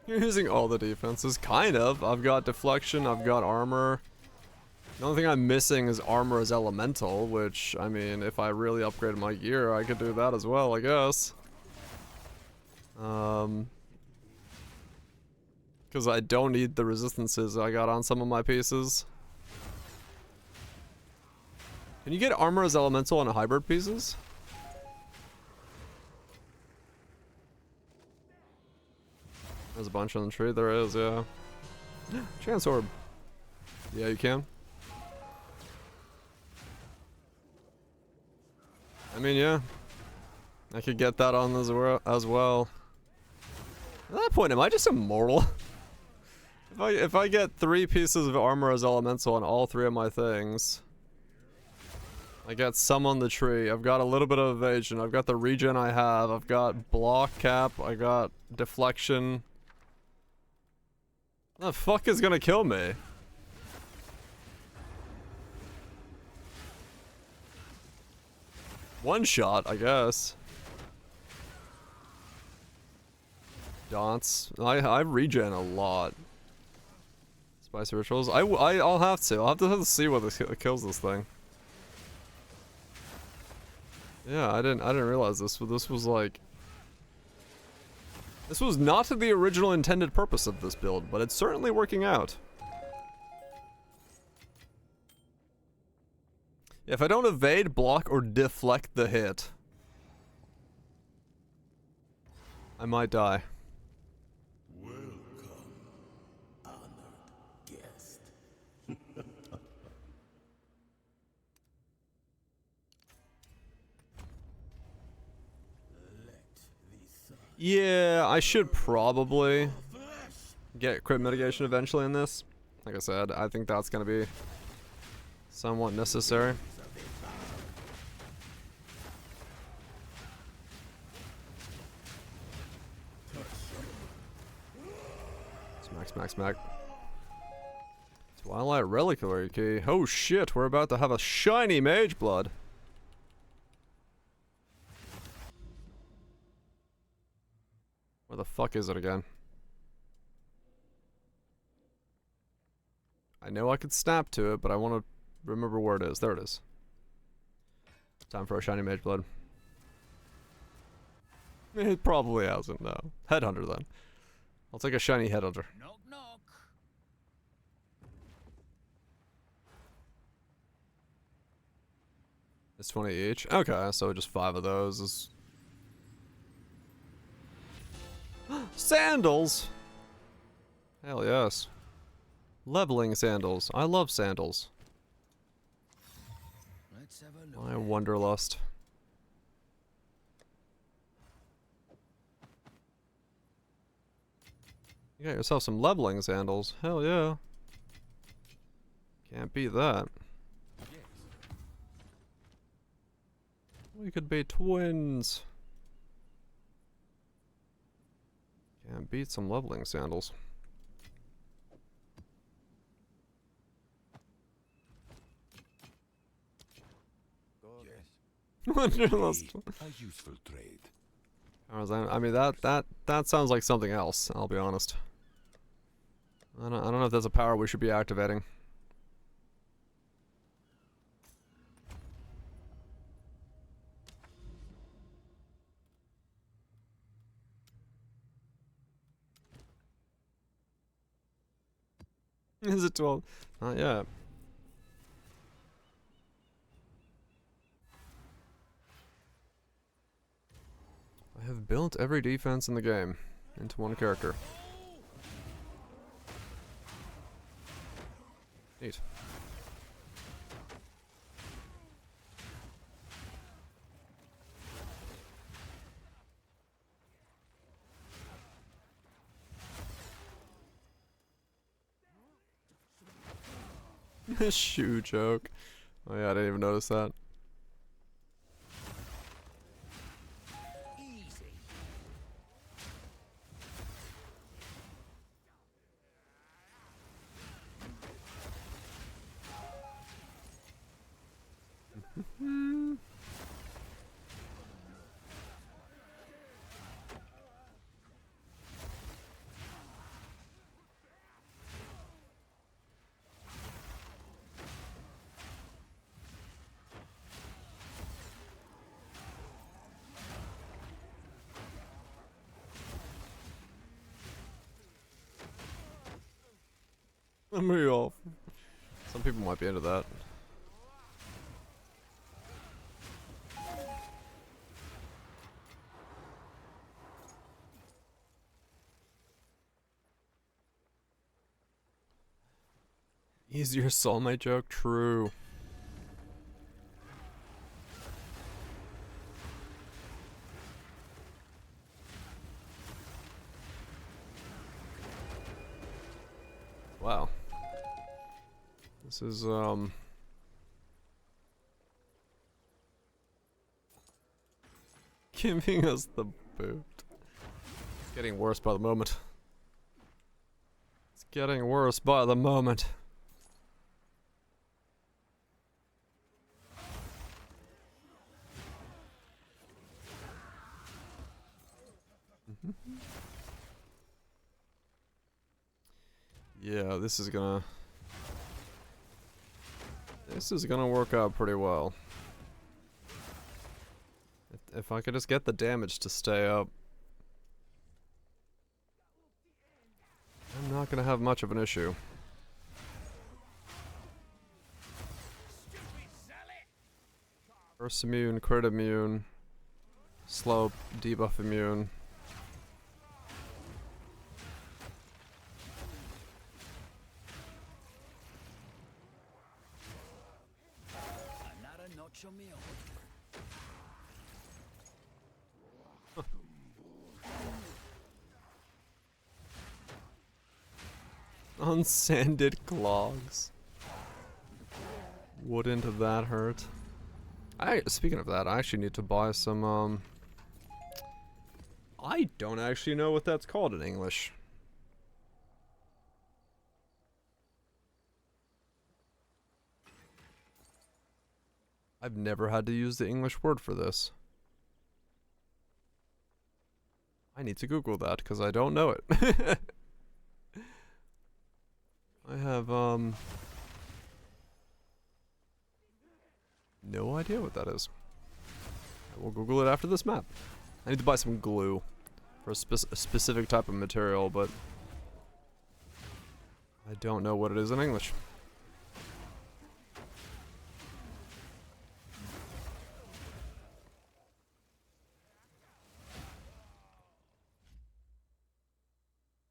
You're using all the defenses, kind of. I've got deflection, I've got armor. The only thing I'm missing is armor as elemental, which, I mean, if I really upgraded my gear, I could do that as well, I guess. Because I don't need the resistances I got on some of my pieces. Can you get armor as elemental on hybrid pieces? There's a bunch on the tree. There is, yeah. Chance orb. Yeah, you can. I mean, yeah. I could get that on as well. At that point, am I just immortal? If I get 3 pieces of armor as elemental on all 3 of my things, I got some on the tree. I've got a little bit of evasion. I've got the regen I have. I've got block cap. I got deflection. What the fuck is gonna kill me? One shot, I guess. Dance. I regen a lot. Spicy rituals. I'll have to. I'll have to see what kills this thing. Yeah, I didn't realize this. This was like. This was not the original intended purpose of this build, but it's certainly working out. If I don't evade, block, or deflect the hit, I might die. Welcome, honored guest. Yeah, I should probably get crit mitigation eventually in this. Like I said, I think that's gonna be somewhat necessary. Smack, smack, smack. Twilight Reliquary Key. Oh shit, we're about to have a shiny mage blood. Where the fuck is it again? I know I could snap to it, but I want to remember where it is. There it is. Time for a shiny mage blood. It probably hasn't, no. Headhunter then. I'll take a shiny headhunter. Knock, knock. It's 20 each. Okay, so just 5 of those is... Sandals! Hell yes. Leveling sandals. I love sandals. Let's have a look. My wanderlust. You got yourself some leveling sandals. Hell yeah. Can't beat that. We could be twins. Can't beat some leveling sandals. Wanderlust. A useful trade. I mean that sounds like something else, I'll be honest. I don't know if there's a power we should be activating. Is it 12? Not yet. I have built every defense in the game into one character. Neat. Shoe joke. Oh yeah, I didn't even notice that. Easy. Let me off. Some people might be into that. Easier soulmate joke, true. Wow. This is, giving us the boot. It's getting worse by the moment. It's getting worse by the moment. Yeah, this is gonna work out pretty well. If I could just get the damage to stay up, I'm not gonna have much of an issue. Burst immune, crit immune, slope, debuff immune. Another notch on me own. Unsanded clogs. Wouldn't that hurt? Speaking of that, I actually need to buy some, I don't actually know what that's called in English. I've never had to use the English word for this. I need to Google that, because I don't know it. I have, no idea what that is. I will Google it after this map. I need to buy some glue for a specific type of material, but I don't know what it is in English.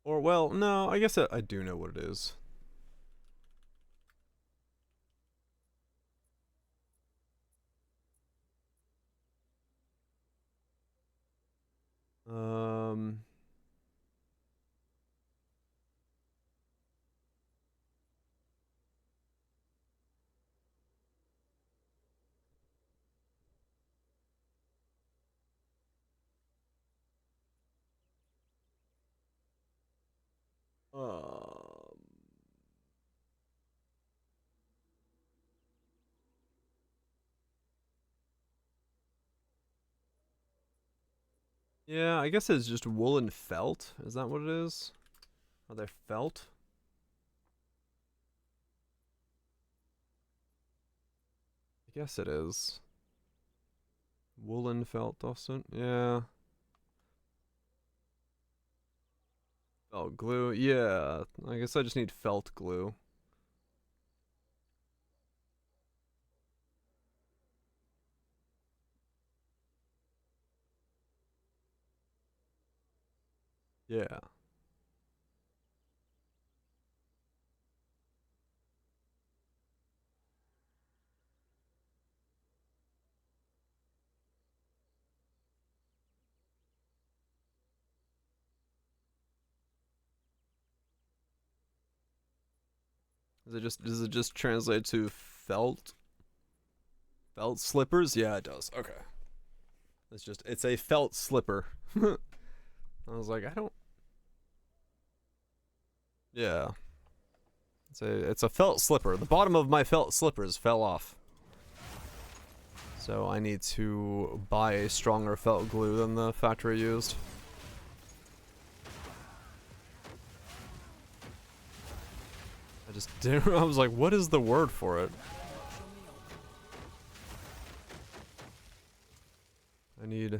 Or, well, no, I guess I do know what it is. Yeah, I guess it's just woolen felt. Is that what it is? Are they felt? I guess it is. Woolen felt, Dustin? Yeah. Felt glue? Yeah. I guess I just need felt glue. Yeah. Does it just translate to felt? Felt slippers? Yeah, it does. Okay. It's a felt slipper. I was like, I don't. Yeah. It's a felt slipper. The bottom of my felt slippers fell off. So I need to buy a stronger felt glue than the factory used. I just didn't. I was like, what is the word for it? I need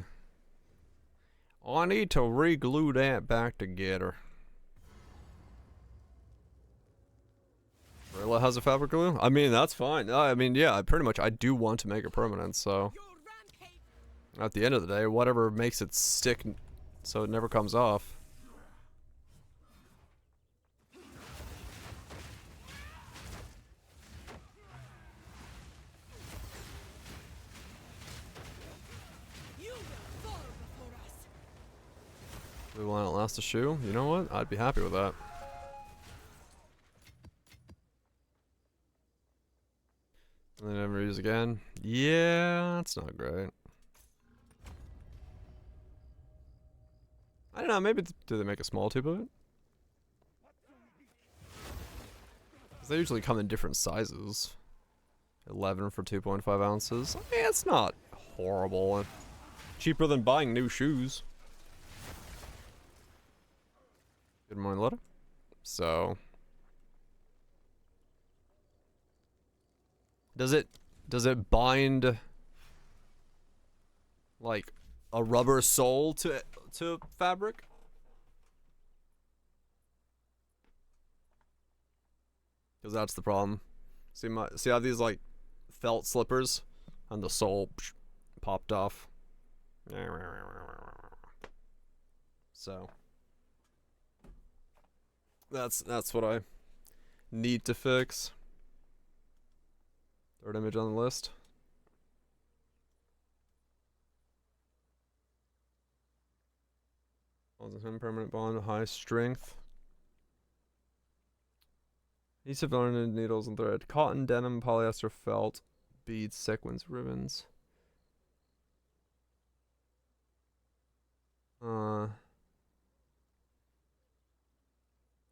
to re-glue that back together. Gorilla has a fabric glue? I mean, that's fine. I mean, yeah, pretty much I do want to make it permanent, so. At the end of the day, whatever makes it stick so it never comes off. We will outlast a shoe. You know what? I'd be happy with that. And then never use again. Yeah, that's not great. I don't know, maybe do they make a small tube of it? Because they usually come in different sizes. 11 for 2.5 ounces. I mean, it's not horrible. Cheaper than buying new shoes. Good morning, Lotta. So. Does it bind like a rubber sole to fabric? Because that's the problem. See how these like felt slippers and the sole popped off. So that's what I need to fix. Third image on the list. Permanent bond, high strength. Adhesive ornamented needles and thread. Cotton, denim, polyester, felt, beads, sequins, ribbons. I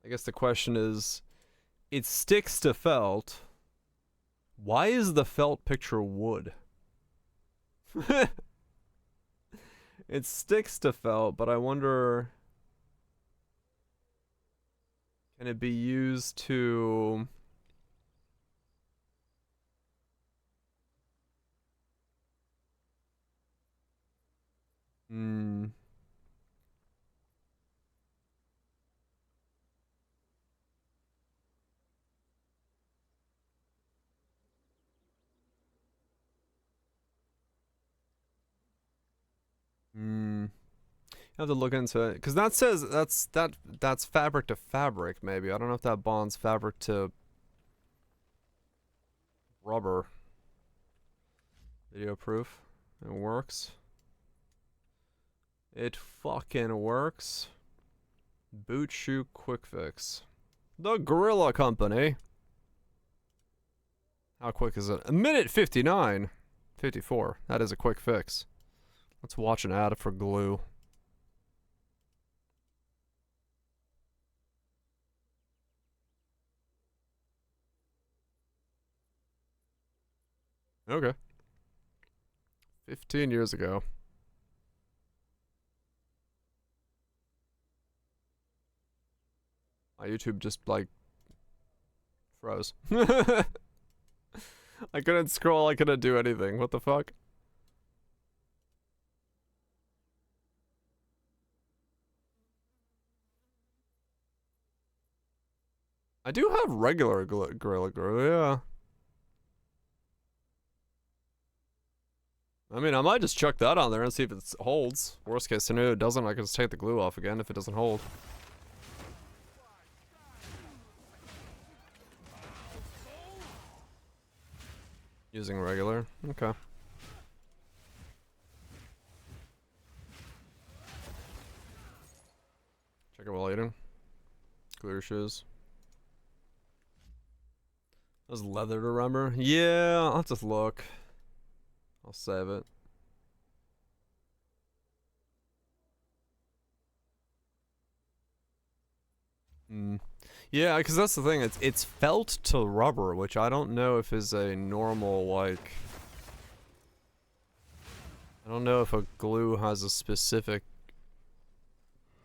guess the question is, it sticks to felt. Why is the felt picture wood? It sticks to felt, but I wonder, can it be used to I have to look into it, because that says that's fabric to fabric. Maybe I don't know if that bonds fabric to rubber. Video proof. It works. It fucking works. Boot shoe quick fix. The Gorilla Company. How quick is it? A minute 59. 54. That is a quick fix. Let's watch an ad for glue. Okay. 15 years ago. My YouTube just, like, froze. I couldn't scroll, I couldn't do anything. What the fuck? I do have regular Gorilla Glue, yeah. I mean, I might just chuck that on there and see if it holds. Worst case scenario, it doesn't. I can just take the glue off again if it doesn't hold. Using regular. Okay. Check it while eating. Glue your shoes. Those leather to rubber? Yeah, I'll just look. I'll save it. Yeah, because that's the thing. It's felt to rubber, which I don't know if is a normal, like, I don't know if a glue has a specific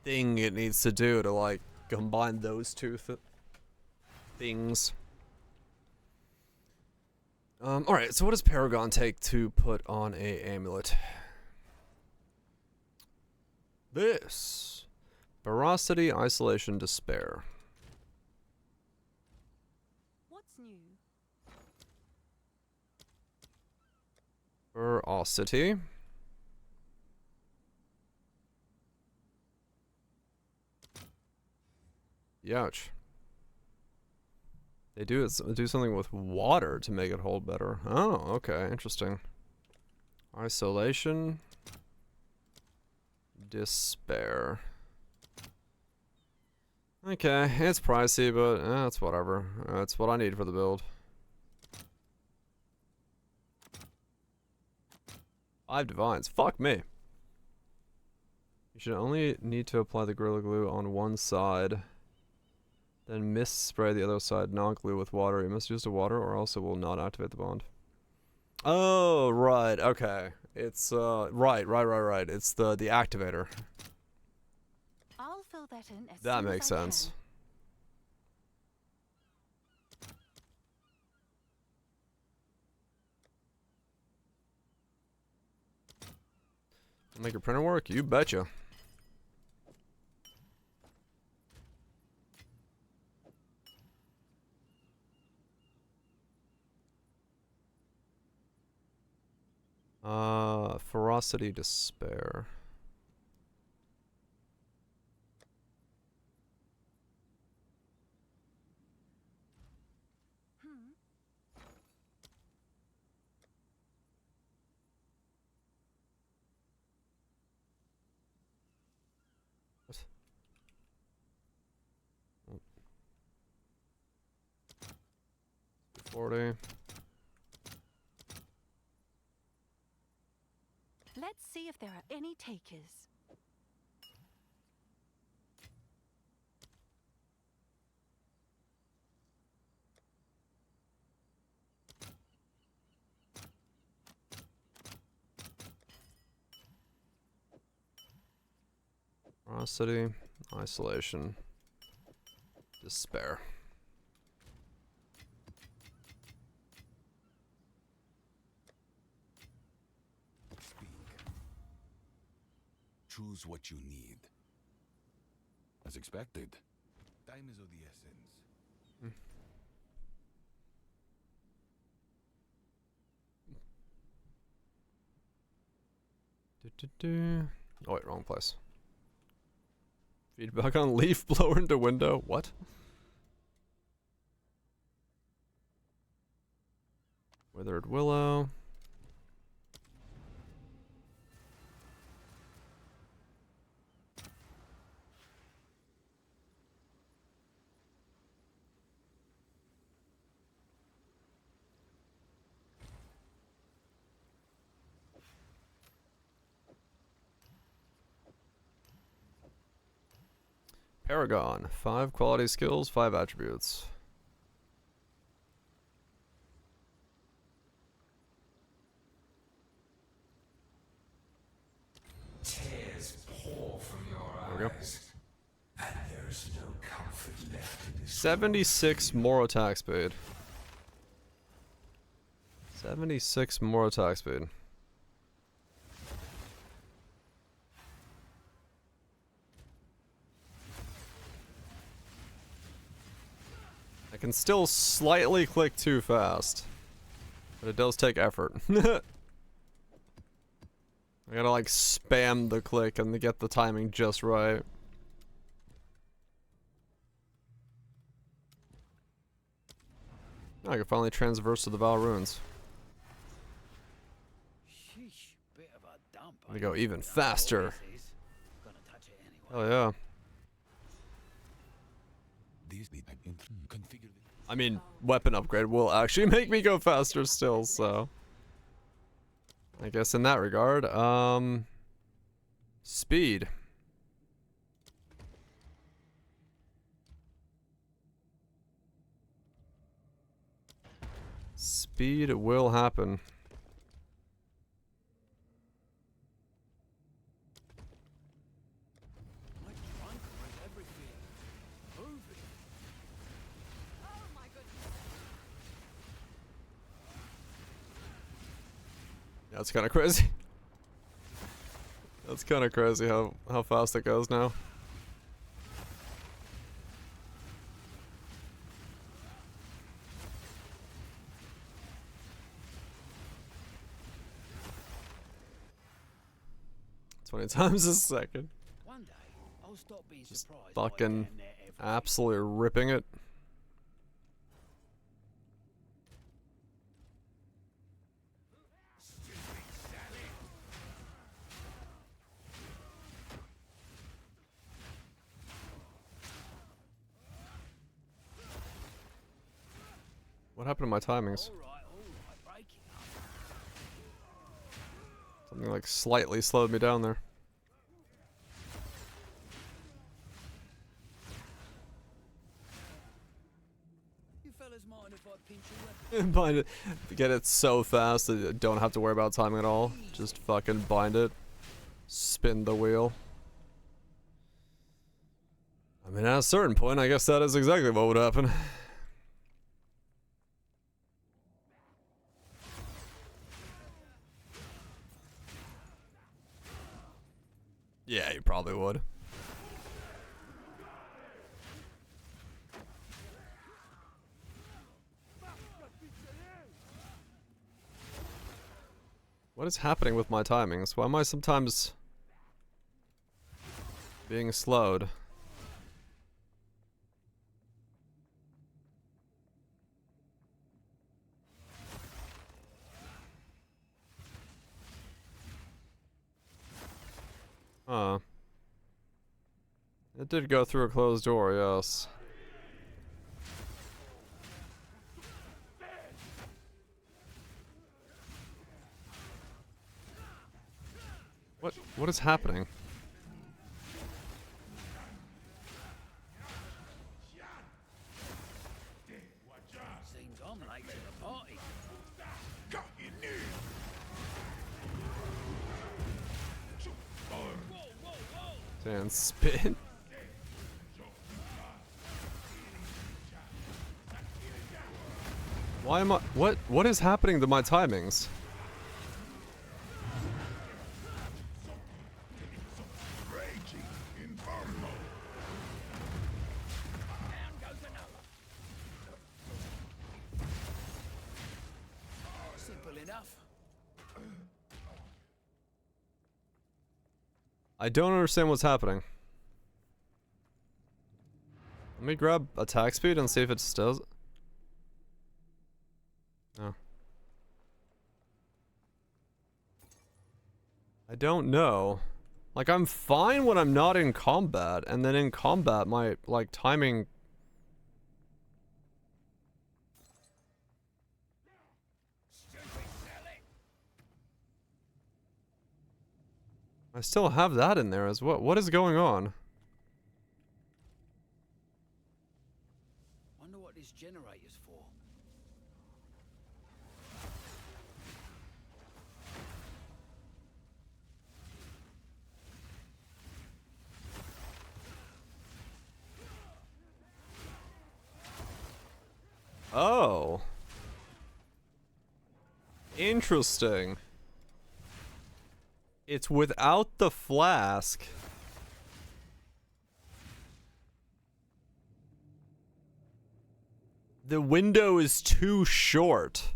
thing it needs to do to like combine those two things. Alright, so what does Paragon take to put on a amulet? This. Ferocity, Isolation, Despair. What's new? Ferocity. Youch. They do something with water to make it hold better. Oh, okay, interesting. Isolation. Despair. Okay, it's pricey, but it's whatever. It's what I need for the build. 5 divines. Fuck me. You should only need to apply the Gorilla Glue on one side. Then mist spray the other side, not glue with water. You must use the water or else it will not activate the bond. Oh, right, okay. It's, right. It's the activator. I'll fill that in as That soon makes as I sense. Make your printer work? You betcha. Ferocity, Despair. What? Oh. 40. Let's see if there are any takers. Ferocity, Isolation, Despair. Speak. Choose what you need. As expected, time is of the essence. Oh wait, wrong place. Feedback on leaf blower into window. What? Withered willow. Paragon. 5 quality skills, 5 attributes. Tears pour from There we your go. eyes, and there is no comfort left in this 76 more attack speed. 76 more attack speed. I can still slightly click too fast, but it does take effort. I gotta like spam the click and get the timing just right. I can finally transverse to the Val Ruins. Sheesh, bit of a dump. Let me go even faster. Gonna touch it anyway. Oh yeah. These need configure. I mean, weapon upgrade will actually make me go faster still, so I guess in that regard, speed. Speed will happen. That's kind of crazy. That's kind of crazy how fast it goes now. "20 times a second." One day, I'll stop being Just surprised by fucking down there every absolutely ripping it. What happened to my timings? All right, breaking up. Something like slightly slowed me down there. You fellas mind if I pinch your weapon? Bind it. Get it so fast that you don't have to worry about timing at all. Just fucking bind it. Spin the wheel. I mean, at a certain point, I guess that is exactly what would happen. Yeah, you probably would. What is happening with my timings? Why am I sometimes being slowed? Huh. It did go through a closed door, yes. What is happening? Seems I'm late to the party. And spin. Why am I? What is happening to my timings? Simple enough. I don't understand what's happening. Let me grab attack speed and see if it still. No. I don't know. Like, I'm fine when I'm not in combat, and then in combat, my, like, timing... I still have that in there as well. What is going on? Wonder what this generator's for. Oh. Interesting. It's without the flask. The window is too short.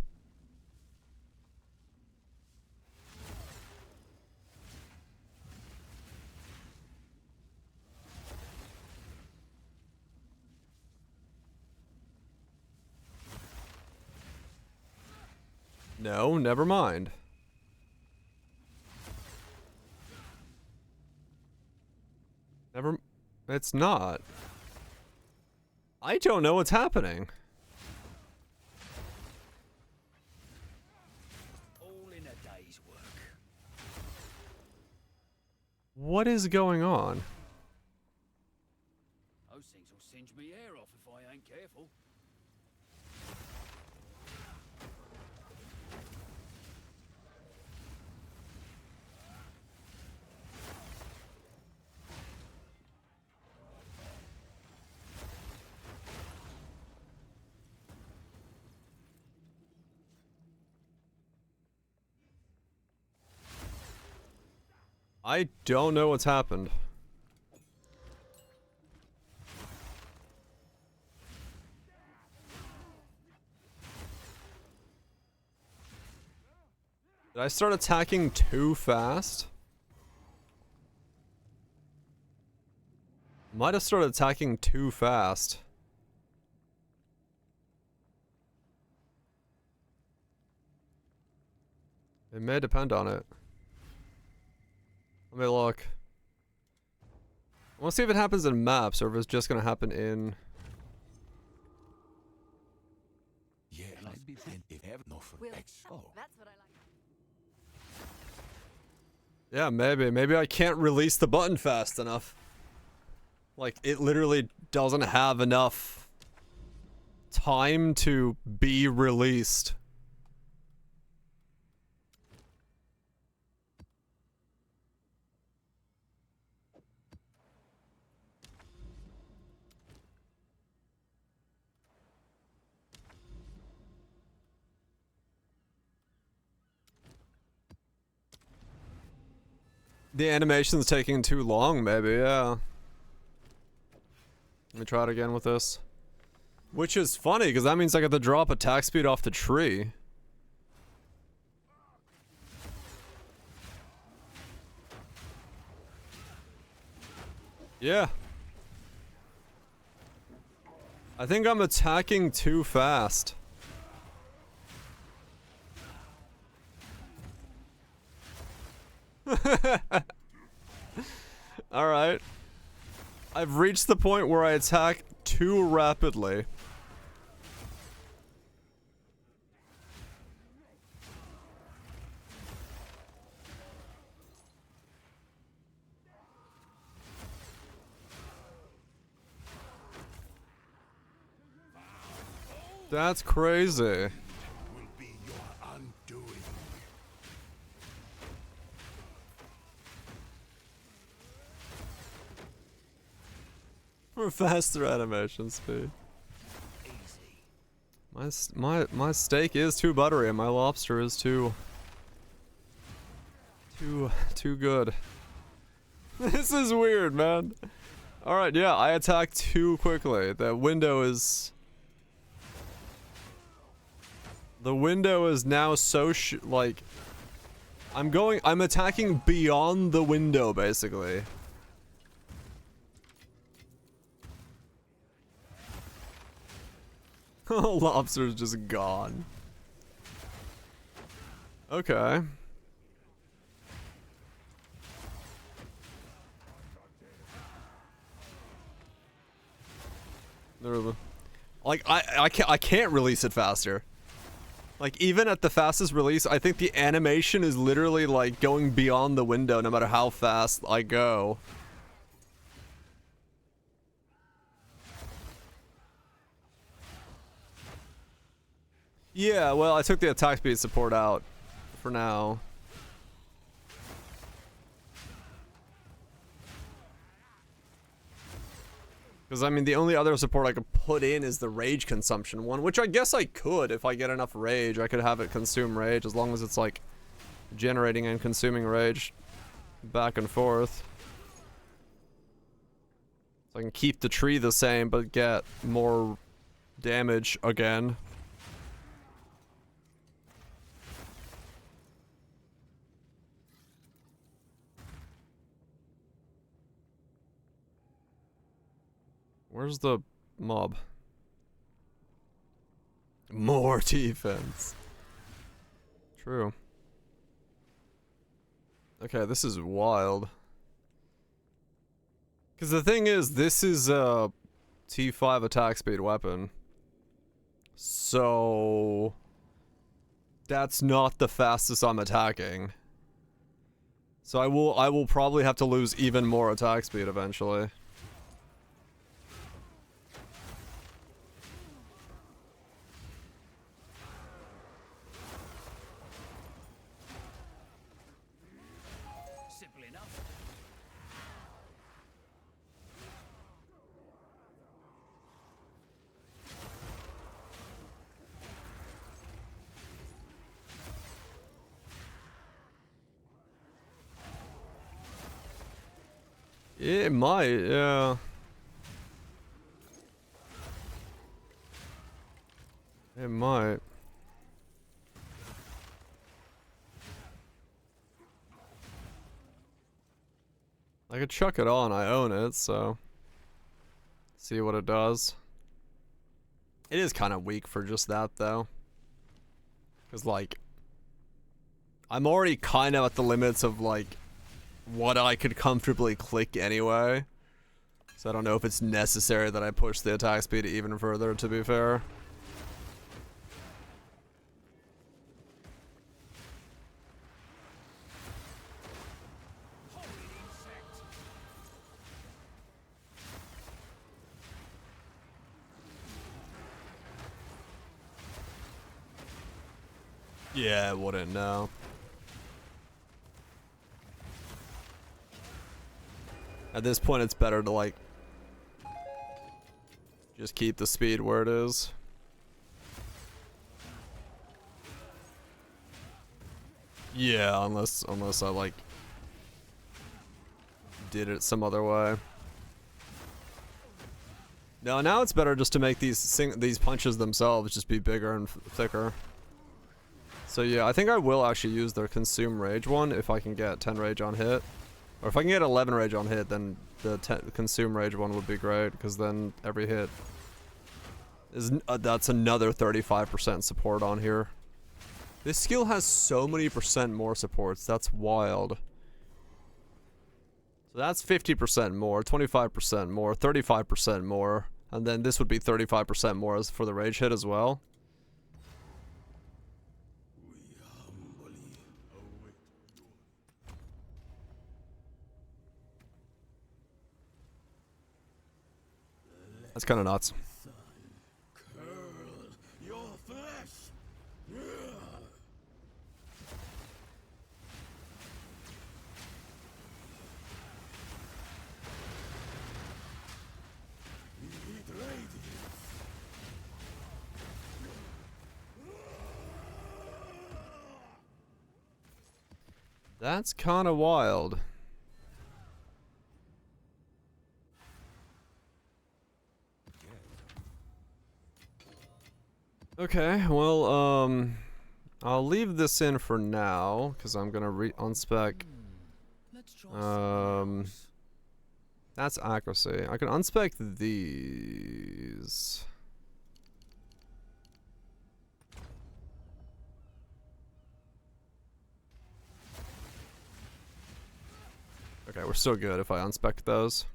No, never mind. It's not. I don't know what's happening. All in a day's work. What is going on? Those things will singe me hair off if I ain't careful. I don't know what's happened. Did I start attacking too fast? Might have started attacking too fast. It may depend on it. Let me look. I want to see if it happens in maps or if it's just going to happen in... Yeah, I'd be if have no for XO. That's what I like. Yeah, maybe. Maybe I can't release the button fast enough. Like, it literally doesn't have enough time to be released. The animation's taking too long, maybe, yeah. Let me try it again with this. Which is funny, because that means I get to drop attack speed off the tree. Yeah. I think I'm attacking too fast. Alright. I've reached the point where I attack too rapidly. That's crazy. Will be your undoing. For faster animation speed. My steak is too buttery and my lobster is too good. This is weird, man. Alright, yeah, I attack too quickly. The window is now so like I'm attacking beyond the window basically. Lobster's just gone. Okay. Like I can't release it faster. Like even at the fastest release, I think the animation is literally like going beyond the window no matter how fast I go. Yeah, well, I took the attack speed support out for now. Because, I mean, the only other support I could put in is the rage consumption one, which I guess I could if I get enough rage. I could have it consume rage as long as it's, like, generating and consuming rage back and forth. So I can keep the tree the same, but get more damage again. Where's the mob? More defense. True. Okay, this is wild. Because the thing is, this is a T5 attack speed weapon. So... that's not the fastest I'm attacking. So I will probably have to lose even more attack speed eventually. Simple enough. It might, yeah. It might. I could chuck it on, I own it, so see what it does. It is kind of weak for just that though. Cause like I'm already kind of at the limits of like what I could comfortably click anyway. So I don't know if it's necessary that I push the attack speed even further, to be fair. Yeah, it wouldn't, no. At this point, it's better to, like, just keep the speed where it is. Yeah, unless I, like, did it some other way. No, now it's better just to make these punches themselves just be bigger and thicker. So yeah, I think I will actually use their consume rage one if I can get 10 rage on hit. Or if I can get 11 rage on hit, then the consume rage one would be great, because then every hit is that's another 35% support on here. This skill has so many percent more supports, that's wild. So that's 50% more, 25% more, 35% more, and then this would be 35% more as for the rage hit as well. That's kind of nuts. Your flesh. Need radiance. That's kind of wild. Okay, well, I'll leave this in for now, because I'm gonna unspec. That's accuracy. I can unspec these. Okay, we're still good if I unspec those.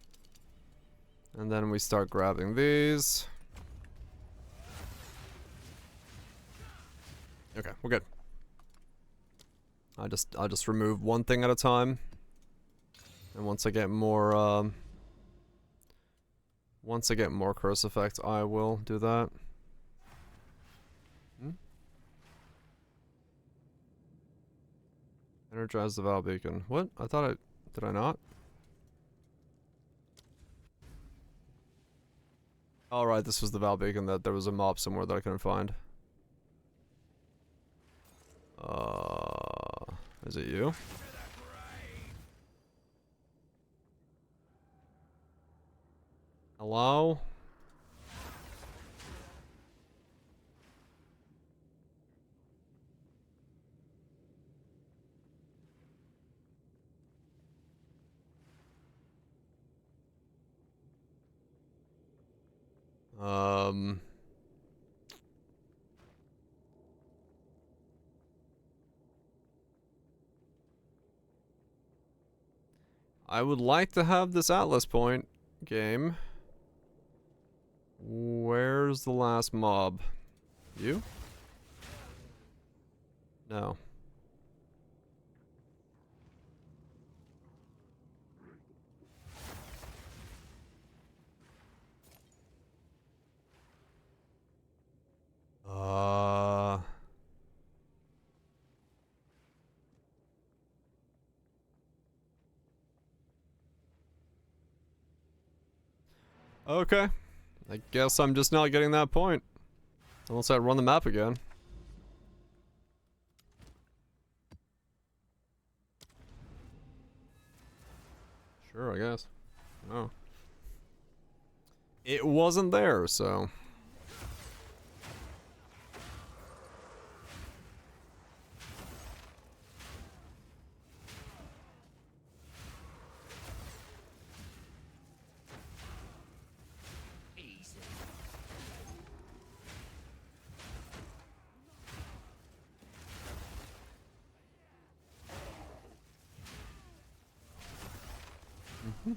And then we start grabbing these. Okay, we're good. I'll just remove one thing at a time. And once I get more curse effects, I will do that. Energize the Val Beacon. What? Did I not? Alright, this was the Val Beacon that there was a mob somewhere that I couldn't find. Is it you? Hello? I would like to have this Atlas point game. Where's the last mob? You? No. Okay. I guess I'm just not getting that point. Unless I run the map again. Sure, I guess. Oh. It wasn't there, so. I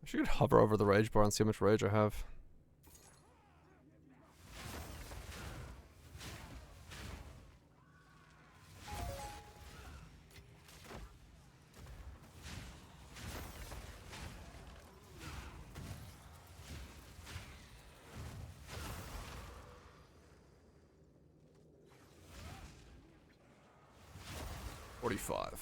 should hover over the rage bar and see how much rage I have. $45.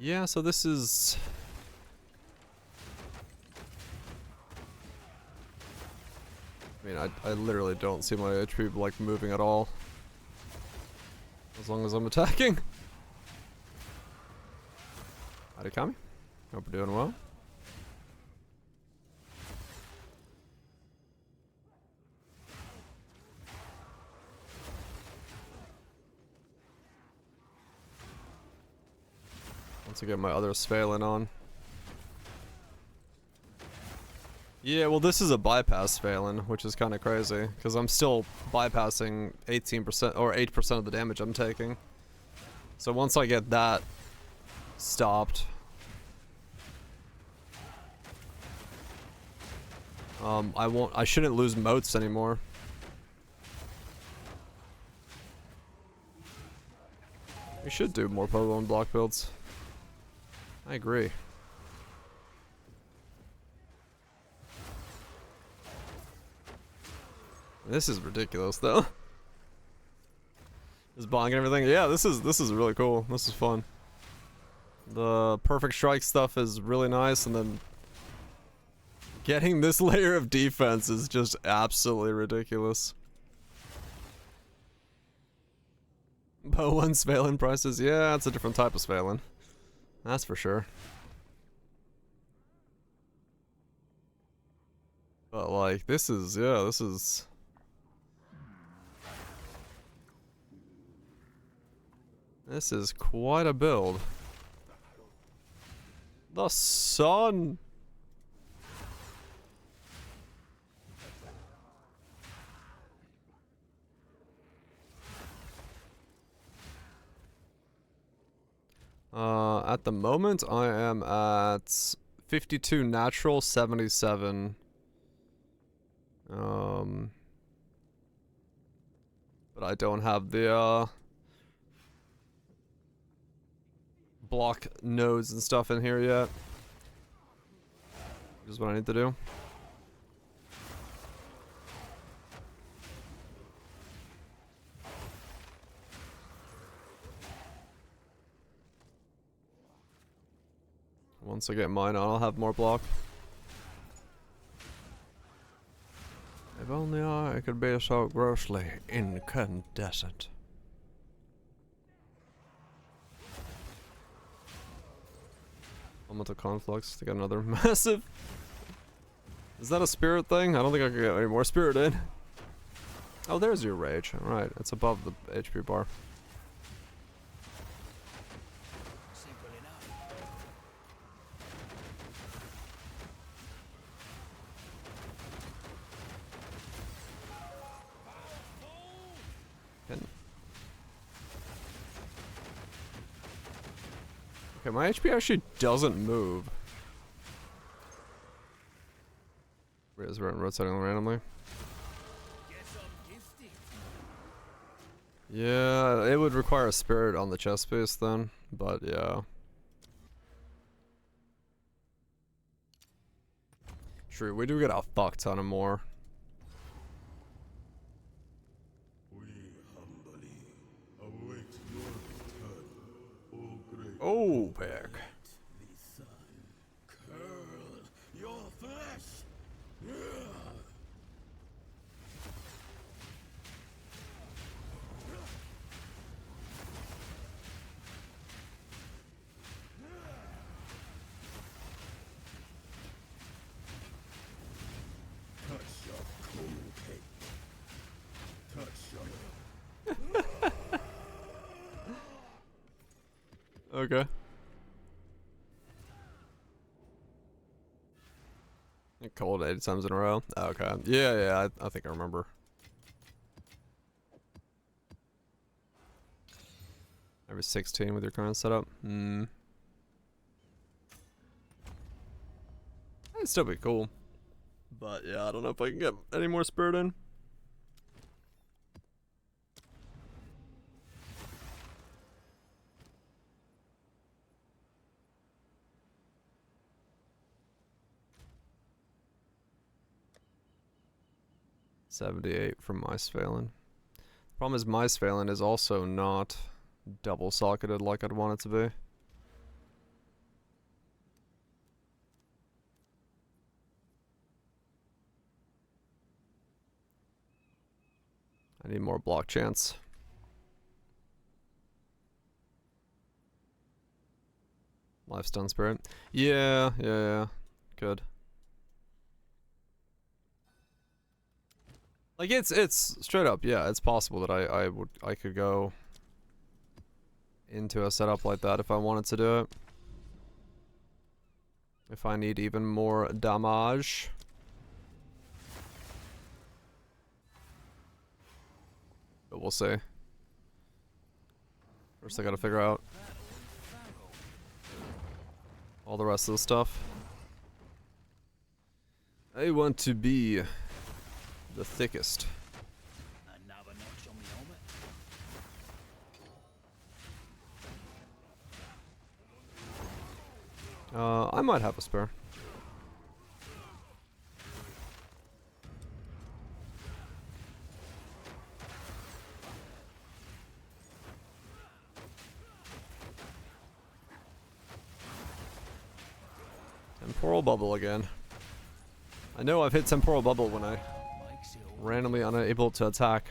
Yeah, so this is... I mean, I literally don't see my HP, like, moving at all. As long as I'm attacking. Howdy, Kami. Hope you're doing well. Once I get my other Svalin on. Yeah, well this is a bypass Svalin, which is kind of crazy, because I'm still bypassing 18% or 8% of the damage I'm taking. So once I get that stopped, I shouldn't lose moats anymore. We should do more Pokemon block builds. I agree. This is ridiculous though. This bong and everything. Yeah, this is really cool. This is fun. The perfect strike stuff is really nice, and then getting this layer of defense is just absolutely ridiculous. But one Svalin prices, yeah, it's a different type of Svalin. That's for sure. But like, this is, yeah, this is... This is quite a build. The sun! At the moment, I am at 52 natural, 77. But I don't have the, block nodes and stuff in here yet. Which is what I need to do. Once I get mine on, I'll have more block. If only I could be so grossly incandescent. Elemental conflux to get another massive. Is that a spirit thing? I don't think I can get any more spirit in. Oh, there's your rage. Alright, it's above the HP bar. Okay, my HP actually doesn't move. Is rotating randomly? Yeah, it would require a spirit on the chest piece then, but yeah. True, we do get a fuck ton of more. We Oh, pick. Curl your flesh. Touch your cool cake. Touch your Okay. Cold 8 times in a row. Okay. Yeah, I think I remember. Every 16 with your current setup. Hmm. It'd still be cool. But yeah, I don't know if I can get any more spirit in. $78 from MySphalin. Problem is MySphalin is also not double socketed like I'd want it to be. I need more block chance. Lifestone spirit. Yeah. Good. Like it's straight up, yeah, it's possible that I could go into a setup like that if I wanted to do it. If I need even more damage. But we'll see. First I gotta figure out all the rest of the stuff. I want to be the thickest. Another notch on the helmet. I might have a spare. Temporal bubble again. I know I've hit temporal bubble when I randomly unable to attack.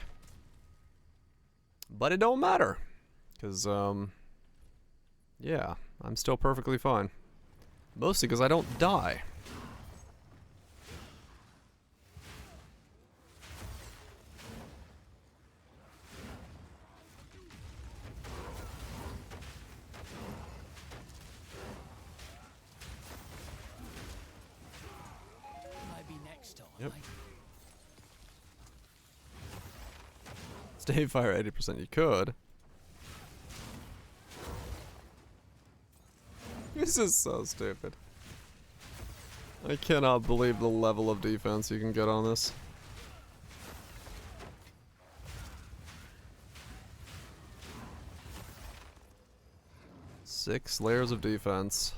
But it don't matter. Cause yeah, I'm still perfectly fine. Mostly because I don't die. Maybe next time. Yep. Eh? Stay fire 80%, you could. This is so stupid. I cannot believe the level of defense you can get on this. Six layers of defense.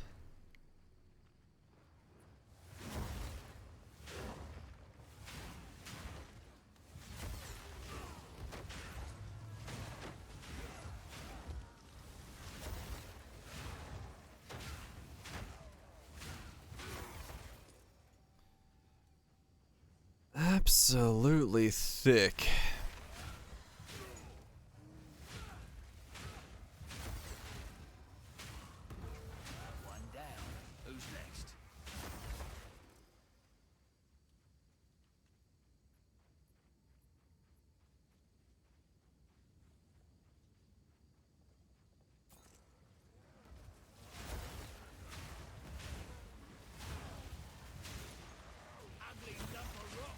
Absolutely thick. One down. Who's next? Ugly lump of rock.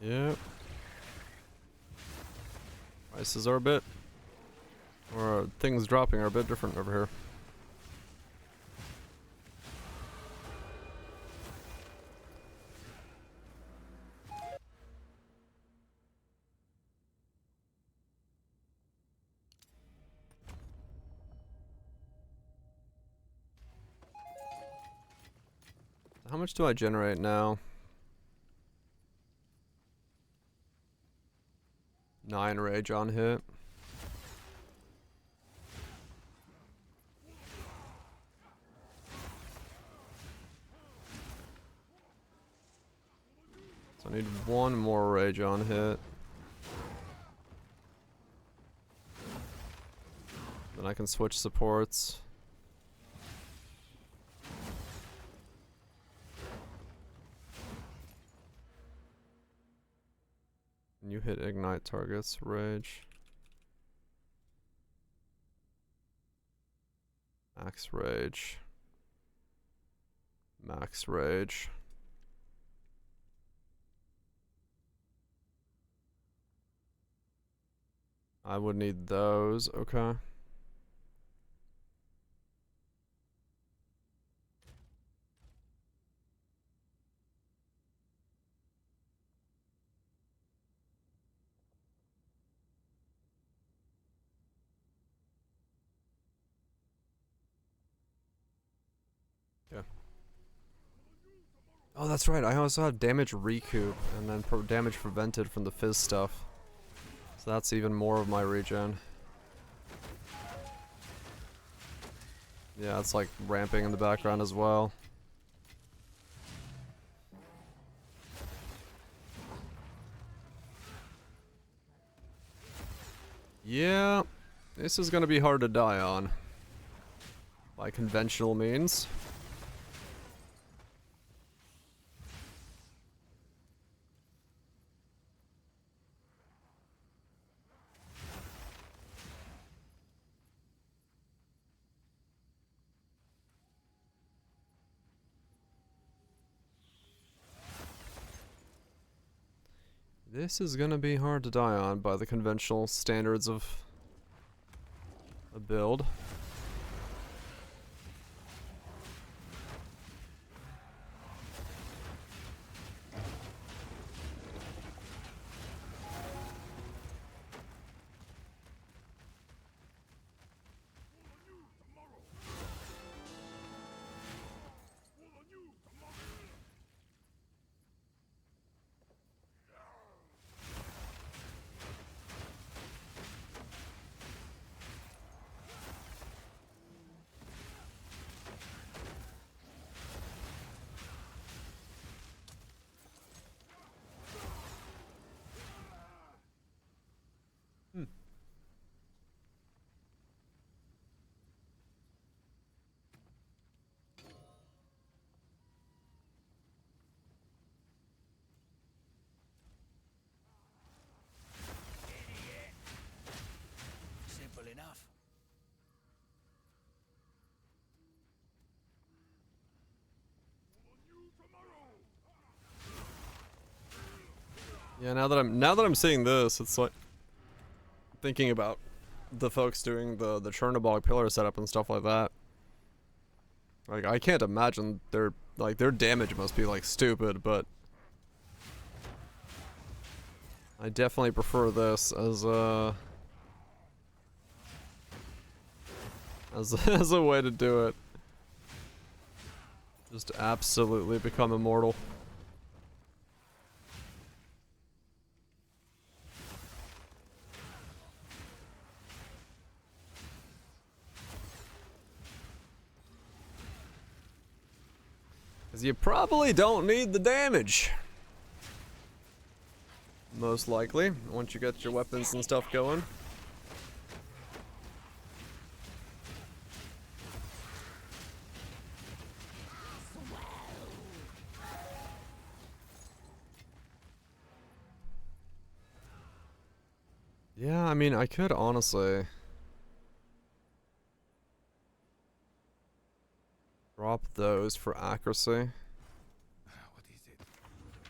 Yep. Prices are a bit, or things dropping are a bit different over here. how much do I generate now? 9 rage on hit. So I need 1 more rage on hit. Then I can switch supports. And you hit ignite targets, rage. Max rage. Max rage. I would need those, okay. Yeah. Oh, that's right. I also have damage recoup and then damage prevented from the fizz stuff. So that's even more of my regen. Yeah, it's like ramping in the background as well. Yeah, this is gonna be hard to die on. By conventional means. This is gonna be hard to die on by the conventional standards of a build. Simple enough. Yeah, now that I'm seeing this, it's like thinking about the folks doing the Chernobog pillar setup and stuff like that. Like, I can't imagine their damage must be like stupid, but I definitely prefer this as a as a way to do it. Just absolutely become immortal. Because you probably don't need the damage. Most likely, once you get your weapons and stuff going. Yeah, I mean, I could honestly drop those for accuracy. What is it?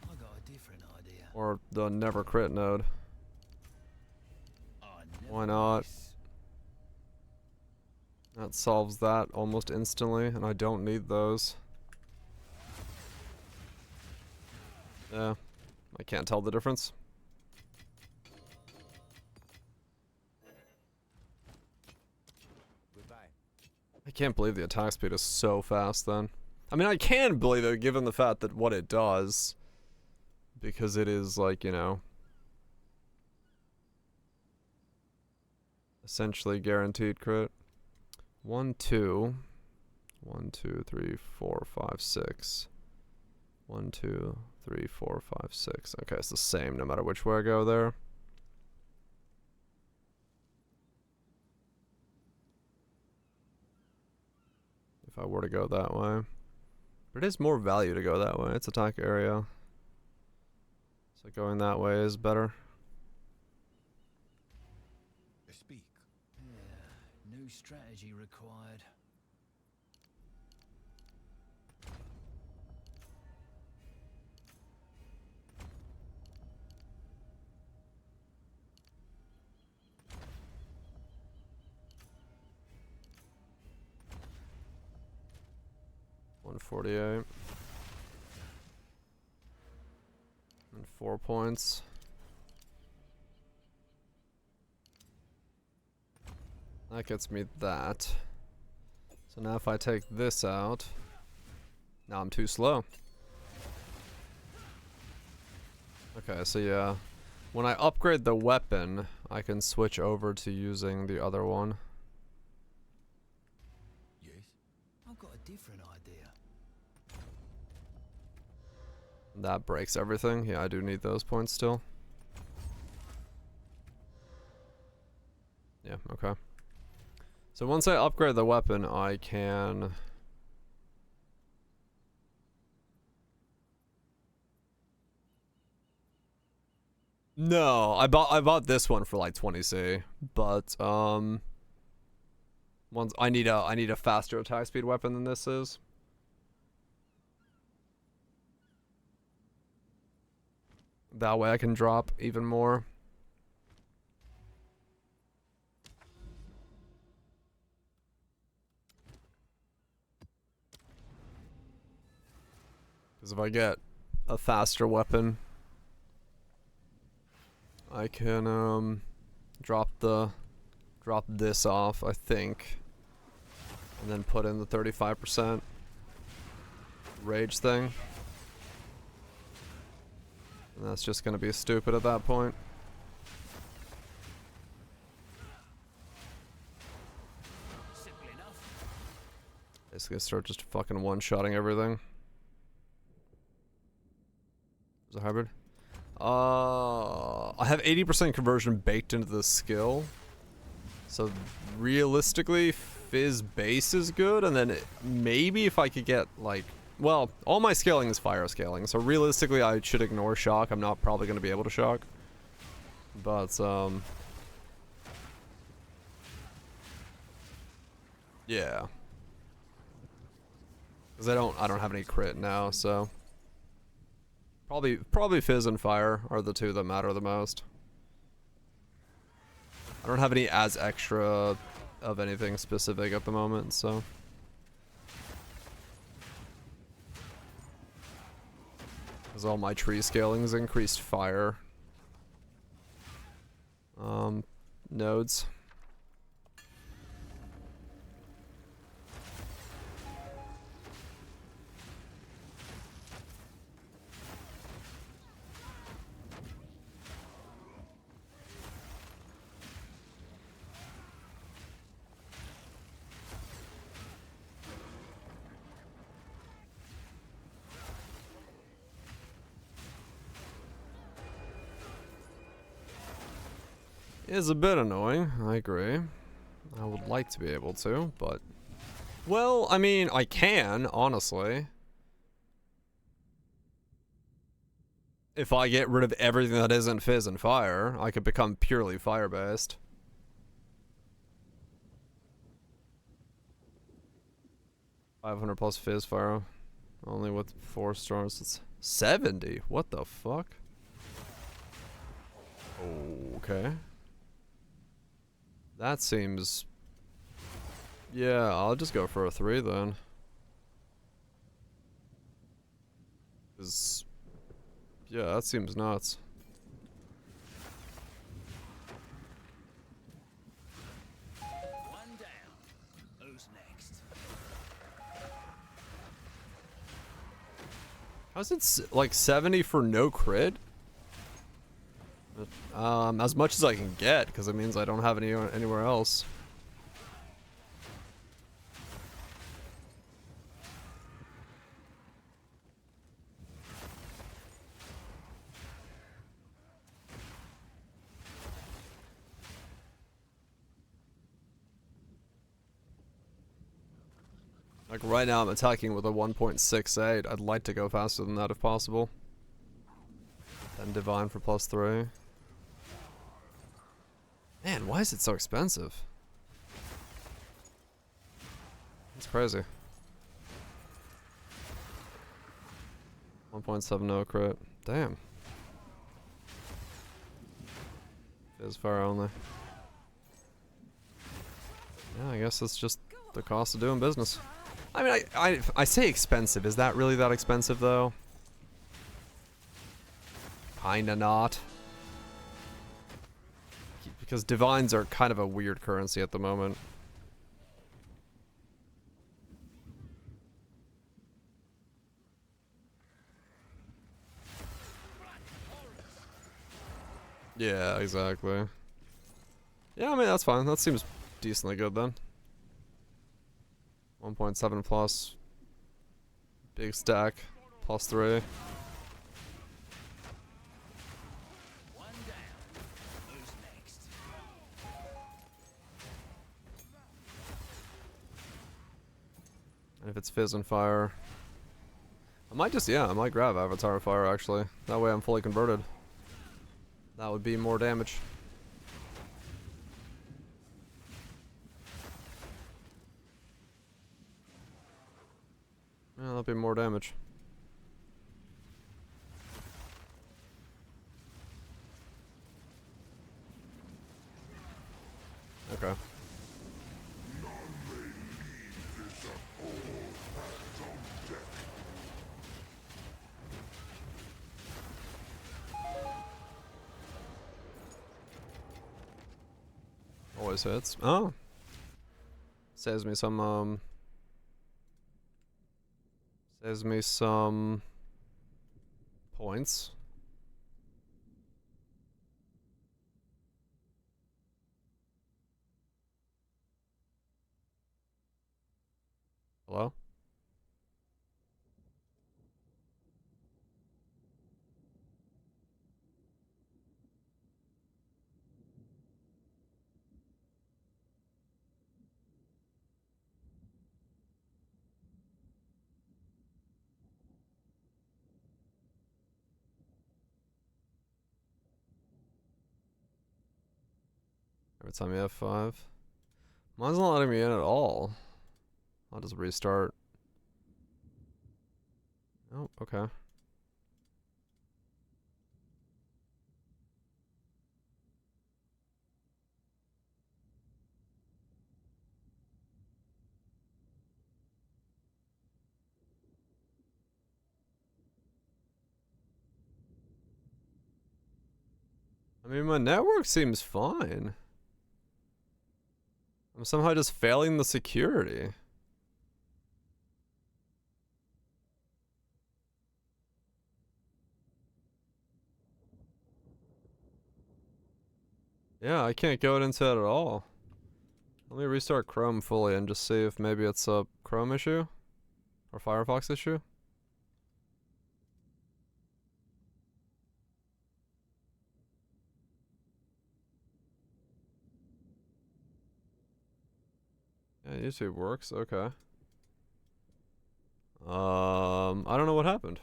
I got a different idea. Or the never crit node. I never Why not? miss. That solves that almost instantly, and I don't need those. Yeah, I can't tell the difference. Goodbye. I can't believe the attack speed is so fast then. I mean, I can believe it given the fact that what it does. Because it is, like, you know, essentially guaranteed crit. 1, 2. 1, 2, 3, 4, 5, 6. 1, 2, 3, 4, 5, 6. Okay, it's the same no matter which way I go there. If I were to go that way. But it is more value to go that way. It's attack area. So going that way is better. Speak. Yeah, new strategy required. $148. And 4 points. That gets me that. So now if I take this out, now I'm too slow. Okay, so yeah. When I upgrade the weapon, I can switch over to using the other one. Yes? I've got a different idea. That breaks everything. Yeah, I do need those points still. Yeah, okay. So once I upgrade the weapon, I can... No, I bought this one for like 20C, but once I need a faster attack speed weapon than this is. That way I can drop even more. Because if I get a faster weapon, I can drop this off, I think, and then put in the 35% rage thing. And that's just gonna be stupid at that point. Simple enough. Basically start just fucking one-shotting everything. Is it hybrid? I have 80% conversion baked into the skill. So realistically, Fizz base is good, and then maybe if I could get like, well, all my scaling is fire scaling, so realistically I should ignore shock. I'm not probably going to be able to shock. But yeah. Cuz I don't have any crit now, so probably Fizz and fire are the two that matter the most. I don't have any as extra of anything specific at the moment, so. Because all my tree scalings increased fire nodes. Is a bit annoying, I agree. I would like to be able to, but... Well, I mean, I can, honestly. If I get rid of everything that isn't Fizz and Fire, I could become purely fire-based. $500 plus Fizz Fire. Only with 4 stars. It's 70? What the fuck? Okay. That seems... Yeah, I'll just go for a 3 then. 'Cause... Yeah, that seems nuts. One down. Who's next? How's it like 70 for no crit? As much as I can get, because it means I don't have anywhere else. Like right now I'm attacking with a 1.68. I'd like to go faster than that if possible. Then divine for +3. Man, why is it so expensive? It's crazy. 1.70 crit. Damn. Is fire only. Yeah, I guess that's just the cost of doing business. I mean, I say expensive. Is that really that expensive though? Kinda not. Because divines are kind of a weird currency at the moment. Yeah, exactly. Yeah, I mean, that's fine. That seems decently good then. 1.7 plus. Big stack. +3. And if it's fizz and fire, I might just, yeah, I might grab Avatar of Fire actually. That way I'm fully converted. That would be more damage. Yeah, that'd be more damage. Okay. Always hits. Oh. Saves me some, saves me some points. Hello? Every time you have 5. Mine's not letting me in at all. I'll just restart. Oh, okay. I mean, my network seems fine. I'm somehow just failing the security. Yeah, I can't go into it at all. Let me restart Chrome fully and just see if maybe it's a Chrome issue or Firefox issue. Yeah, YouTube works. Okay. I don't know what happened.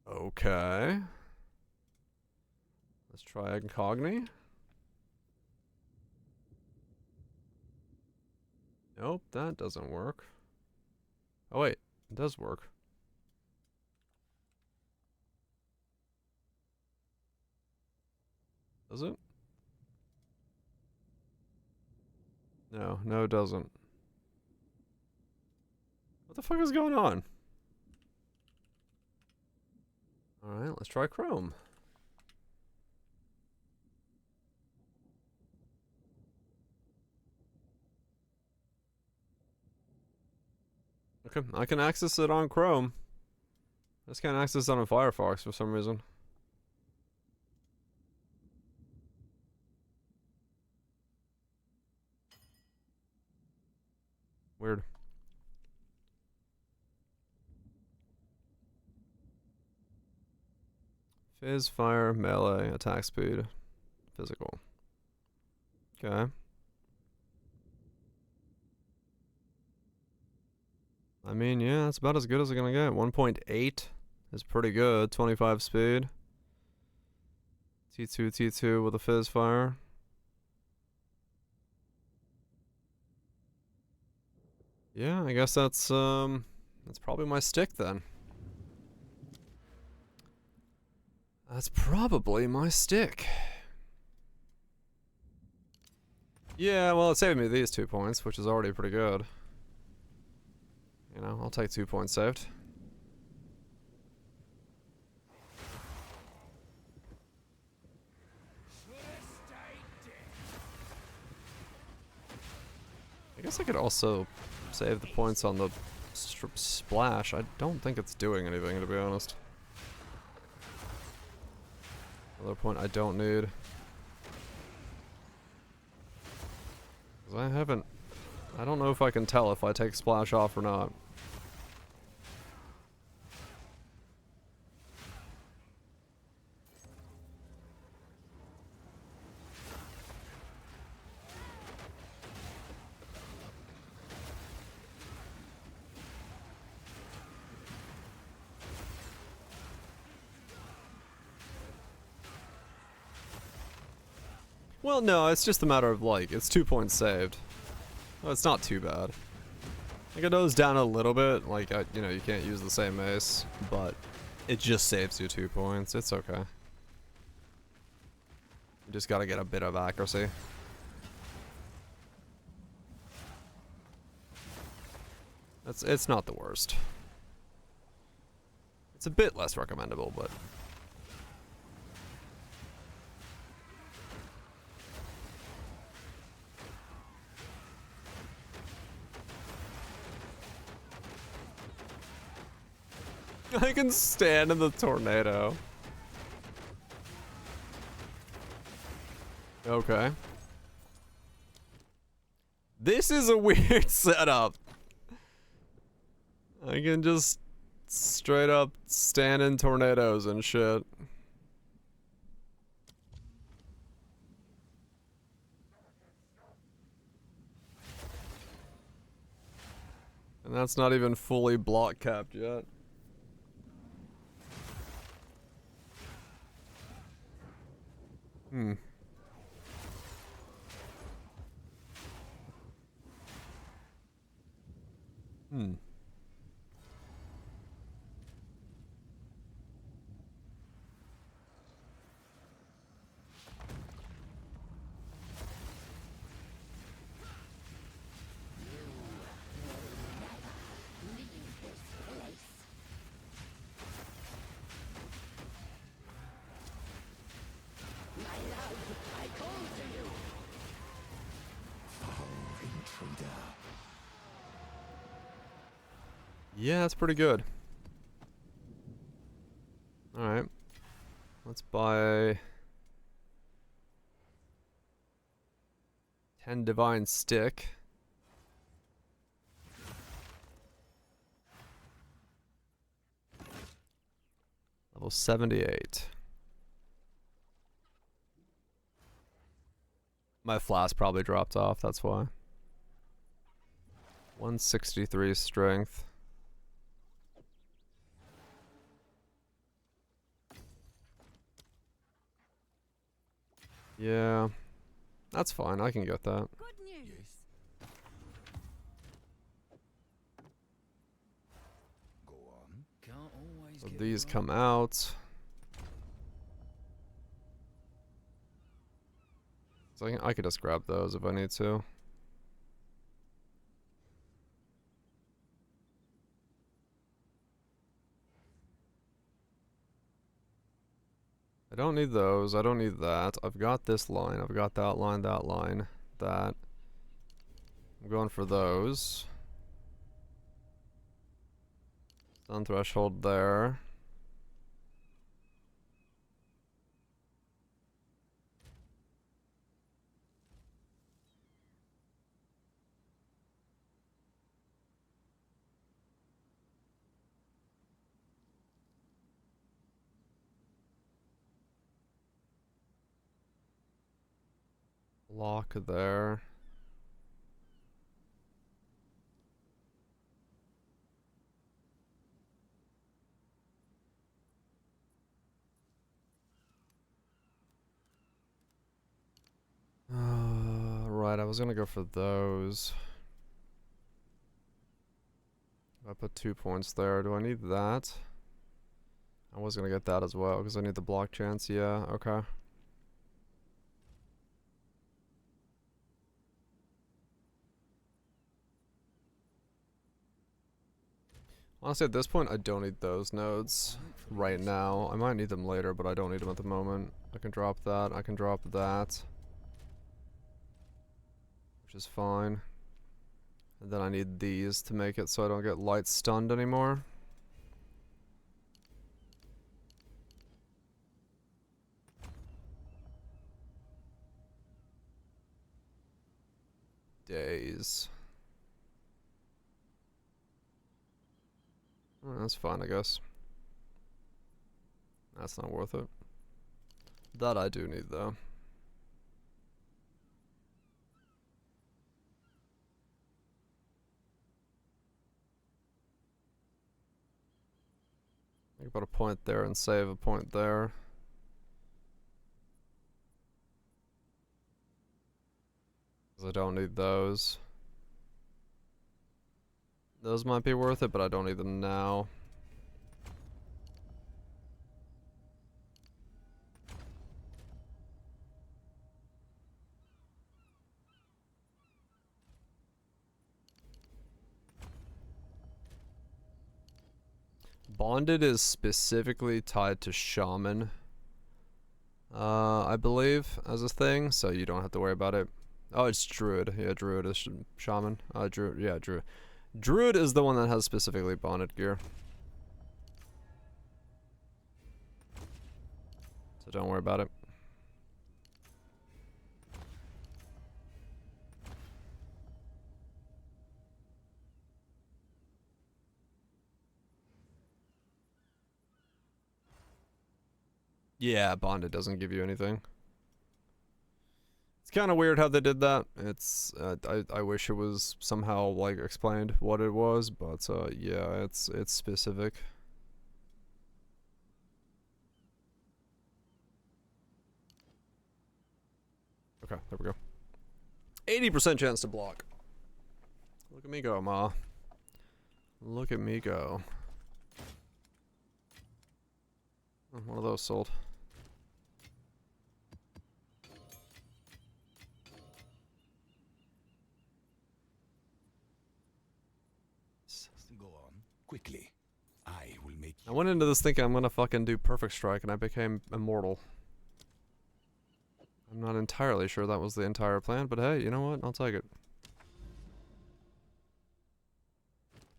Okay. Let's try Incogni. Nope, that doesn't work. Oh wait, it does work. Does it? No, no it doesn't. What the fuck is going on? Alright, let's try Chrome. Okay, I can access it on Chrome. I just can't access it on Firefox for some reason. Weird. Fizz, fire, melee, attack speed, physical. Okay. I mean, yeah, that's about as good as it's gonna get. 1.8 is pretty good. 25 speed. T2 with a fizz fire. Yeah, I guess that's probably my stick then. That's probably my stick. Yeah, well, it saved me these 2 points, which is already pretty good. You know, I'll take 2 points saved. I guess I could also save the points on the splash. I don't think it's doing anything, to be honest. Another point I don't need. 'Cause I don't know if I can tell if I take splash off or not. Well, no, it's just a matter of, like, it's 2 points saved. Well, it's not too bad. Like, it goes down a little bit, like, you know, you can't use the same mace, but it just saves you 2 points. It's okay. You just gotta get a bit of accuracy. It's not the worst. It's a bit less recommendable, but... I can stand in the tornado. Okay. This is a weird setup. I can just straight up stand in tornadoes and shit. And that's not even fully block capped yet. Hmm. Hmm. Yeah, that's pretty good. Alright. Let's buy 10 Divine Stick. Level 78. My flask probably dropped off, that's why. 163 strength. Yeah, that's fine. I can get that. Good news. Go on. Can't always So get these it right. come out. So I could just grab those if I need to. I don't need those. I don't need that. I've got this line. I've got that line, that line, that. I'm going for those. Sun threshold there. Lock there. Right, I was gonna go for those. I put 2 points there. Do I need that? I was gonna get that as well because I need the block chance. Yeah, okay. Honestly, at this point, I don't need those nodes right now. I might need them later, but I don't need them at the moment. I can drop that. I can drop that. Which is fine. And then I need these to make it so I don't get light stunned anymore. Days. That's fine, I guess. That's not worth it. That I do need, though. I can put a point there and save a point there. Because I don't need those. Those might be worth it, but I don't need them now. Bonded is specifically tied to Shaman, I believe, as a thing, so you don't have to worry about it. Oh, it's Druid. Yeah, Druid is Shaman. Druid. Yeah, Druid. Druid is the one that has specifically bonded gear. So don't worry about it. Yeah, bonded doesn't give you anything. It's kind of weird how they did that. It's I wish it was somehow like explained what it was, but yeah, it's specific. Okay, there we go. 80% chance to block. Look at me go, Ma. Look at me go. Oh, one of those sold. Go on quickly. I will make. I went into this thinking I'm gonna fucking do perfect strike, and I became immortal. I'm not entirely sure that was the entire plan, but hey, you know what? I'll take it.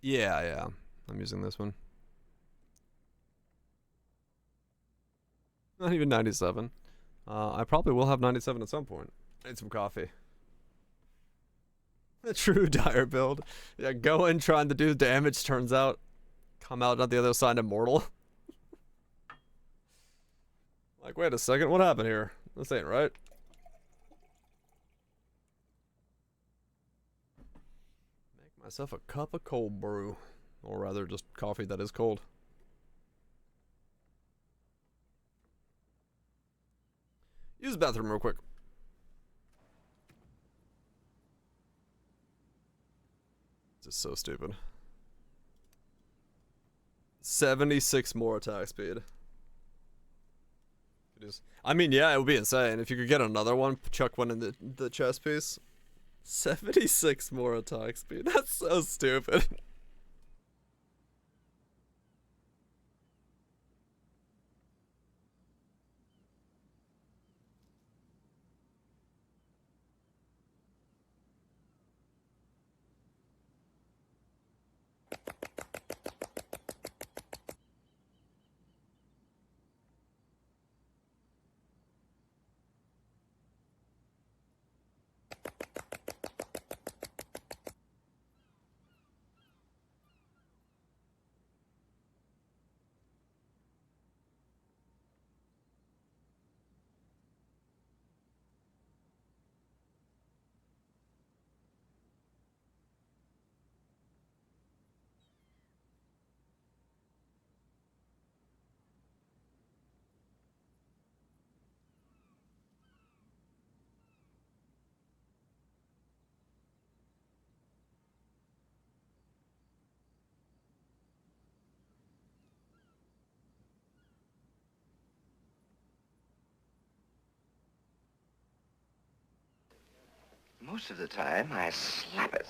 Yeah, I'm using this one. Not even 97. I probably will have 97 at some point. I need some coffee. The true dire build. Yeah, go in trying to do damage, turns out come out on the other side immortal. Like, wait a second, what happened here? This ain't right. Make myself a cup of cold brew. Or rather, just coffee that is cold. Use the bathroom real quick. This is so stupid. 76 more attack speed. It is. I mean, yeah, it would be insane if you could get another one, chuck one in the chest piece. 76 more attack speed. That's so stupid. Most of the time, I slap it.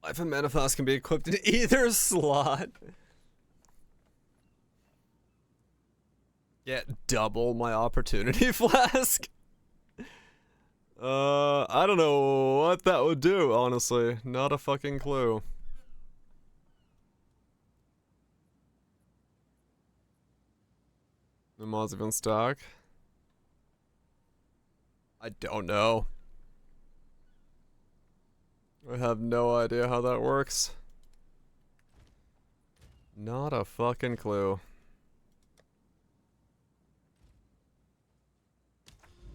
Life and Mana Flask can be equipped in either slot. Get double my Opportunity Flask. I don't know what that would do, honestly. Not a fucking clue. The mods have been stock. I don't know. I have no idea how that works. Not a fucking clue.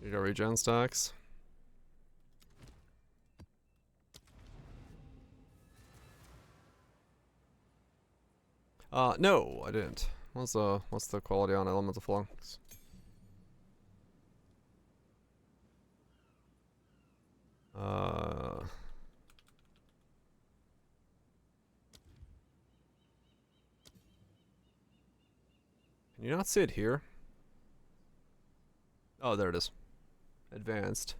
You got regen stacks. No, I didn't. What's the quality on Elemental Flux? Can you not see it here? Oh, there it is. Advanced.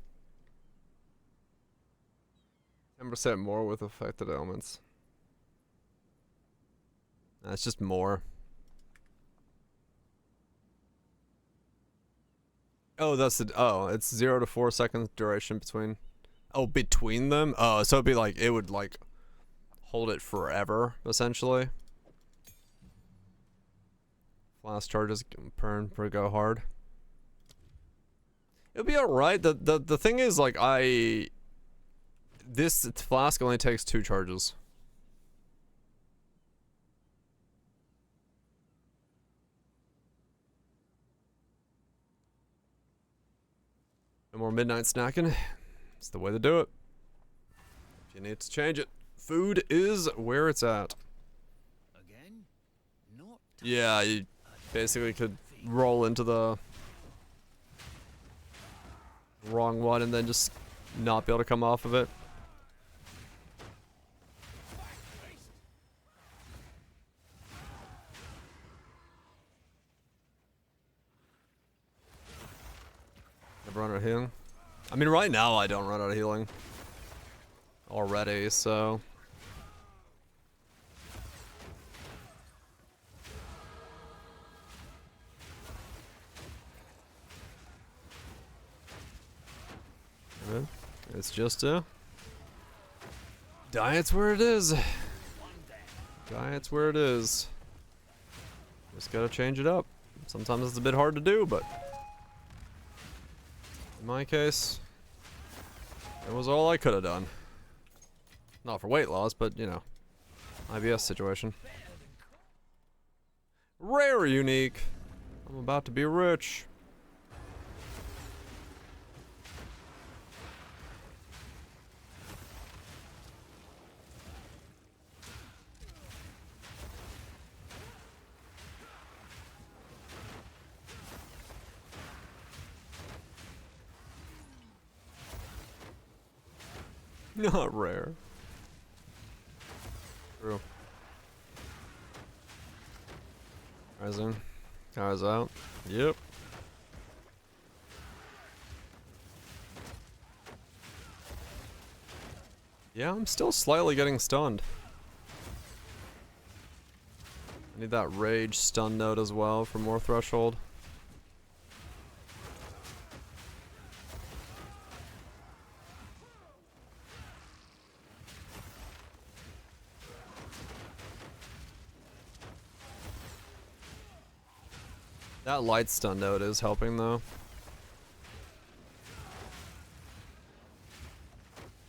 10% more with affected elements. That's just more. Oh, that's the, oh, it's 0 to 4 seconds duration between. Oh, between them? Oh, so it'd be like, it would like hold it forever, essentially. Flash charges per go hard. It'll be alright. The thing is, like, this flask only takes 2 charges. No more midnight snacking. It's the way to do it. If you need to change it, food is where it's at. Again? Not Yeah, you basically could roll into the wrong one and then just not be able to come off of it. Never run out of healing. I mean, right now I don't run out of healing already, so It's just a diet's where it is. Diet's where it is. Just gotta change it up. Sometimes it's a bit hard to do, but in my case, it was all I could have done. Not for weight loss, but you know, IBS situation. Rare unique. I'm about to be rich. Not rare. True. Rising. Cars out. Yep. Yeah, I'm still slightly getting stunned. I need that rage stun node as well for more threshold. That light stun node is helping though.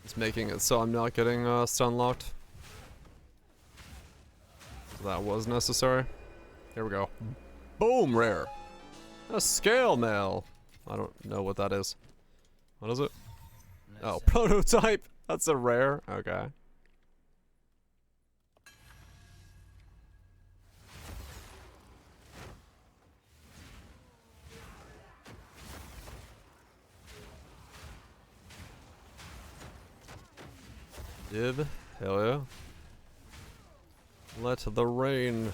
It's making it so I'm not getting stun locked. That was necessary. Here we go. Boom, rare. A scale mail. I don't know what that is. What is it? Oh, prototype. That's a rare. Okay. Div. Hell yeah. Let the rain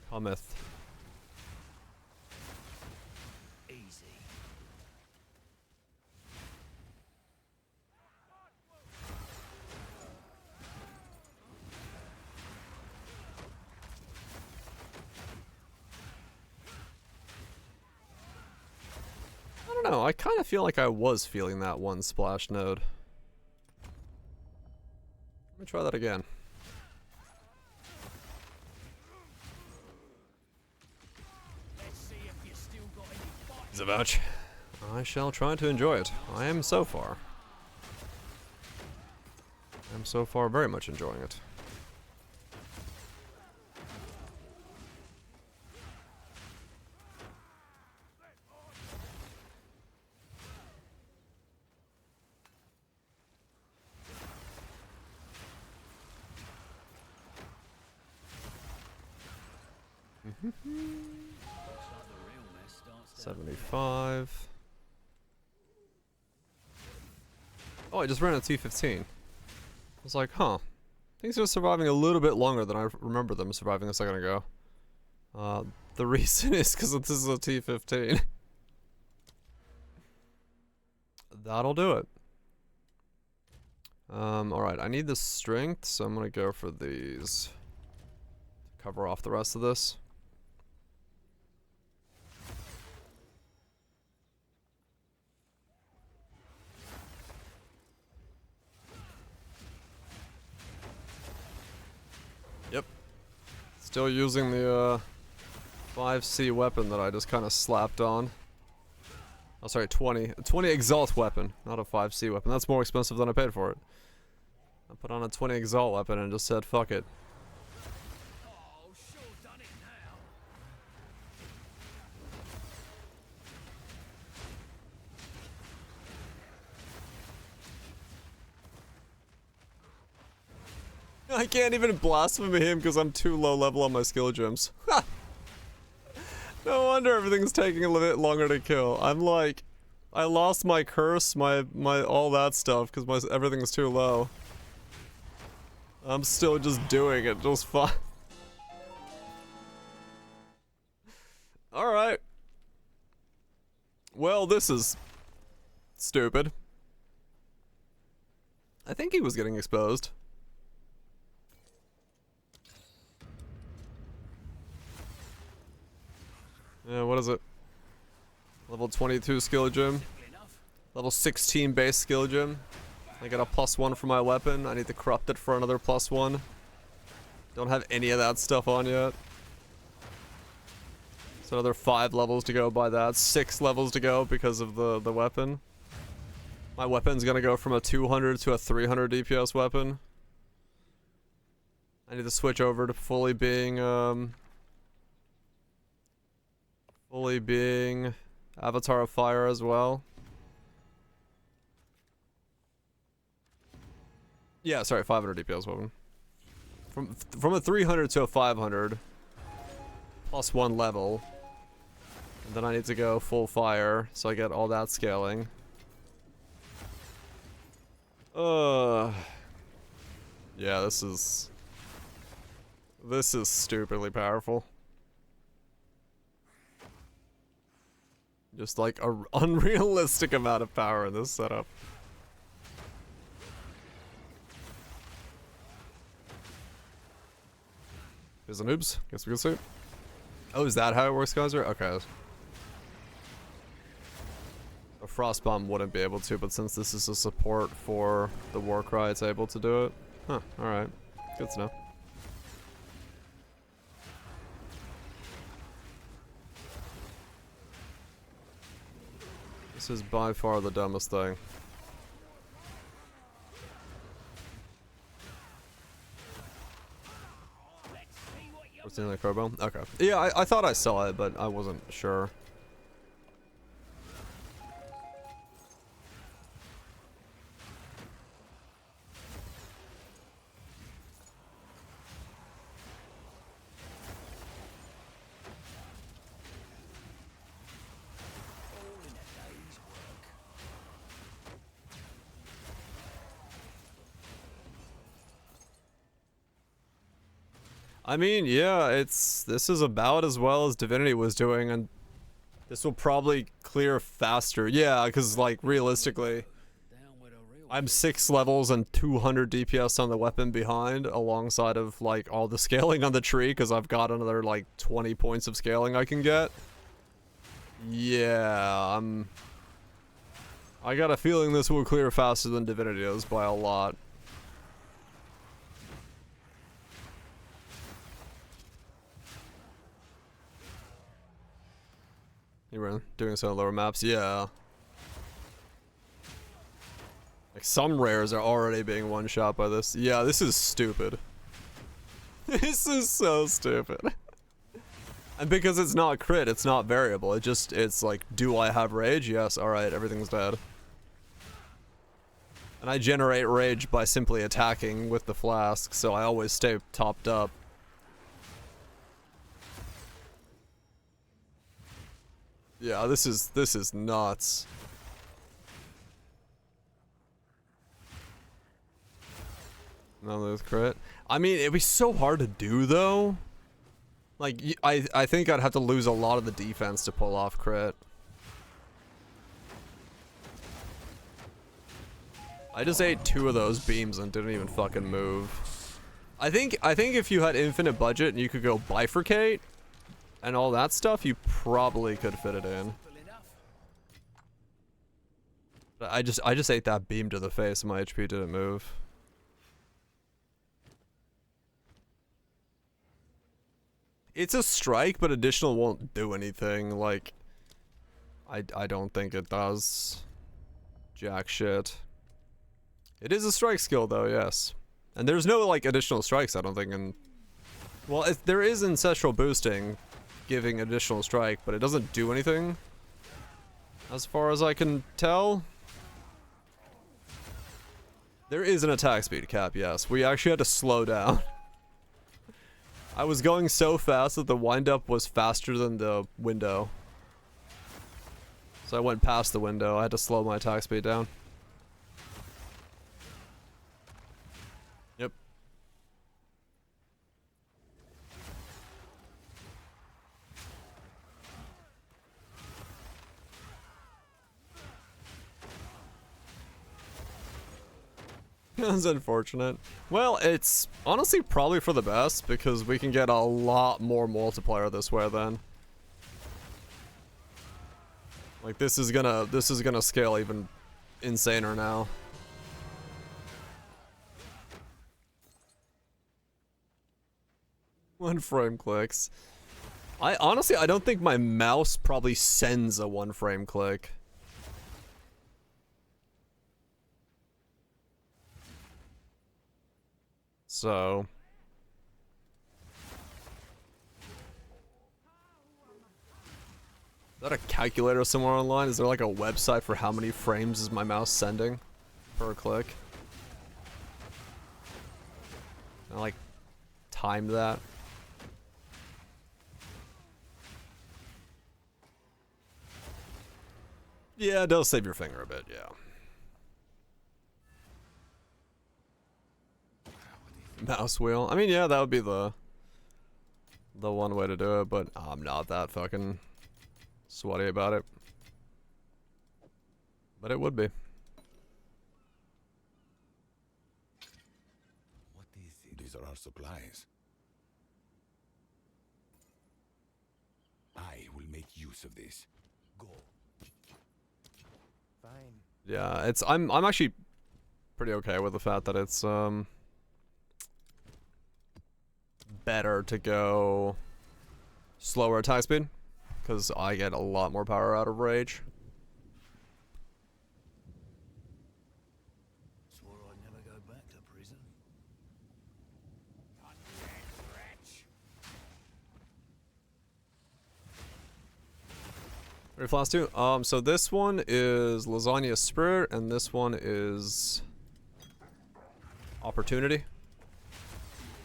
cometh. Easy. I don't know, I kind of feel like I was feeling that one splash node. Let me try that again. Zavouch. I shall try to enjoy it. I am so far. I'm so far very much enjoying it. Looks like the real mess starts down 75. Oh, I just ran a T15. I was like, huh. Things are surviving a little bit longer than I remember them surviving a second ago. The reason is because this is a T15. That'll do it. Alright, I need the strength, so I'm gonna go for these. Cover off the rest of this. Yep. Still using the 5C weapon that I just kind of slapped on. Oh, sorry, 20 exalt weapon, not a 5C weapon. That's more expensive than I paid for it. I put on a 20 exalt weapon and just said, fuck it. Oh, sure done it now. I can't even blaspheme him because I'm too low level on my skill gems. No wonder everything's taking a little bit longer to kill. I'm like, I lost my curse, my all that stuff because everything's too low. I'm still just doing it just fine. Alright. Well, this is stupid. I think he was getting exposed. Yeah, what is it? Level 22 skill gem. Level 16 base skill gem. I got a +1 for my weapon. I need to corrupt it for another +1. Don't have any of that stuff on yet. So another 5 levels to go by that. 6 levels to go because of the weapon. My weapon's gonna go from a 200 to a 300 DPS weapon. I need to switch over to fully being Avatar of Fire as well. Yeah, sorry, 500 DPS weapon. From a 300 to a 500, +1 level. And then I need to go full fire, so I get all that scaling. Yeah, this is stupidly powerful. Just like a unrealistic amount of power in this setup. Here's the noobs. Guess we can see. Oh, is that how it works, guys? Okay. A frost bomb wouldn't be able to, but since this is a support for the war cry, it's able to do it. Huh, alright. Good to know. This is by far the dumbest thing. What's in the crowbar? Okay. Yeah, I thought I saw it, but I wasn't sure. I mean, yeah, this is about as well as Divinity was doing, and this will probably clear faster. Yeah, because, like, realistically, I'm 6 levels and 200 DPS on the weapon behind, alongside of, like, all the scaling on the tree, because I've got another, like, 20 points of scaling I can get. Yeah, I got a feeling this will clear faster than Divinity does by a lot. You were doing some lower maps? Yeah. Like, some rares are already being one-shot by this. Yeah, this is stupid. This is so stupid. And because it's not crit, it's not variable. It's like, do I have rage? Yes, alright, everything's dead. And I generate rage by simply attacking with the flask, so I always stay topped up. Yeah, this is nuts. Another crit. I mean, it'd be so hard to do though. Like, I think I'd have to lose a lot of the defense to pull off crit. I just ate 2 of those beams and didn't even fucking move. I think if you had infinite budget and you could go bifurcate and all that stuff, you probably could fit it in. But I just ate that beam to the face and my HP didn't move. It's a strike, but additional won't do anything. Like, I don't think it does jack shit. It is a strike skill though, yes. And there's no, like, additional strikes, I don't think, in... Well, there is ancestral boosting, giving additional strike, but it doesn't do anything, as far as I can tell. There is an attack speed cap, yes. We actually had to slow down. I was going so fast that the wind-up was faster than the window. So I went past the window. I had to slow my attack speed down. Yep. That's unfortunate. Well, it's honestly probably for the best, because we can get a lot more multiplier this way then. Like, this is gonna scale even insaner now. One frame clicks. I honestly, I don't think my mouse probably sends a one frame click. So. Is that a calculator somewhere online? Is there like a website for how many frames is my mouse sending per click? Can I like time that? Yeah, it does save your finger a bit, yeah. Mouse wheel. I mean, yeah, that would be the one way to do it, but I'm not that fucking sweaty about it. But it would be. What is it? These are our supplies. I will make use of this. Go. Fine. Yeah, it's I'm actually pretty okay with the fact that it's better to go slower attack speed, because I get a lot more power out of rage. Swore I'd never go back to prison. Ready for last two? So this one is Lasagna Spirit, and this one is Opportunity.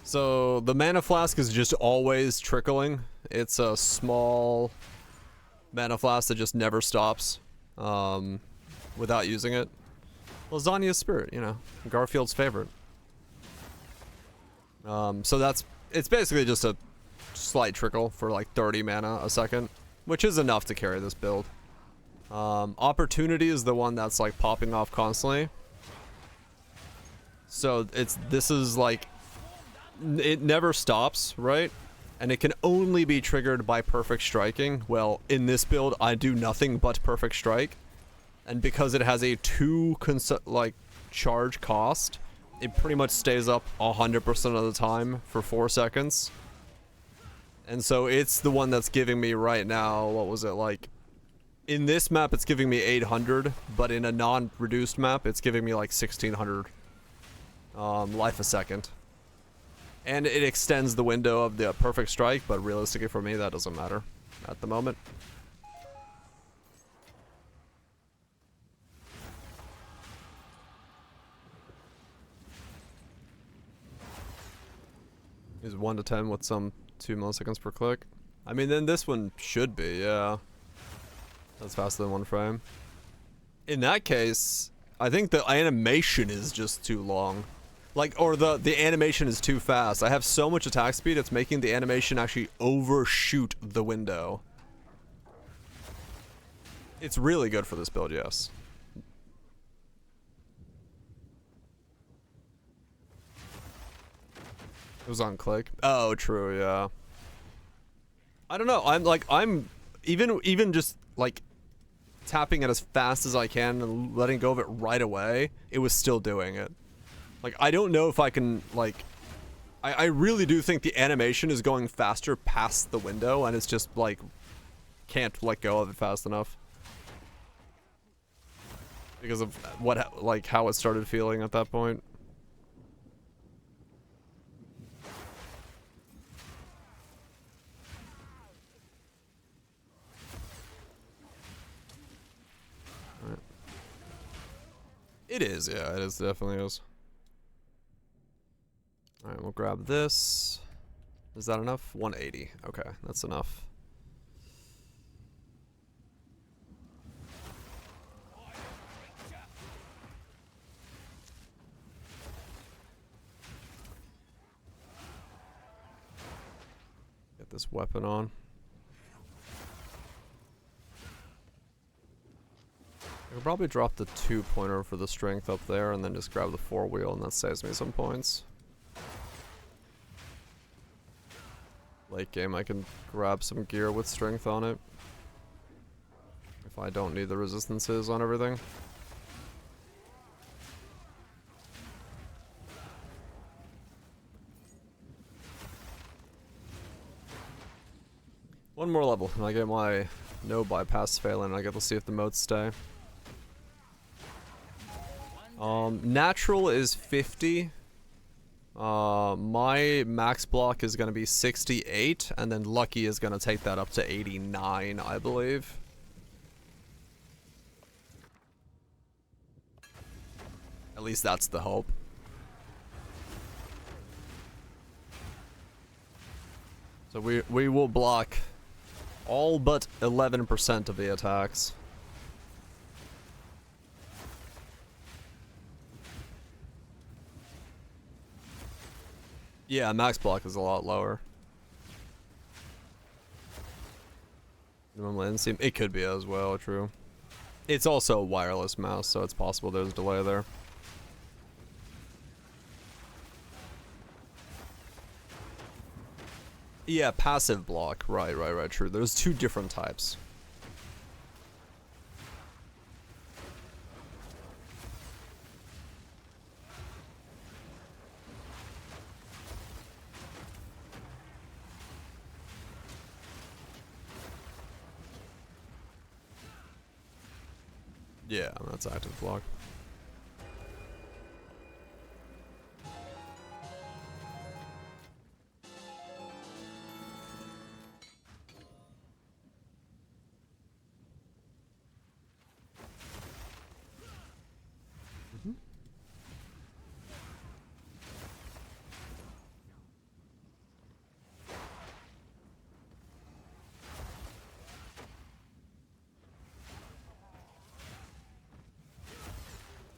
So the mana flask is just always trickling. It's a small mana flask that just never stops without using it. Lasagna Spirit, you know, Garfield's favorite. So it's basically just a slight trickle for like 30 mana a second, which is enough to carry this build. Opportunity is the one that's like popping off constantly. So this is like, it never stops, right? And it can only be triggered by perfect striking. Well, in this build, I do nothing but perfect strike. And because it has a 2 charge cost, it pretty much stays up 100% of the time for 4 seconds. And so it's the one that's giving me right now, what was it like? In this map, it's giving me 800, but in a non-reduced map, it's giving me like 1600 life a second. And it extends the window of the perfect strike, but realistically for me, that doesn't matter at the moment. Is 1 to 10 with some 2 milliseconds per click. I mean, then this one should be, yeah. That's faster than 1 frame. In that case, I think the animation is just too long. Like, or the animation is too fast. I have so much attack speed, it's making the animation actually overshoot the window. It's really good for this build, yes. It was on click. Oh, true, yeah. I don't know. I'm even just like tapping it as fast as I can and letting go of it right away. It was still doing it. Like, I don't know if I can, like, I really do think the animation is going faster past the window, and it's just, like, can't let go of it fast enough. Because of what, like, how it started feeling at that point. Alright. It is, yeah, it is, definitely is. Alright, we'll grab this. Is that enough? 180. Okay, that's enough. Get this weapon on. I'll probably drop the 2-pointer for the strength up there and then just grab the 4-wheel, and that saves me some points. Late game, I can grab some gear with strength on it. If I don't need the resistances on everything. One more level, and I get my no bypass failing, and I get to see if the modes stay. Natural is 50. My max block is gonna be 68, and then lucky is gonna take that up to 89, I believe. At least that's the hope. So we will block all but 11% of the attacks. Yeah, max block is a lot lower. It could be as well, true. It's also a wireless mouse, so it's possible there's a delay there. Yeah, passive block. Right, true. There's two different types. Yeah, that's active block.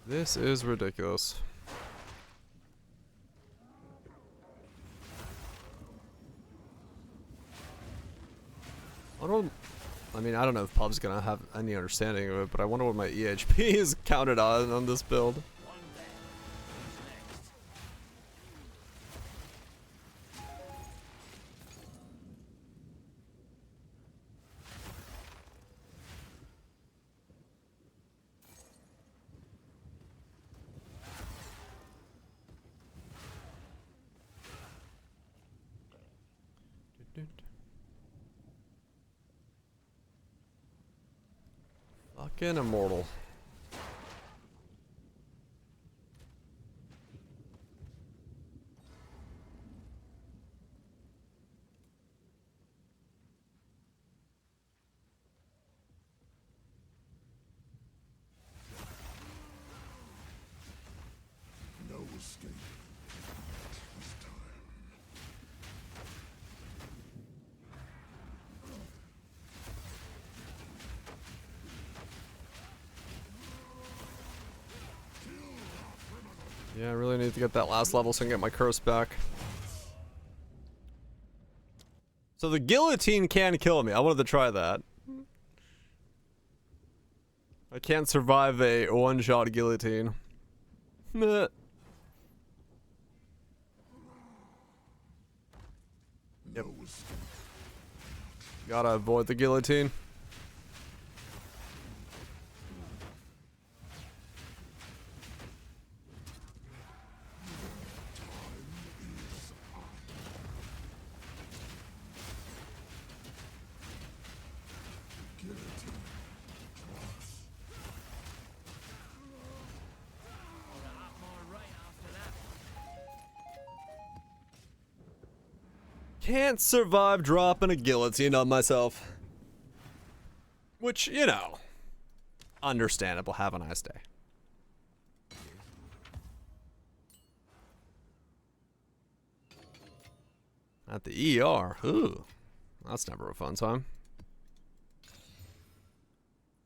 This is ridiculous. I don't know if Pub's gonna have any understanding of it, but I wonder what my EHP is counted on this build. Fucking immortal. No escape. This time. Yeah, I really need to get that last level so I can get my curse back. So the guillotine can kill me. I wanted to try that. I can't survive a one-shot guillotine. Meh. Yep. Gotta avoid the guillotine. Can't survive dropping a guillotine on myself. Which, you know, understandable. Have a nice day. At the ER. Ooh. That's never a fun time.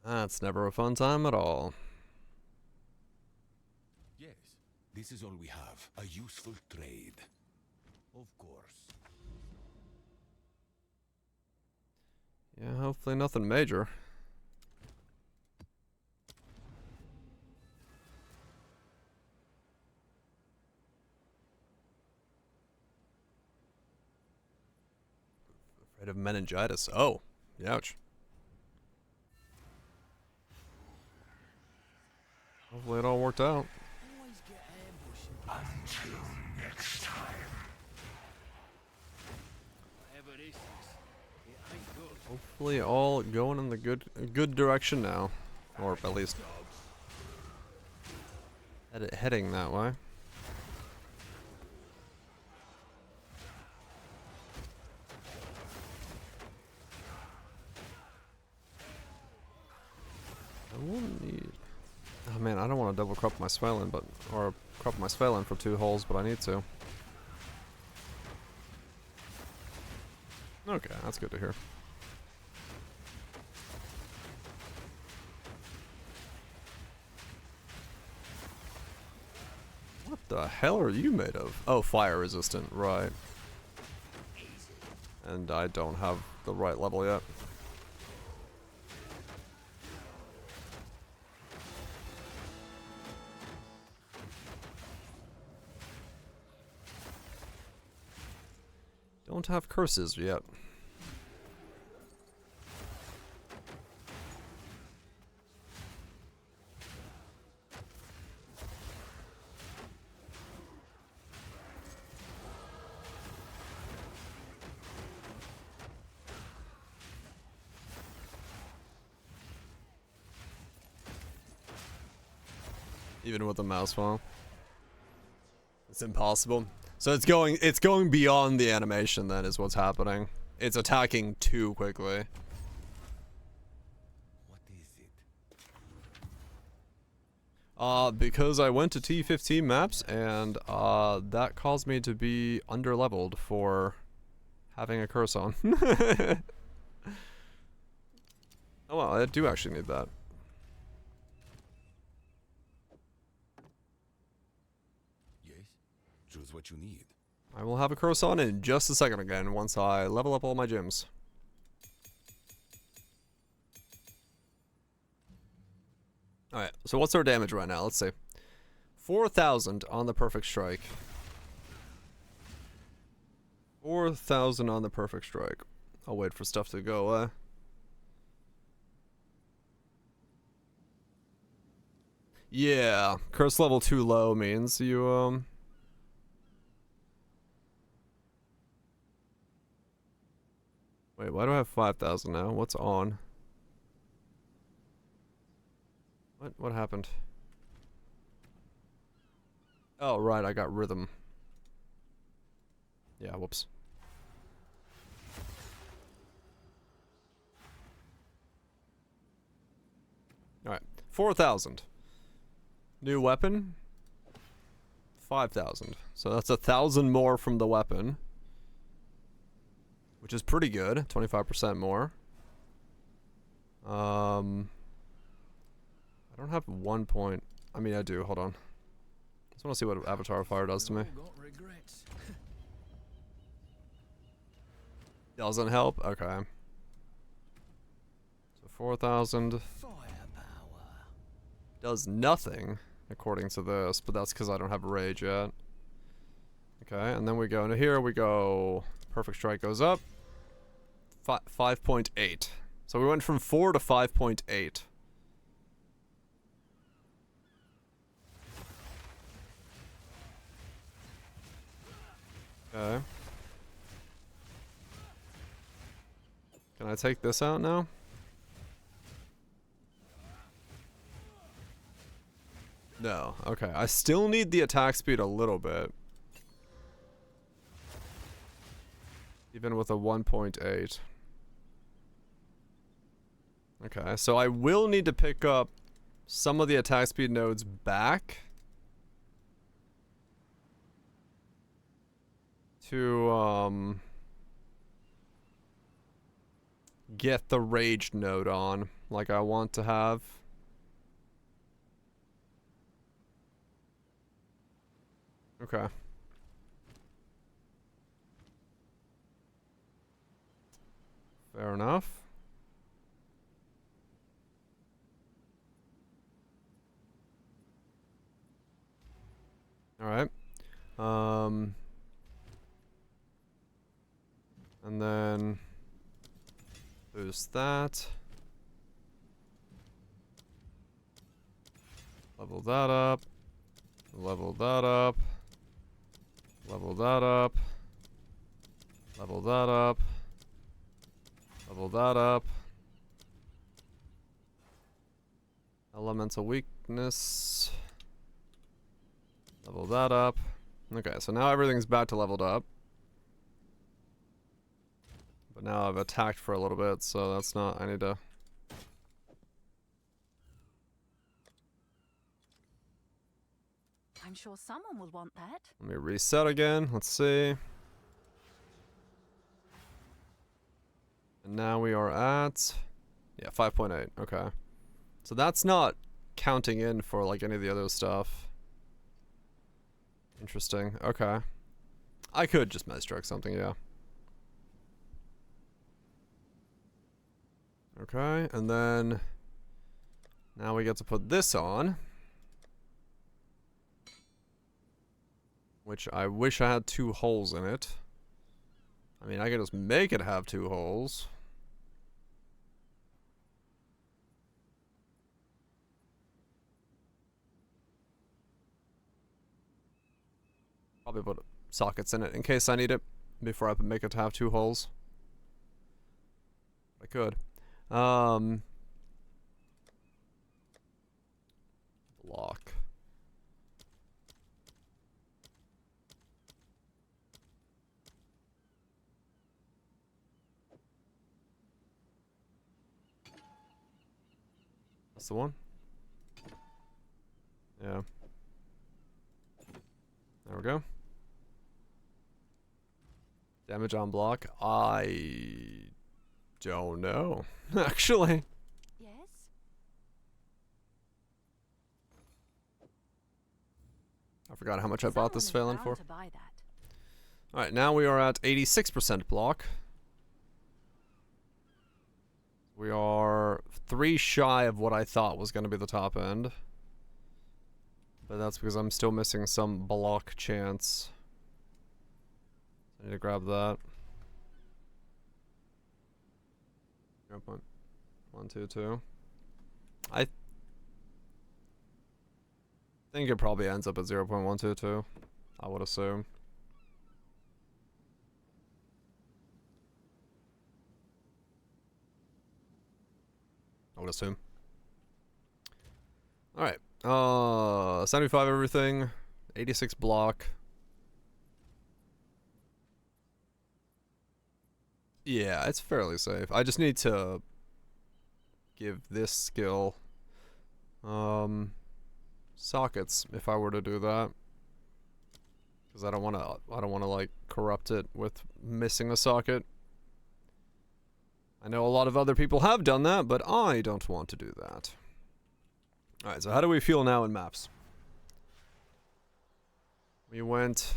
That's never a fun time at all. Yes, this is all we have. A useful trade. Of course. Yeah, hopefully nothing major. Afraid of meningitis. Oh, ouch. Hopefully it all worked out. Until next time. Whatever this is, Hopefully all going in the good direction now. Or at least heading that way. I will need... Oh man, I don't want to double crop my Swalen, but... Or crop my Swalen for 2 holes, but I need to. Okay, that's good to hear. What the hell are you made of? Oh, fire resistant, right. And I don't have the right level yet. Don't have curses yet. Even with the mouse file. It's impossible. So it's going beyond the animation then is what's happening. It's attacking too quickly. What is it? Because I went to T15 maps and that caused me to be underleveled for having a curse on. Oh well, I do actually need that. Choose what you need. I will have a curse on in just a second again once I level up all my gyms. Alright, so what's our damage right now? Let's see. 4,000 on the perfect strike. 4,000 on the perfect strike. I'll wait for stuff to go away. Yeah, curse level too low means you, Wait, why do I have 5,000 now? What's on? What happened? Oh, right, I got rhythm. Yeah, whoops. Alright, 4,000. New weapon? 5,000. So that's 1,000 more from the weapon. Which is pretty good, 25% more. I don't have 1 point. I mean, I do. Hold on. I just want to see what Avatar Fire does to me. Doesn't help? Okay. So 4,000. Does nothing, according to this, but that's because I don't have Rage yet. Okay, and then we go into here, we go... Perfect Strike goes up. 5.8. So we went from 4 to 5.8. Okay. Can I take this out now? No. Okay. I still need the attack speed a little bit. Even with a 1.8. Okay, so I will need to pick up some of the attack speed nodes back to get the rage node on like I want to have. Okay. Fair enough. Alright. And then boost that. Level that up. Level that up. Level that up. Level that up. Level that up. Elemental weakness. Level that up. Okay, so now everything's back to leveled up. But now I've attacked for a little bit, so that's not... I need to... I'm sure someone will want that. Let me reset again. Let's see. And now we are at... Yeah, 5.8. Okay. So that's not counting in for like any of the other stuff. Interesting. Okay. I could just Mesdrug something, yeah. Okay, and then now we get to put this on. Which I wish I had 2 holes in it. I mean, I could just make it have 2 holes. Probably put sockets in it in case I need it before I make it to have 2 holes. I could. Block. That's the one? Yeah. There we go. Damage on block? I don't know, actually. Yes? I forgot how much I bought this Someone is Phelan bound for. to buy that. Alright, now we are at 86% block. We are 3 shy of what I thought was going to be the top end. But that's because I'm still missing some block chance. I need to grab that. 0.122. I think it probably ends up at 0.122. I would assume. Alright. 75 everything. 86 block. Yeah, it's fairly safe. I just need to give this skill sockets if I were to do that. Because I don't wanna like corrupt it with missing a socket. I know a lot of other people have done that, but I don't want to do that. Alright, so how do we feel now in maps? We went...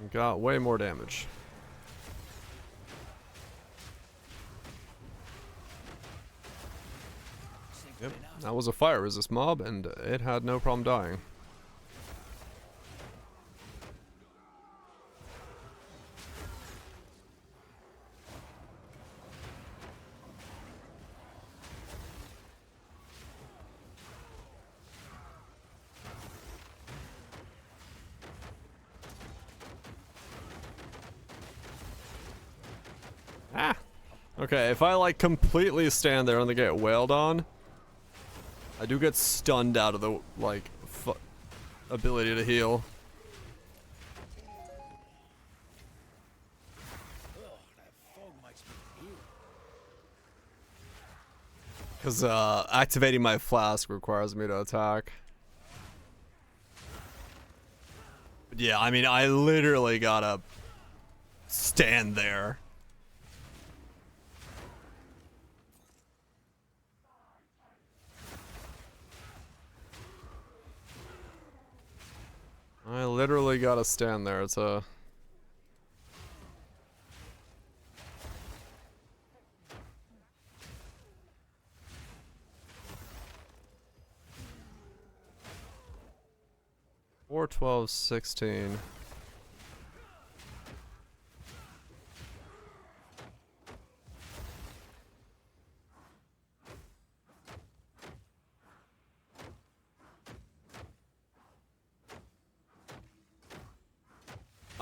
and got way more damage. Yep, that was a fire resist mob, and it had no problem dying. Ah! Okay, if I like completely stand there and they get wailed on, I do get stunned out of the, like, ability to heal. Because, activating my flask requires me to attack. But yeah, I mean, I literally gotta stand there. I literally gotta stand there. It's a... Or 12, 16.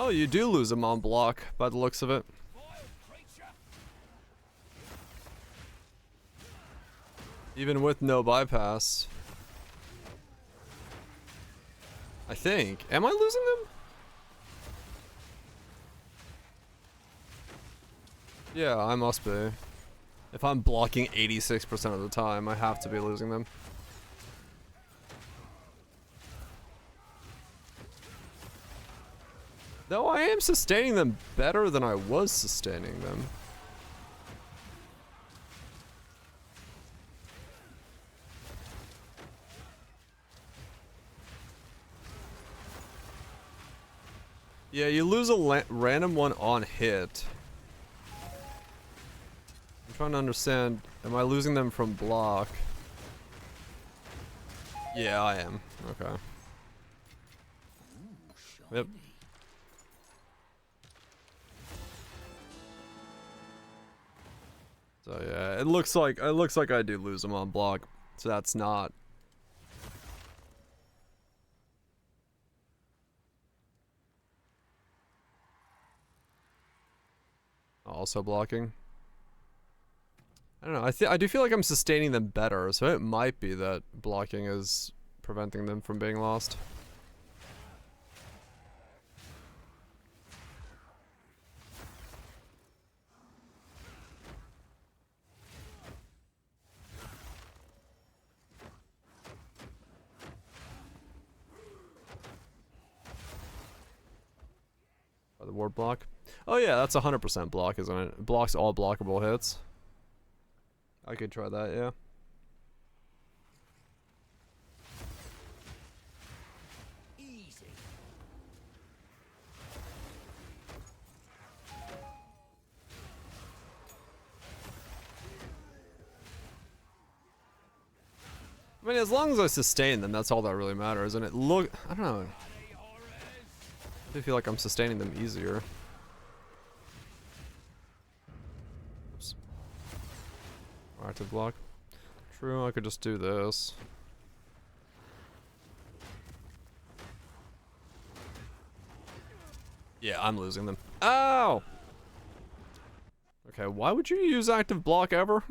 Oh, you do lose them on block by the looks of it. Even with no bypass. I think. Am I losing them? Yeah, I must be. If I'm blocking 86% of the time, I have to be losing them. Though I am sustaining them better than I was sustaining them. Yeah, you lose a random one on hit. I'm trying to understand, am I losing them from block? Yeah, I am. Okay. Yep. So yeah, it looks like I do lose them on block. So that's not. Also blocking. I don't know. I do feel like I'm sustaining them better, so it might be that blocking is preventing them from being lost. By the ward block. Oh yeah, that's 100% block, isn't it? It blocks all blockable hits. I could try that, yeah. Easy. I mean, as long as I sustain them, that's all that really matters. And it I don't know. I do feel like I'm sustaining them easier. Oops. Active block. True, I could just do this. Yeah, I'm losing them. Ow! Okay, why would you use active block ever?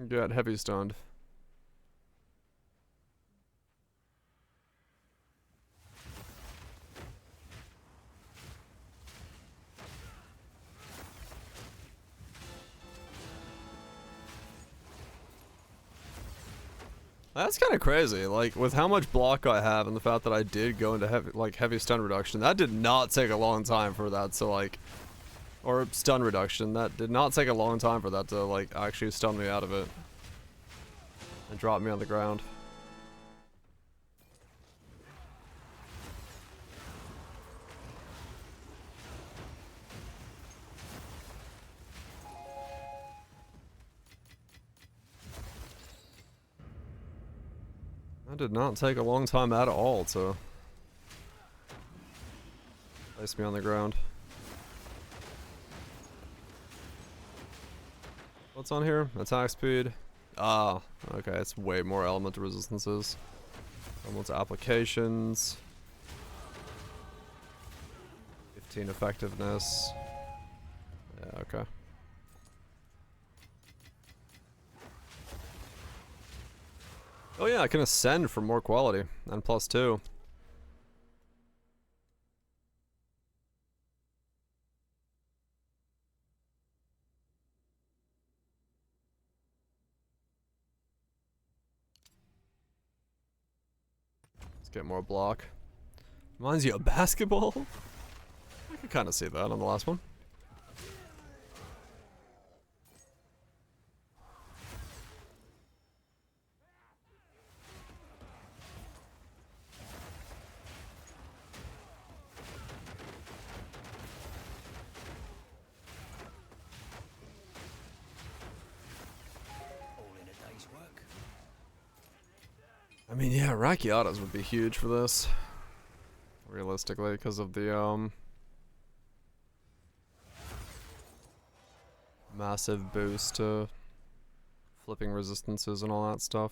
Got heavy stunned. That's kind of crazy, like, with how much block I have and the fact that I did go into heavy stun reduction, that did not take a long time for that to, like, or stun reduction, that did not take a long time for that to, like, actually stun me out of it. And drop me on the ground. That did not take a long time at all to place me on the ground. What's on here? Attack speed. Ah, okay, it's way more element resistances. Element applications. 15 effectiveness. Yeah, okay. Oh yeah, I can ascend for more quality, and +2. Let's get more block. Reminds you of basketball? I can kind of see that on the last one. I mean, yeah, Rakiatas would be huge for this. Realistically, because of the, massive boost to flipping resistances and all that stuff.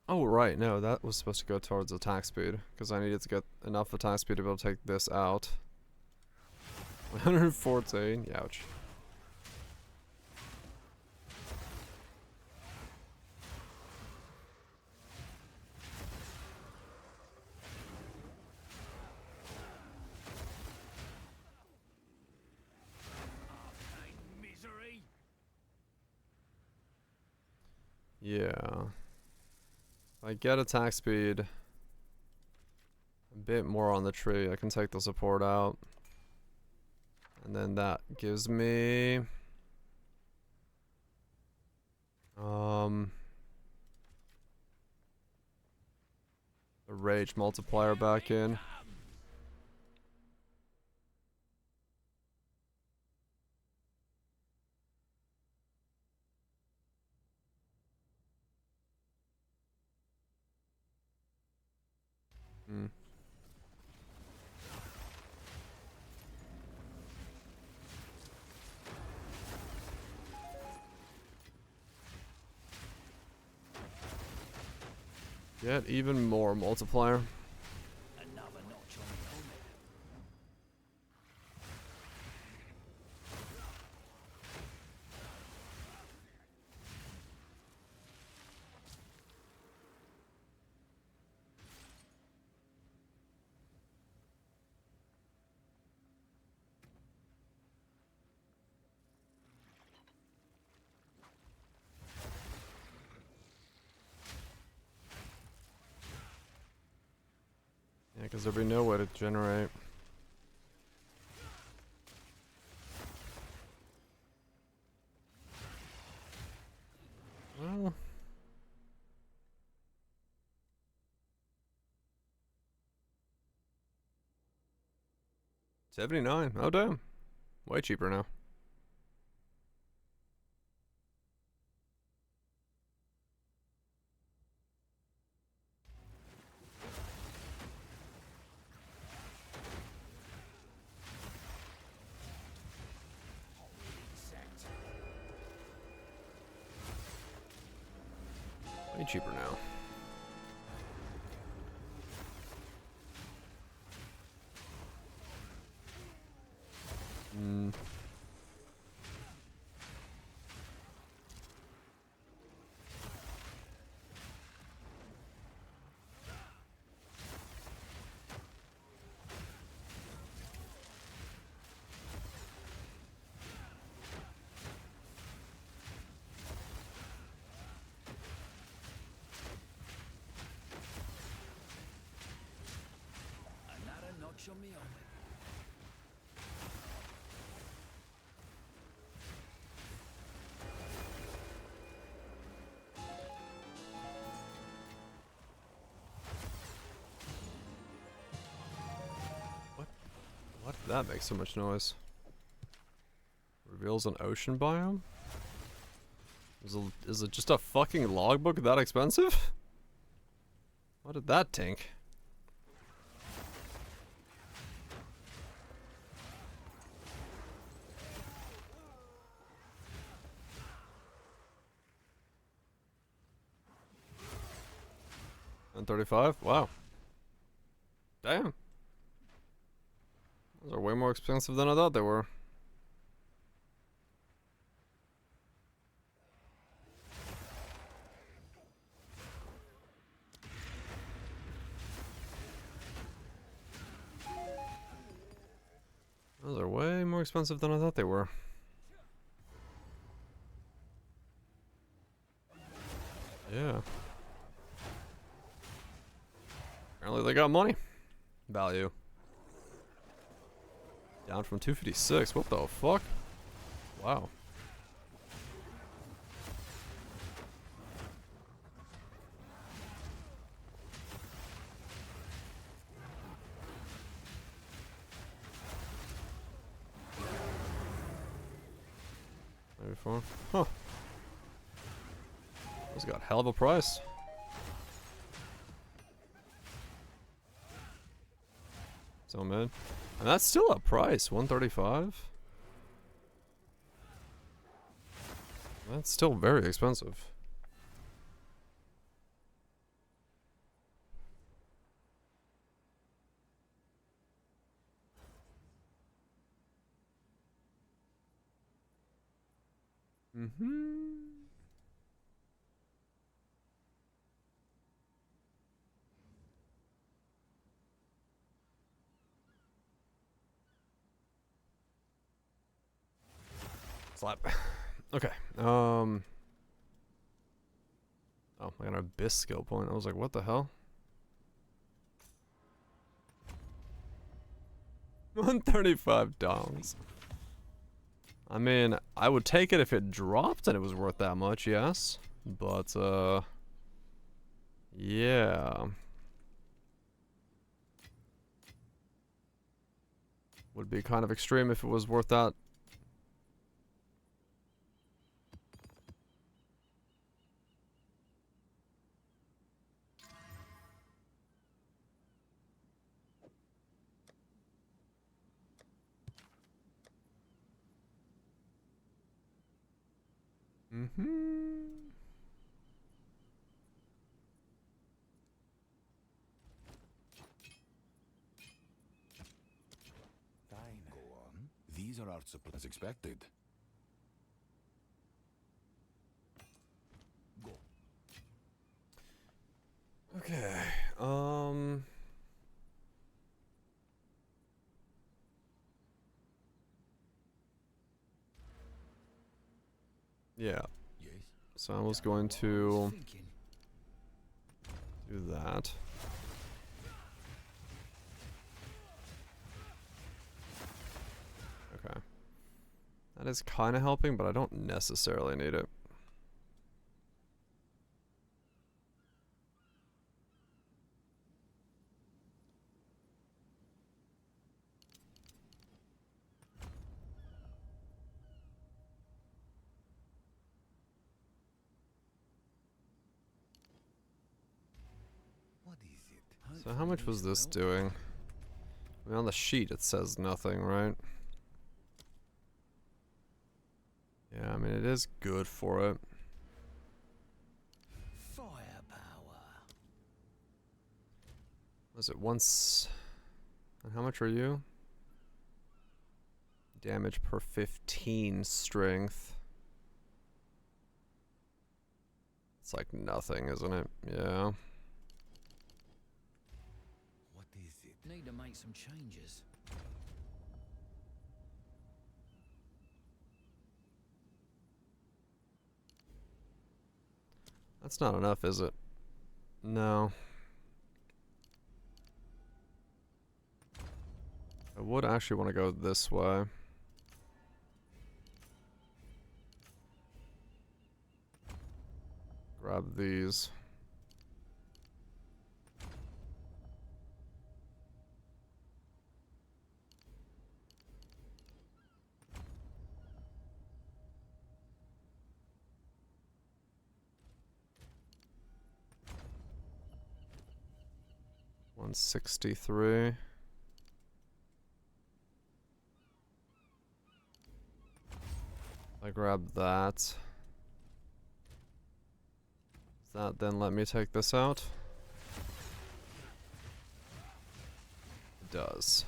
Oh, right. No, that was supposed to go towards attack speed. Because I needed to get enough attack speed to be able to take this out. 114. Ouch. Misery. Yeah. If I get attack speed a bit more on the tree, I can take the support out. And then that gives me the rage multiplier back in. Hmm. Get even more multiplier. Another notch on the helmet. Yeah, because there'd be no way to generate. Well, $79. Oh damn, way cheaper now. Way cheaper now. Hmm. Another notch on the helmet. What did that make so much noise? Reveals an ocean biome? Is it just a fucking logbook that expensive? What did that tink? $135? Wow. Damn. Those are way more expensive than I thought they were. Those are way more expensive than I thought they were. Yeah. Apparently they got money. Value. Down from 256. What the fuck? Wow. Maybe 4. Huh. Those got hell of a price. So man. And that's still a price, 135. That's still very expensive. Mm-hmm. Slap. Okay. Oh, I got an abyss skill point. I was like, what the hell? 135 dongs. I mean, I would take it if it dropped and it was worth that much, yes. But, yeah. Would be kind of extreme if it was worth that. Mm-hmm. Fine. Go on. These are our supplies as expected. Go. Okay. Yeah. Yes. So I was going to do that. Okay. That is kind of helping, but I don't necessarily need it. What is it? So how much was this doing? I mean, on the sheet it says nothing, right? Yeah, I mean, it is good for it. Firepower. Was it once? And how much are you? Damage per 15 strength. It's like nothing, isn't it? Yeah. What is it? Need to make some changes. That's not enough, is it? No. I would actually want to go this way. Grab these. $163. I grab that. Does that then let me take this out? It does.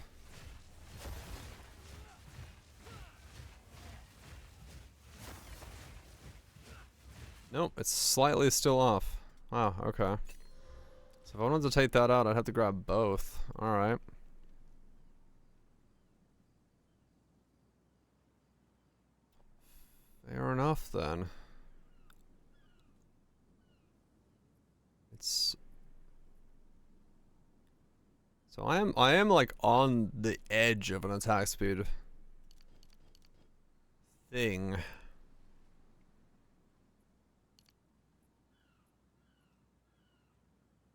Nope, it's slightly still off. Wow, okay. So if I wanted to take that out, I'd have to grab both. Alright. Fair enough, then. It's... So I am like on the edge of an attack speed thing.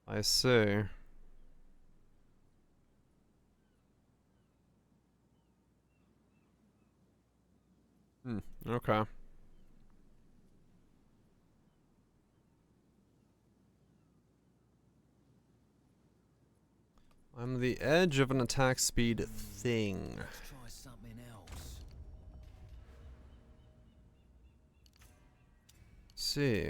I see. Okay. I'm the edge of an attack speed thing. Let's try something else. See.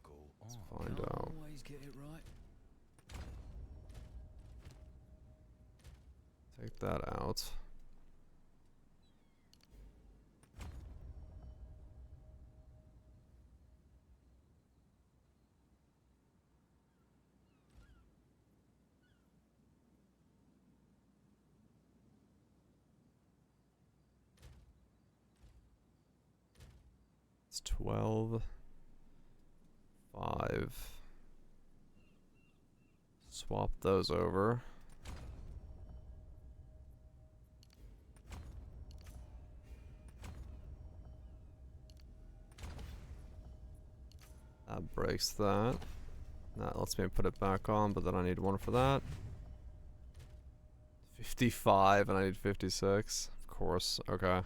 Go on. Let's find out. Always get it right. that out. It's 12. 5. Swap those over. That breaks that. That lets me put it back on, but then I need one for that. 55 and I need 56. Of course. Okay.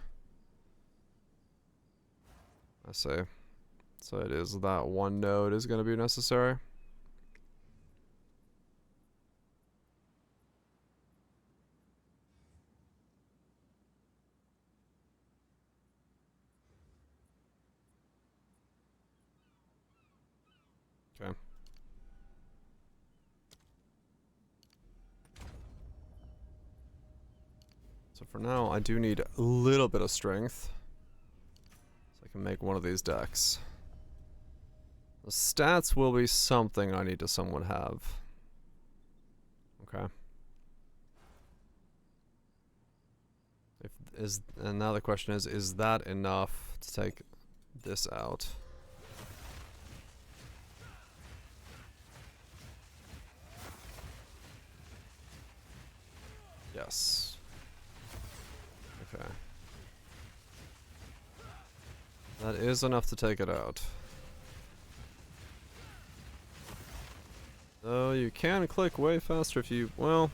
I see. So it is that one node is going to be necessary. Okay. So for now, I do need a little bit of strength. So I can make one of these decks. The stats will be something I need to somewhat have. Okay. And now the question is that enough to take this out? Yes. Okay. That is enough to take it out. Though you can click way faster if you, well,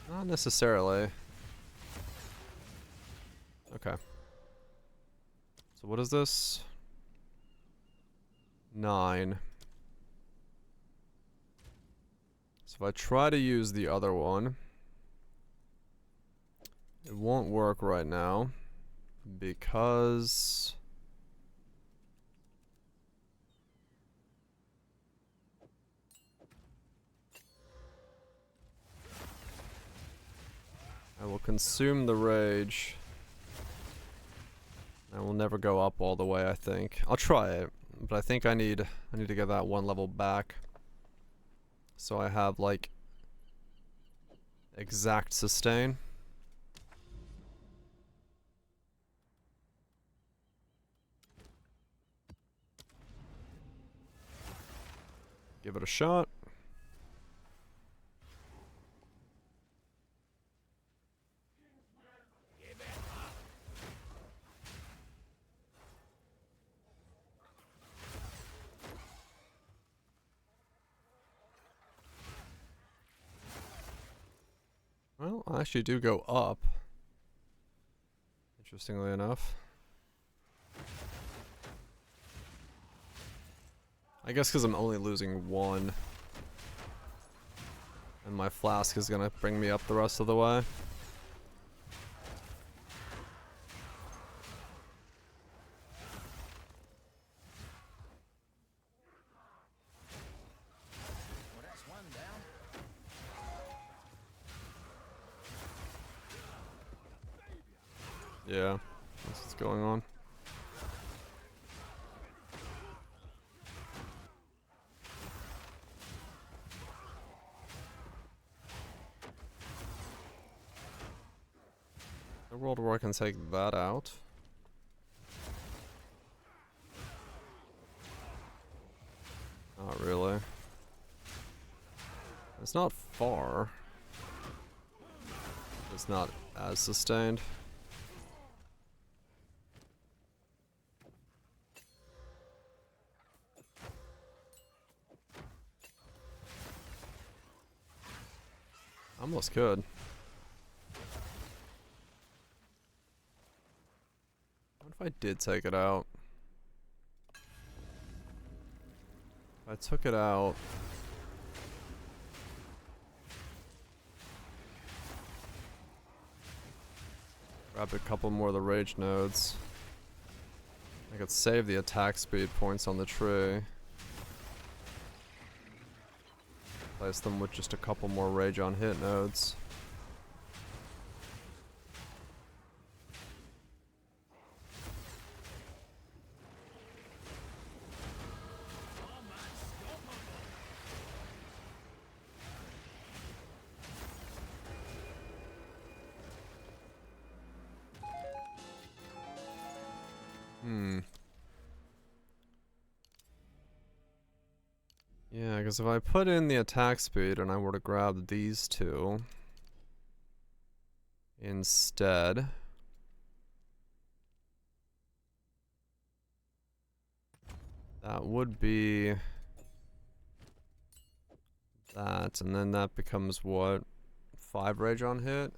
not necessarily. Okay. So what is this? 9. So if I try to use the other one, it won't work right now because I will consume the rage. I will never go up all the way, I think. I'll try it, but I think I need to get that one level back. So I have like exact sustain. Give it a shot. Well, I actually do go up. Interestingly enough. I guess because I'm only losing 1. And my flask is gonna bring me up the rest of the way. Well, that's one down. Yeah, that's what's going on. A world where I can take that out. Not really. It's not far. It's not as sustained. Almost could. What if I did take it out? If I took it out... Grab a couple more of the rage nodes. I could save the attack speed points on the tree. Replace them with just a couple more rage on hit nodes. Yeah, because if I put in the attack speed and I were to grab these two instead, that would be that, and then that becomes what? 5 rage on hit?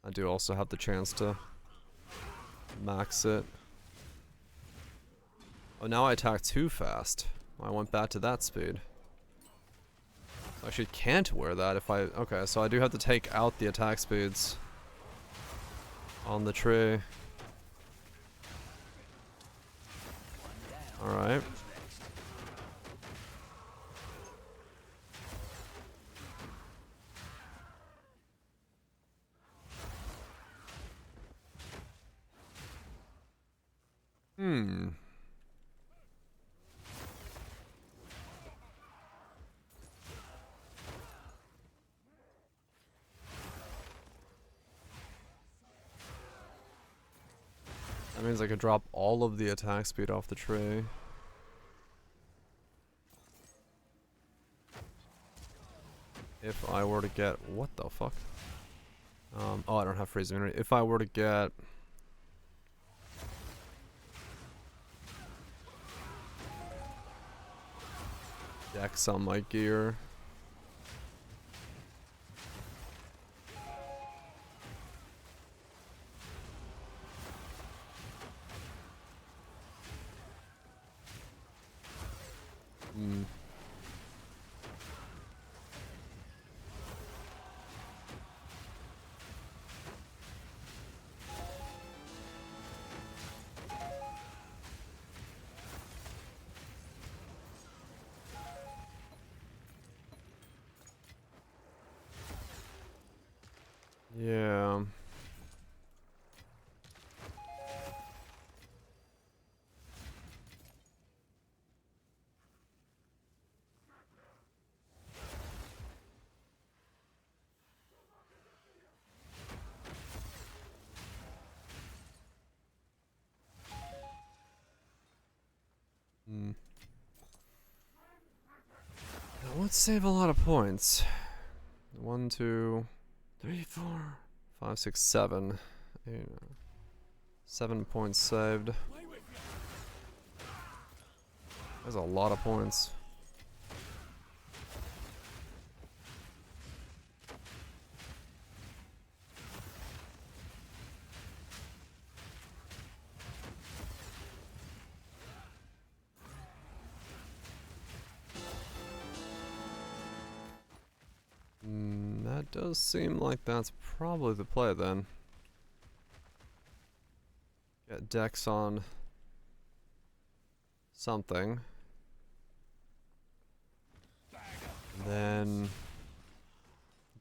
I do also have the chance to max it. Oh, now I attack too fast. I went back to that speed. So I actually can't wear that if I... Okay, so I do have to take out the attack speeds on the tree. Alright. That means I could drop all of the attack speed off the tree. If I were to get... What the fuck? Oh, I don't have freeze immunity. If I were to get... Dex on my gear. Yeah. That would save a lot of points. 1, 2, 3, 4, 5, 6, 7. 7 points saved. That's a lot of points. That does seem like that's probably the play then. Get Dex on something. Then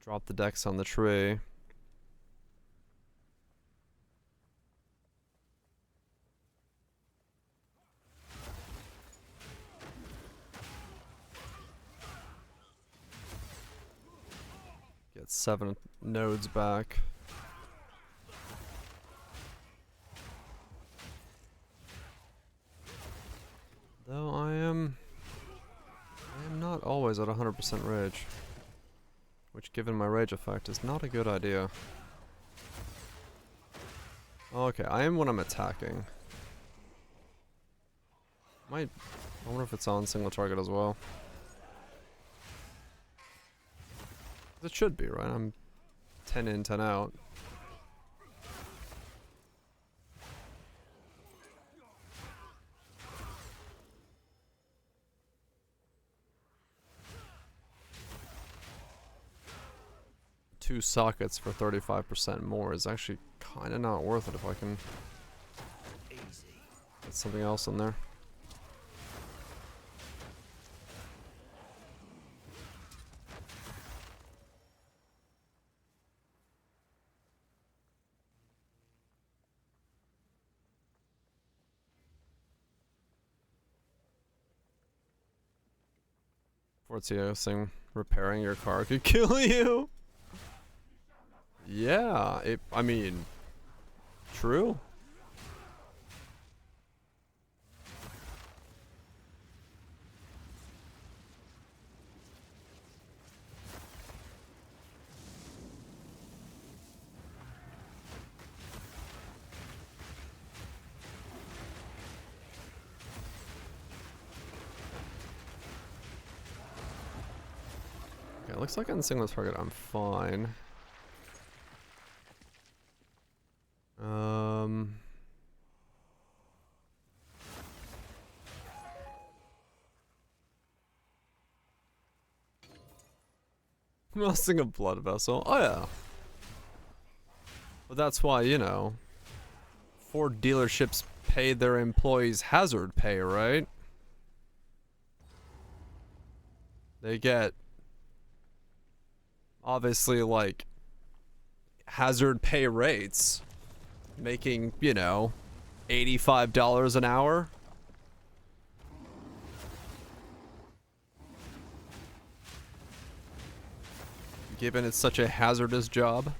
drop the Dex on the tree. Get 7 nodes back. Though I am not always at 100% rage, which given my rage effect is not a good idea. Okay, I am when I'm attacking. I wonder if it's on single target as well. It should be, right? I'm 10 in, 10 out. Two sockets for 35% more is actually kind of not worth it if I can That's something else in there. Fortiousing repairing your car could kill you. Yeah, I mean, true. Okay, it looks like on single target I'm fine. Missing a blood vessel. Oh yeah. But that's why, you know, Ford dealerships pay their employees hazard pay, right? They get obviously like hazard pay rates, making, you know, $85 an hour. Given it's such a hazardous job.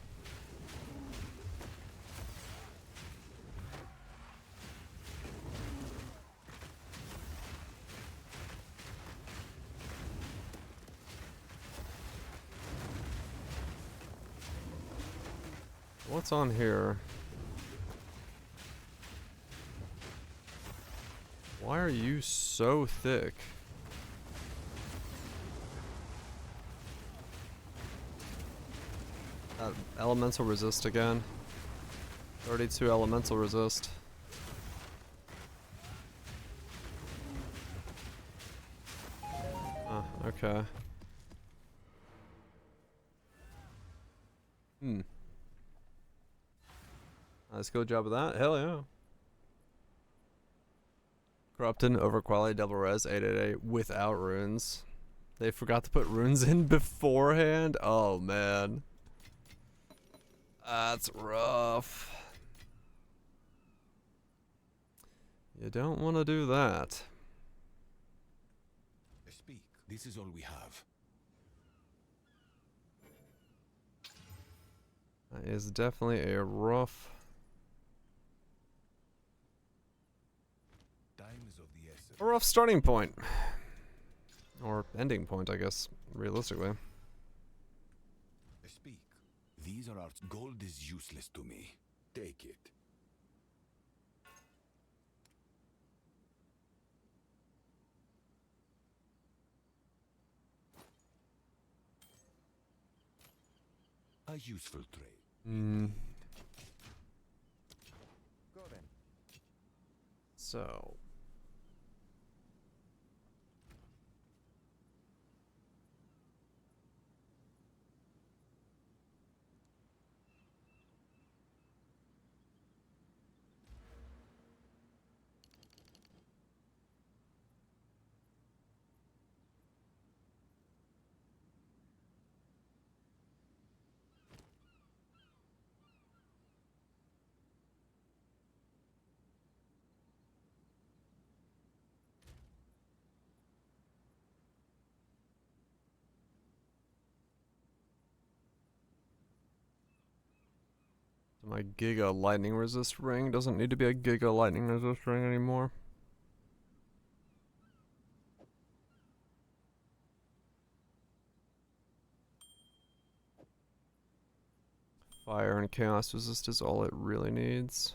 What's on here? Why are you so thick? Elemental resist again. 32 elemental resist. Oh, okay. Nice, good job of that. Hell yeah. Corrupted, overquality, double res, 888 without runes. They forgot to put runes in beforehand? Oh man. That's rough. You don't want to do that. Speak. This is all we have. That is definitely a rough... A rough starting point. Or ending point, I guess, realistically. Speak. These are our gold is useless to me. Take it. A useful trade. Go then. So... My Giga Lightning Resist ring doesn't need to be a Giga Lightning Resist ring anymore. Fire and Chaos Resist is all it really needs.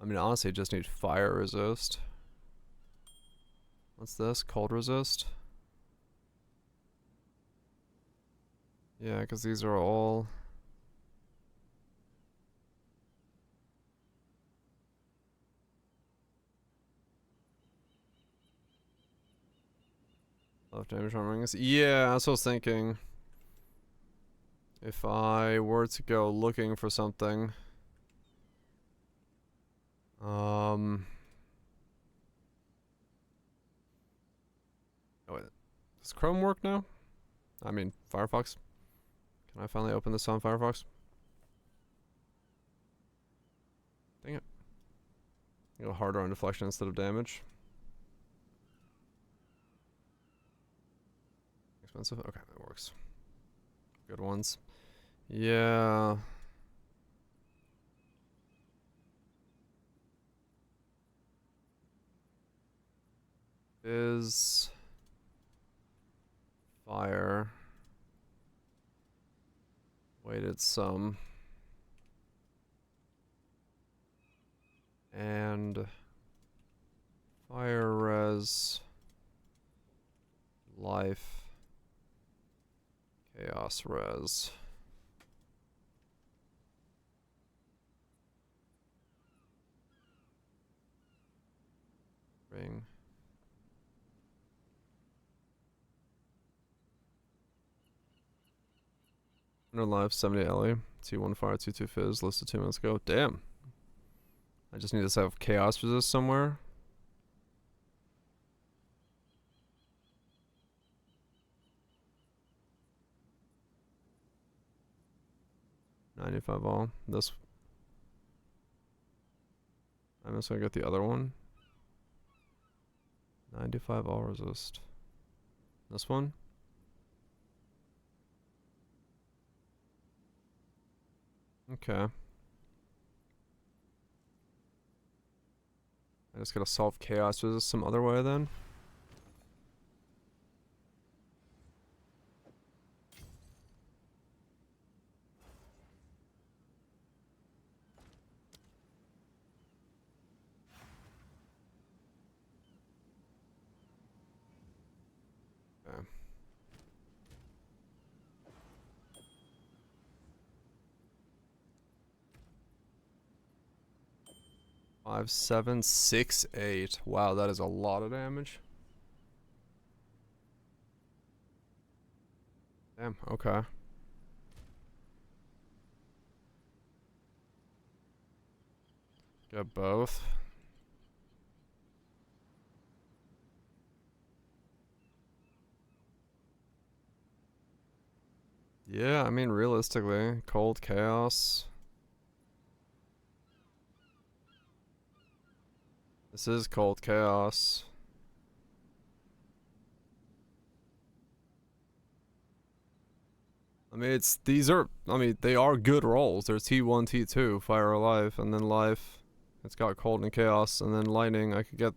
I mean, honestly, it just needs Fire Resist. What's this? Cold Resist? Yeah, because these are all... Left damage on rings. Yeah, that's what I was thinking. If I were to go looking for something, Oh wait, does Chrome work now? I mean, Firefox. Can I finally open this on Firefox? Dang it. Go harder on deflection instead of damage. Expensive? Okay, that works. Good ones. Yeah. Is fire weighted some and fire res life chaos res. Ring. No life, 70 Ellie. T1 fire, T2 fizz, listed 2 minutes ago. Damn. I just need to have chaos resist somewhere. $95 all. This. I'm just gonna get the other one. 95 all resist. This one. Okay. I just gotta solve chaos resist some other way then. Okay. 5, 7, 6, 8. Wow, that is a lot of damage. Damn, okay. Get both. Yeah, I mean, realistically, cold chaos. This is cold chaos. I mean, they are good rolls. There's T1, T2, fire or life, and then life. It's got cold and chaos, and then lightning. I could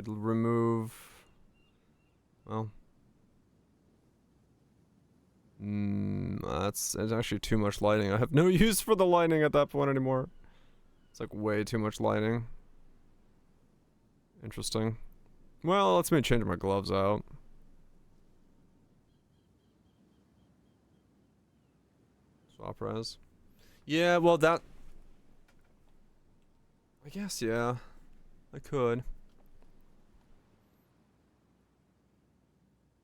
remove, well, it's actually too much lighting. I have no use for the lighting at that point anymore. It's like way too much lighting. Interesting. Well, let's me change my gloves out. Swap res. Yeah, well that, I guess, yeah. I could.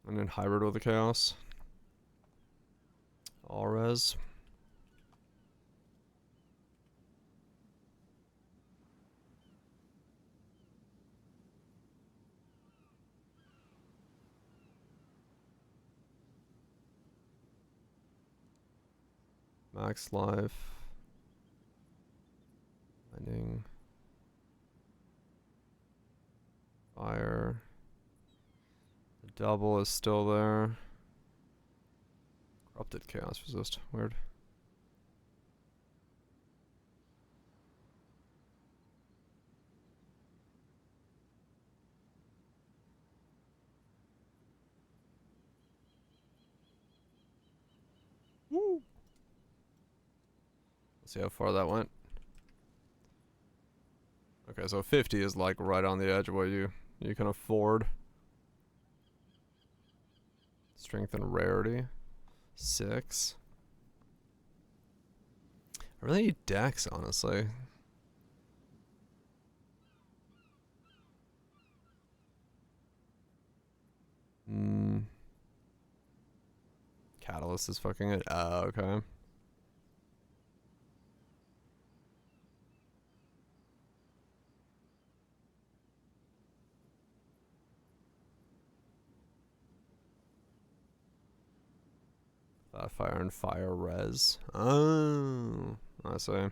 And then hybrid with the chaos. All res. Max life. Lightning. Fire. The double is still there. Corrupted chaos resist. Weird. Woo! Let's see how far that went. Okay, so 50 is like right on the edge of what you can afford. Strength and rarity. 6. I really need Dex, honestly. Catalyst is fucking it. Okay. Fire and fire res. Oh, I see.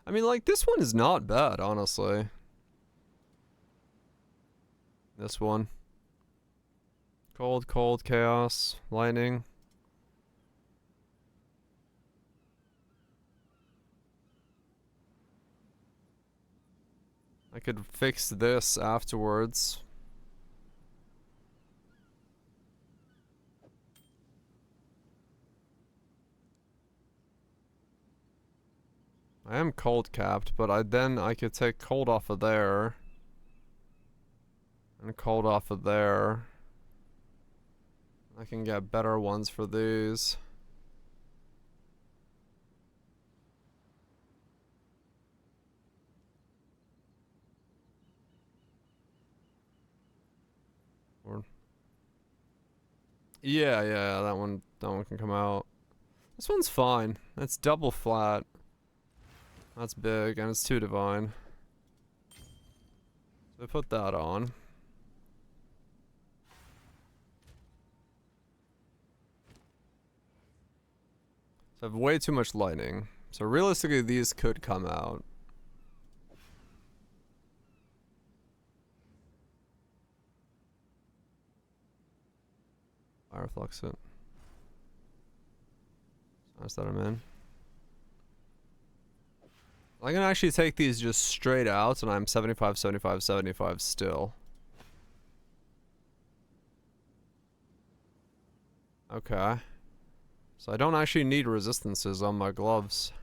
I mean, like, this one is not bad, honestly. This one. Cold, cold, chaos, lightning. I could fix this afterwards. I am cold capped, but I could take cold off of there. And cold off of there. I can get better ones for these. Yeah, that one can come out. This one's fine. It's double flat. That's big, and it's 2 divine. So put that on. So I have way too much lightning. So realistically, these could come out. Fireflux it. Nice that I'm in. I can actually take these just straight out, and I'm 75, 75, 75 still. Okay. So I don't actually need resistances on my gloves.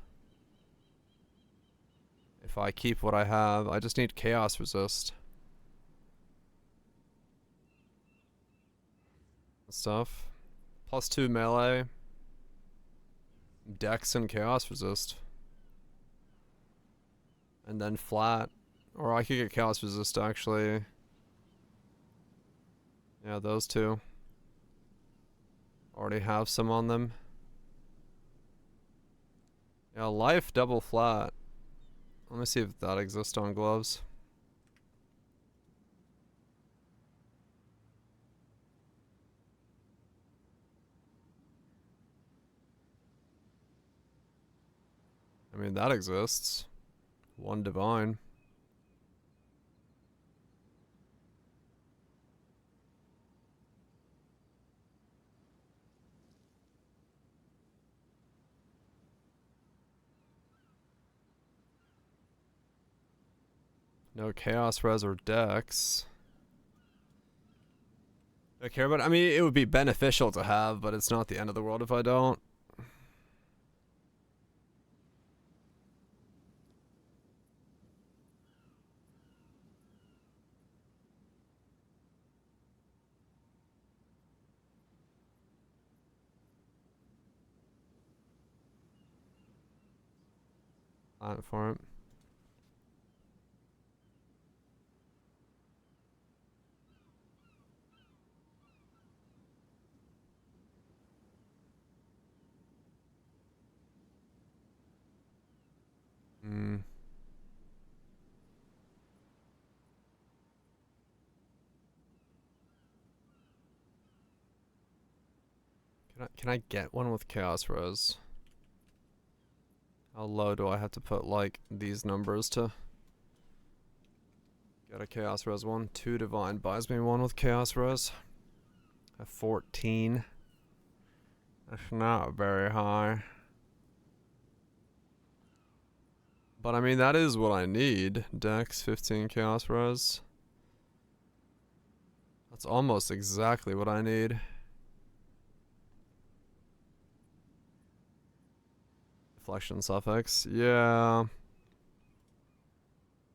If I keep what I have, I just need chaos resist. Stuff. +2 melee. Dex and chaos resist. And then flat. Or I could get chaos resist actually. Yeah, those two. Already have some on them. Yeah, life double flat. Let me see if that exists on gloves. I mean, that exists. 1 divine. No chaos res or dex. I care about. I mean, it would be beneficial to have, but it's not the end of the world if I don't. For it. Can I get one with chaos res? How low do I have to put like these numbers to get a chaos res one? 2 divine buys me one with chaos res. A 14. That's not very high. But I mean, that is what I need. Dex, 15 chaos res. That's almost exactly what I need. Deflection suffix. Yeah.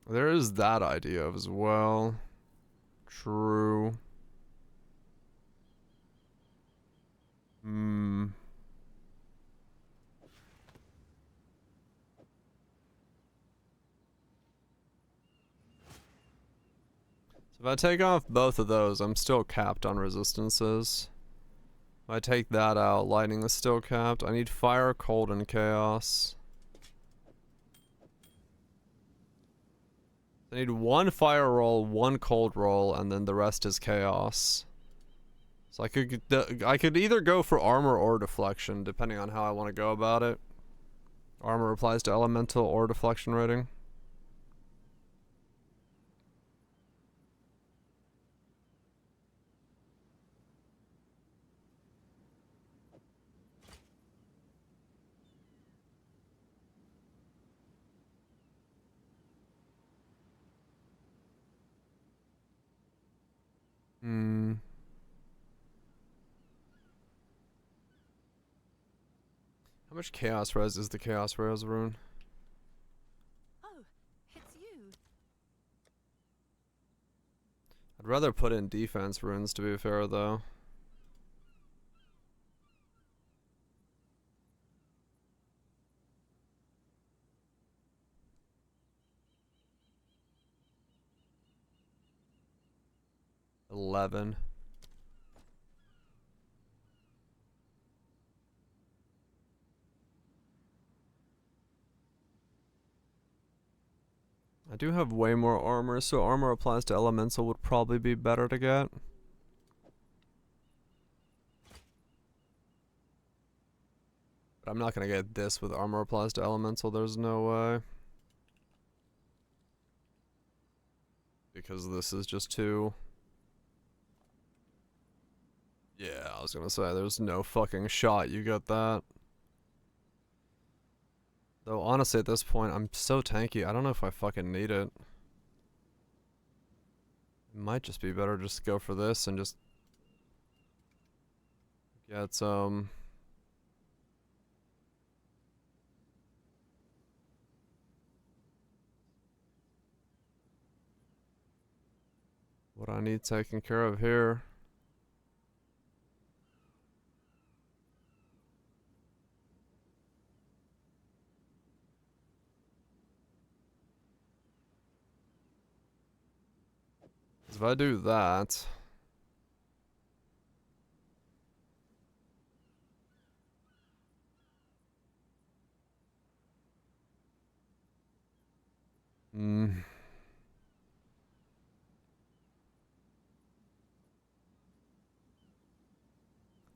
There is that idea as well. True. So if I take off both of those, I'm still capped on resistances. If I take that out, lightning is still capped. I need fire, cold, and chaos. I need 1 fire roll, 1 cold roll, and then the rest is chaos. So I could either go for armor or deflection, depending on how I want to go about it. Armor applies to elemental or deflection rating. How much chaos res is the chaos res rune? Oh, it's you. I'd rather put in defense runes, to be fair, though. $11. I do have way more armor, so armor applies to elemental would probably be better to get. But I'm not gonna get this with armor applies to elemental, there's no way. Because this is just too... Yeah, I was gonna say, there's no fucking shot you get that. Though, honestly, at this point, I'm so tanky, I don't know if I fucking need it. It might just be better just to go for this and just... get some... what I need taken care of here. If I do that...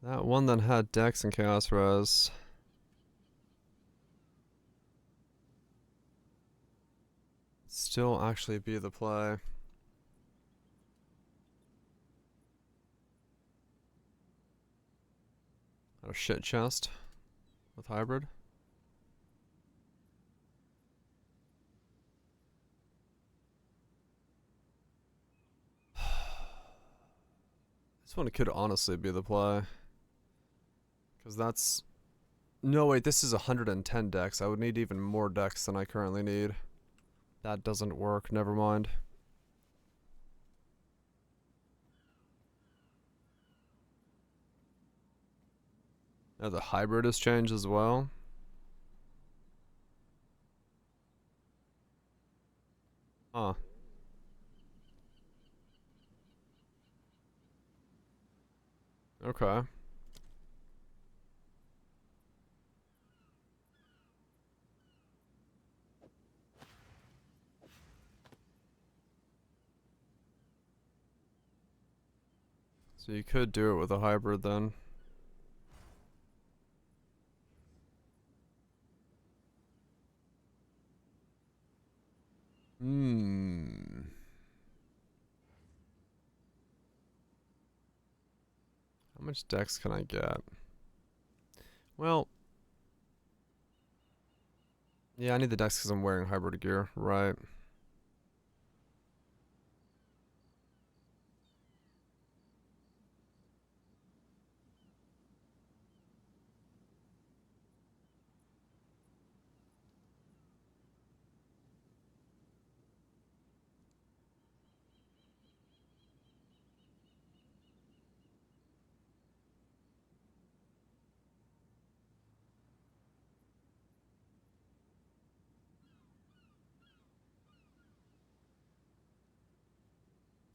That one that had Dex and Chaos Res. Still actually be the play. A shit chest with hybrid. This one could honestly be the play. Because that's... No, wait, this is 110 Dex. I would need even more Dex than I currently need. That doesn't work, never mind. Now the hybrid has changed as well. Huh. Okay. So you could do it with a hybrid then. How much Dex can I get? Well... Yeah, I need the Dex because I'm wearing hybrid gear, right.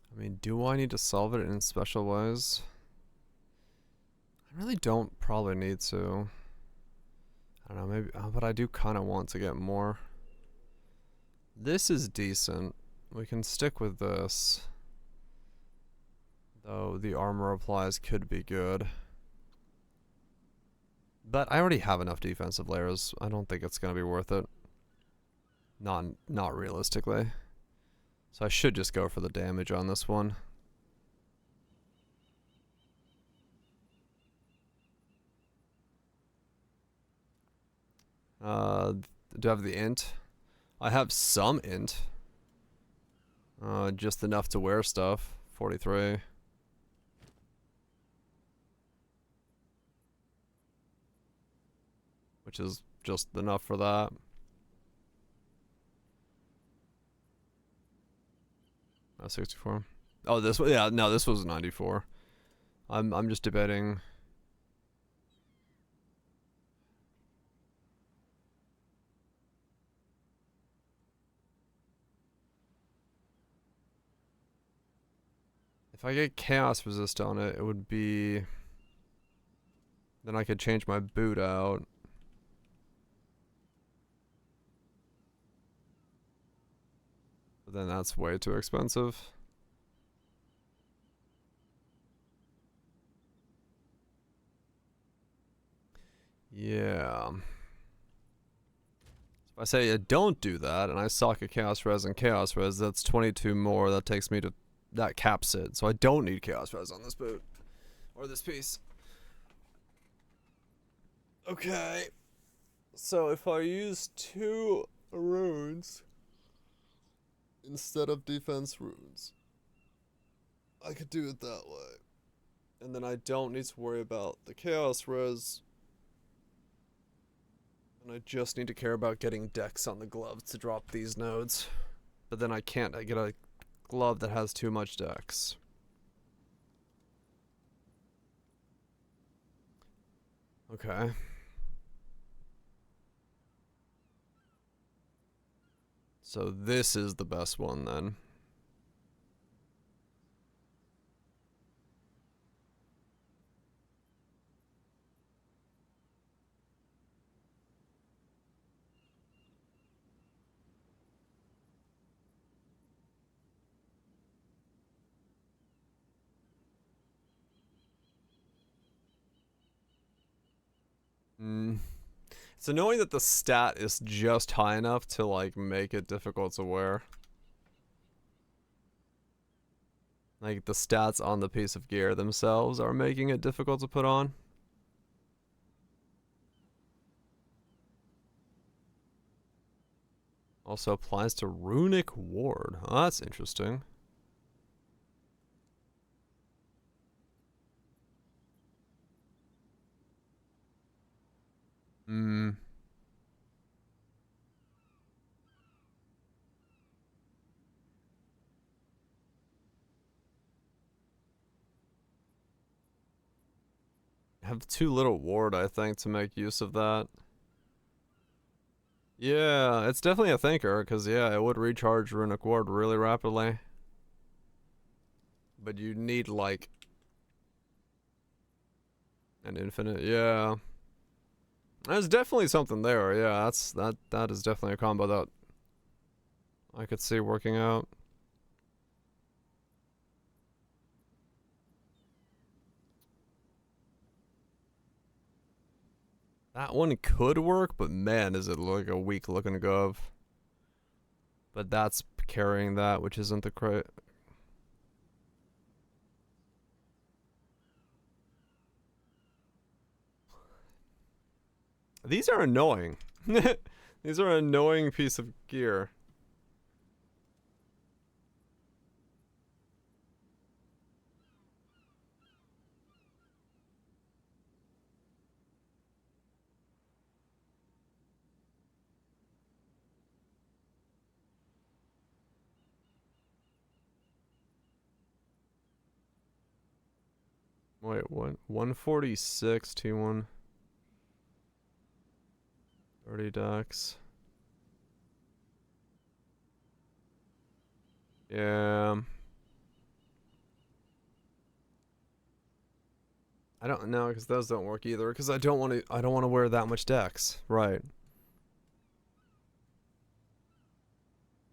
I mean, do I need to solve it in special ways? I really don't probably need to. I don't know, maybe, but I do kind of want to get more. This is decent. We can stick with this. Though the armor applies could be good. But I already have enough defensive layers. I don't think it's going to be worth it. Not realistically. So I should just go for the damage on this one. Do I have the int? I have some int. Just enough to wear stuff. 43. Which is just enough for that. Oh, 64. Oh, this was, yeah, no, this was 94. I'm just debating. If I get chaos resist on it, it would be, then I could change my boot out. But then that's way too expensive. Yeah. If I say I don't do that, and I sock a Chaos Res and Chaos Res, that's 22 more. That takes me to, that caps it. So I don't need Chaos Res on this boot. Or this piece. Okay. So if I use 2 runes instead of defense runes, I could do it that way. And then I don't need to worry about the Chaos Res. And I just need to care about getting dex on the glove to drop these nodes. But then I can't. I get a glove that has too much dex. Okay. So this is the best one then. It's annoying that the stat is just high enough to like make it difficult to wear. Like the stats on the piece of gear themselves are making it difficult to put on. Also applies to Runic Ward. Oh, that's interesting. I have too little ward, I think, to make use of that. Yeah, it's definitely a thinker, because, yeah, it would recharge Runic Ward really rapidly. But you need, like, an infinite, yeah. There's definitely something there, yeah, that is definitely a combo that I could see working out. That one could work, but man, is it like a weak looking gov. But that's carrying that, which isn't the correct. These are annoying. These are an annoying piece of gear. Wait, what? 146 T1. 30 decks. Yeah. I don't know, because those don't work either, because I don't want to wear that much dex. Right.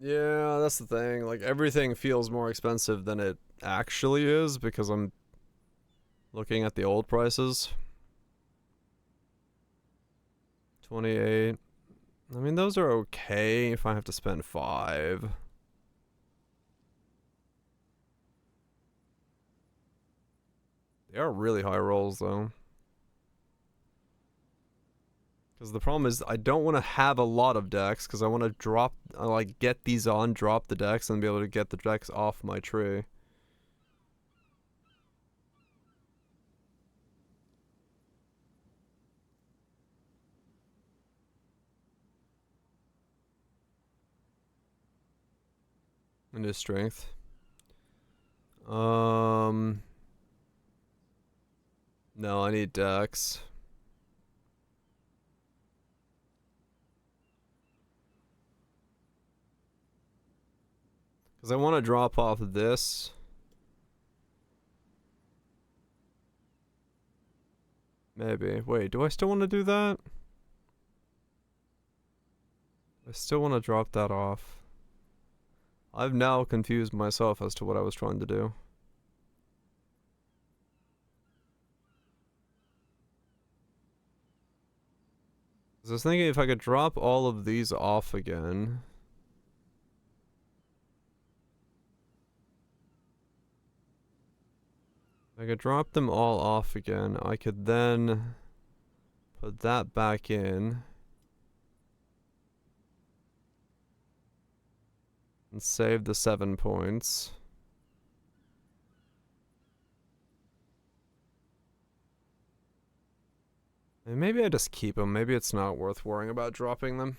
Yeah, that's the thing. Like, everything feels more expensive than it actually is because I'm looking at the old prices. 28. I mean, those are okay if I have to spend 5. They are really high rolls, though. Because the problem is, I don't want to have a lot of decks, because I want to drop, like, get these on, drop the decks, and be able to get the decks off my tree. Into strength. No, I need decks. Because I want to drop off this. Maybe. Wait, do I still want to do that? I still want to drop that off. I've now confused myself as to what I was trying to do. I was thinking if I could drop all of these off again. If I could drop them all off again, I could then put that back in. And save the 7 points. And maybe I just keep them. Maybe it's not worth worrying about dropping them.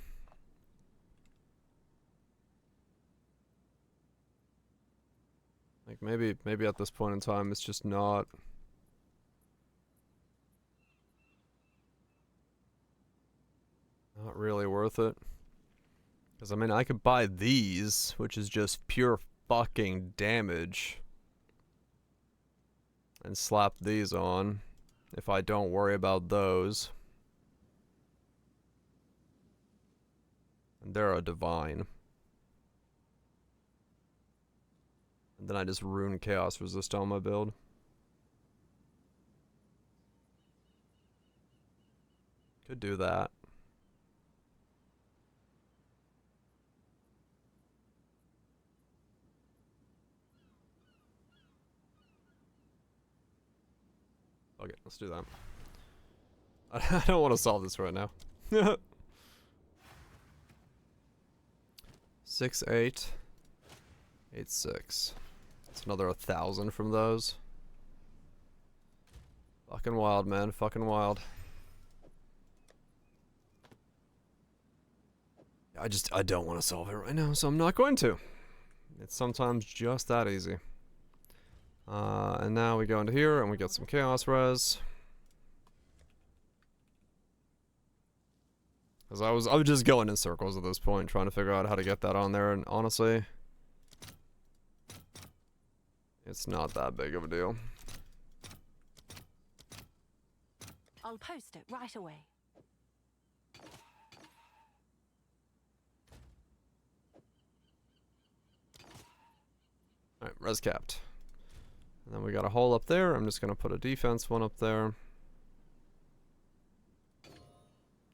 Like maybe at this point in time it's just not really worth it. Because I mean I could buy these, which is just pure fucking damage, and slap these on if I don't worry about those. And they're a divine. And then I just ruin chaos resist on my build. Could do that. Okay, let's do that. I don't want to solve this right now. 6, 8, 8, 6. It's another 1,000 from those. Fucking wild, man. Fucking wild. I don't want to solve it right now, so I'm not going to. It's sometimes just that easy. And now we go into here and we get some chaos res. Because I was just going in circles at this point, trying to figure out how to get that on there, and honestly, it's not that big of a deal. I'll post it right away. Alright, res capped. And then we got a hole up there. I'm just going to put a defense one up there.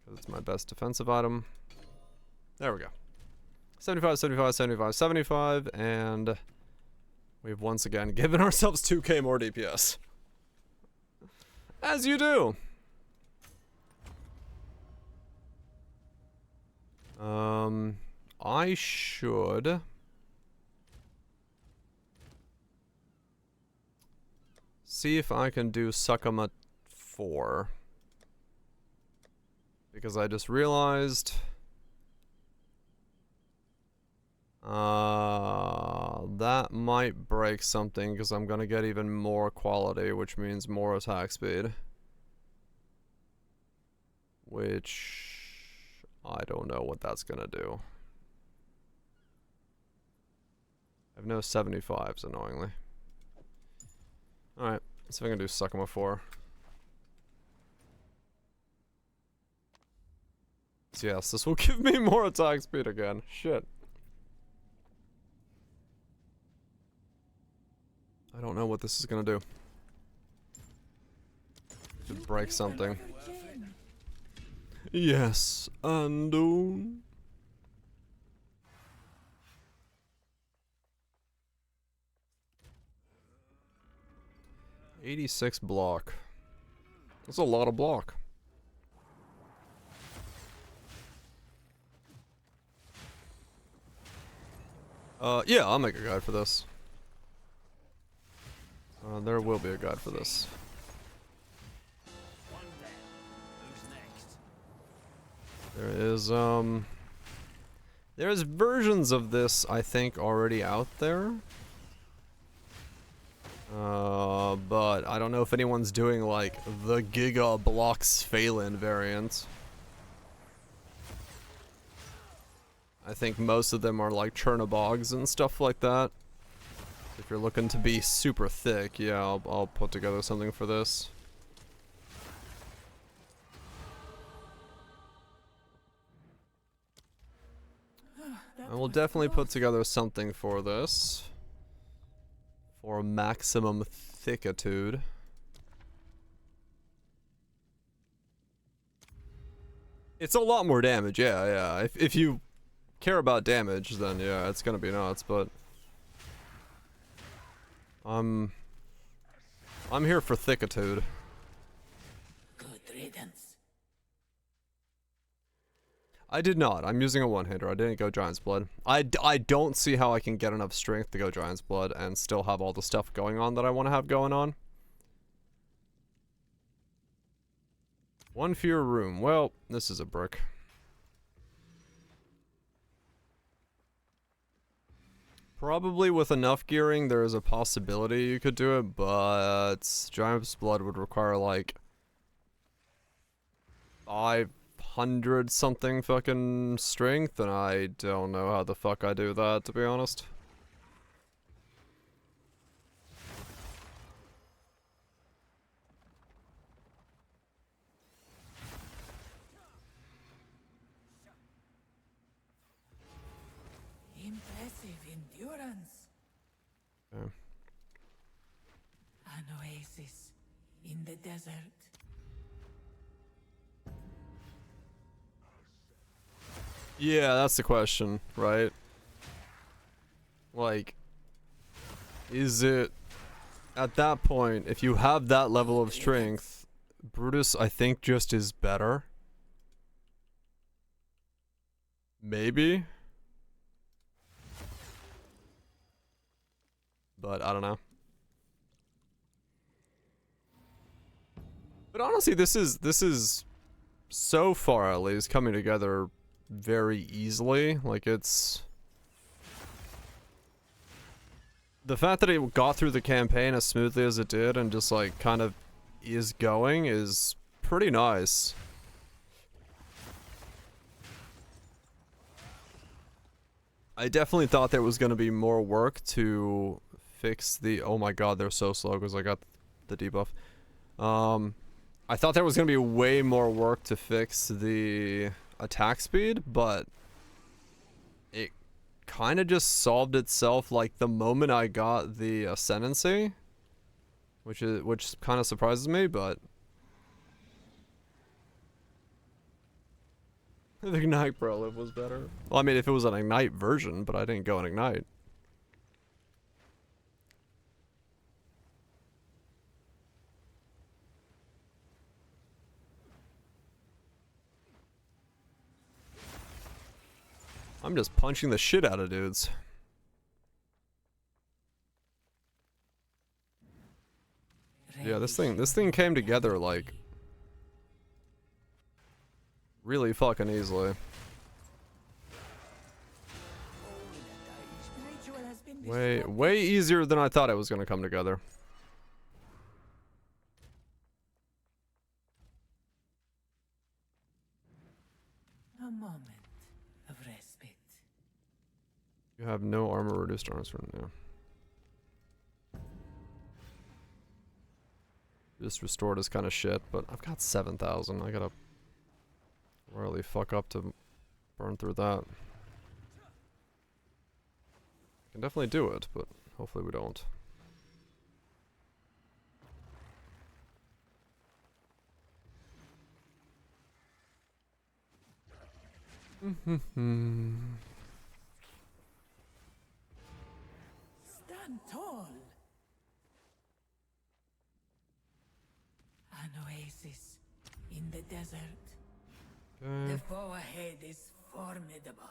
Because it's my best defensive item. There we go. 75, 75, 75, 75. And we've once again given ourselves 2k more DPS. As you do. I should see if I can do Succum at 4. Because I just realized that might break something, because I'm gonna get even more quality, which means more attack speed. Which I don't know what that's gonna do. I have no 75s, annoyingly. Alright, let's see if I can do Succum at 4. So yes, this will give me more attack speed again. Shit. I don't know what this is gonna do. Should break something. Yes, unknown. $86 block. That's a lot of block. Yeah, I'll make a guide for this. There will be a guide for this. There's versions of this, I think, already out there. But I don't know if anyone's doing, like, the Giga Blocks Phelan variant. I think most of them are, like, Chernobyls and stuff like that. If you're looking to be super thick, yeah, I'll put together something for this. I will definitely put together something for this. For maximum thickitude. It's a lot more damage, yeah. If you care about damage, then yeah, it's gonna be nuts, but I'm here for thickitude. Good riddance. I did not. I'm using a one-hander. I didn't go Giant's Blood. I don't see how I can get enough strength to go Giant's Blood and still have all the stuff going on that I want to have going on. One fewer room. Well, this is a brick. Probably with enough gearing, there is a possibility you could do it, but Giant's Blood would require like 500 something fucking strength, and I don't know how the fuck I do that, to be honest. Impressive endurance. Okay. An oasis in the desert. Yeah, that's the question, right? Like, is it, at that point, if you have that level of strength, Brutus, I think, just is better? Maybe? But, I don't know. But honestly, this is, so far at least, coming together very easily. Like, it's... The fact that it got through the campaign as smoothly as it did and just, like, kind of is going is pretty nice. I definitely thought there was going to be more work to fix the... Oh my god, they're so slow because I got the debuff. I thought there was going to be way more work to fix the attack speed, but it kind of just solved itself like the moment I got the ascendancy, which kind of surprises me, but the Ignite Prolif was better. Well, I mean, if it was an Ignite version, but I didn't go an Ignite. I'm just punching the shit out of dudes. Yeah, this thing came together like really fucking easily. Way easier than I thought it was gonna come together. A moment of respite. You have no armor reduced armor now. Just restored is kind of shit, but I've got 7,000. I gotta really fuck up to burn through that. Can definitely do it, but hopefully we don't. Stand tall. An oasis in the desert. The foe ahead is formidable.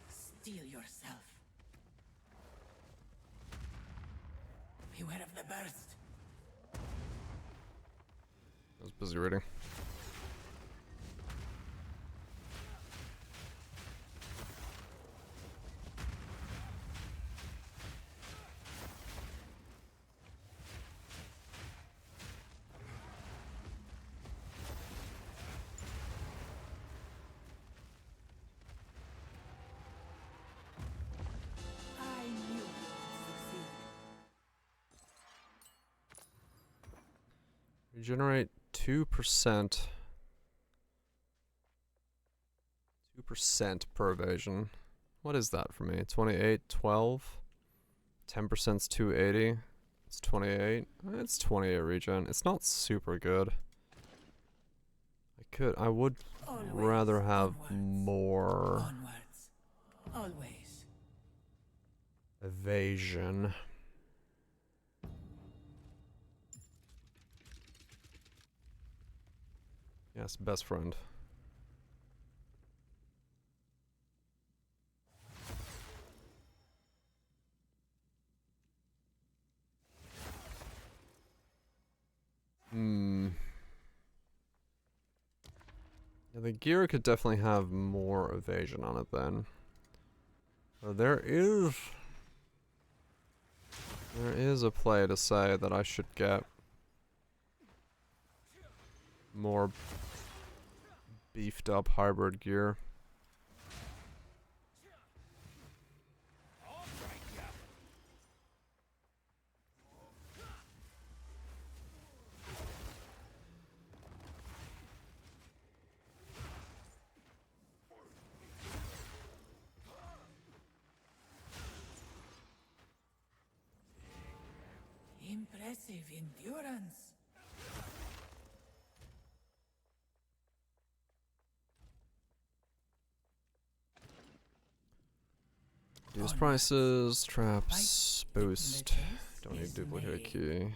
Steel yourself. Beware of the burst. I was busy reading. I knew you would succeed. Regenerate 2%. 2% per evasion. What is that for me? 28, 12. 10% is 280. It's 28. It's 28 regen. It's not super good. I would Always rather have onwards. more Onwards. Always. evasion. Yes, best friend. Yeah, the gear could definitely have more evasion on it then. There is a play to say that I should get more beefed up hybrid gear. Impressive endurance. Reduce Onwards. prices, traps, Fight boost. in the chase Don't need is duplicate made. key.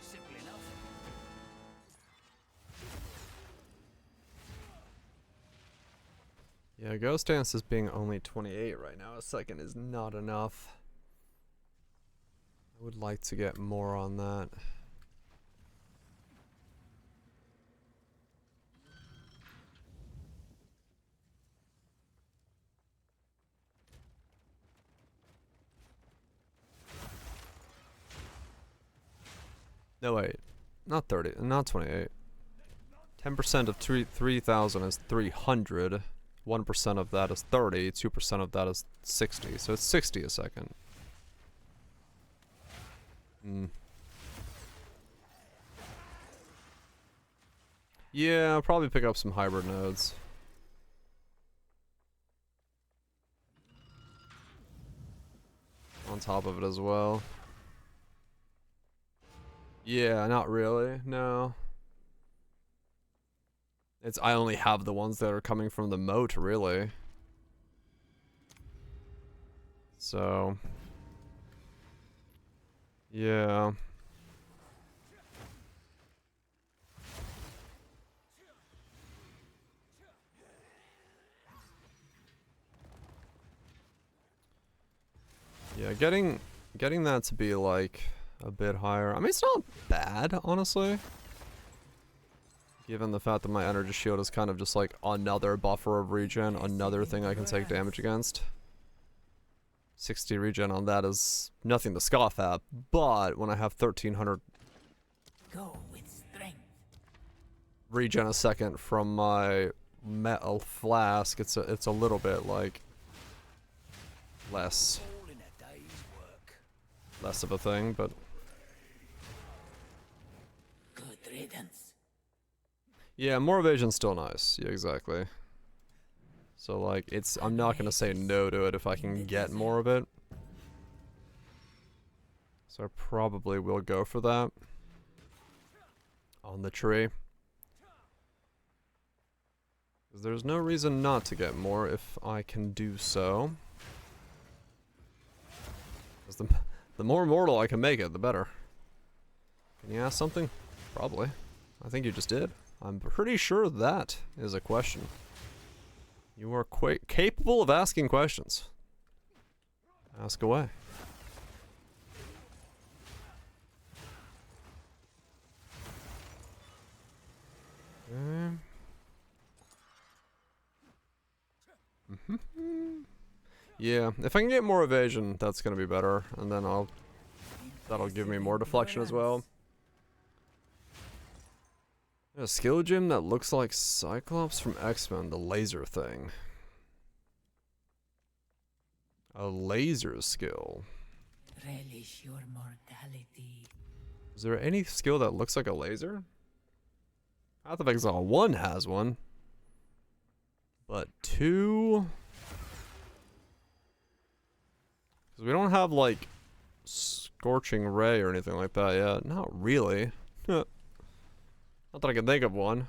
Simple enough. Yeah, Ghost Dance is being only 28 right now. A second is not enough. I would like to get more on that. No, wait. Not 30. Not 28. 10% of 3,000 is 300. 1% of that is 30. 2% of that is 60. So it's 60 a second. Yeah, I'll probably pick up some hybrid nodes. On top of it as well. Yeah, not really. No. I only have the ones that are coming from the moat, really. So, yeah. Yeah, getting that to be like a bit higher. I mean, it's not bad, honestly. Given the fact that my energy shield is kind of just like another buffer of regen, another thing I can take damage against. 60 regen on that is nothing to scoff at, but when I have 1300 Go with strength. regen a second from my metal flask, it's a little bit like less All in a day's work. less of a thing, but Good riddance. yeah, more evasion's still nice. Yeah, exactly. So like I'm not gonna say no to it if I can get more of it. So I probably will go for that. On the tree. Because there's no reason not to get more if I can do so. Because the more mortal I can make it, the better. Can you ask something? Probably. I think you just did. I'm pretty sure that is a question. You are quite capable of asking questions. Ask away. Okay. Yeah, if I can get more evasion, that's gonna be better, and then that'll give me more deflection as well. A skill gem that looks like Cyclops from X-Men, the laser thing. A laser skill. Relish your mortality. Is there any skill that looks like a laser? Path of Exile 1 has one. But 2... Because we don't have, like, Scorching Ray or anything like that yet. Not really. Not that I can think of one.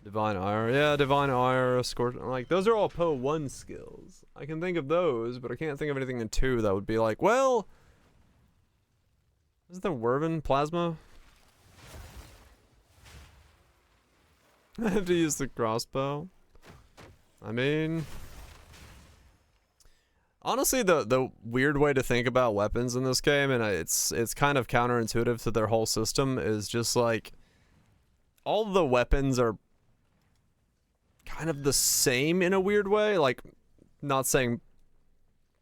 Divine Ire. Yeah, Divine Ire, Scorch... Like, those are all Poe 1 skills. I can think of those, but I can't think of anything in 2 that would be like, well... Isn't there Werven Plasma? I have to use the crossbow. I mean... Honestly, the weird way to think about weapons in this game, and it's kind of counterintuitive to their whole system, is just like... All the weapons are kind of the same in a weird way. Like, not saying,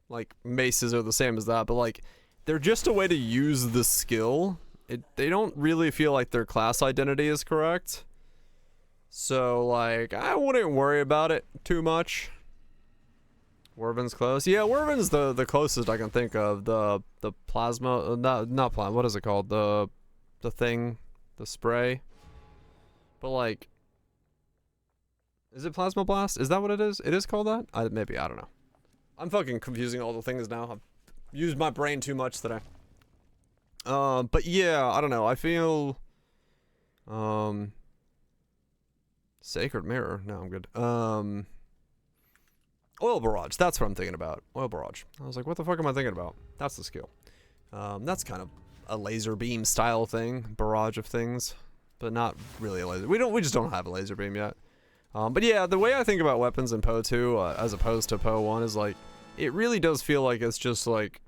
like, maces are the same as that, but like, they're just a way to use the skill. They don't really feel like their class identity is correct. So, like, I wouldn't worry about it too much. Werven's close. Yeah, Werven's the closest I can think of. The plasma, not plasma, what is it called? The thing, the spray. But like, is it Plasma Blast? Is that what it is? It is called that? Maybe, I don't know. I'm fucking confusing all the things now. I've used my brain too much today. But yeah, I don't know. I feel, Sacred Mirror. No, I'm good. Oil Barrage. That's what I'm thinking about. Oil Barrage. I was like, what the fuck am I thinking about? That's the skill. That's kind of a laser beam style thing. Barrage of things. But not really a laser. We just don't have a laser beam yet. But yeah, the way I think about weapons in Poe 2, as opposed to Poe 1, is like, it really does feel like it's just like,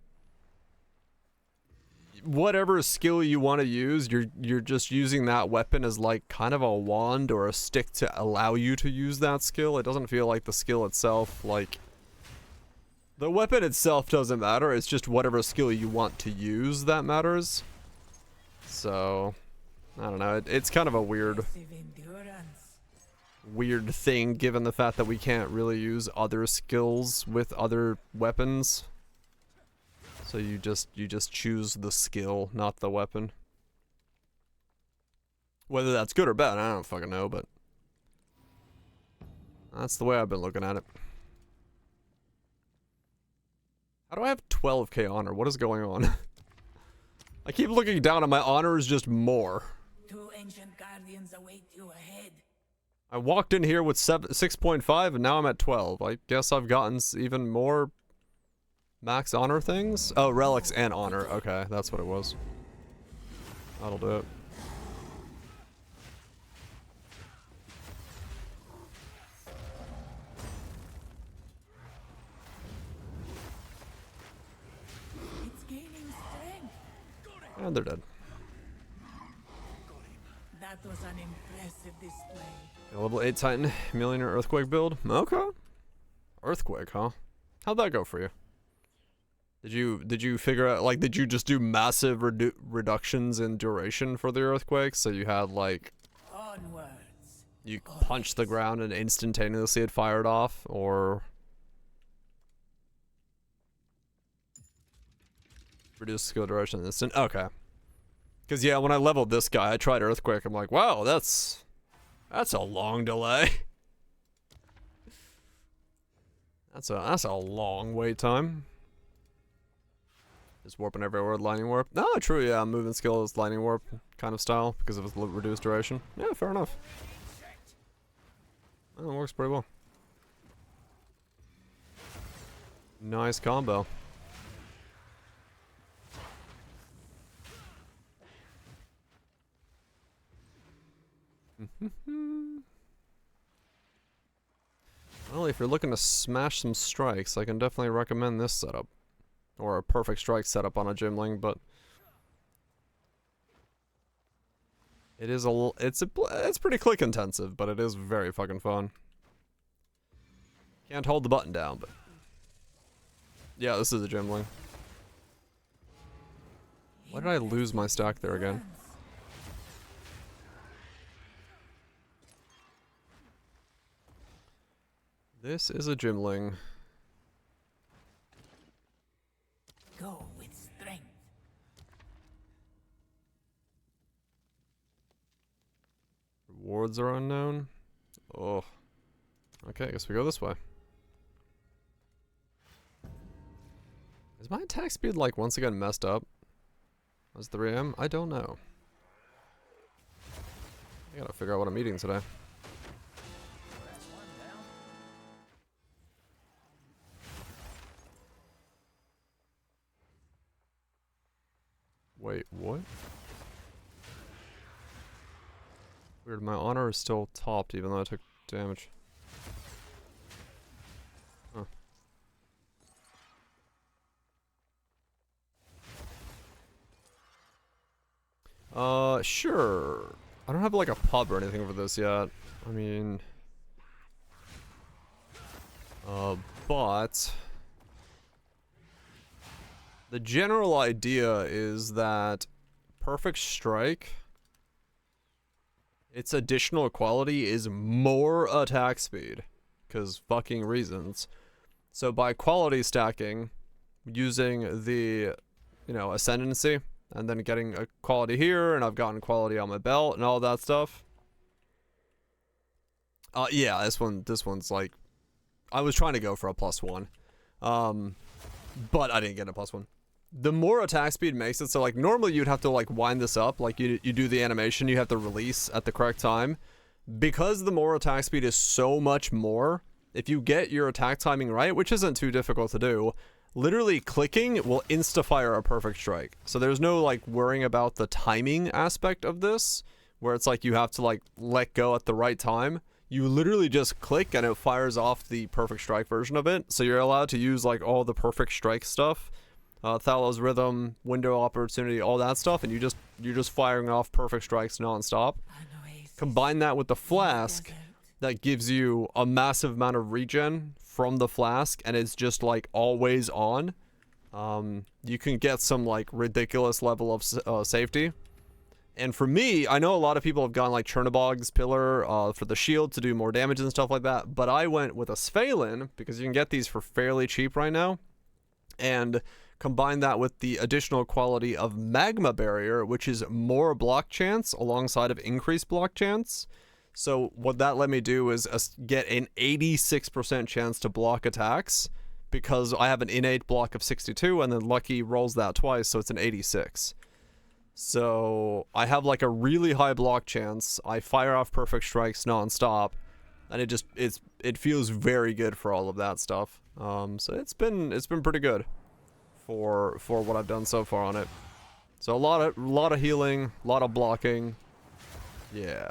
whatever skill you want to use, you're just using that weapon as like kind of a wand or a stick to allow you to use that skill. It doesn't feel like the skill itself, like, the weapon itself doesn't matter. It's just whatever skill you want to use that matters. So, I don't know. It's kind of a weird thing, given the fact that we can't really use other skills with other weapons. So you just choose the skill, not the weapon. Whether that's good or bad, I don't fucking know, but that's the way I've been looking at it. How do I have 12k honor? What is going on? I keep looking down and my honor is just more. 2 ancient guardians await you ahead. I walked in here with 6.5 and now I'm at 12. I guess I've gotten even more max honor things? Oh, relics and honor. Okay, that's what it was. That'll do it. It's gaining strength. And they're dead. That was an impressive display. A level 8 Titan, Millionaire Earthquake build. Okay. Earthquake, huh? How'd that go for you? Did you figure out, like, did you just do massive reductions in duration for the earthquakes? So you had, like, Onwards. You punched the ground and instantaneously it fired off, or reduce skill duration instant? Okay. Because, yeah, when I leveled this guy, I tried earthquake. I'm like, wow, that's a long delay. That's a long wait time. Just warping everywhere with lightning warp. No, true, yeah, movement skill is lightning warp kind of style because of its reduced duration. Yeah, fair enough. Well, it works pretty well. Nice combo. Well, if you're looking to smash some strikes, I can definitely recommend this setup. Or a perfect strike setup on a gymling, but it is it's pretty click intensive, but it is very fucking fun. Can't hold the button down, but yeah, this is a gymling. Why did I lose my stack there again? This is a gymling. Go with strength. Rewards are unknown. Oh. Okay, I guess we go this way. Is my attack speed like once again messed up? Was 3 AM? I don't know. I gotta figure out what I'm eating today. Wait, what? Weird, my honor is still topped even though I took damage. Huh. Sure. I don't have like a pub or anything for this yet. I mean... but... the general idea is that Perfect Strike, its additional quality is more attack speed. Because fucking reasons. So by quality stacking, using the, you know, ascendancy, and then getting a quality here, and I've gotten quality on my belt, and all that stuff. Yeah, this one's like, I was trying to go for a +1. But I didn't get a +1. The more attack speed makes it so, like, normally you'd have to, like, wind this up. Like, you do the animation, you have to release at the correct time. Because the more attack speed is so much more, if you get your attack timing right, which isn't too difficult to do, literally clicking will insta-fire a perfect strike. So there's no, like, worrying about the timing aspect of this, where it's like you have to, like, let go at the right time. You literally just click and it fires off the perfect strike version of it. So you're allowed to use, like, all the perfect strike stuff. Thalos Rhythm, Window Opportunity, all that stuff, and you're just firing off perfect strikes non-stop. Combine that with the flask, that gives you a massive amount of regen from the flask, and it's just like always on. You can get some like ridiculous level of safety. And for me, I know a lot of people have gone like Chernobog's Pillar for the shield to do more damage and stuff like that, but I went with a Sphalin because you can get these for fairly cheap right now, and combine that with the additional quality of Magma Barrier, which is more block chance alongside of increased block chance. So what that let me do is get an 86% chance to block attacks, because I have an innate block of 62, and then Lucky rolls that twice, so it's an 86. So I have like a really high block chance. I fire off perfect strikes non-stop, and it feels very good for all of that stuff. So it's been pretty good for what I've done so far on it. So a lot of healing, a lot of blocking. Yeah.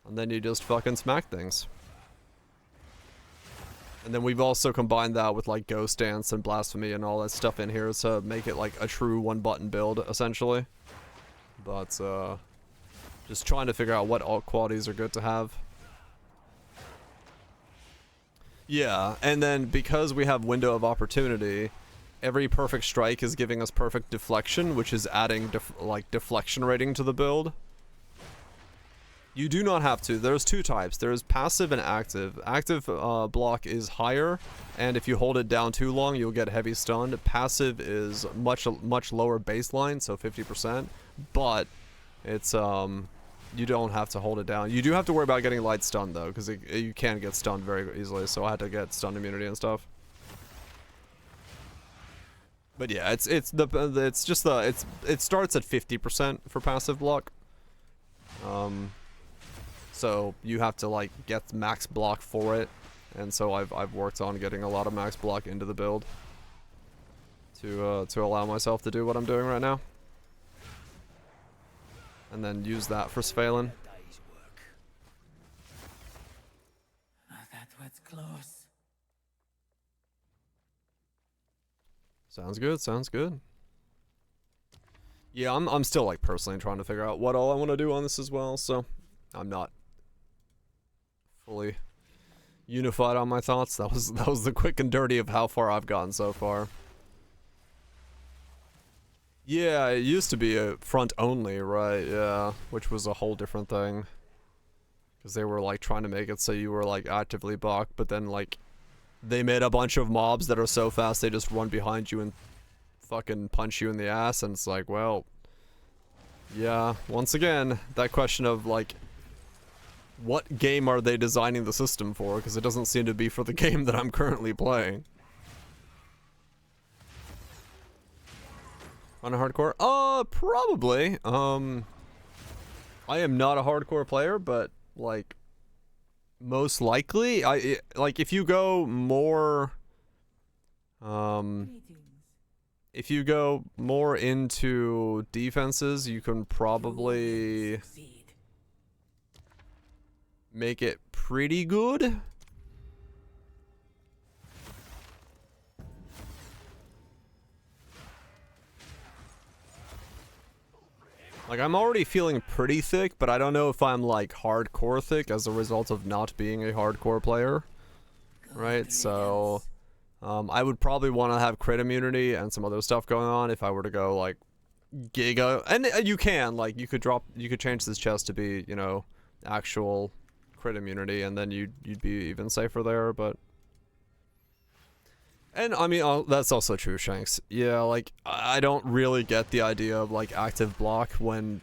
And then you just fucking smack things. And then we've also combined that with like Ghost Dance and Blasphemy and all that stuff in here to make it like a true one button build essentially. But just trying to figure out what alt qualities are good to have. Yeah, and then because we have Window of Opportunity, every perfect strike is giving us perfect deflection, which is adding deflection rating to the build. You do not have to. There's two types. There's passive and active. Active block is higher, and if you hold it down too long, you'll get heavy stunned. Passive is much lower baseline, so 50%, but it's you don't have to hold it down. You do have to worry about getting light stun though, because you can get stunned very easily. So I had to get stun immunity and stuff. But yeah, it starts at 50% for passive block. So you have to like get max block for it, and so I've worked on getting a lot of max block into the build to allow myself to do what I'm doing right now, and then use that for Sphalen. That was close. Sounds good. Sounds good. Yeah, I'm still like personally trying to figure out what all I want to do on this as well, so I'm not fully unified on my thoughts. That was the quick and dirty of how far I've gotten so far. Yeah, it used to be a front only, right? Yeah, which was a whole different thing. Because they were like trying to make it so you were like actively blocked, but then like they made a bunch of mobs that are so fast they just run behind you and fucking punch you in the ass, and it's like, well, yeah, once again, that question of like, what game are they designing the system for? Because it doesn't seem to be for the game that I'm currently playing. On a hardcore? Probably. I am not a hardcore player, but like, most likely, if you go more, if you go more into defenses, you can probably make it pretty good. Like, I'm already feeling pretty thick, but I don't know if I'm like hardcore thick as a result of not being a hardcore player. Right? So I would probably want to have crit immunity and some other stuff going on if I were to go like Giga. And you can, like, you could change this chest to be, you know, actual crit immunity, and then you'd be even safer there, but... And I mean, that's also true, Shanks. Yeah, like, I don't really get the idea of like active block when...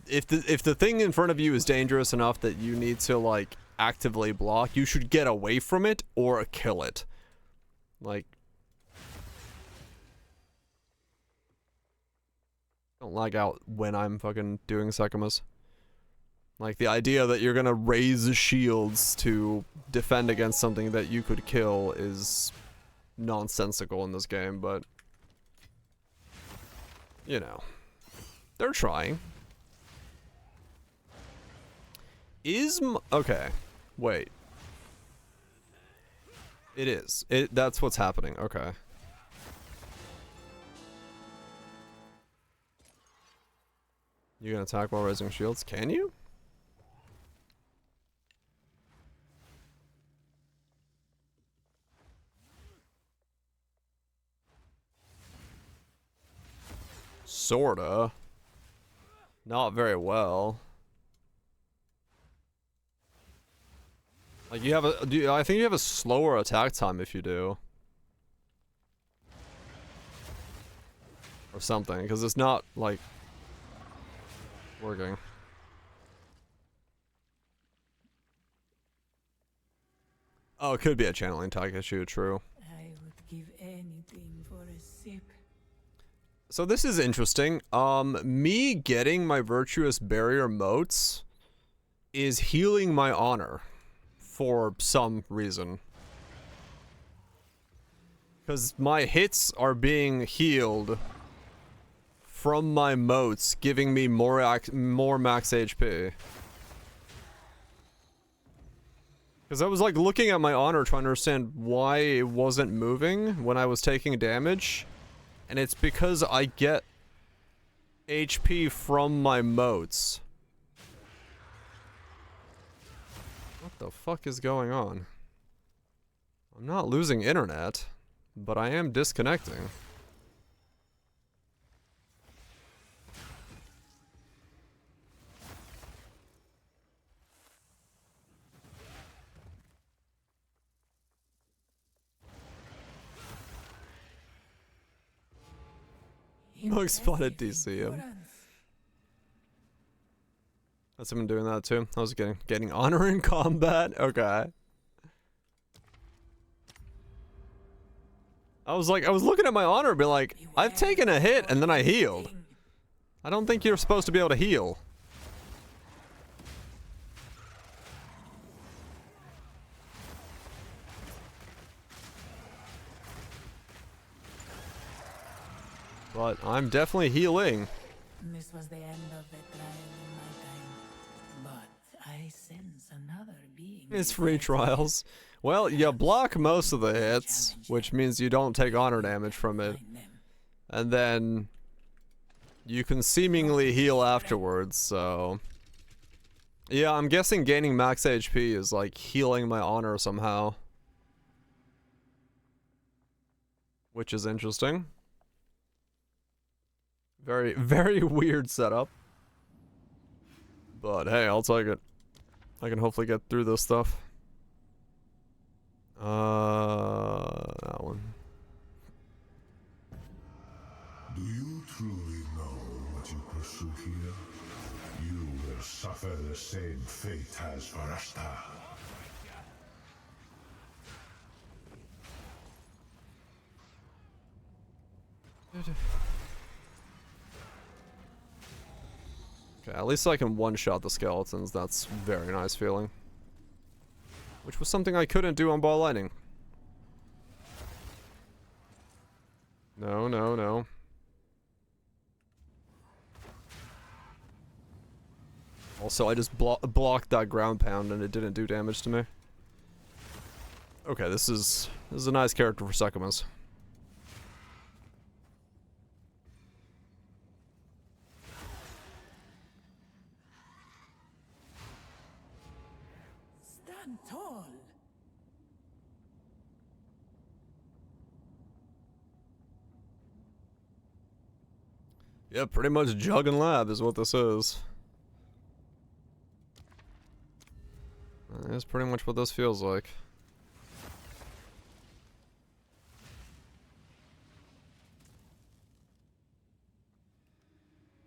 If the thing in front of you is dangerous enough that you need to like actively block, you should get away from it or kill it. Like, don't lag out when I'm fucking doing Sekimas. Like, the idea that you're gonna raise shields to defend against something that you could kill is nonsensical in this game, but... You know. They're trying. Okay. Wait. It is. That's what's happening. Okay. You can attack while raising shields? Can you? Sorta. Not very well. Like, you have I think you have a slower attack time if you do. Or something, because it's not, like, working. Oh, it could be a channeling tag issue, true. I would give anything for a sip. So this is interesting. Me getting my Virtuous Barrier motes is healing my honor for some reason. Because my hits are being healed from my motes, giving me more max HP. Because I was like looking at my honor trying to understand why it wasn't moving when I was taking damage. And it's because I get HP from my motes. What the fuck is going on? I'm not losing internet, but I am disconnecting. Bug spotted DC him. That's him doing that too. I was getting honor in combat. Okay. I was looking at my honor and be like, I've taken a hit and then I healed. I don't think you're supposed to be able to heal. But I'm definitely healing. This was the end of the trial in my time, but I sense another being. It's free trials. Well, you block most of the hits, which means you don't take honor damage from it. And then you can seemingly heal afterwards, so... Yeah, I'm guessing gaining max HP is like healing my honor somehow. Which is interesting. Very, very weird setup. But hey, I'll take it. I can hopefully get through this stuff. That one. Do you truly know what you pursue here? You will suffer the same fate as Varasta. Okay, at least I can one-shot the skeletons. That's very nice feeling. Which was something I couldn't do on Ball Lightning. No, no, no. Also, I just blocked that ground pound and it didn't do damage to me. Okay, this is a nice character for Sekimas. Stand tall. Yeah, pretty much Jug and Lab is what this is. That's pretty much what this feels like.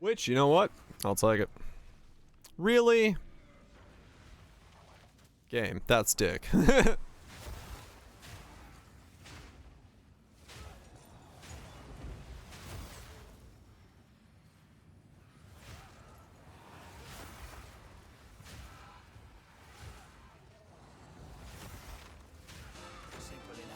Which, you know what? I'll take it. Really? Game, that's dick. Simple enough.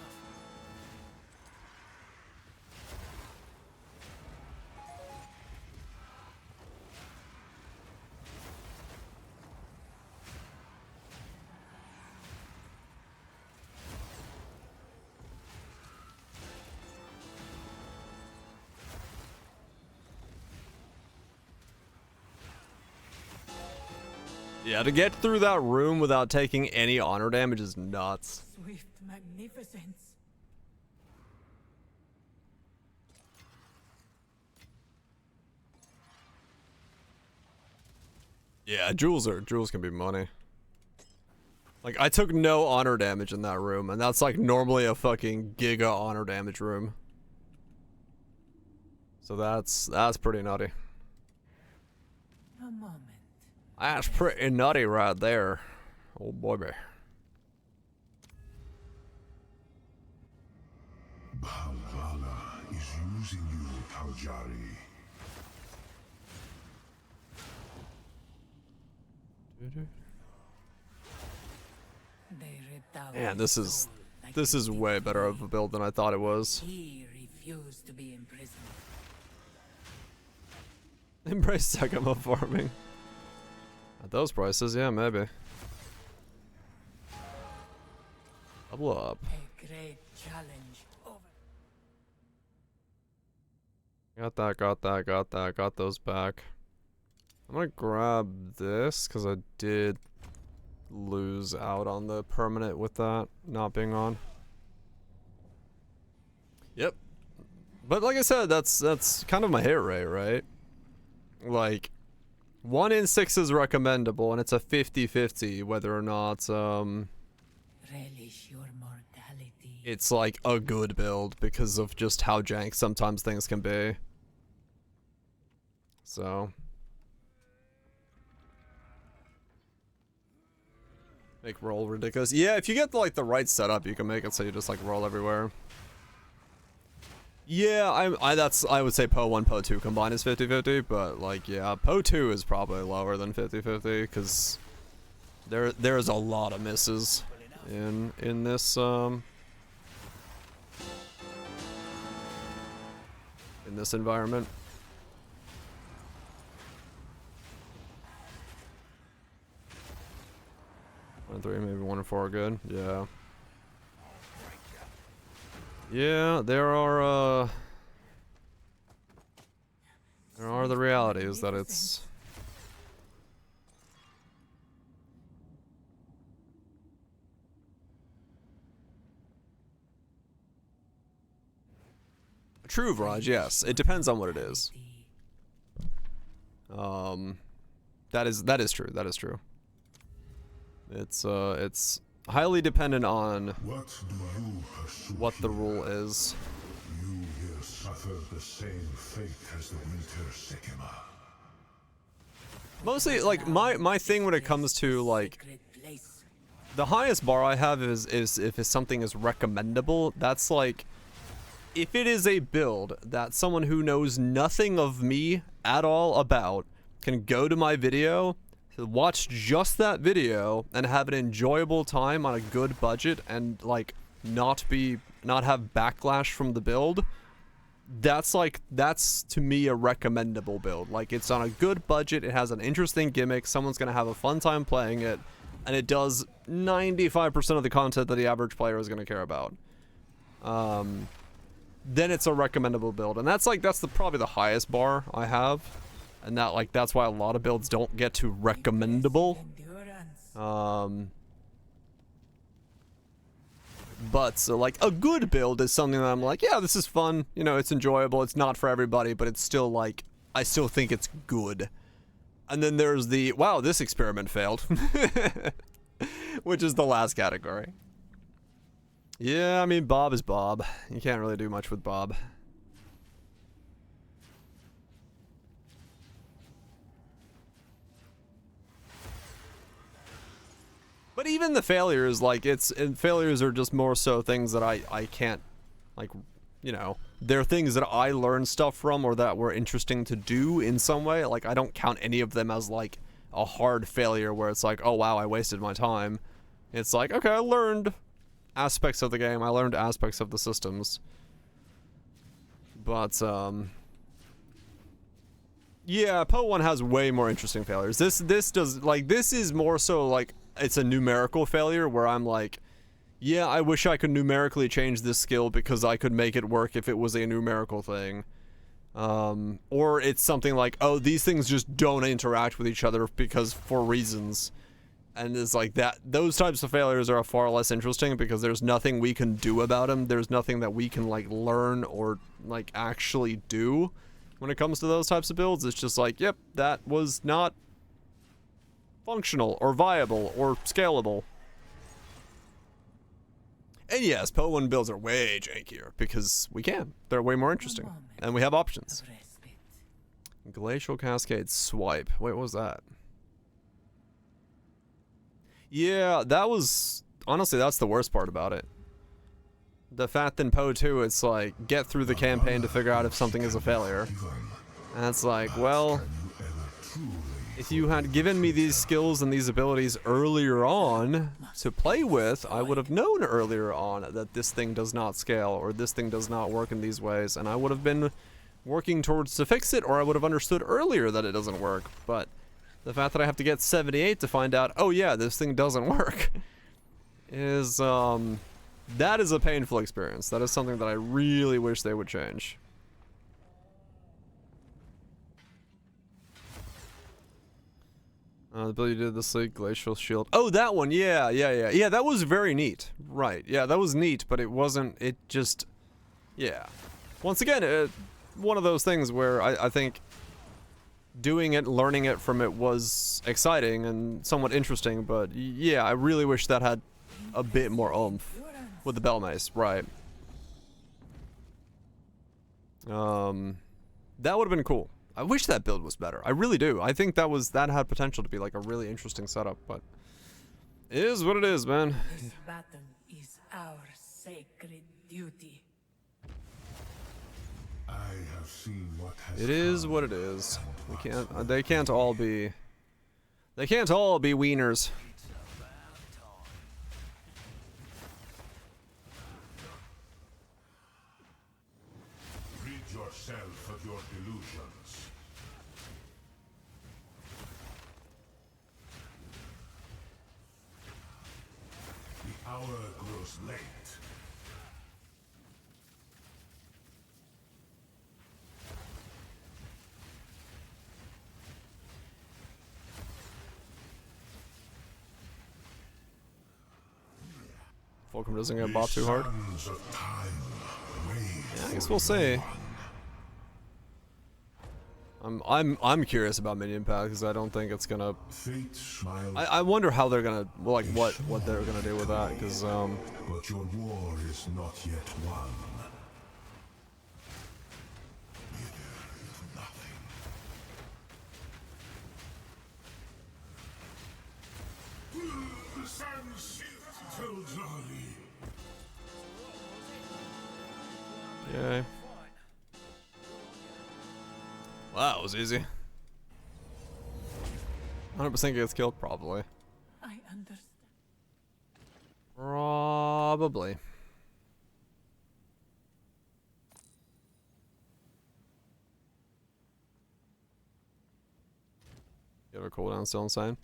Yeah, to get through that room without taking any honor damage is nuts. Swift magnificence. Yeah, jewels can be money. Like, I took no honor damage in that room, and that's like normally a fucking giga honor damage room. So that's pretty nutty. A moment. That's pretty nutty right there. Oh boy. Valhalla is using you, Taljari. They ripped out Man, his this soul is way better of a build than I thought it was. He refused to be imprisoned. Embrace Sekima farming. At those prices, yeah, maybe. Double up. A great challenge over. Got those back. I'm gonna grab this, because I did lose out on the permanent with that not being on. Yep. But like I said, that's kind of my hit rate, right? Like, 1 in 6 is recommendable, and it's a 50-50 whether or not, Relish your mortality. it's like a good build because of just how jank sometimes things can be. So. Make roll ridiculous. Yeah, if you get like the right setup, you can make it so you just like roll everywhere. Yeah, I would say Poe 1, Poe 2 combined is 50-50, but like yeah, Poe 2 is probably lower than 50-50 because there's a lot of misses in this in this environment. 1 and 3, maybe 1 and 4 are good. Yeah. Yeah, there are the realities that it's true, Vraj, yes. It depends on what it is. That is true. That is true. It's highly dependent on what the rule is. You here suffer the same fate as the winter sycamore. Mostly, like, my thing when it comes to, like, the highest bar I have is if something is recommendable. That's like, if it is a build that someone who knows nothing of me at all about can go to my video, watch just that video, and have an enjoyable time on a good budget and, like, not have backlash from the build, that's to me a recommendable build. Like, it's on a good budget, it has an interesting gimmick, someone's gonna have a fun time playing it, and it does 95% of the content that the average player is gonna care about. Then it's a recommendable build, and that's probably the highest bar I have, and that's why a lot of builds don't get to recommendable. But so, like, a good build is something that I'm like, yeah, this is fun, you know, it's enjoyable, it's not for everybody, but it's still like, I still think it's good. And then there's the, wow, this experiment failed, which is the last category. Yeah, I mean, Bob is Bob. You can't really do much with Bob. But even the failures, like, failures are just more so things that I can't, like, you know, they're things that I learned stuff from or that were interesting to do in some way. Like, I don't count any of them as, like, a hard failure where it's like, oh, wow, I wasted my time. It's like, okay, I learned aspects of the game, I learned aspects of the systems. But, yeah, Poe 1 has way more interesting failures. This is more so, like, it's a numerical failure where I'm like, yeah, I wish I could numerically change this skill because I could make it work if it was a numerical thing. Or it's something like, oh, these things just don't interact with each other because for reasons. And it's like that. Those types of failures are far less interesting because there's nothing we can do about them. There's nothing that we can, like, learn or, like, actually do when it comes to those types of builds. It's just like, yep, that was not functional or viable or scalable. And yes, Poe 1 builds are way jankier because we can. They're way more interesting. And we have options. Glacial Cascade Swipe. Wait, what was that? Yeah, that was... Honestly, that's the worst part about it. The fact in Poe 2, it's like, get through the campaign to figure out if something is a failure. And it's like, well, if you had given me these skills and these abilities earlier on to play with, I would have known earlier on that this thing does not scale or this thing does not work in these ways, and I would have been working towards to fix it, or I would have understood earlier that it doesn't work. But the fact that I have to get 78 to find out, oh yeah, this thing doesn't work, is, that is a painful experience. That is something that I really wish they would change. The ability to do this league, Glacial Shield. Oh, that one, yeah, that was very neat. Right, yeah, that was neat, but it wasn't, it just, yeah. Once again, one of those things where I think doing it, learning it from it was exciting and somewhat interesting, but yeah, I really wish that had a bit more oomph with the Bell Mace, right. That would have been cool. I wish that build was better. I really do. I think that had potential to be like a really interesting setup, but It is what it is, man. This battle is our sacred duty. I have seen what has It is what it is. They can't all be wieners. Rid yourself of your delusions. The hour grows late. Fulcrum doesn't get bought too hard. Sands of time wait Yeah, I guess for we'll see. no one. I'm curious about minion pack because I don't think it's gonna. Fate smiles. I wonder how they're gonna what they're gonna do with that because But your war is not yet won. Wither is nothing. The sands tells early. yay. Wow, it was easy. 100% gets killed, probably. I understand. Probably. You have a cooldown still insane?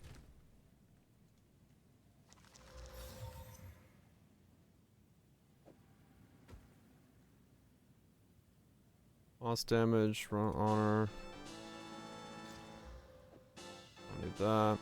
Lost damage, run honor. Don't need that.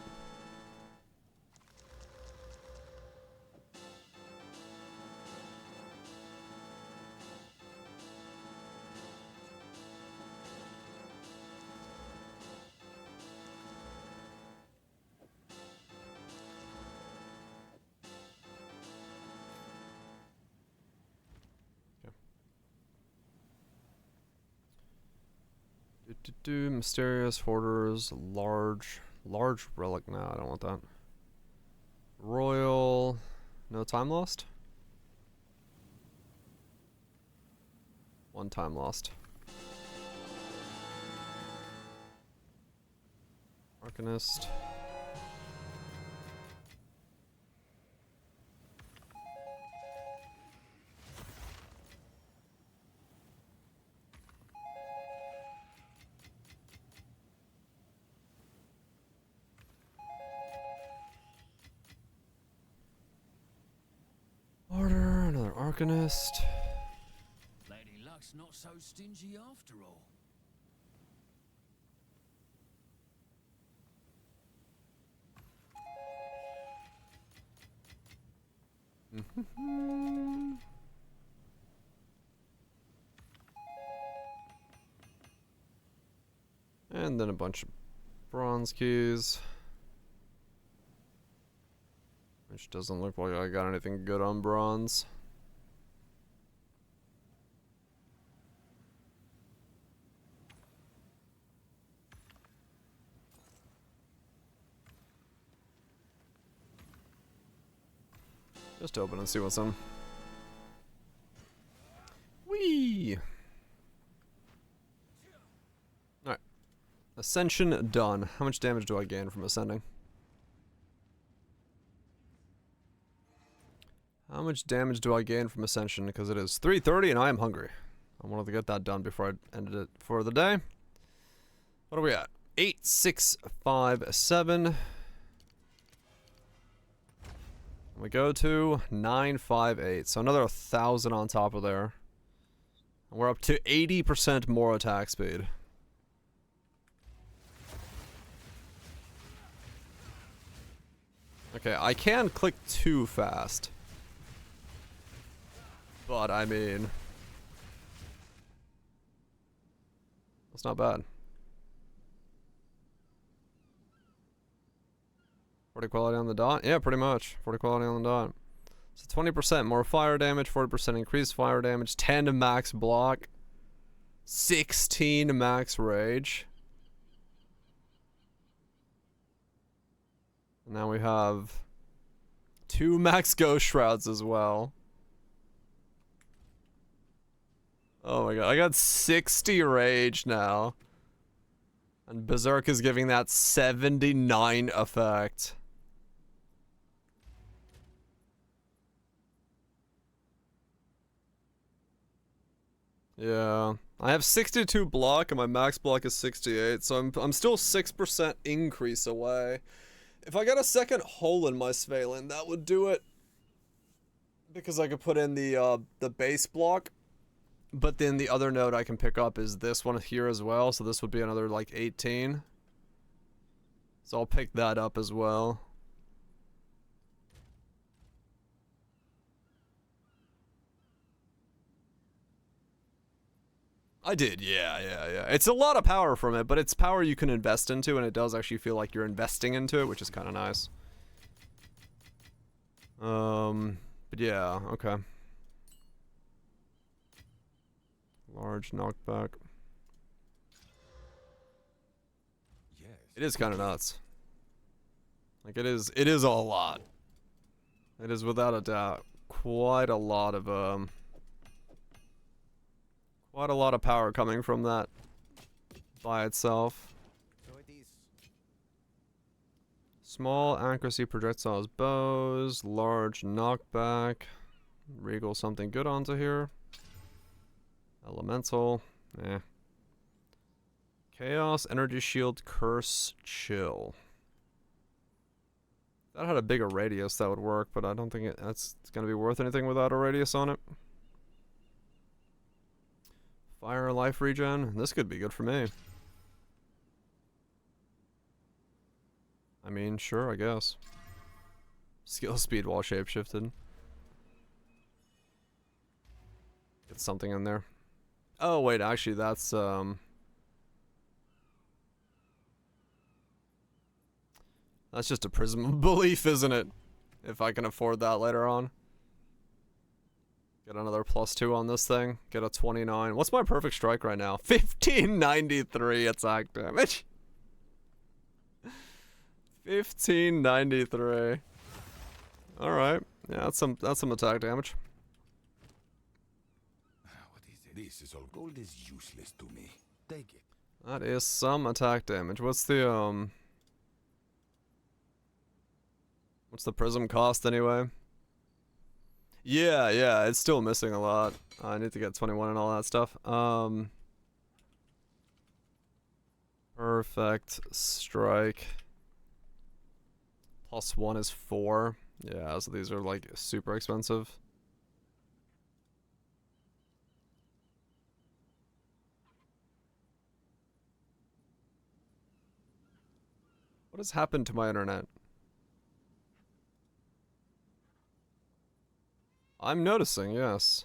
Mysterious hoarders, large relic. No, I don't want that. Royal, no time lost. 1 time lost. Arcanist. Order, another Arcanist. Lady Luck's not so stingy after all. And then a bunch of bronze keys. Which doesn't look like I got anything good on bronze. Just open and see what's in. Whee! Alright. Ascension done. How much damage do I gain from ascending? How much damage do I gain from Ascension? Because it is 3:30 and I am hungry. I wanted to get that done before I ended it for the day. What are we at? 8657. We go to 958. So another 1,000 on top of there. And we're up to 80% more attack speed. Okay, I can click too fast. But, I mean, that's not bad. 40 quality on the dot? Yeah, pretty much. 40 quality on the dot. So 20% more fire damage, 40% increased fire damage, 10 max block, 16 max rage. And now we have 2 max ghost shrouds as well. Oh my god, I got 60 rage now. And Berserk is giving that 79 effect. Yeah, I have 62 block and my max block is 68, so I'm still 6% increase away. If I got a second hole in my Svalin, that would do it. Because I could put in the base block. But then the other node I can pick up is this one here as well, so this would be another like 18. So I'll pick that up as well. I did, yeah. It's a lot of power from it, but it's power you can invest into, and it does actually feel like you're investing into it, which is kind of nice. But yeah, okay. Large knockback. Yes. It is kind of nuts. Like it is a lot. It is without a doubt quite a lot of power coming from that by itself. So it is. Small accuracy projectiles, bows, large knockback, regal something good onto here. Elemental, Chaos, energy shield, curse, chill. If that had a bigger radius, that would work, but I don't think it's gonna be worth anything without a radius on it. Fire life regen. This could be good for me. I mean, sure, I guess. Skill speed while shapeshifted. Get something in there. Oh, wait, actually, that's, that's just a prism of belief, isn't it? If I can afford that later on. Get another +2 on this thing. Get a 29. What's my perfect strike right now? 1593 attack damage. 1593. Alright. Yeah, that's some attack damage. What is it? This is all gold is useless to me. Take it. That is some attack damage. What's the prism cost anyway? Yeah, it's still missing a lot. I need to get 21 and all that stuff. Perfect strike. +1 is 4. Yeah, so these are like super expensive. What has happened to my internet? I'm noticing, yes.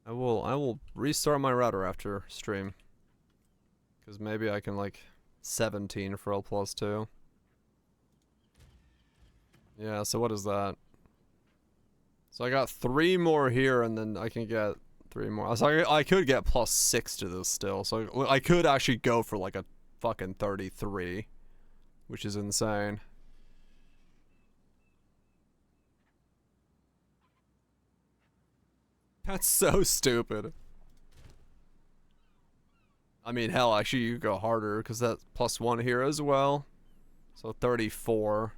I will restart my router after stream. Because maybe I can like 17 for L+2. Yeah, so what is that? So I got 3 more here and then I can get 3 more. So I could get +6 to this still. So I could actually go for like a fucking 33. Which is insane. That's so stupid. I mean, hell, actually, you go harder because that's +1 here as well. So 34.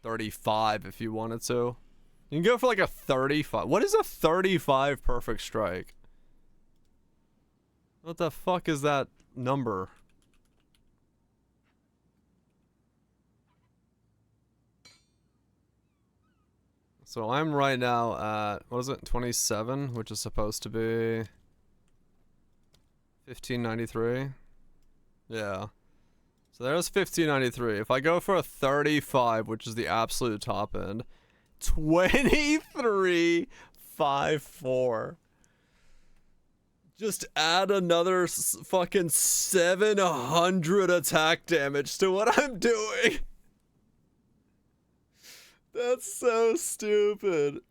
35 if you wanted to. You can go for like a 35. What is a 35 perfect strike? What the fuck is that number? So I'm right now at, what is it, 27, which is supposed to be 1593. Yeah. So there's 1593. If I go for a 35, which is the absolute top end, 2354. Just add another fucking 700 attack damage to what I'm doing. That's so stupid.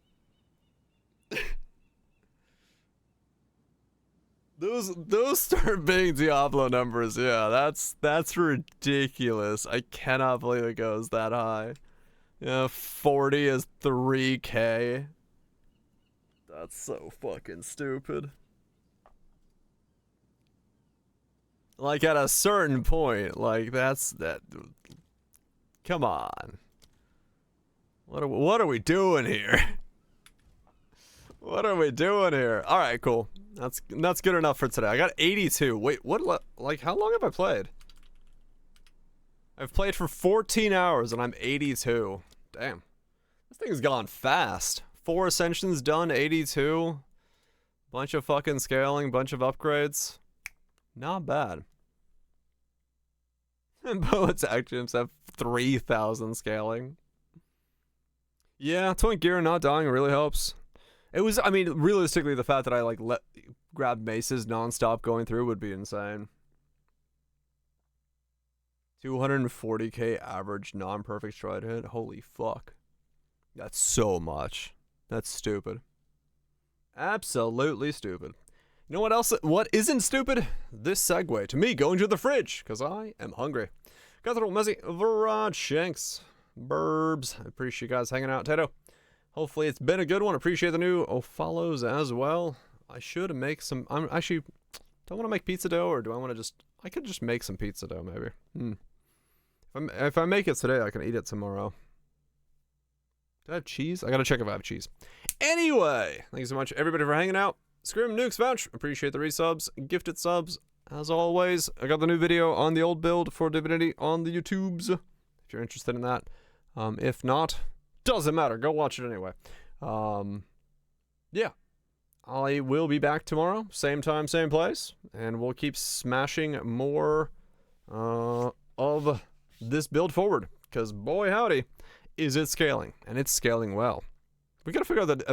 Those start being Diablo numbers. Yeah, that's ridiculous. I cannot believe it goes that high. Yeah, 40 is 3K. That's so fucking stupid. Like at a certain point, like that. Come on. What are we doing here? What are we doing here? All right, cool. That's good enough for today. I got 82. Wait, what? Like, how long have I played? I've played for 14 hours and I'm 82. Damn, this thing's gone fast. 4 ascensions done, 82. Bunch of fucking scaling, bunch of upgrades. Not bad. And Poet's actions have 3,000 scaling. Yeah, Twink Gear not dying really helps. It was, I mean, realistically, the fact that I, like, grabbed maces non-stop going through would be insane. 240k average non-perfect stride hit. Holy fuck. That's so much. That's stupid. Absolutely stupid. You know what else? What isn't stupid? This segue to me going to the fridge, because I am hungry. Got the little messy Varad Shanks. Burbs. I appreciate you guys hanging out, Tato. Hopefully it's been a good one. Appreciate the new follows as well. I should make some. I'm actually. Do I want to make pizza dough or do I want to just. I could just make some pizza dough maybe. If I make it today, I can eat it tomorrow. Do I have cheese? I gotta check if I have cheese. Anyway, thank you so much everybody for hanging out. Scream Nukes Vouch. Appreciate the resubs, gifted subs. As always, I got the new video on the old build for Divinity on the YouTubes. If you're interested in that. If not, doesn't matter. Go watch it anyway. Yeah. I will be back tomorrow. Same time, same place. And we'll keep smashing more of this build forward. Because boy howdy, is it scaling. And it's scaling well. We gotta figure out that